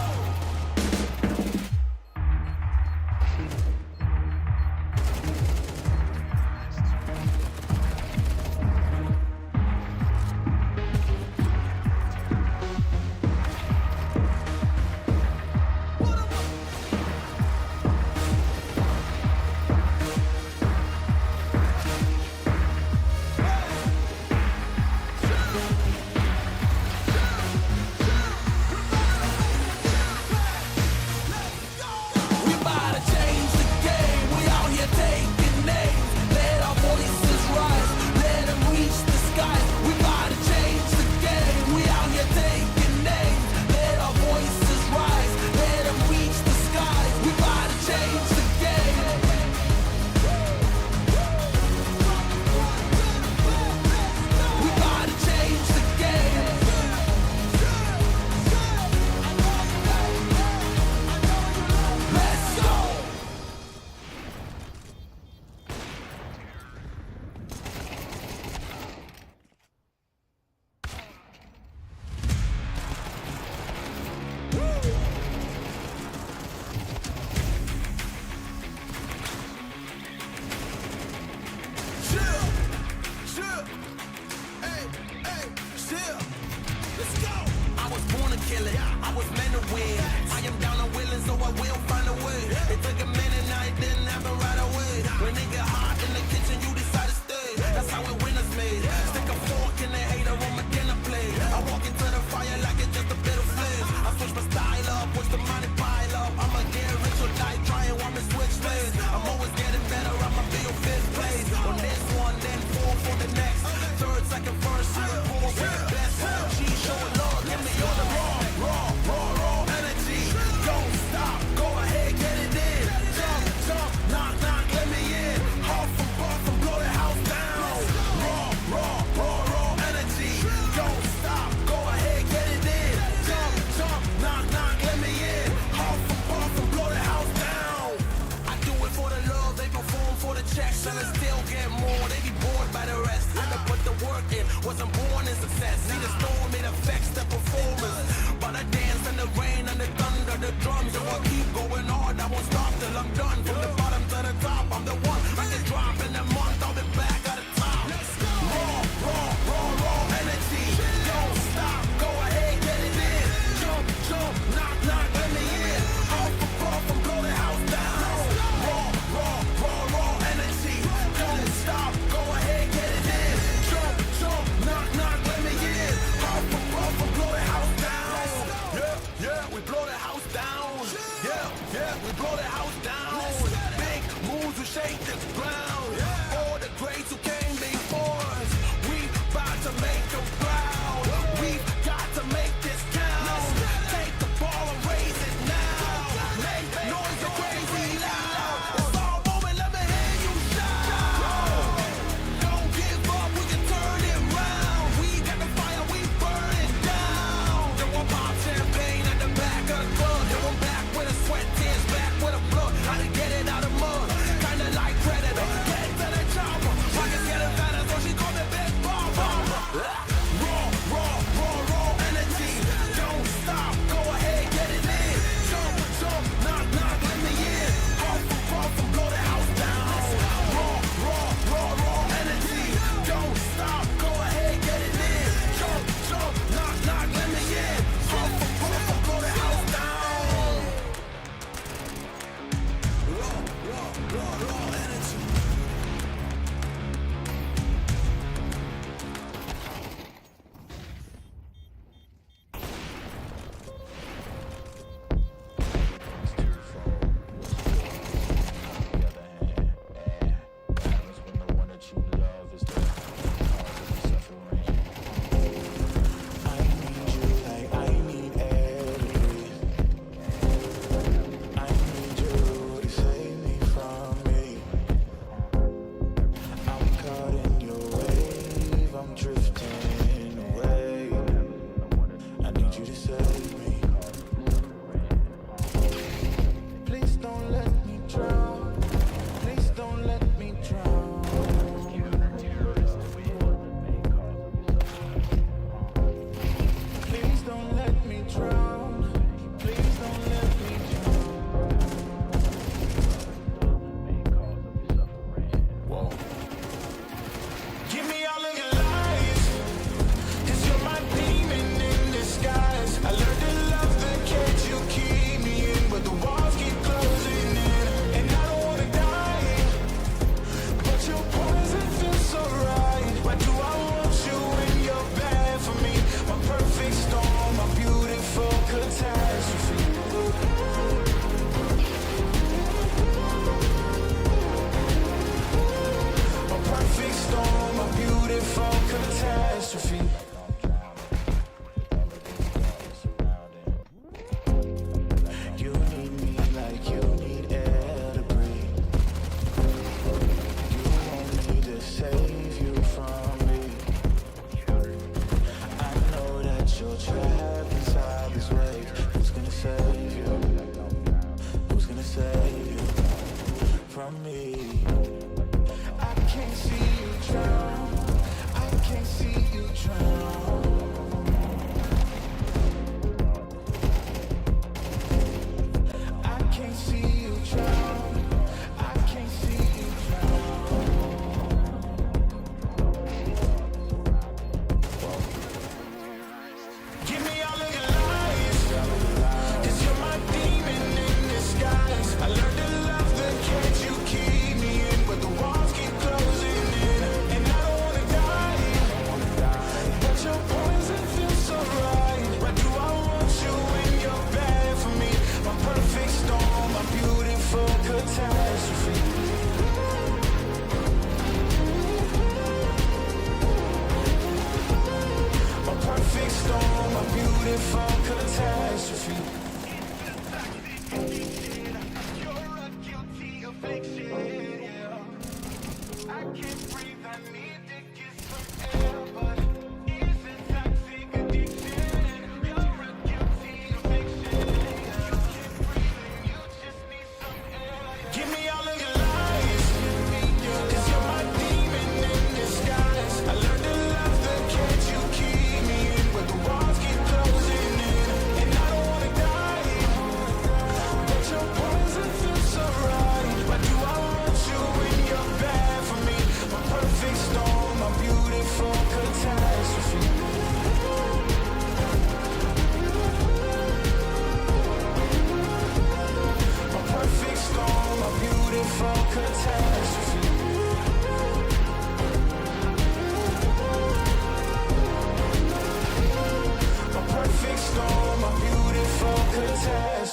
We about to change the game. We out here taking names. Let our voices rise. Let them reach the skies. We about to change the game. We out here taking names. Let our voices rise. Let them reach the skies. We about to change the game. We about to change the game. Let's go. Let's go. I was born to kill it. I was meant to win. I am down and willing, so I will find a way. It took a minute, I didn't happen right away. When it get hot in the kitchen, you decide to stay. That's how it winners made. Stick a fork in the hater on my dinner plate. I walk into the fire like it's just a bit of flame. I switch my style up, watch the money pile up. I'ma get rich or die trying, want me switch lanes. I'm always getting better, I'ma be on fifth place. On this one, then four for the next. Third, second, first, four for the best. She showing love, give me all the raw energy. Don't stop, go ahead, get it in. Jump, knock, let me in. Huff and puff and blow the house down. Raw energy. Don't stop, go ahead, get it in. Jump, knock, let me in. Huff and puff and blow the house down. I do it for the love, they perform for the checks, and I still get more. They be bored by the rest. I done put the work in, wasn't born in success. See the storm, it affects the performance. But I dance in the rain and the thunder, the drums. So I keep going on, I won't stop till I'm done. From the bottom to the top, I'm the one. I can drop in a month, I'll be back at the top. Raw energy. Don't stop, go ahead, get it in. Jump, knock, let me in. Huff and puff and blow the house down. Raw energy. Don't stop, go ahead, get it in. Jump, knock, let me in. Huff and puff and blow the house down. Yeah, we blow the house down. Yeah.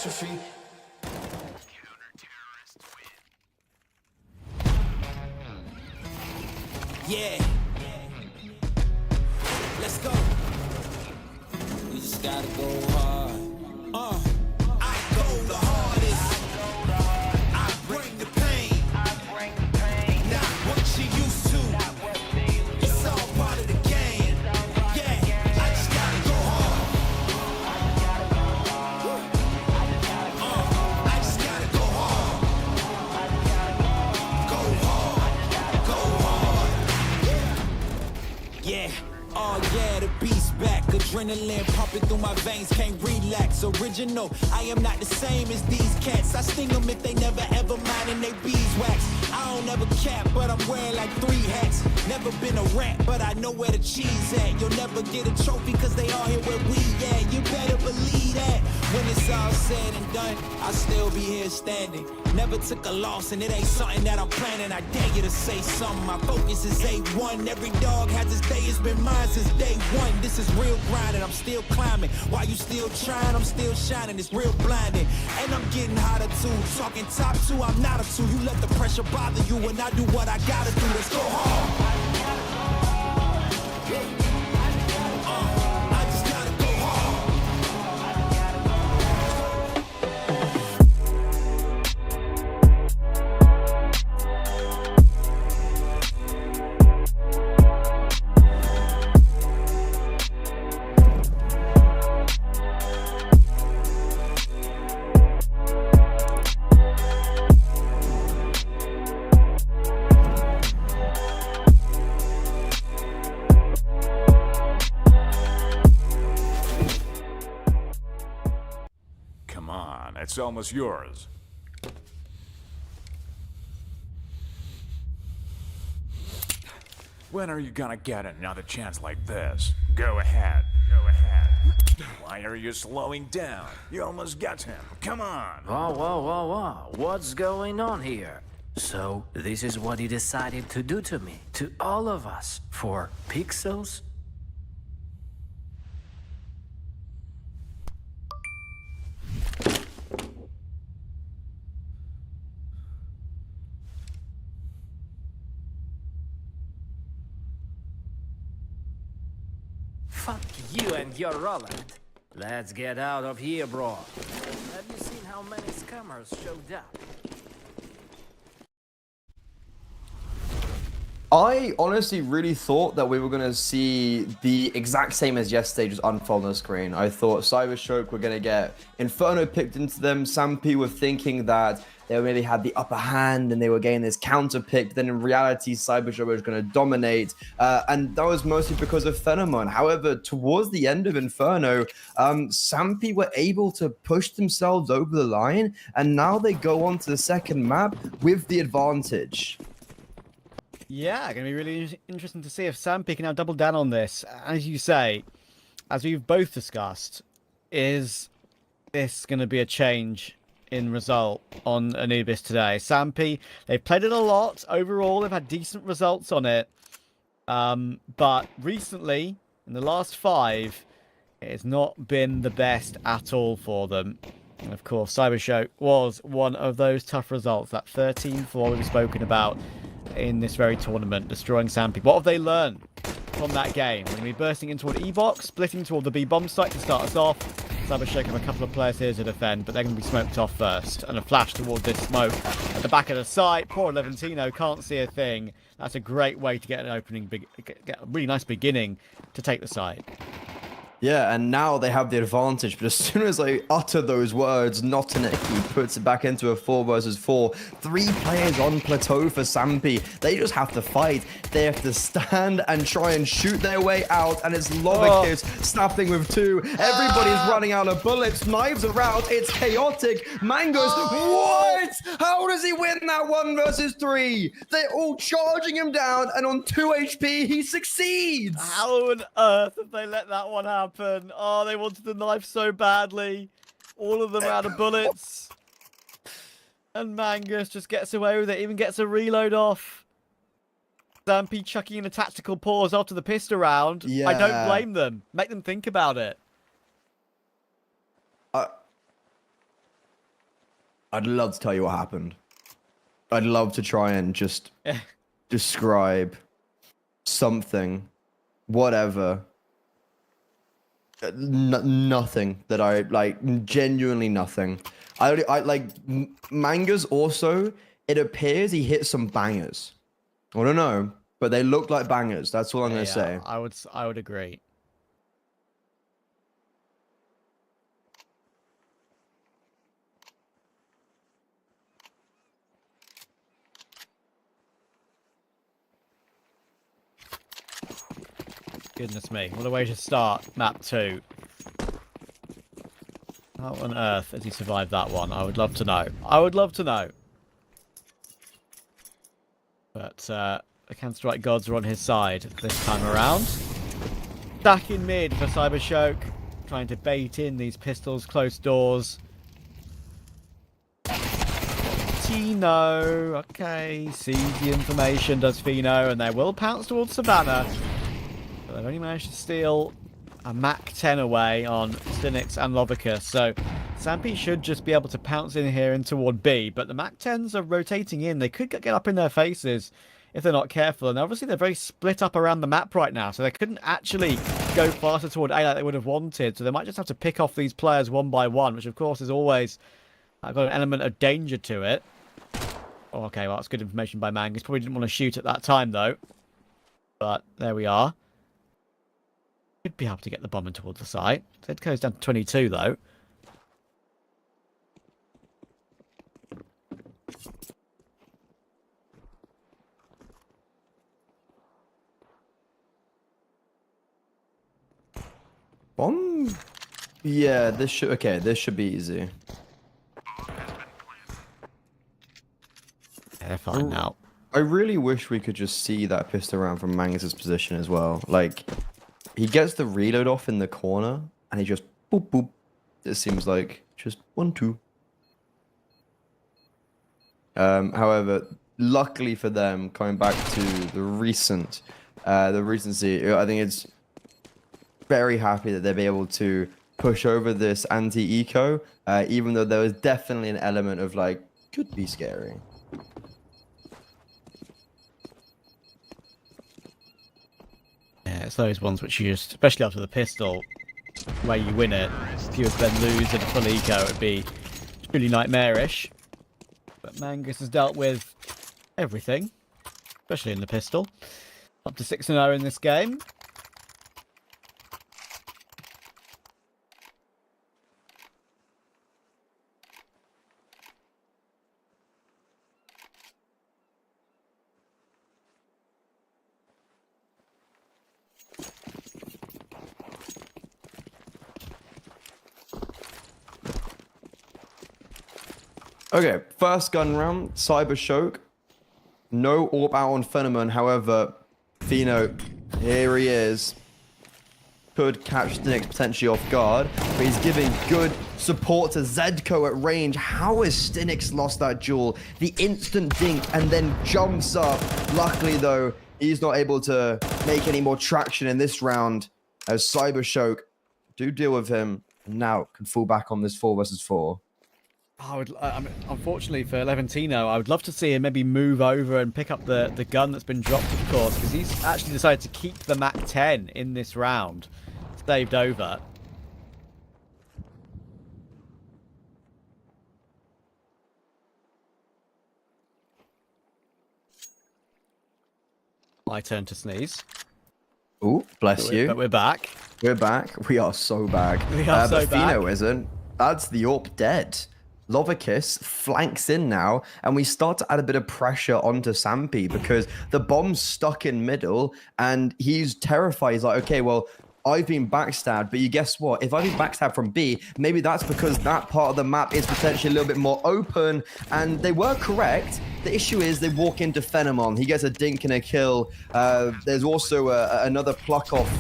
catastrophe. Yeah. Let's go. We just gotta go hard. I go the hardest. I bring the pain. Not what you used to. It's all part of the game. Yeah, I just gotta go hard. I just gotta go hard. Go hard. Go hard. Yeah. Oh yeah, the beast back. Adrenaline pumping through my veins, can't relax. Original, I am not the same as these cats. I sting them if they never ever mind and they beeswax. I don't ever cap, but I'm wearing like 3 hats. Never been a rat, but I know where the cheese at. You'll never get a trophy cause they all here where we at. You better believe that. When it's all said and done, I'll still be here standing. Never took a loss and it ain't something that I'm planning. I dare you to say something. My focus is A1. Every dog has his day, it's been mine since day one. This is real grinding, I'm still climbing. While you still trying, I'm still shining. It's real blinding. And I'm getting hotter too. Talking top 2, I'm not a 2. You let the pressure bother you and I do what I gotta do. Let's go hard. I just gotta go hard. Come on, it's almost yours. When are you gonna get another chance like this? Go ahead. Go ahead. Why are you slowing down? You almost got him. Come on. Whoa. What's going on here? So, this is what he decided to do to me, to all of us, for pixels? Fuck you and your Roland. Let's get out of here, bro. Have you seen how many scammers showed up? I honestly really thought that we were going to see the exact same as yesterday just unfold on the screen. I thought Cyberstroke were going to get Inferno picked into them. Some people were thinking that they really had the upper hand and they were getting this counter pick. Then in reality, Cyberstroke was going to dominate. And that was mostly because of Phenomon. However, towards the end of Inferno, Sampi were able to push themselves over the line. And now they go on to the second map with the advantage. Yeah, going to be really interesting to see if Sampi can now double down on this. As you say, as we've both discussed, is this going to be a change in result on Anubis today? Sampi, they've played it a lot. Overall, they've had decent results on it. But recently, in the last 5, it has not been the best at all for them. And of course, Cybershow was one of those tough results. That 13-4 we've spoken about in this very tournament, destroying Sampi. What have they learned from that game? We're going to be bursting into an E-box, splitting toward the B-bomb site to start us off. Cybershow have a couple of players here to defend, but they're going to be smoked off first. And a flash toward this smoke at the back of the site. Poor Levantino can't see a thing. That's a great way to get an opening, get a really nice beginning to take the site. Yeah, and now they have the advantage, but as soon as I utter those words, Notaneki puts it back into a 4 versus 4. 3 players on plateau for Sampi. They just have to fight. They have to stand and try and shoot their way out, and it's Lovakiss snapping with 2. Everybody's running out of bullets. Knives are out. It's chaotic. Mangoes, what? How does he win that 1 versus 3? They're all charging him down, and on 2 HP, he succeeds. How on earth have they let that one happen? Oh, they wanted the knife so badly. All of them out of bullets. And Mangus just gets away with it, even gets a reload off. Sampi chucking in a tactical pause after the pistol round. Yeah. I don't blame them. Make them think about it. I'd love to tell you what happened. I'd love to try and just describe something, whatever. Nothing that I like. Genuinely nothing. I like mangas. Also, it appears he hit some bangers. I don't know, but they look like bangers. That's all I'm gonna say. I would agree. Goodness me, what a way to start map 2. How on earth has he survived that one? I would love to know. I would love to know. But the Counter-Strike gods are on his side this time around. Back in mid for Cybershock, trying to bait in these pistols, close doors. Tino, okay, sees the information, does Fino, and they will pounce towards Savannah. But they've only managed to steal a Mac 10 away on Stinix and Lovicus, so Sampi should just be able to pounce in here and toward B, but the Mac 10s are rotating in. They could get up in their faces if they're not careful, and obviously they're very split up around the map right now, so they couldn't actually go faster toward A like they would have wanted, so they might just have to pick off these players one by one, which of course is always got an element of danger to it. Oh, okay, well that's good information by Mangus. Probably didn't want to shoot at that time though, but there we are. Should be able to get the bomber towards the site. It goes down to 22 though. Bomb? Yeah, this should be easy. They're fine now. I really wish we could just see that pistol round from Mangus's position as well. Like, he gets the reload off in the corner, and he just boop boop. It seems like just 1-2. However, luckily for them, coming back to the recency, I think it's very happy that they'll be able to push over this anti-eco, even though there was definitely an element of like, could be scary. Yeah, it's those ones which you just, especially after the pistol, where you win it, if you would then lose in full eco, it would be truly nightmarish. But Mangus has dealt with everything, especially in the pistol. Up to 6-0 in this game. Okay, first gun round, Cybershock. No AWP out on Phenomenon, however, Fino, here he is. Could catch Stinix potentially off guard, but he's giving good support to Zedko at range. How has Stinix lost that duel? The instant dink and then jumps up. Luckily though, he's not able to make any more traction in this round as Cybershock do deal with him. And now can fall back on this 4 versus 4. I mean, unfortunately for Levantino, I would love to see him maybe move over and pick up the gun that's been dropped, of course, because he's actually decided to keep the Mac 10 in this round. Saved over. My turn to sneeze. Ooh, bless you. But we're back. We're back. We are so back. We are so but Fino back. isn't. That's the AWP dead. Lovicus flanks in now, and we start to add a bit of pressure onto Sampi because the bomb's stuck in middle, and he's terrified. He's like, okay, well, I've been backstabbed, but you guess what? If I've been backstabbed from B, maybe that's because that part of the map is potentially a little bit more open, and they were correct. The issue is they walk into Phenomon. He gets a dink and a kill. There's also another pluck off.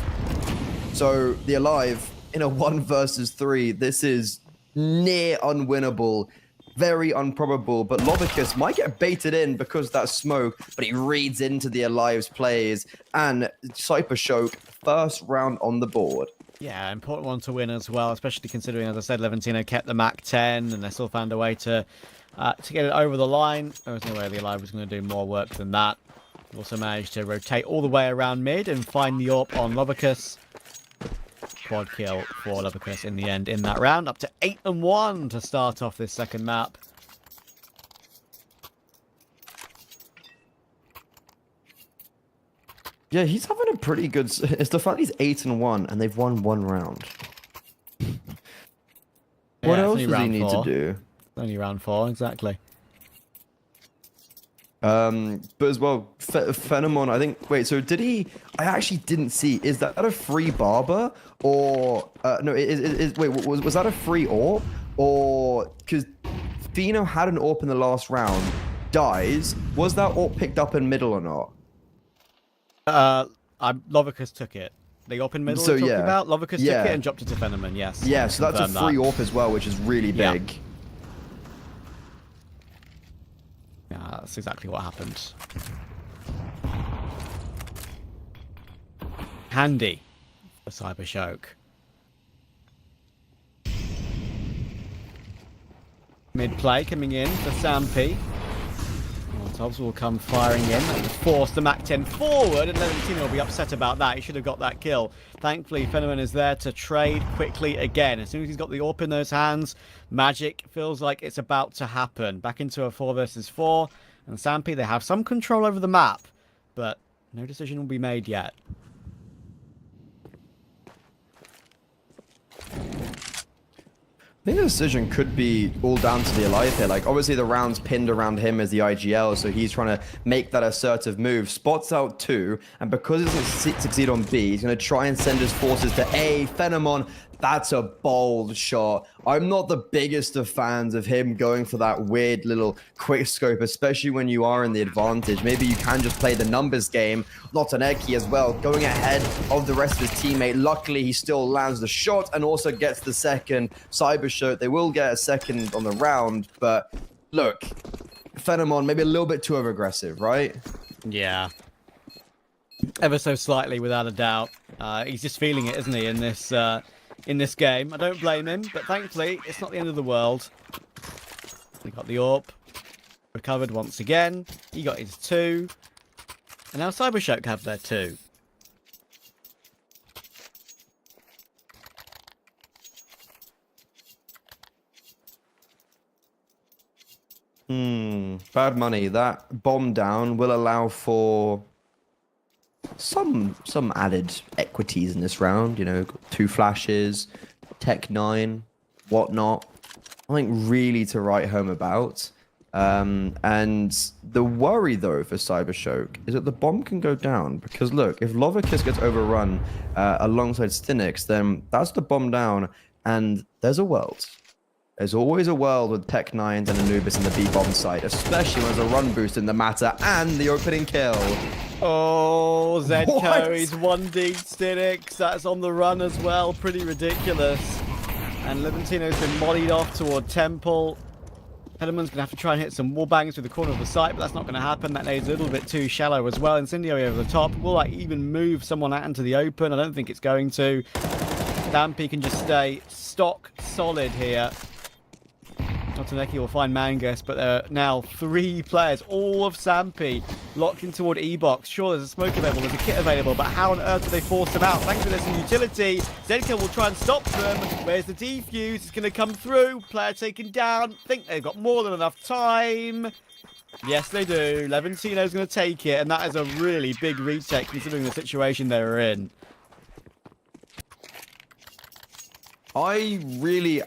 So the Alive in a 1 versus 3, this is near unwinnable. very improbable, but Lovicus might get baited in because that smoke, but he reads into the Alive's plays, and Cybershock, first round on the board. Yeah, important one to win as well, especially considering, as I said, Levantino kept the Mac 10, and they still found a way to get it over the line. There was no way the Alive was going to do more work than that. Also managed to rotate all the way around mid and find the AWP on Lovicus. Quad kill for Lovicus in the end in that round, up to 8-1 to start off this second map. Yeah, he's having a pretty good... It's the fact he's 8-1 and they've won one round. What else does he need to do? Only round 4, exactly. But as well, Phenomon, I think... Wait, so did he... I actually didn't see. Is that a free Barber? Or... no, wait, was that a free AWP? Or... Because Pheno had an AWP in the last round. Dies. Was that AWP picked up in middle or not? Lovicus took it. The AWP in middle So, we're talking yeah. about? Lovicus Yeah. took it and dropped it to Phenomen, yes. Yeah, so that's a free AWP as well, which is really big. Yeah, that's exactly what happened. Handy for Cybershock. Mid play coming in for Sampy. Molotovs will come firing in. That will force the Mac 10 forward, and Levantino will be upset about that. He should have got that kill. Thankfully, Phenomen is there to trade quickly again. As soon as he's got the AWP in those hands, magic feels like it's about to happen. Back into a 4 versus 4. And Sampy, they have some control over the map, but no decision will be made yet. I think the decision could be all down to the Alive here. Like, obviously the round's pinned around him as the IGL, so he's trying to make that assertive move. Spots out 2, and because he doesn't succeed on B, he's going to try and send his forces to A. Phenomon, that's a bold shot. I'm not the biggest of fans of him going for that weird little quick scope, especially when you are in the advantage. Maybe you can just play the numbers game. Not an Eki as well, going ahead of the rest of his teammate. Luckily, he still lands the shot and also gets the second. Cybershock, they will get a second on the round, but look, Phenomon maybe a little bit too over-aggressive, right? Yeah. Ever so slightly, without a doubt. He's just feeling it, isn't he, in this game. I don't blame him, but thankfully, it's not the end of the world. He got the AWP. Recovered once again. He got his 2. And now Cybershock have their 2. Bad money. That bomb down will allow for some added equities in this round. You know, 2 flashes, Tech 9, whatnot. Nothing really to write home about. And the worry, though, for Cybershock is that the bomb can go down. Because, look, if Lovicus gets overrun alongside Stinix, then that's the bomb down. And there's a world. There's always a world with Tech 9s and Anubis in the B-bomb site, especially when there's a run boost in the matter and the opening kill. Oh, Zedco, he's 1D Stinix. That's on the run as well. Pretty ridiculous. And Levantino's been mollied off toward Temple. Pedelman's going to have to try and hit some wall bangs through the corner of the site, but that's not going to happen. That nade's a little bit too shallow as well. Incendiary over the top. Will that even move someone out into the open? I don't think it's going to. Dampy can just stay stock solid here. Notaneki will find Mangus, but there are now 3 players, all of Sampy, locked in toward E-Box. Sure, there's a smoke available, there's a kit available, but how on earth do they force them out? Thankfully, there's some utility. Zedka will try and stop them. Where's the defuse? It's going to come through. Player taken down. Think they've got more than enough time. Yes, they do. Levantino's going to take it, and that is a really big retake considering the situation they were in. I really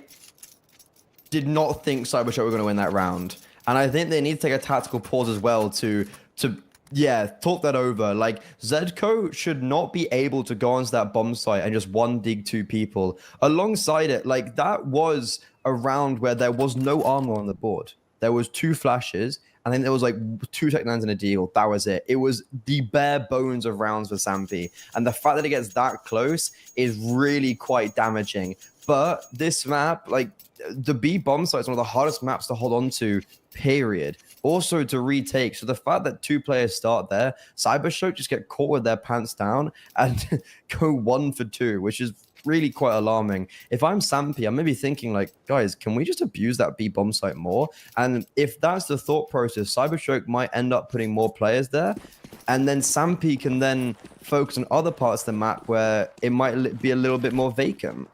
did not think Cybershock were going to win that round. And I think they need to take a tactical pause as well to talk that over. Like, Zedco should not be able to go onto that bomb site and just 1-dig 2 people. Alongside it, like, that was a round where there was no armor on the board. There was 2 flashes, and then there was like 2 Tech 9s and a deal. That was it. It was the bare bones of rounds for Sampy. And the fact that it gets that close is really quite damaging. But this map, like, the B bomb site is one of the hardest maps to hold on to, period. Also to retake. So the fact that 2 players start there, Cybershock just get caught with their pants down and go 1 for 2, which is really quite alarming. If I'm Sampy, I'm maybe thinking like, guys, can we just abuse that B bomb site more? And if that's the thought process, Cybershock might end up putting more players there, and then Sampy can then focus on other parts of the map where it might be a little bit more vacant.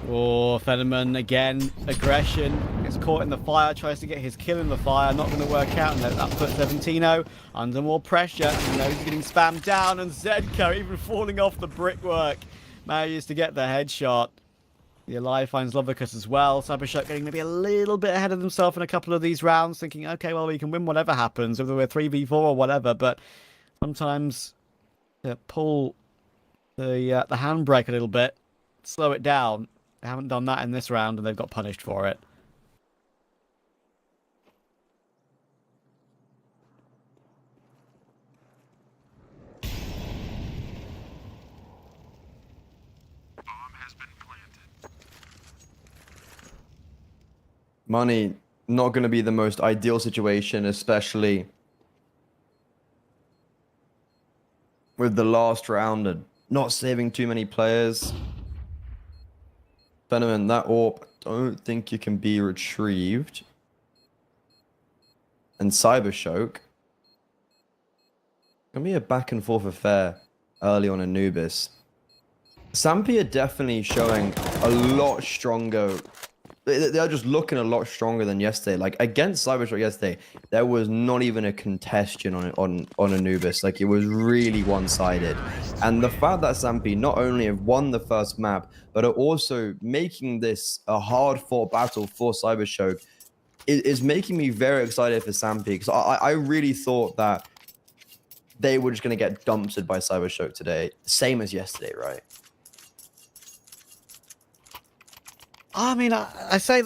Oh, Fenneman again, aggression, gets caught in the fire, tries to get his kill in the fire, not going to work out, and that puts Seventino under more pressure, and knows he's getting spammed down, and Zedka even falling off the brickwork, manages to get the headshot. The Alive finds Lovicus as well. Cybershock getting maybe a little bit ahead of himself in a couple of these rounds, thinking, okay, well, we can win whatever happens, whether we're 3v4 or whatever, but sometimes pull the handbrake a little bit, slow it down. They haven't done that in this round, and they've got punished for it. Money, not going to be the most ideal situation, especially with the last round and not saving too many players. Fenneman, that AWP, I don't think you can be retrieved. And Cybershock, gonna be a back and forth affair early on Anubis. Sampy are definitely showing a lot stronger. They are just looking a lot stronger than yesterday. Like against Cybershock yesterday, there was not even a contestation on Anubis. Like it was really one-sided. And the fact that Sampy not only have won the first map, but are also making this a hard-fought battle for Cybershock is making me very excited for Sampy, because I really thought that they were just going to get dumpstered by Cybershock today, same as yesterday, right? I mean,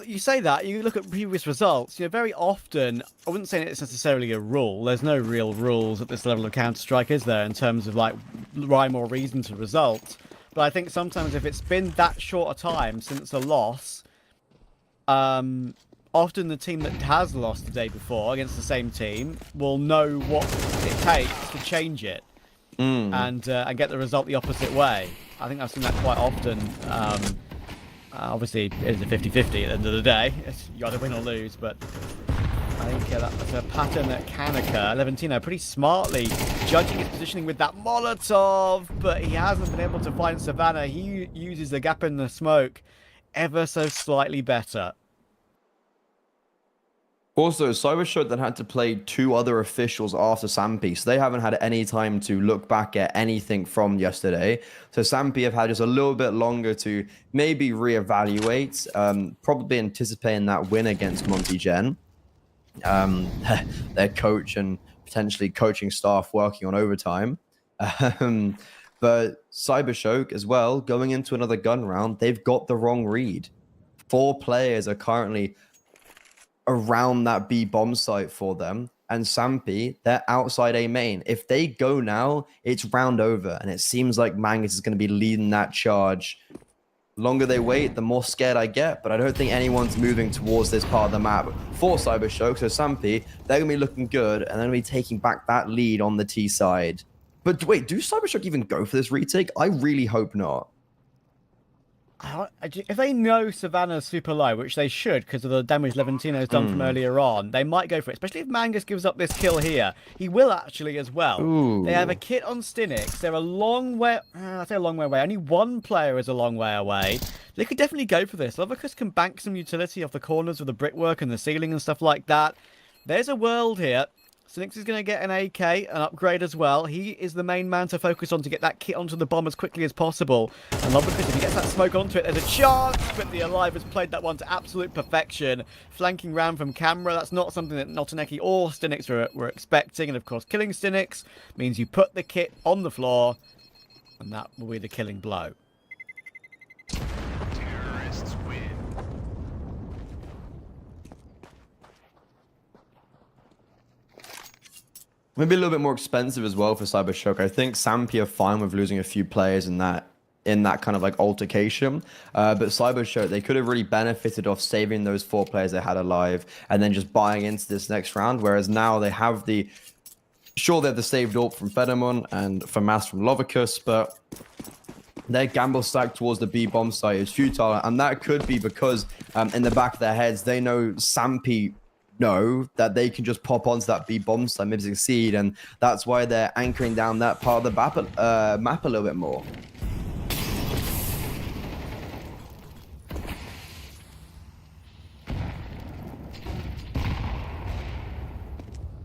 you say that, you look at previous results, very often, I wouldn't say it's necessarily a rule. There's no real rules at this level of Counter-Strike, is there, in terms of, like, rhyme or reason to result. But I think sometimes if it's been that short a time since a loss, often the team that has lost the day before against the same team will know what it takes to change it and get the result the opposite way. I think I've seen that quite often. Obviously, it's a 50-50 at the end of the day. You either win or lose, but I think that's a pattern that can occur. Leventino pretty smartly judging his positioning with that Molotov, but he hasn't been able to find Savannah. He uses the gap in the smoke ever so slightly better. Also, Cybershock then had to play 2 other officials after Sampy, so they haven't had any time to look back at anything from yesterday. So Sampy have had just a little bit longer to maybe reevaluate, probably anticipating that win against Monty Gen. Their coach and potentially coaching staff working on overtime. But Cybershock as well, going into another gun round, they've got the wrong read. 4 players are currently around that B bomb site for them, and Sampy, they're outside A main. If they go now, it's round over, and it seems like Mangus is going to be leading that charge. The longer they wait, the more scared I get, but I don't think anyone's moving towards this part of the map for Cybershock. So Sampy, they're going to be looking good, and they're going to be taking back that lead on the T side. But wait, do Cybershock even go for this retake? I really hope not. If they know Savannah's super low, which they should because of the damage Leventino's done from earlier on, they might go for it, especially if Mangus gives up this kill here. He will actually as well. Ooh. They have a kit on Stinix. They're a long way... I say a long way away. Only one player is a long way away. They could definitely go for this. Lovicus can bank some utility off the corners with the brickwork and the ceiling and stuff like that. There's a world here. Stinix is going to get an AK, an upgrade as well. He is the main man to focus on to get that kit onto the bomb as quickly as possible. And Lovicus, if he gets that smoke onto it, there's a chance. But the Alive has played that one to absolute perfection. Flanking round from camera. That's not something that Notaneki or Stinix were expecting. And of course, killing Stinix means you put the kit on the floor. And that will be the killing blow. Terrorists win. Maybe a little bit more expensive as well for Cybershock. I think Sampy are fine with losing a few players in that in that kind of like altercation. But Cybershow, they could have really benefited off saving those 4 players they had alive and then just buying into this next round. Whereas now they have the, sure, they have the saved AWP from Phenomon and FAMAS from Lovicus, but their gamble stack towards the B bomb site is futile. And that could be because in the back of their heads, they know Sampy know that they can just pop onto that B bomb site, maybe succeed. And that's why they're anchoring down that part of the map a little bit more.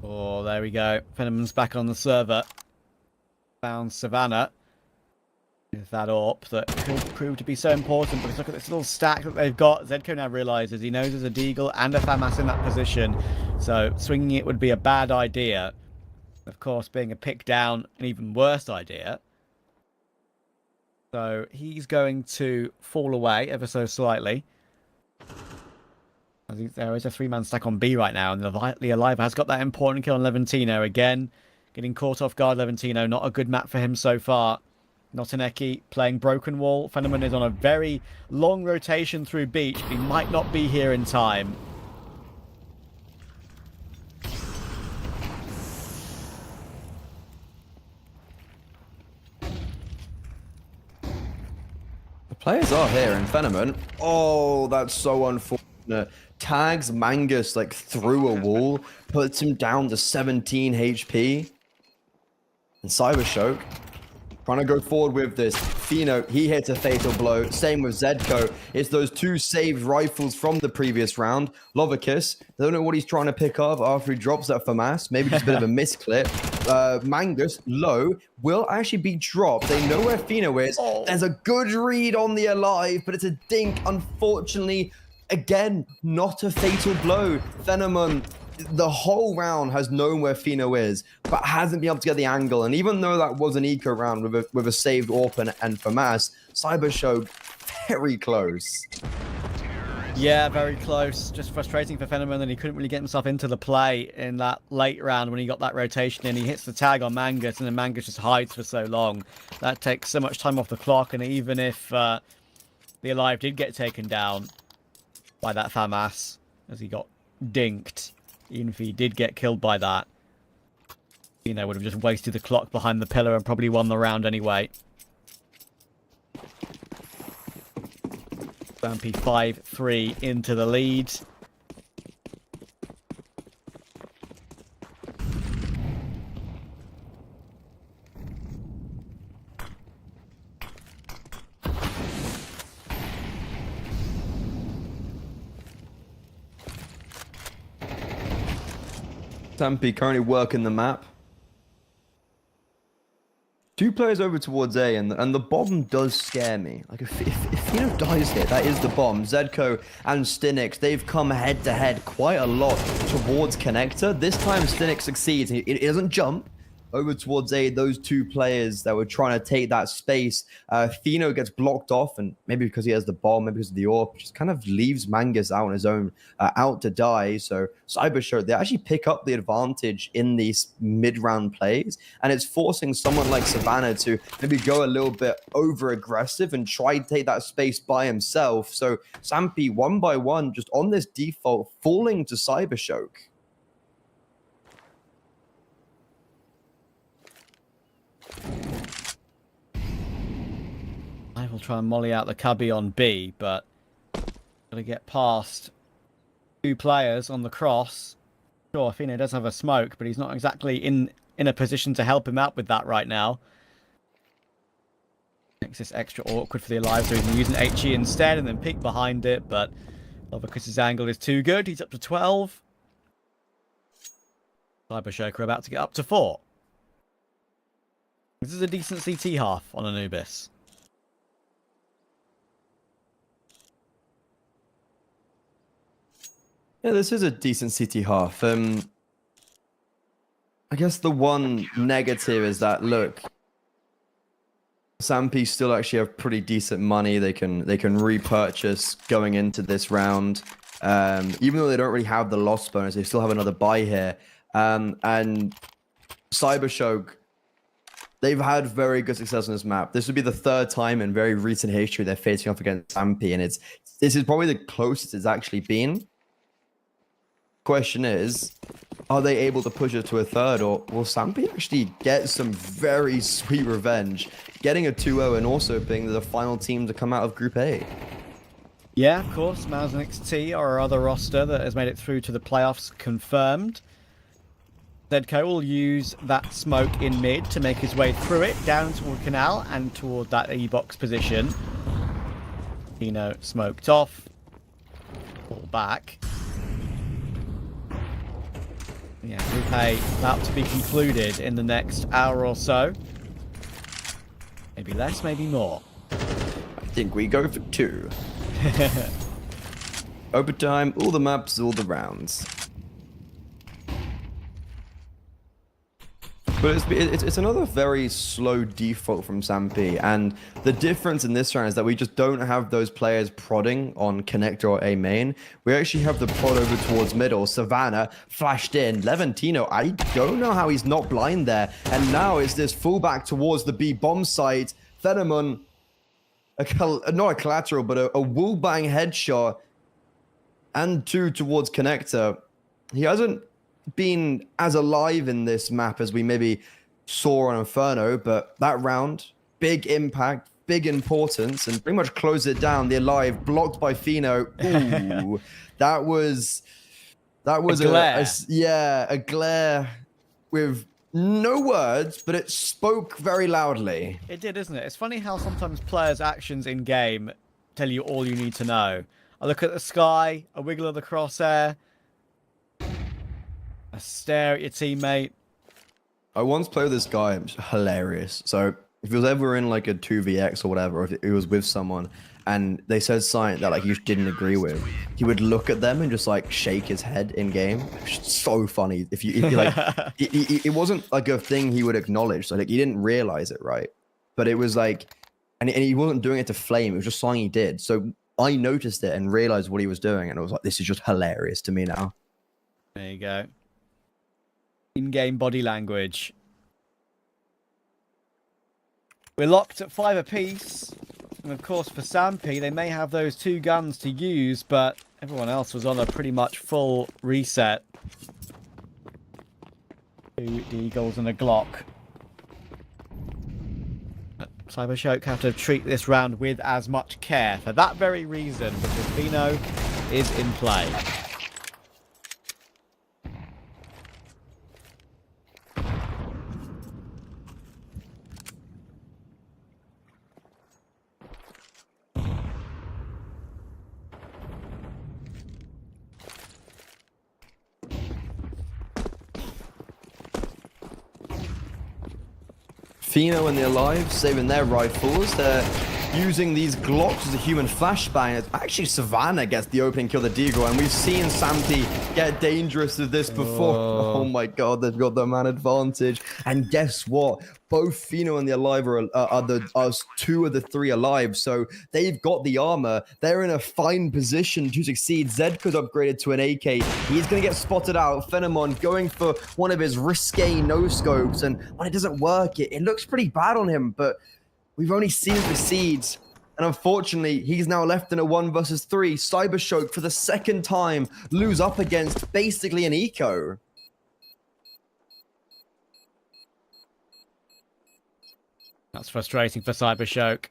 Oh, there we go. Phenomen's back on the server. Found Savannah. With that AWP that could prove to be so important, because look at this little stack that they've got. Zedco now realizes he knows there's a Deagle and a FAMAS in that position, so swinging it would be a bad idea. Of course, being a pick down, an even worse idea. So he's going to fall away ever so slightly. I think there is a 3-man stack on B right now, and the Alive has got that important kill on Levantino again. Getting caught off guard, Levantino. Not a good map for him so far. Notaneki playing Broken Wall. Phenomenon is on a very long rotation through Beach. He might not be here in time. The players are here in Phenomenon. Oh, that's so unfortunate. Tags Mangus like through a wall, puts him down to 17 HP. And Cybershock trying to go forward with this. Fino, he hits a fatal blow. Same with Zedco. It's those 2 saved rifles from the previous round. Lovicus, I don't know what he's trying to pick up after he drops that FAMAS. Maybe just a bit of a misclip. Mangus, low, will actually be dropped. They know where Fino is. There's a good read on the Alive, but it's a dink. Unfortunately, again, not a fatal blow. Phenomenon, the whole round has known where Fino is, but hasn't been able to get the angle. And even though that was an eco round with a saved AWP and FAMAS, Cybershow very close. Yeah, very close. Just frustrating for Phenomenon that he couldn't really get himself into the play in that late round when he got that rotation in. He hits the tag on Mangus, and then Mangus just hides for so long. That takes so much time off the clock, and even if the Alive did get taken down by that FAMAS, as he got dinked, even if he did get killed by that, you know, would have just wasted the clock behind the pillar and probably won the round anyway. Bumpy 5-3 into the lead. Stampy currently working the map. 2 players over towards A, and the bomb does scare me. Like, if Fino dies here, that is the bomb. Zedco and Stinix, they've come head-to-head quite a lot towards Connector. This time, Stinix succeeds. It doesn't jump over towards A. Those 2 players that were trying to take that space. Fino gets blocked off, and maybe because he has the bomb, maybe because of the AWP, just kind of leaves Mangus out on his own, out to die. So Cybershow, they actually pick up the advantage in these mid-round plays, and it's forcing someone like Savannah to maybe go a little bit over-aggressive and try to take that space by himself. So Sampy, 1 by 1, just on this default, falling to Cybershow. I will try and molly out the cubby on B, but gotta get past 2 players on the cross. Sure, Fino does have a smoke, but he's not exactly in a position to help him out with that right now. Makes this extra awkward for the Alive, so he's using HE instead and then peek behind it, but Lovicus's angle is too good. He's up to 12. Cybershoker about to get up to 4. This is a decent CT half on Anubis. Yeah, this is a decent CT half. I guess the one negative is that, look, Sampy still actually have pretty decent money. They can repurchase going into this round. Even though they don't really have the loss bonus, they still have another buy here. And Cybershow, They've had very good success on this map. This would be the third time in very recent history they're facing off against Sampi, and this is probably the closest it's actually been. Question is, are they able to push it to a third, or will Sampi actually get some very sweet revenge, getting a 2-0 and also being the final team to come out of Group A? Yeah, of course. Mouse and XT are our other roster that has made it through to the playoffs confirmed. Zedco will use that smoke in mid to make his way through it, down toward Canal and toward that E-box position. Pino smoked off. Pull back. Yeah, Group A about to be concluded in the next hour or so. Maybe less, maybe more. I think we go for 2. Overtime, all the maps, all the rounds. But it's another very slow default from Sampi, and the difference in this round is that we just don't have those players prodding on connector or A main. We actually have the prod over towards middle. Savannah flashed in. Levantino, I don't know how he's not blind there. And now it's this fullback towards the B bomb site. Phenomon, not a collateral, but a wall bang headshot, and 2 towards connector. He hasn't been as alive in this map as we maybe saw on Inferno, but that round, big impact, big importance, and pretty much closed it down. The alive blocked by Fino. Ooh, that was a glare. A glare with no words, but it spoke very loudly. It did, isn't it? It's funny how sometimes players' actions in game tell you all you need to know. I look at the sky, a wiggle of the crosshair, a stare at your teammate. I once played with this guy, it was hilarious. So if he was ever in like a 2vx or whatever, or if he was with someone and they said something that like you didn't agree with, he would look at them and just like shake his head in game. It's so funny. If you like, it wasn't like a thing he would acknowledge. So like he didn't realize it, right? But it was like, and he wasn't doing it to flame. It was just something he did. So I noticed it and realized what he was doing, and I was like, this is just hilarious to me now. There you go. In-game body language. We're locked at 5 apiece. And of course for Sampi, they may have those 2 guns to use, but everyone else was on a pretty much full reset. 2 Eagles and a Glock. Cybershock have to treat this round with as much care for that very reason, because Fino is in play. Fino and the Alive saving their rifles. They're using these Glocks as a human flashbang. It's actually Savannah gets the opening kill, the deagle, and we've seen Sampi get dangerous with this before. Oh my god, they've got the man advantage. And guess what? Both Fino and the Alive are 2 of the 3 alive, so they've got the armor. They're in a fine position to succeed. Zedko's upgraded to an AK. He's going to get spotted out. Phenomon going for one of his risque no-scopes, and when it doesn't work, it looks pretty bad on him, but we've only seen him succeed. And unfortunately, he's now left in a 1 versus 3. Cybershock for the second time lose up against basically an eco. That's frustrating for Cybershock.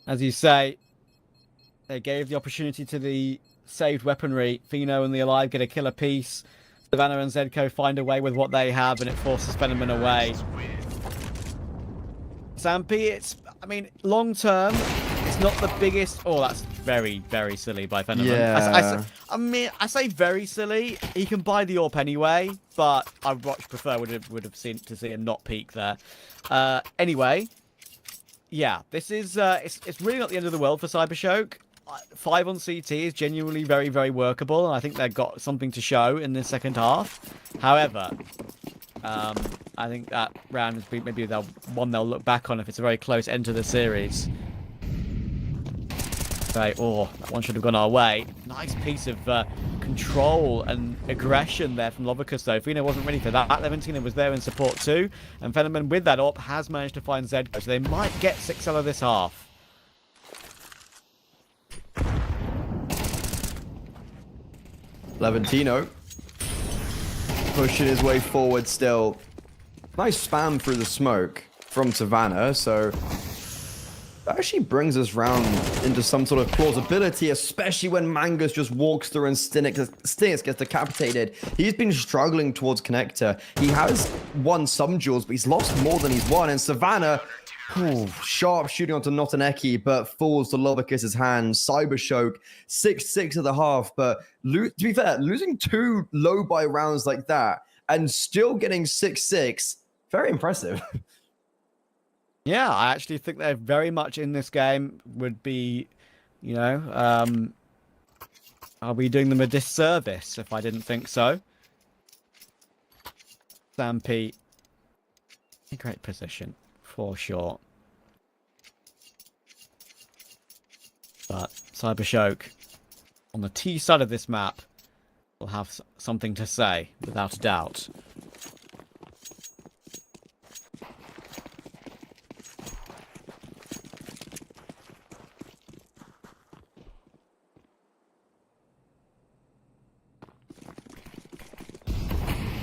As you say, they gave the opportunity to the saved weaponry. Fino and the Alive get a kill apiece. Savannah and Zedco find a way with what they have, and it forces Phenomenon away. Sampi, I mean, long term, it's not the biggest. Oh, that's very, very silly by Phenomenon. Yeah. I mean, I say very silly. He can buy the AWP anyway, but I would much prefer would have seen to see him not peek there. Anyway. Yeah, this is it's really not the end of the world for Cybershock. 5 on CT is genuinely very, very workable, and I think they've got something to show in the second half. However, I think that round has been maybe one they'll look back on if it's a very close end to the series. say, oh, that one should have gone our way. Nice piece of control and aggression there from Lovicus, though. Fino wasn't ready for that. Levantino was there in support too. And Fenneman, with that op, has managed to find Zedko. So they might get 6L of this half. Levantino pushing his way forward still. Nice spam through the smoke from Savannah, so that actually brings us round into some sort of plausibility, especially when Mangus just walks through and Stinix gets decapitated. He's been struggling towards Connector. He has won some duels, but he's lost more than he's won. And Savannah, sharp shooting onto Notaneki, but falls to Lovicus's hands. Cybershock, 6-6 at the half, but to be fair, losing 2 low buy rounds like that and still getting 6-6, very impressive. Yeah, I actually think they're very much in this game. Would be, you know, I'll be doing them a disservice if I didn't think so. Stampy, a great position for sure. But Cybershock on the T side of this map will have something to say, without a doubt.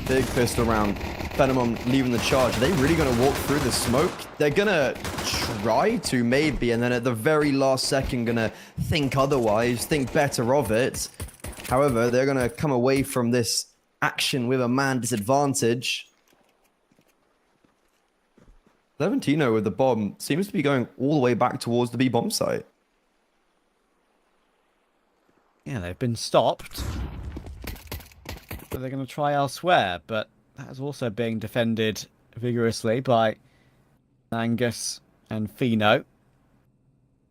Big pistol round. Phenomon leaving the charge. Are they really going to walk through the smoke? They're going to try to, maybe, and then at the very last second going to think otherwise, think better of it. However, they're going to come away from this action with a man disadvantage. Levantino with the bomb seems to be going all the way back towards the B bomb site. Yeah, they've been stopped. So they're going to try elsewhere, but that is also being defended vigorously by Angus and Fino.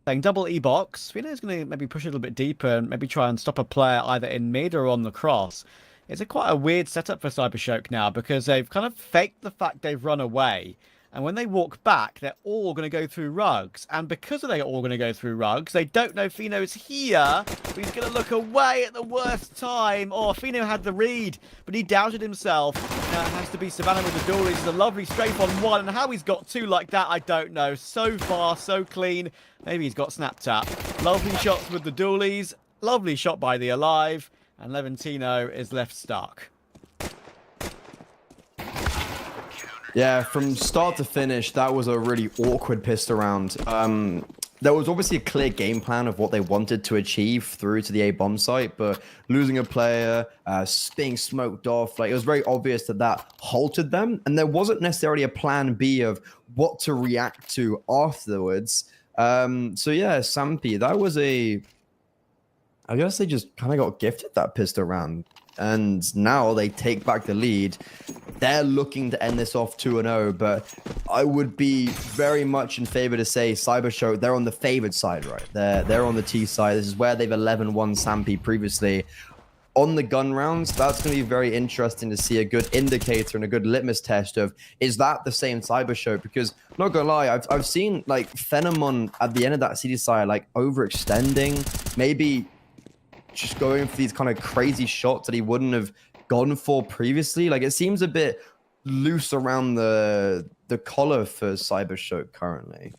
Playing double E-box, Fino's going to maybe push a little bit deeper and maybe try and stop a player either in mid or on the cross. It's quite a weird setup for Cybershock now because they've kind of faked the fact they've run away. And when they walk back, they're all going to go through rugs. And because they're all going to go through rugs, they don't know Fino's here. But he's going to look away at the worst time. Oh, Fino had the read, but he doubted himself. Now it has to be Savannah with the duel. It's a lovely strafe on one. And how he's got 2 like that, I don't know. So far, so clean. Maybe he's got snap tap. Lovely shots with the dualies. Lovely shot by the Alive. And Levantino is left stuck. Yeah, from start to finish, that was a really awkward pistol round. There was obviously a clear game plan of what they wanted to achieve through to the A bomb site, but losing a player, being smoked off, like it was very obvious that that halted them, and there wasn't necessarily a plan B of what to react to afterwards. So yeah, Sampy, that was I guess they just kind of got gifted that pistol round. And now they take back the lead. They're looking to end this off 2-0, but I would be very much in favor to say Cybershock, they're on the favored side, right? They're on the T side. This is where they've 11-1 Sampy previously. On the gun rounds, that's going to be very interesting to see a good indicator and a good litmus test of, is that the same Cybershock? Because, not gonna lie, I've seen like Phenomon at the end of that CD side, like overextending, maybe just going for these kind of crazy shots that he wouldn't have gone for previously. Like it seems a bit loose around the collar for Cybershock currently.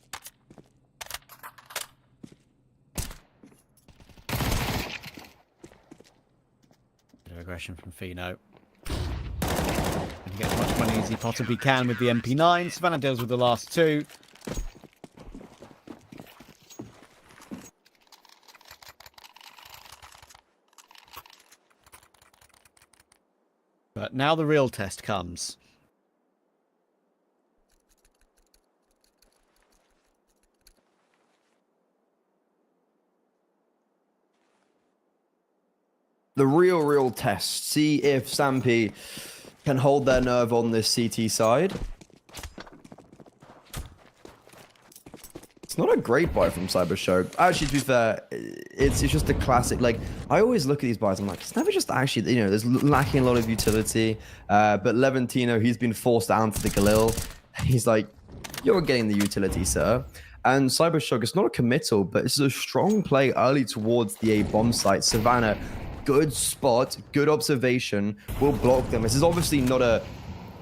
Bit of aggression from Fino. And get as much money as he possibly can with the MP9. Savannah deals with the last 2. But now the real test comes. The real test. See if Sampy can hold their nerve on this CT side. It's not a great buy from Cybershock. Actually, to be fair, it's just a classic. Like, I always look at these buys, I'm like, it's never just actually, you know, there's lacking a lot of utility. But Levantino, he's been forced down to the Galil. He's like, you're getting the utility, sir. And Cybershock, it's not a committal, but it's a strong play early towards the A bomb site. Savannah, good spot, good observation, will block them. This is obviously not a,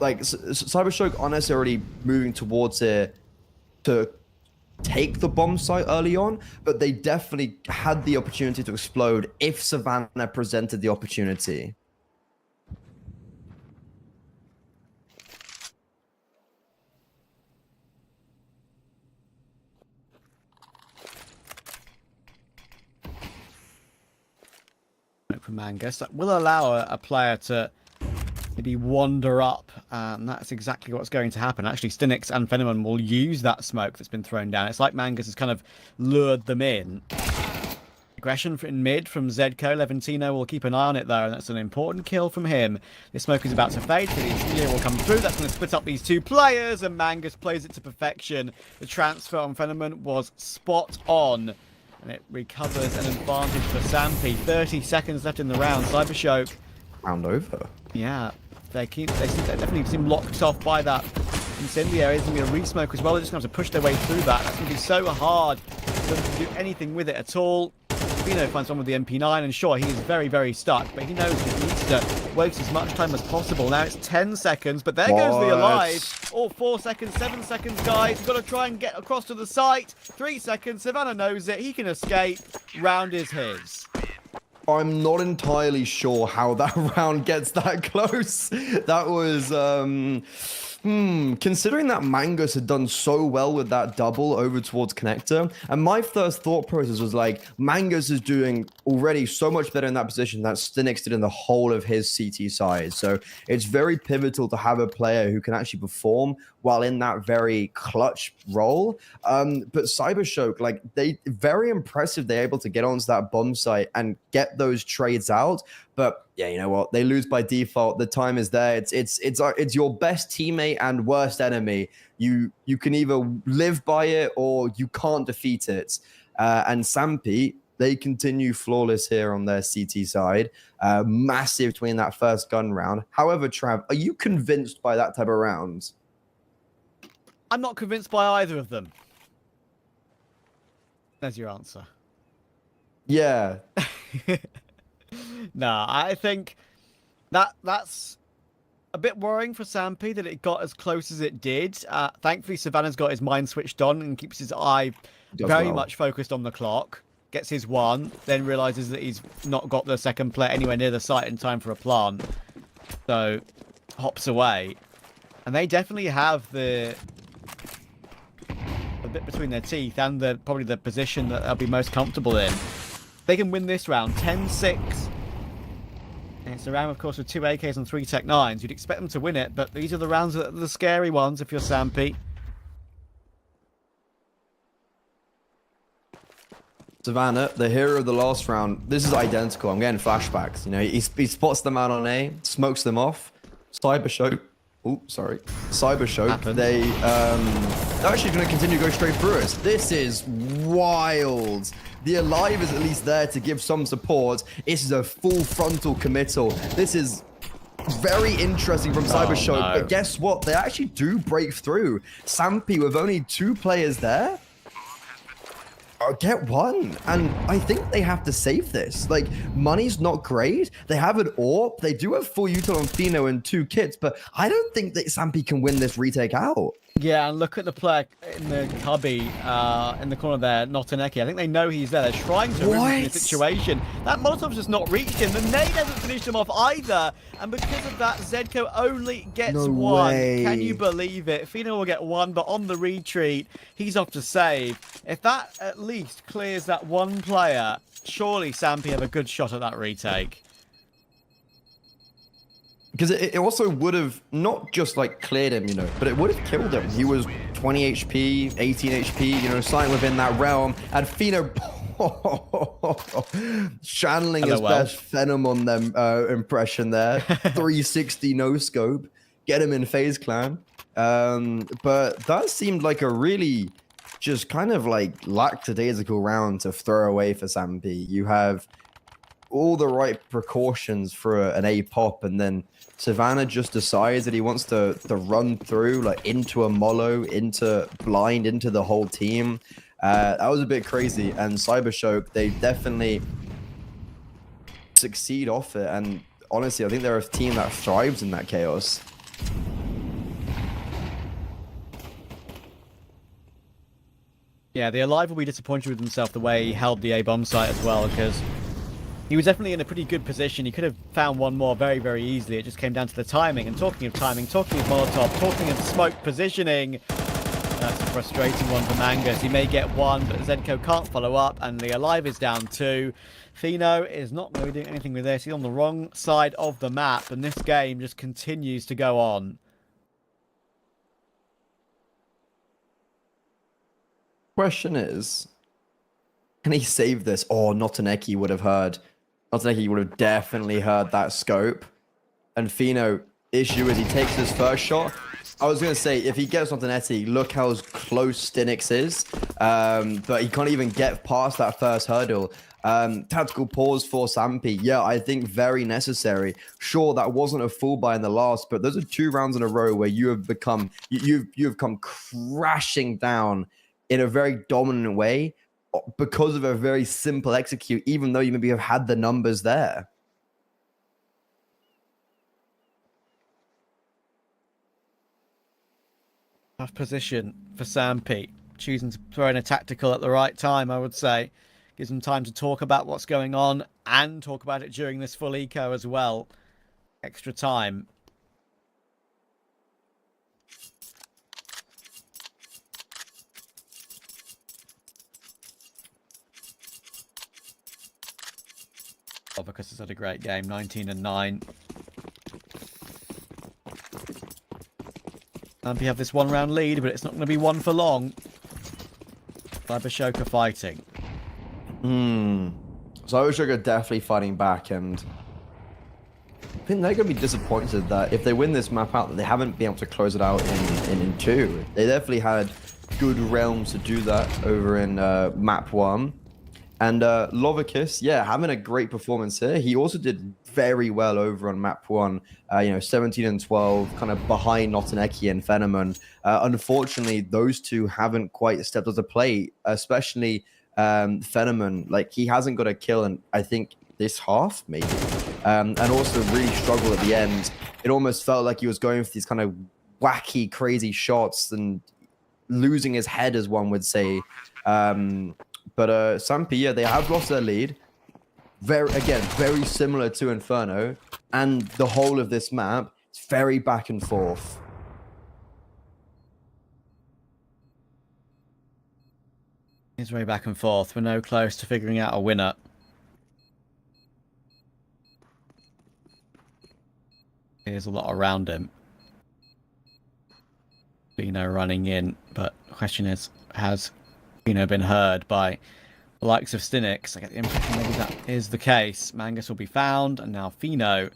like, Cybershock aren't necessarily moving towards it to take the bomb site early on, but they definitely had the opportunity to explode if Savannah presented the opportunity. From Mangus, that will allow a player to maybe wander up, and that's exactly what's going to happen. Actually, Stinix and Phenomen will use that smoke that's been thrown down. It's like Mangus has kind of lured them in. Aggression in mid from Zedko. Levantino will keep an eye on it though, and that's an important kill from him. This smoke is about to fade, so the incendiary will come through. That's going to split up these two players, and Mangus plays it to perfection. The transfer on Phenomen was spot on, and it recovers an advantage for Sampi. 30 seconds left in the round. Cybershock. Round over. Yeah, they definitely seem locked off by that incendiary. There's going to be a resmoke as well. They're just going to have to push their way through that. That's going to be so hard for them to do anything with it at all. Vino finds one with the MP9, and sure, he is very, very stuck, but he knows he needs to waste as much time as possible. Now it's 10 seconds, but there goes the alive. Oh, 4 seconds, 7 seconds, guys. You've got to try and get across to the site. 3 seconds. Savannah knows it. He can escape. Round is his. I'm not entirely sure how that round gets that close. That was, considering that Mangus had done so well with that double over towards Connector, and my first thought process was like, Mangus is doing already so much better in that position that Stinix did in the whole of his CT side. So it's very pivotal to have a player who can actually perform while in that very clutch role. But Cybershock, like, they very impressive. They're able to get onto that bomb site and get those trades out. But yeah, you know what? They lose by default. The time is there. It's your best teammate and worst enemy. You can either live by it or you can't defeat it. And Sampi, they continue flawless here on their CT side. Massive between that first gun round. However, Trav, are you convinced by that type of round? I'm not convinced by either of them. There's your answer. Yeah. Nah, I think that's a bit worrying for Sampi that it got as close as it did. Thankfully, Savannah's got his mind switched on and keeps his eye very much focused on the clock. Gets his one, then realizes that he's not got the second player anywhere near the site in time for a plant. So, hops away. And they definitely have the bit between their teeth and probably the position that they'll be most comfortable in. They can win this round 10-6. And it's a round, of course, with 2 AKs and 3 Tech 9s. You'd expect them to win it, but these are the rounds that are the scary ones if you're Sampi. Savannah, the hero of the last round, this is identical. I'm getting flashbacks. You know, he spots them out on A, smokes them off. Cybershock. Oh, sorry. Cybershock. They're actually going to continue to go straight through us. This is wild. The Alive is at least there to give some support. This is a full frontal committal. This is very interesting from Cybershock. No. But guess what? They actually do break through. Sampi, with only 2 players there, get one, and I think they have to save this. Like, money's not great. They have an AWP. They do have full util on Pheno and 2 kits, but I don't think that Sampi can win this retake out. Yeah, and look at the player in the cubby in the corner there, Notaneki. I think they know he's there. They're trying to ruin the situation. That Molotov's just not reached him. The nade hasn't finished him off either. And because of that, Zedko only gets one. Can you believe it? Pheno will get one, but on the retreat, he's off to save. If that at least clears that one player, surely Sampi have a good shot at that retake. Because it also would have not just like cleared him, you know, but it would have killed him. He was 20 HP, 18 HP, you know, something within that realm. And Pheno channeling his best Phenom on them impression there. 360 no scope. Get him in FaZe Clan. But that seemed like a really just kind of like lackadaisical round to throw away for Sampi. You have all the right precautions for an A pop, and then Savannah just decides that he wants to run through like into a Molo, into blind, into the whole team. That was a bit crazy, and Cybershock, they definitely succeed off it, and honestly, I think they're a team that thrives in that chaos. Yeah, the Alive will be disappointed with himself the way he held the A-bomb site as well, because he was definitely in a pretty good position. He could have found one more very, very easily. It just came down to the timing. And talking of timing, talking of Molotov, talking of smoke positioning, that's a frustrating one for Mangus. He may get one, but Zenko can't follow up, and the Alive is down 2. Fino is not really doing anything with this. He's on the wrong side of the map, and this game just continues to go on. Question is, can he save this? Oh, Notaneki would have heard. Notaneki would have definitely heard that scope. And Fino, issue is he takes his first shot. I was going to say, if he gets Notaneki, look how close Stinix is. But he can't even get past that first hurdle. Tactical pause for Sampi. Yeah, I think very necessary. Sure, that wasn't a full buy in the last, but those are 2 rounds in a row where you have become, you've come crashing down in a very dominant way because of a very simple execute, even though you maybe have had the numbers there. Tough position for Sampi, choosing to throw in a tactical at the right time, I would say. Gives him time to talk about what's going on and talk about it during this full eco as well. Extra time. Because it's had a great game, 19-9. We have this 1-round lead, but it's not going to be one for long. Cybershock are fighting. Cybershock are definitely fighting back, and I think they're going to be disappointed that if they win this map out, that they haven't been able to close it out in 2. They definitely had good realms to do that over in map 1. And Lovicus, yeah, having a great performance here. He also did very well over on map 1. 17 and 12, kind of behind Notaneki and Phenomen. Unfortunately, those two haven't quite stepped up to play, especially Phenomen. Like, he hasn't got a kill in, I think, this half, maybe. And also really struggled at the end. It almost felt like he was going for these kind of wacky, crazy shots and losing his head, as one would say. But Sampi, yeah, they have lost their lead. Very similar to Inferno. And the whole of this map, it's very back and forth. It's very back and forth. We're no close to figuring out a winner. There's a lot around him. Fino running in, but the question is, has Fino been heard by the likes of Stinix? I get the impression maybe that is the case. Mangus will be found, and now Fino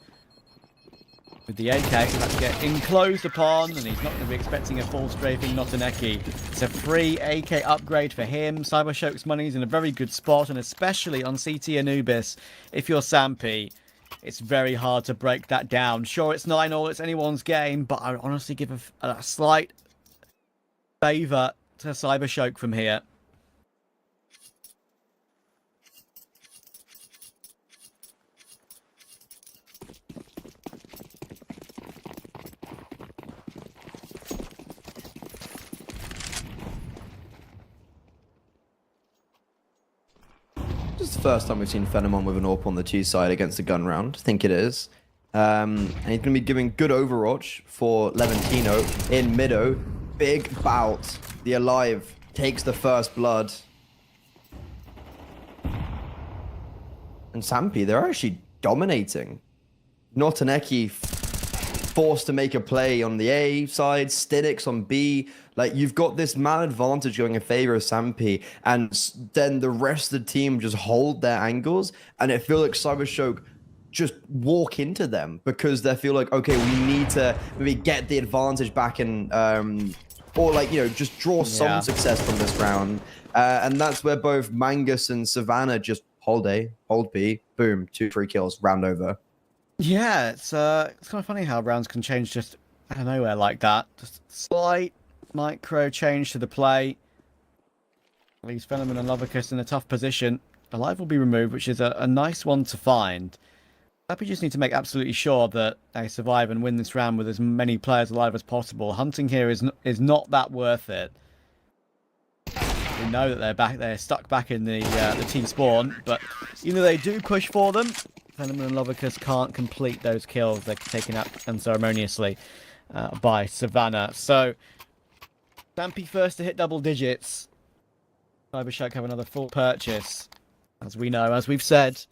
with the AK is about to get enclosed upon, and he's not going to be expecting a full strafing Notaneki. It's a free AK upgrade for him. Cybershock's money's in a very good spot, and especially on CT Anubis, if you're Sampi, it's very hard to break that down. Sure, it's 9-all, it's anyone's game, but I would honestly give a slight favour to Cybershock from here. This is the first time we've seen Phenomen with an AWP on the 2 side against a gun round. I think it is. And he's going to be giving good Overwatch for Levantino in Mido. Big bout. The Alive takes the first blood. And Sampi, they're actually dominating. Notaneki forced to make a play on the A side, Stinix on B. Like, you've got this mad advantage going in favor of Sampi, and then the rest of the team just hold their angles, and it feels like Cybershock just walk into them because they feel like, okay, we need to maybe get the advantage back and or like, just draw some success from this round. And that's where both Mangus and Savannah just hold A, hold B, boom, 2-3 kills, round over. Yeah, it's kind of funny how rounds can change just out of nowhere like that. Just slight micro change to the play. Leaves Venom and Lovicus in a tough position. The life will be removed, which is a nice one to find. We just need to make absolutely sure that they survive and win this round with as many players alive as possible. Hunting here is not that worth it. We know that they're stuck back in the team spawn, but even though they do push for them, Venom and Lovicus can't complete those kills. They're taken up unceremoniously by Savannah. So, Stampy first to hit double digits. Cybershark have another full purchase. As we know, as we've said.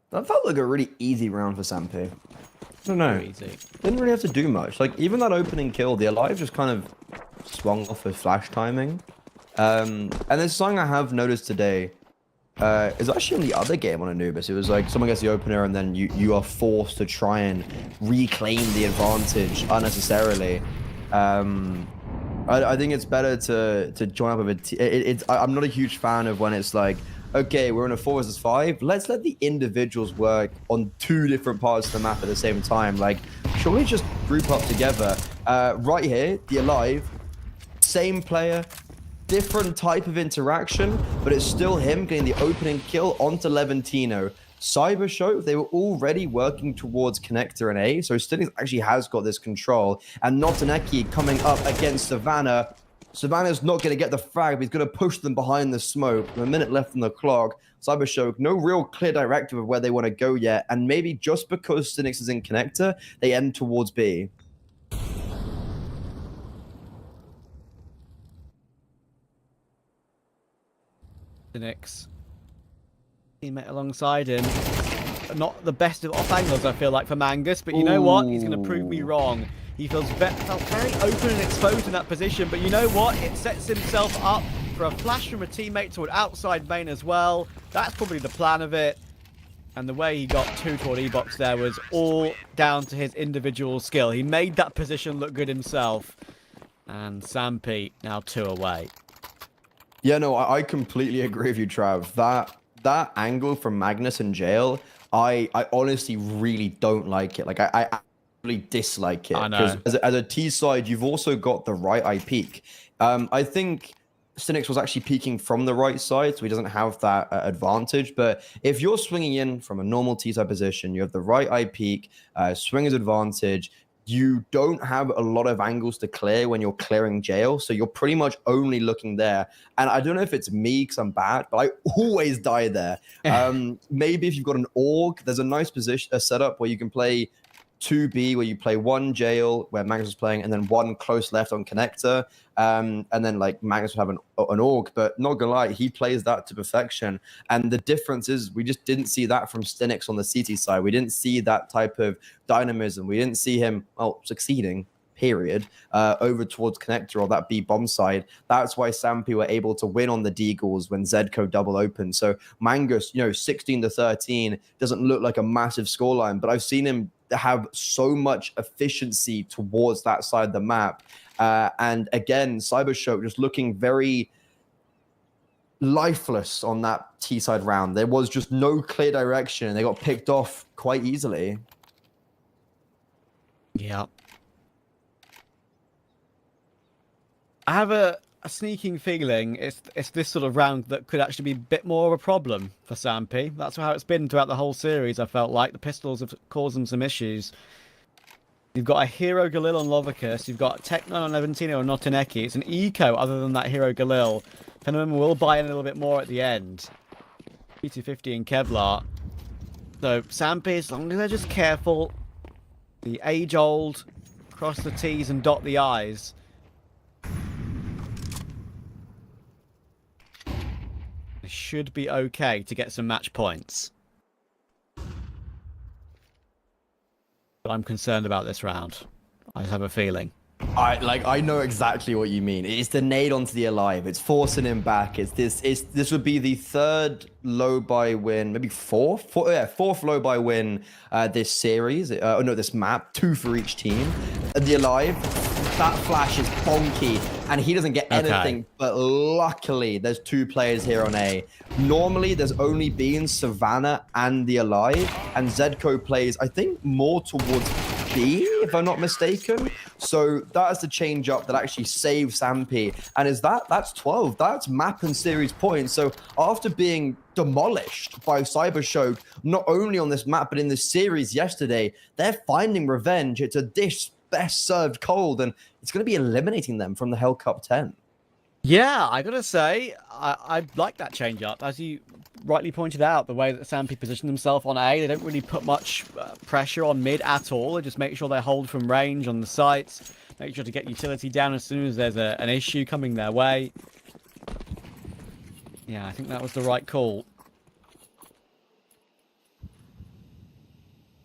That felt like a really easy round for Sampy. I don't know. Easy. Didn't really have to do much. Like, even that opening kill, the Alive just kind of swung off with flash timing. And there's something I have noticed today. It's actually in the other game on Anubis. It was like someone gets the opener and then you are forced to try and reclaim the advantage unnecessarily. I think it's better to join up with I'm not a huge fan of when it's like, okay, we're in a 4 versus 5. Let's let the individuals work on 2 different parts of the map at the same time. Like, surely just group up together. Right here, the Alive, same player, different type of interaction, but it's still him getting the opening kill onto Levantino. Cybershow, they were already working towards Connector and A, so Stinnings actually has got this control. And Notaneki coming up against Savannah. Savannah's not going to get the frag, but he's going to push them behind the smoke. With a minute left on the clock, Cybershow, no real clear directive of where they want to go yet. And maybe just because Stinnings is in Connector, they end towards B. Stinnings. Teammate alongside him. Not the best of off angles, I feel like, for Mangus, but you know what? He's going to prove me wrong. He felt very open and exposed in that position, but you know what? It sets himself up for a flash from a teammate toward outside main as well. That's probably the plan of it. And the way he got 2 toward E-Box there was all down to his individual skill. He made that position look good himself. And Sampy now 2 away. Yeah, no, I completely agree with you, Trav. That angle from Magnus in jail, I honestly really don't like it. Like, I really dislike it. I know. Because as a T side, you've also got the right eye peak. I think Stinnings was actually peeking from the right side, so he doesn't have that advantage. But if you're swinging in from a normal T side position, you have the right eye peak, swinger's advantage. You don't have a lot of angles to clear when you're clearing jail, so you're pretty much only looking there. And I don't know if it's me because I'm bad, but I always die there. Maybe if you've got an org, there's a nice position, a setup where you can play 2B, where you play 1 jail, where Magnus was playing, and then 1 close left on Connector. And then like Magnus would have an org, but not gonna lie, he plays that to perfection. And the difference is we just didn't see that from Stinnings on the CT side. We didn't see that type of dynamism. We didn't see him, well, succeeding, period, over towards Connector or that B bomb side. That's why Sampy were able to win on the Deagles when Zedco double opened. So Mangus, 16-13 doesn't look like a massive scoreline, but I've seen him have so much efficiency towards that side of the map. And again, Cybershow just looking very lifeless on that T side round. There was just no clear direction. They got picked off quite easily. Yeah. I have a sneaking feeling it's this sort of round that could actually be a bit more of a problem for Sampy. That's how it's been throughout the whole series, I felt like. The pistols have caused them some issues. You've got a Hero Galil on Lovicus. You've got Tech9 on Levantino and Notaneki. It's an eco other than that Hero Galil. Phenomenon will buy in a little bit more at the end. P250 and Kevlar. So Sampy, as long as they're just careful, the age-old, cross the T's and dot the I's. They should be okay to get some match points. But I'm concerned about this round. I just have a feeling. I know exactly what you mean. It's the nade onto the alive. It's forcing him back. This would be the third low buy win, maybe fourth low buy win this series. This map, 2 for each team. The alive, that flash is bonky, and he doesn't get anything. But luckily, there's 2 players here on A. Normally, there's only been Savannah and the alive, and Zedco plays, I think, more towards B, if I'm not mistaken. So that is the change up that actually saves Sampy. And that's 12. That's map and series points. So after being demolished by Cybershock, not only on this map, but in this series yesterday, they're finding revenge. It's a dish best served cold, and it's going to be eliminating them from the Hellcup 10. Yeah, I gotta say, I like that change up. As you rightly pointed out, the way that Sampy positioned himself on A, they don't really put much pressure on mid at all. They just make sure they hold from range on the sites, make sure to get utility down as soon as there's an issue coming their way. Yeah, I think that was the right call.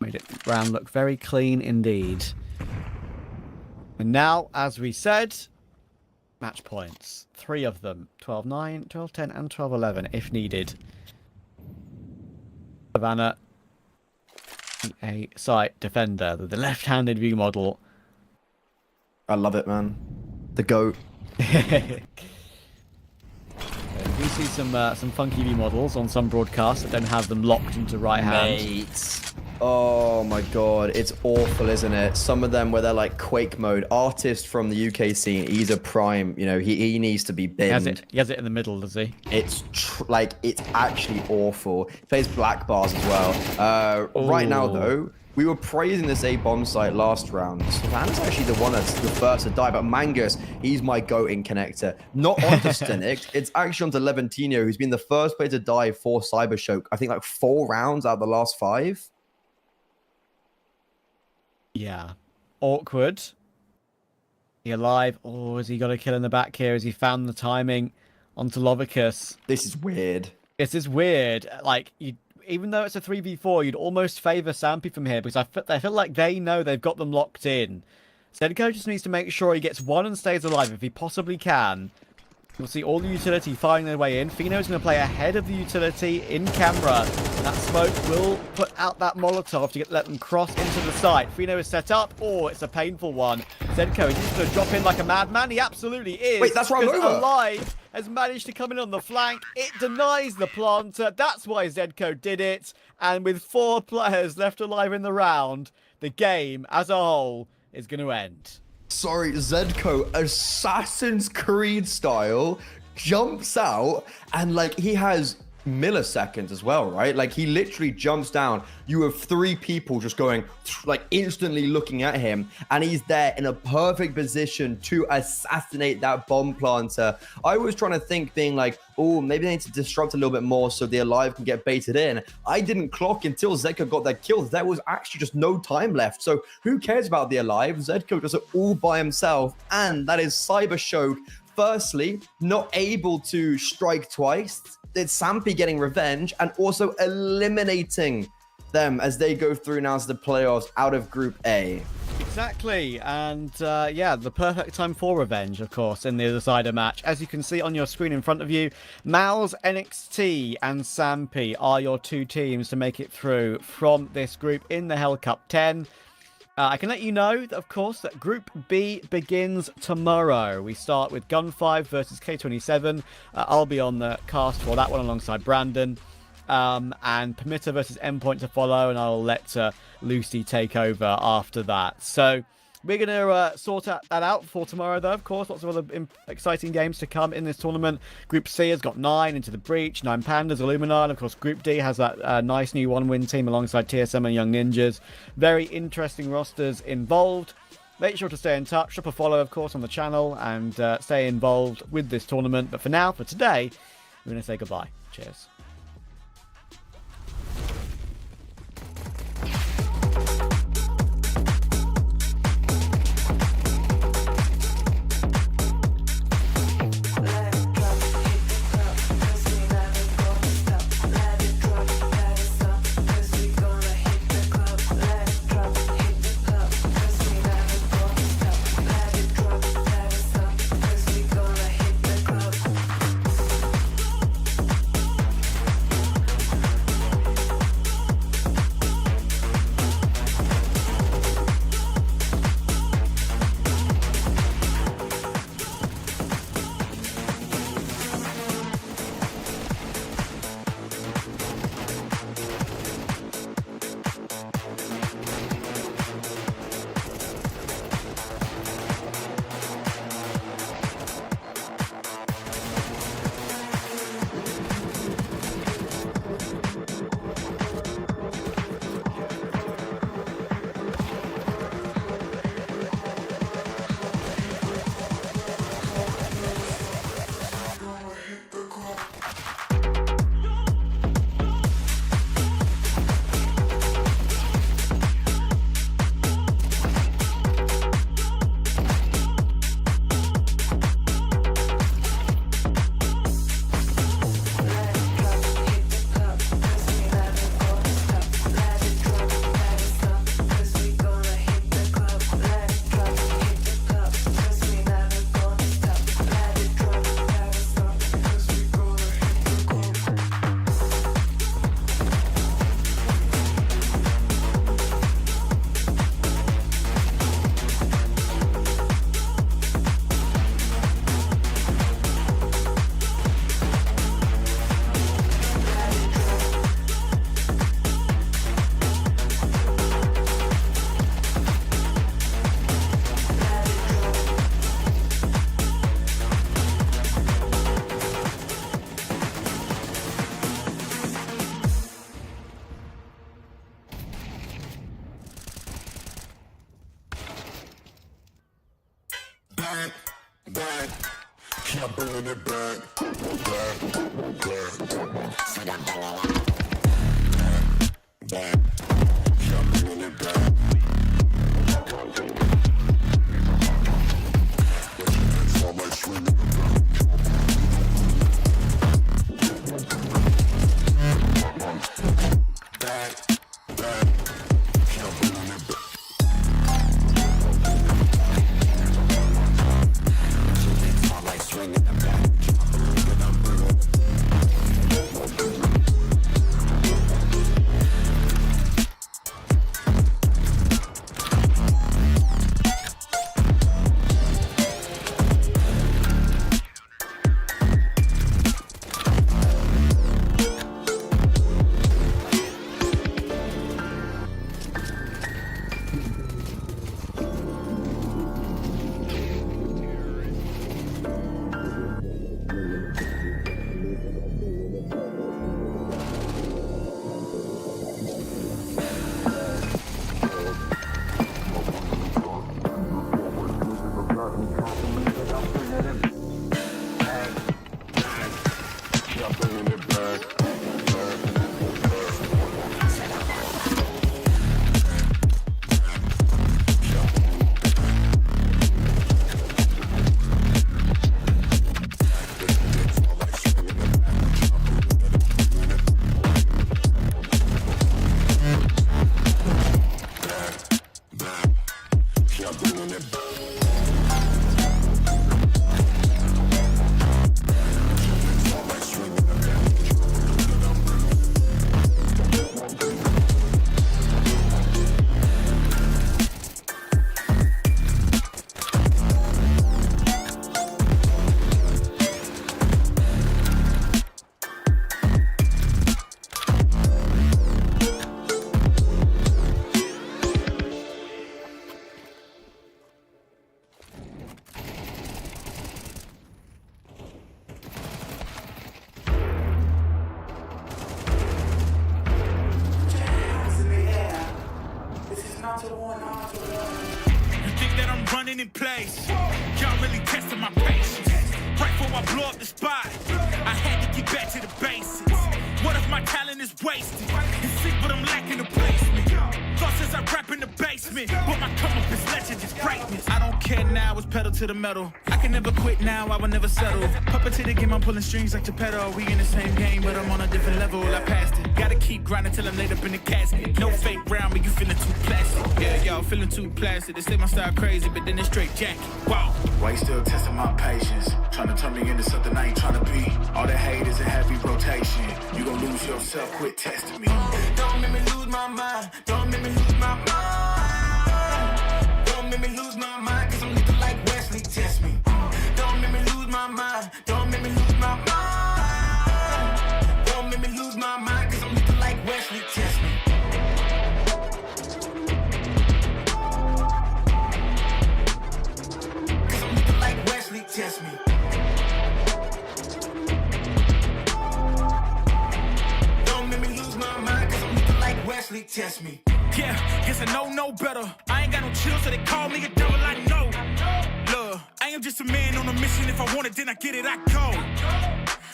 Made it round look very clean indeed. And now, as we said, match points. 3 of them. 12-9, 12-10, and 12-11 if needed. Savannah, a site defender, the left-handed view model. I love it, man. The GOAT. You see some funky view models on some broadcasts that don't have them locked into right hand. Mate. Oh my god, it's awful, isn't it? Some of them where they're like Quake mode. Artist from the UK scene, he's a prime, you know, he needs to be binned. He has it in the middle, does he? It's it's actually awful. He plays black bars as well. Right now though, we were praising this A bomb site last round. Savannah's actually the one that's the first to die, but Mangus, he's my goat in connector. Not onto Stinik, it's actually onto Levantino, who's been the first player to die for Cybershock. I think like 4 rounds out of the last 5. Yeah. Awkward. He alive? Oh, has he got a kill in the back here? Has he found the timing onto Lovicus? This is weird. This is weird. Like, even though it's a 3v4, you'd almost favour Sampy from here, because I feel like they know they've got them locked in. Zedco just needs to make sure he gets 1 and stays alive if he possibly can. You'll see all the utility firing their way in. Fino's going to play ahead of the utility in camera. That smoke will put out that Molotov to let them cross into the site. Fino is set up. Oh, it's a painful one. Zedco is just going to drop in like a madman. He absolutely is. Wait, that's round over. Alive has managed to come in on the flank. It denies the planter. That's why Zedco did it. And with 4 players left alive in the round, the game as a whole is going to end. Sorry, Zedco, Assassin's Creed style, jumps out, and like he has milliseconds as well, right? Like he literally jumps down. You have 3 people just going, like instantly looking at him, and he's there in a perfect position to assassinate that bomb planter. I was trying to think, being like, oh, maybe they need to disrupt a little bit more so the alive can get baited in. I didn't clock until Zedco got that kill. There was actually just no time left. So who cares about the alive? Zedco does it all by himself, and that is Cybershock. Firstly, not able to strike twice. It's Sampy getting revenge and also eliminating them as they go through now to the playoffs out of Group A. Exactly, and yeah, the perfect time for revenge, of course, in the other side of match. As you can see on your screen in front of you, Mal's, NXT, and Sampy are your 2 teams to make it through from this group in the Hellcup 10. I can let you know, that, of course, that Group B begins tomorrow. We start with Gun5 versus K27. I'll be on the cast for that one alongside Brandon. And Permitter versus Endpoint to follow, and I'll let Lucy take over after that. So we're going to sort that out for tomorrow, though, of course. Lots of other exciting games to come in this tournament. Group C has got 9 Into the Breach, 9 Pandas, Illumina, and of course Group D has that nice new 1-win team alongside TSM and Young Ninjas. Very interesting rosters involved. Make sure to stay in touch, drop a follow, of course, on the channel, and stay involved with this tournament. But for now, for today, we're going to say goodbye. Cheers. back, back. Keep bringing it back, back, back. So I'm bringing it back, keep bringing it back. All my swinging it back, back, keep bringing it back. You think that I'm running in place? Y'all really testing my patience. Right before I blow up the spot, I had to get back to the basics. What if my talent is wasted? It's sick, but I'm lacking the placement. Thought since I rap in the basement, but my come up is legend, is greatness. I don't care now, it's pedal to the metal. I can never quit now, I will never settle. Puppet to the game, I'm pulling strings like Geppetto. We in the same game, but I'm on a different level. I passed it. Gotta keep grinding till I'm laid up in the casket. No fake round, but you feeling too plastic. Yeah, y'all feeling too plastic. They say my style crazy, but then it's straight jacket. Wow. Why you still testing my patience? Trying to turn me into something I ain't trying to be. All that hate is a heavy rotation. You gon' lose yourself, quit testing me. Don't make me lose my mind. Don't make me lose my mind. Don't make me lose my mind, cause I'm looking like Wesley, test me. Don't make me lose my mind. Don't make me lose my mind. Don't make me lose my mind, cause I'm looking like Wesley, test me. Cause I'm looking like Wesley, test me. Wesley test me. Yeah, guess I know no better. I ain't got no chill, so they call me a devil. I know. Look, I am just a man on a mission. If I want it, then I get it, I go.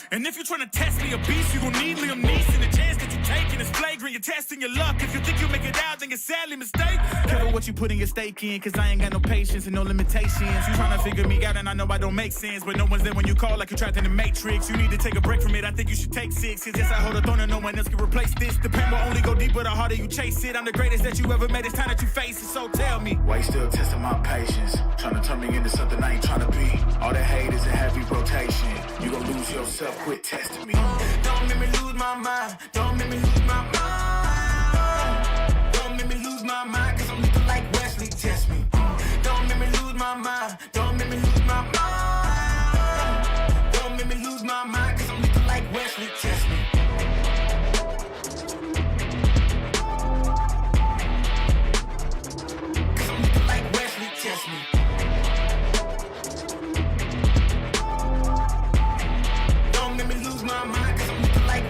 And if you're trying to test me a beast, you gon' need Liam Neeson. The chance that you taking is flagrant. You're testing your luck. If you think you make it out, then you're sadly mistaken. Careful what you putting your stake in, cause I ain't got no patience and no limitations. You trying to figure me out, and I know I don't make sense, but no one's there when you call like you're trapped in the Matrix. You need to take a break from it. I think you should take 6. Cause yes, I hold a throne and no one else can replace this. The pain will only go deeper the harder you chase it. I'm the greatest that you ever met. It's time that you face it. So tell me, why you still testing my patience? Trying to turn me into something I ain't trying to be. All that hate is a heavy rotation. You gon' lose yourself, quit testing me. Don't make me lose my mind. Don't make me lose my mind. Don't make me lose my mind, cause I'm looking like Wesley, test me. Don't make me lose my mind. Don't make me lose my mind. Don't make me lose my mind, cause I'm looking like Wesley, test me. Cause I'm looking like Wesley, test me.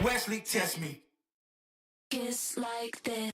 Wesley, test me. Kiss like that.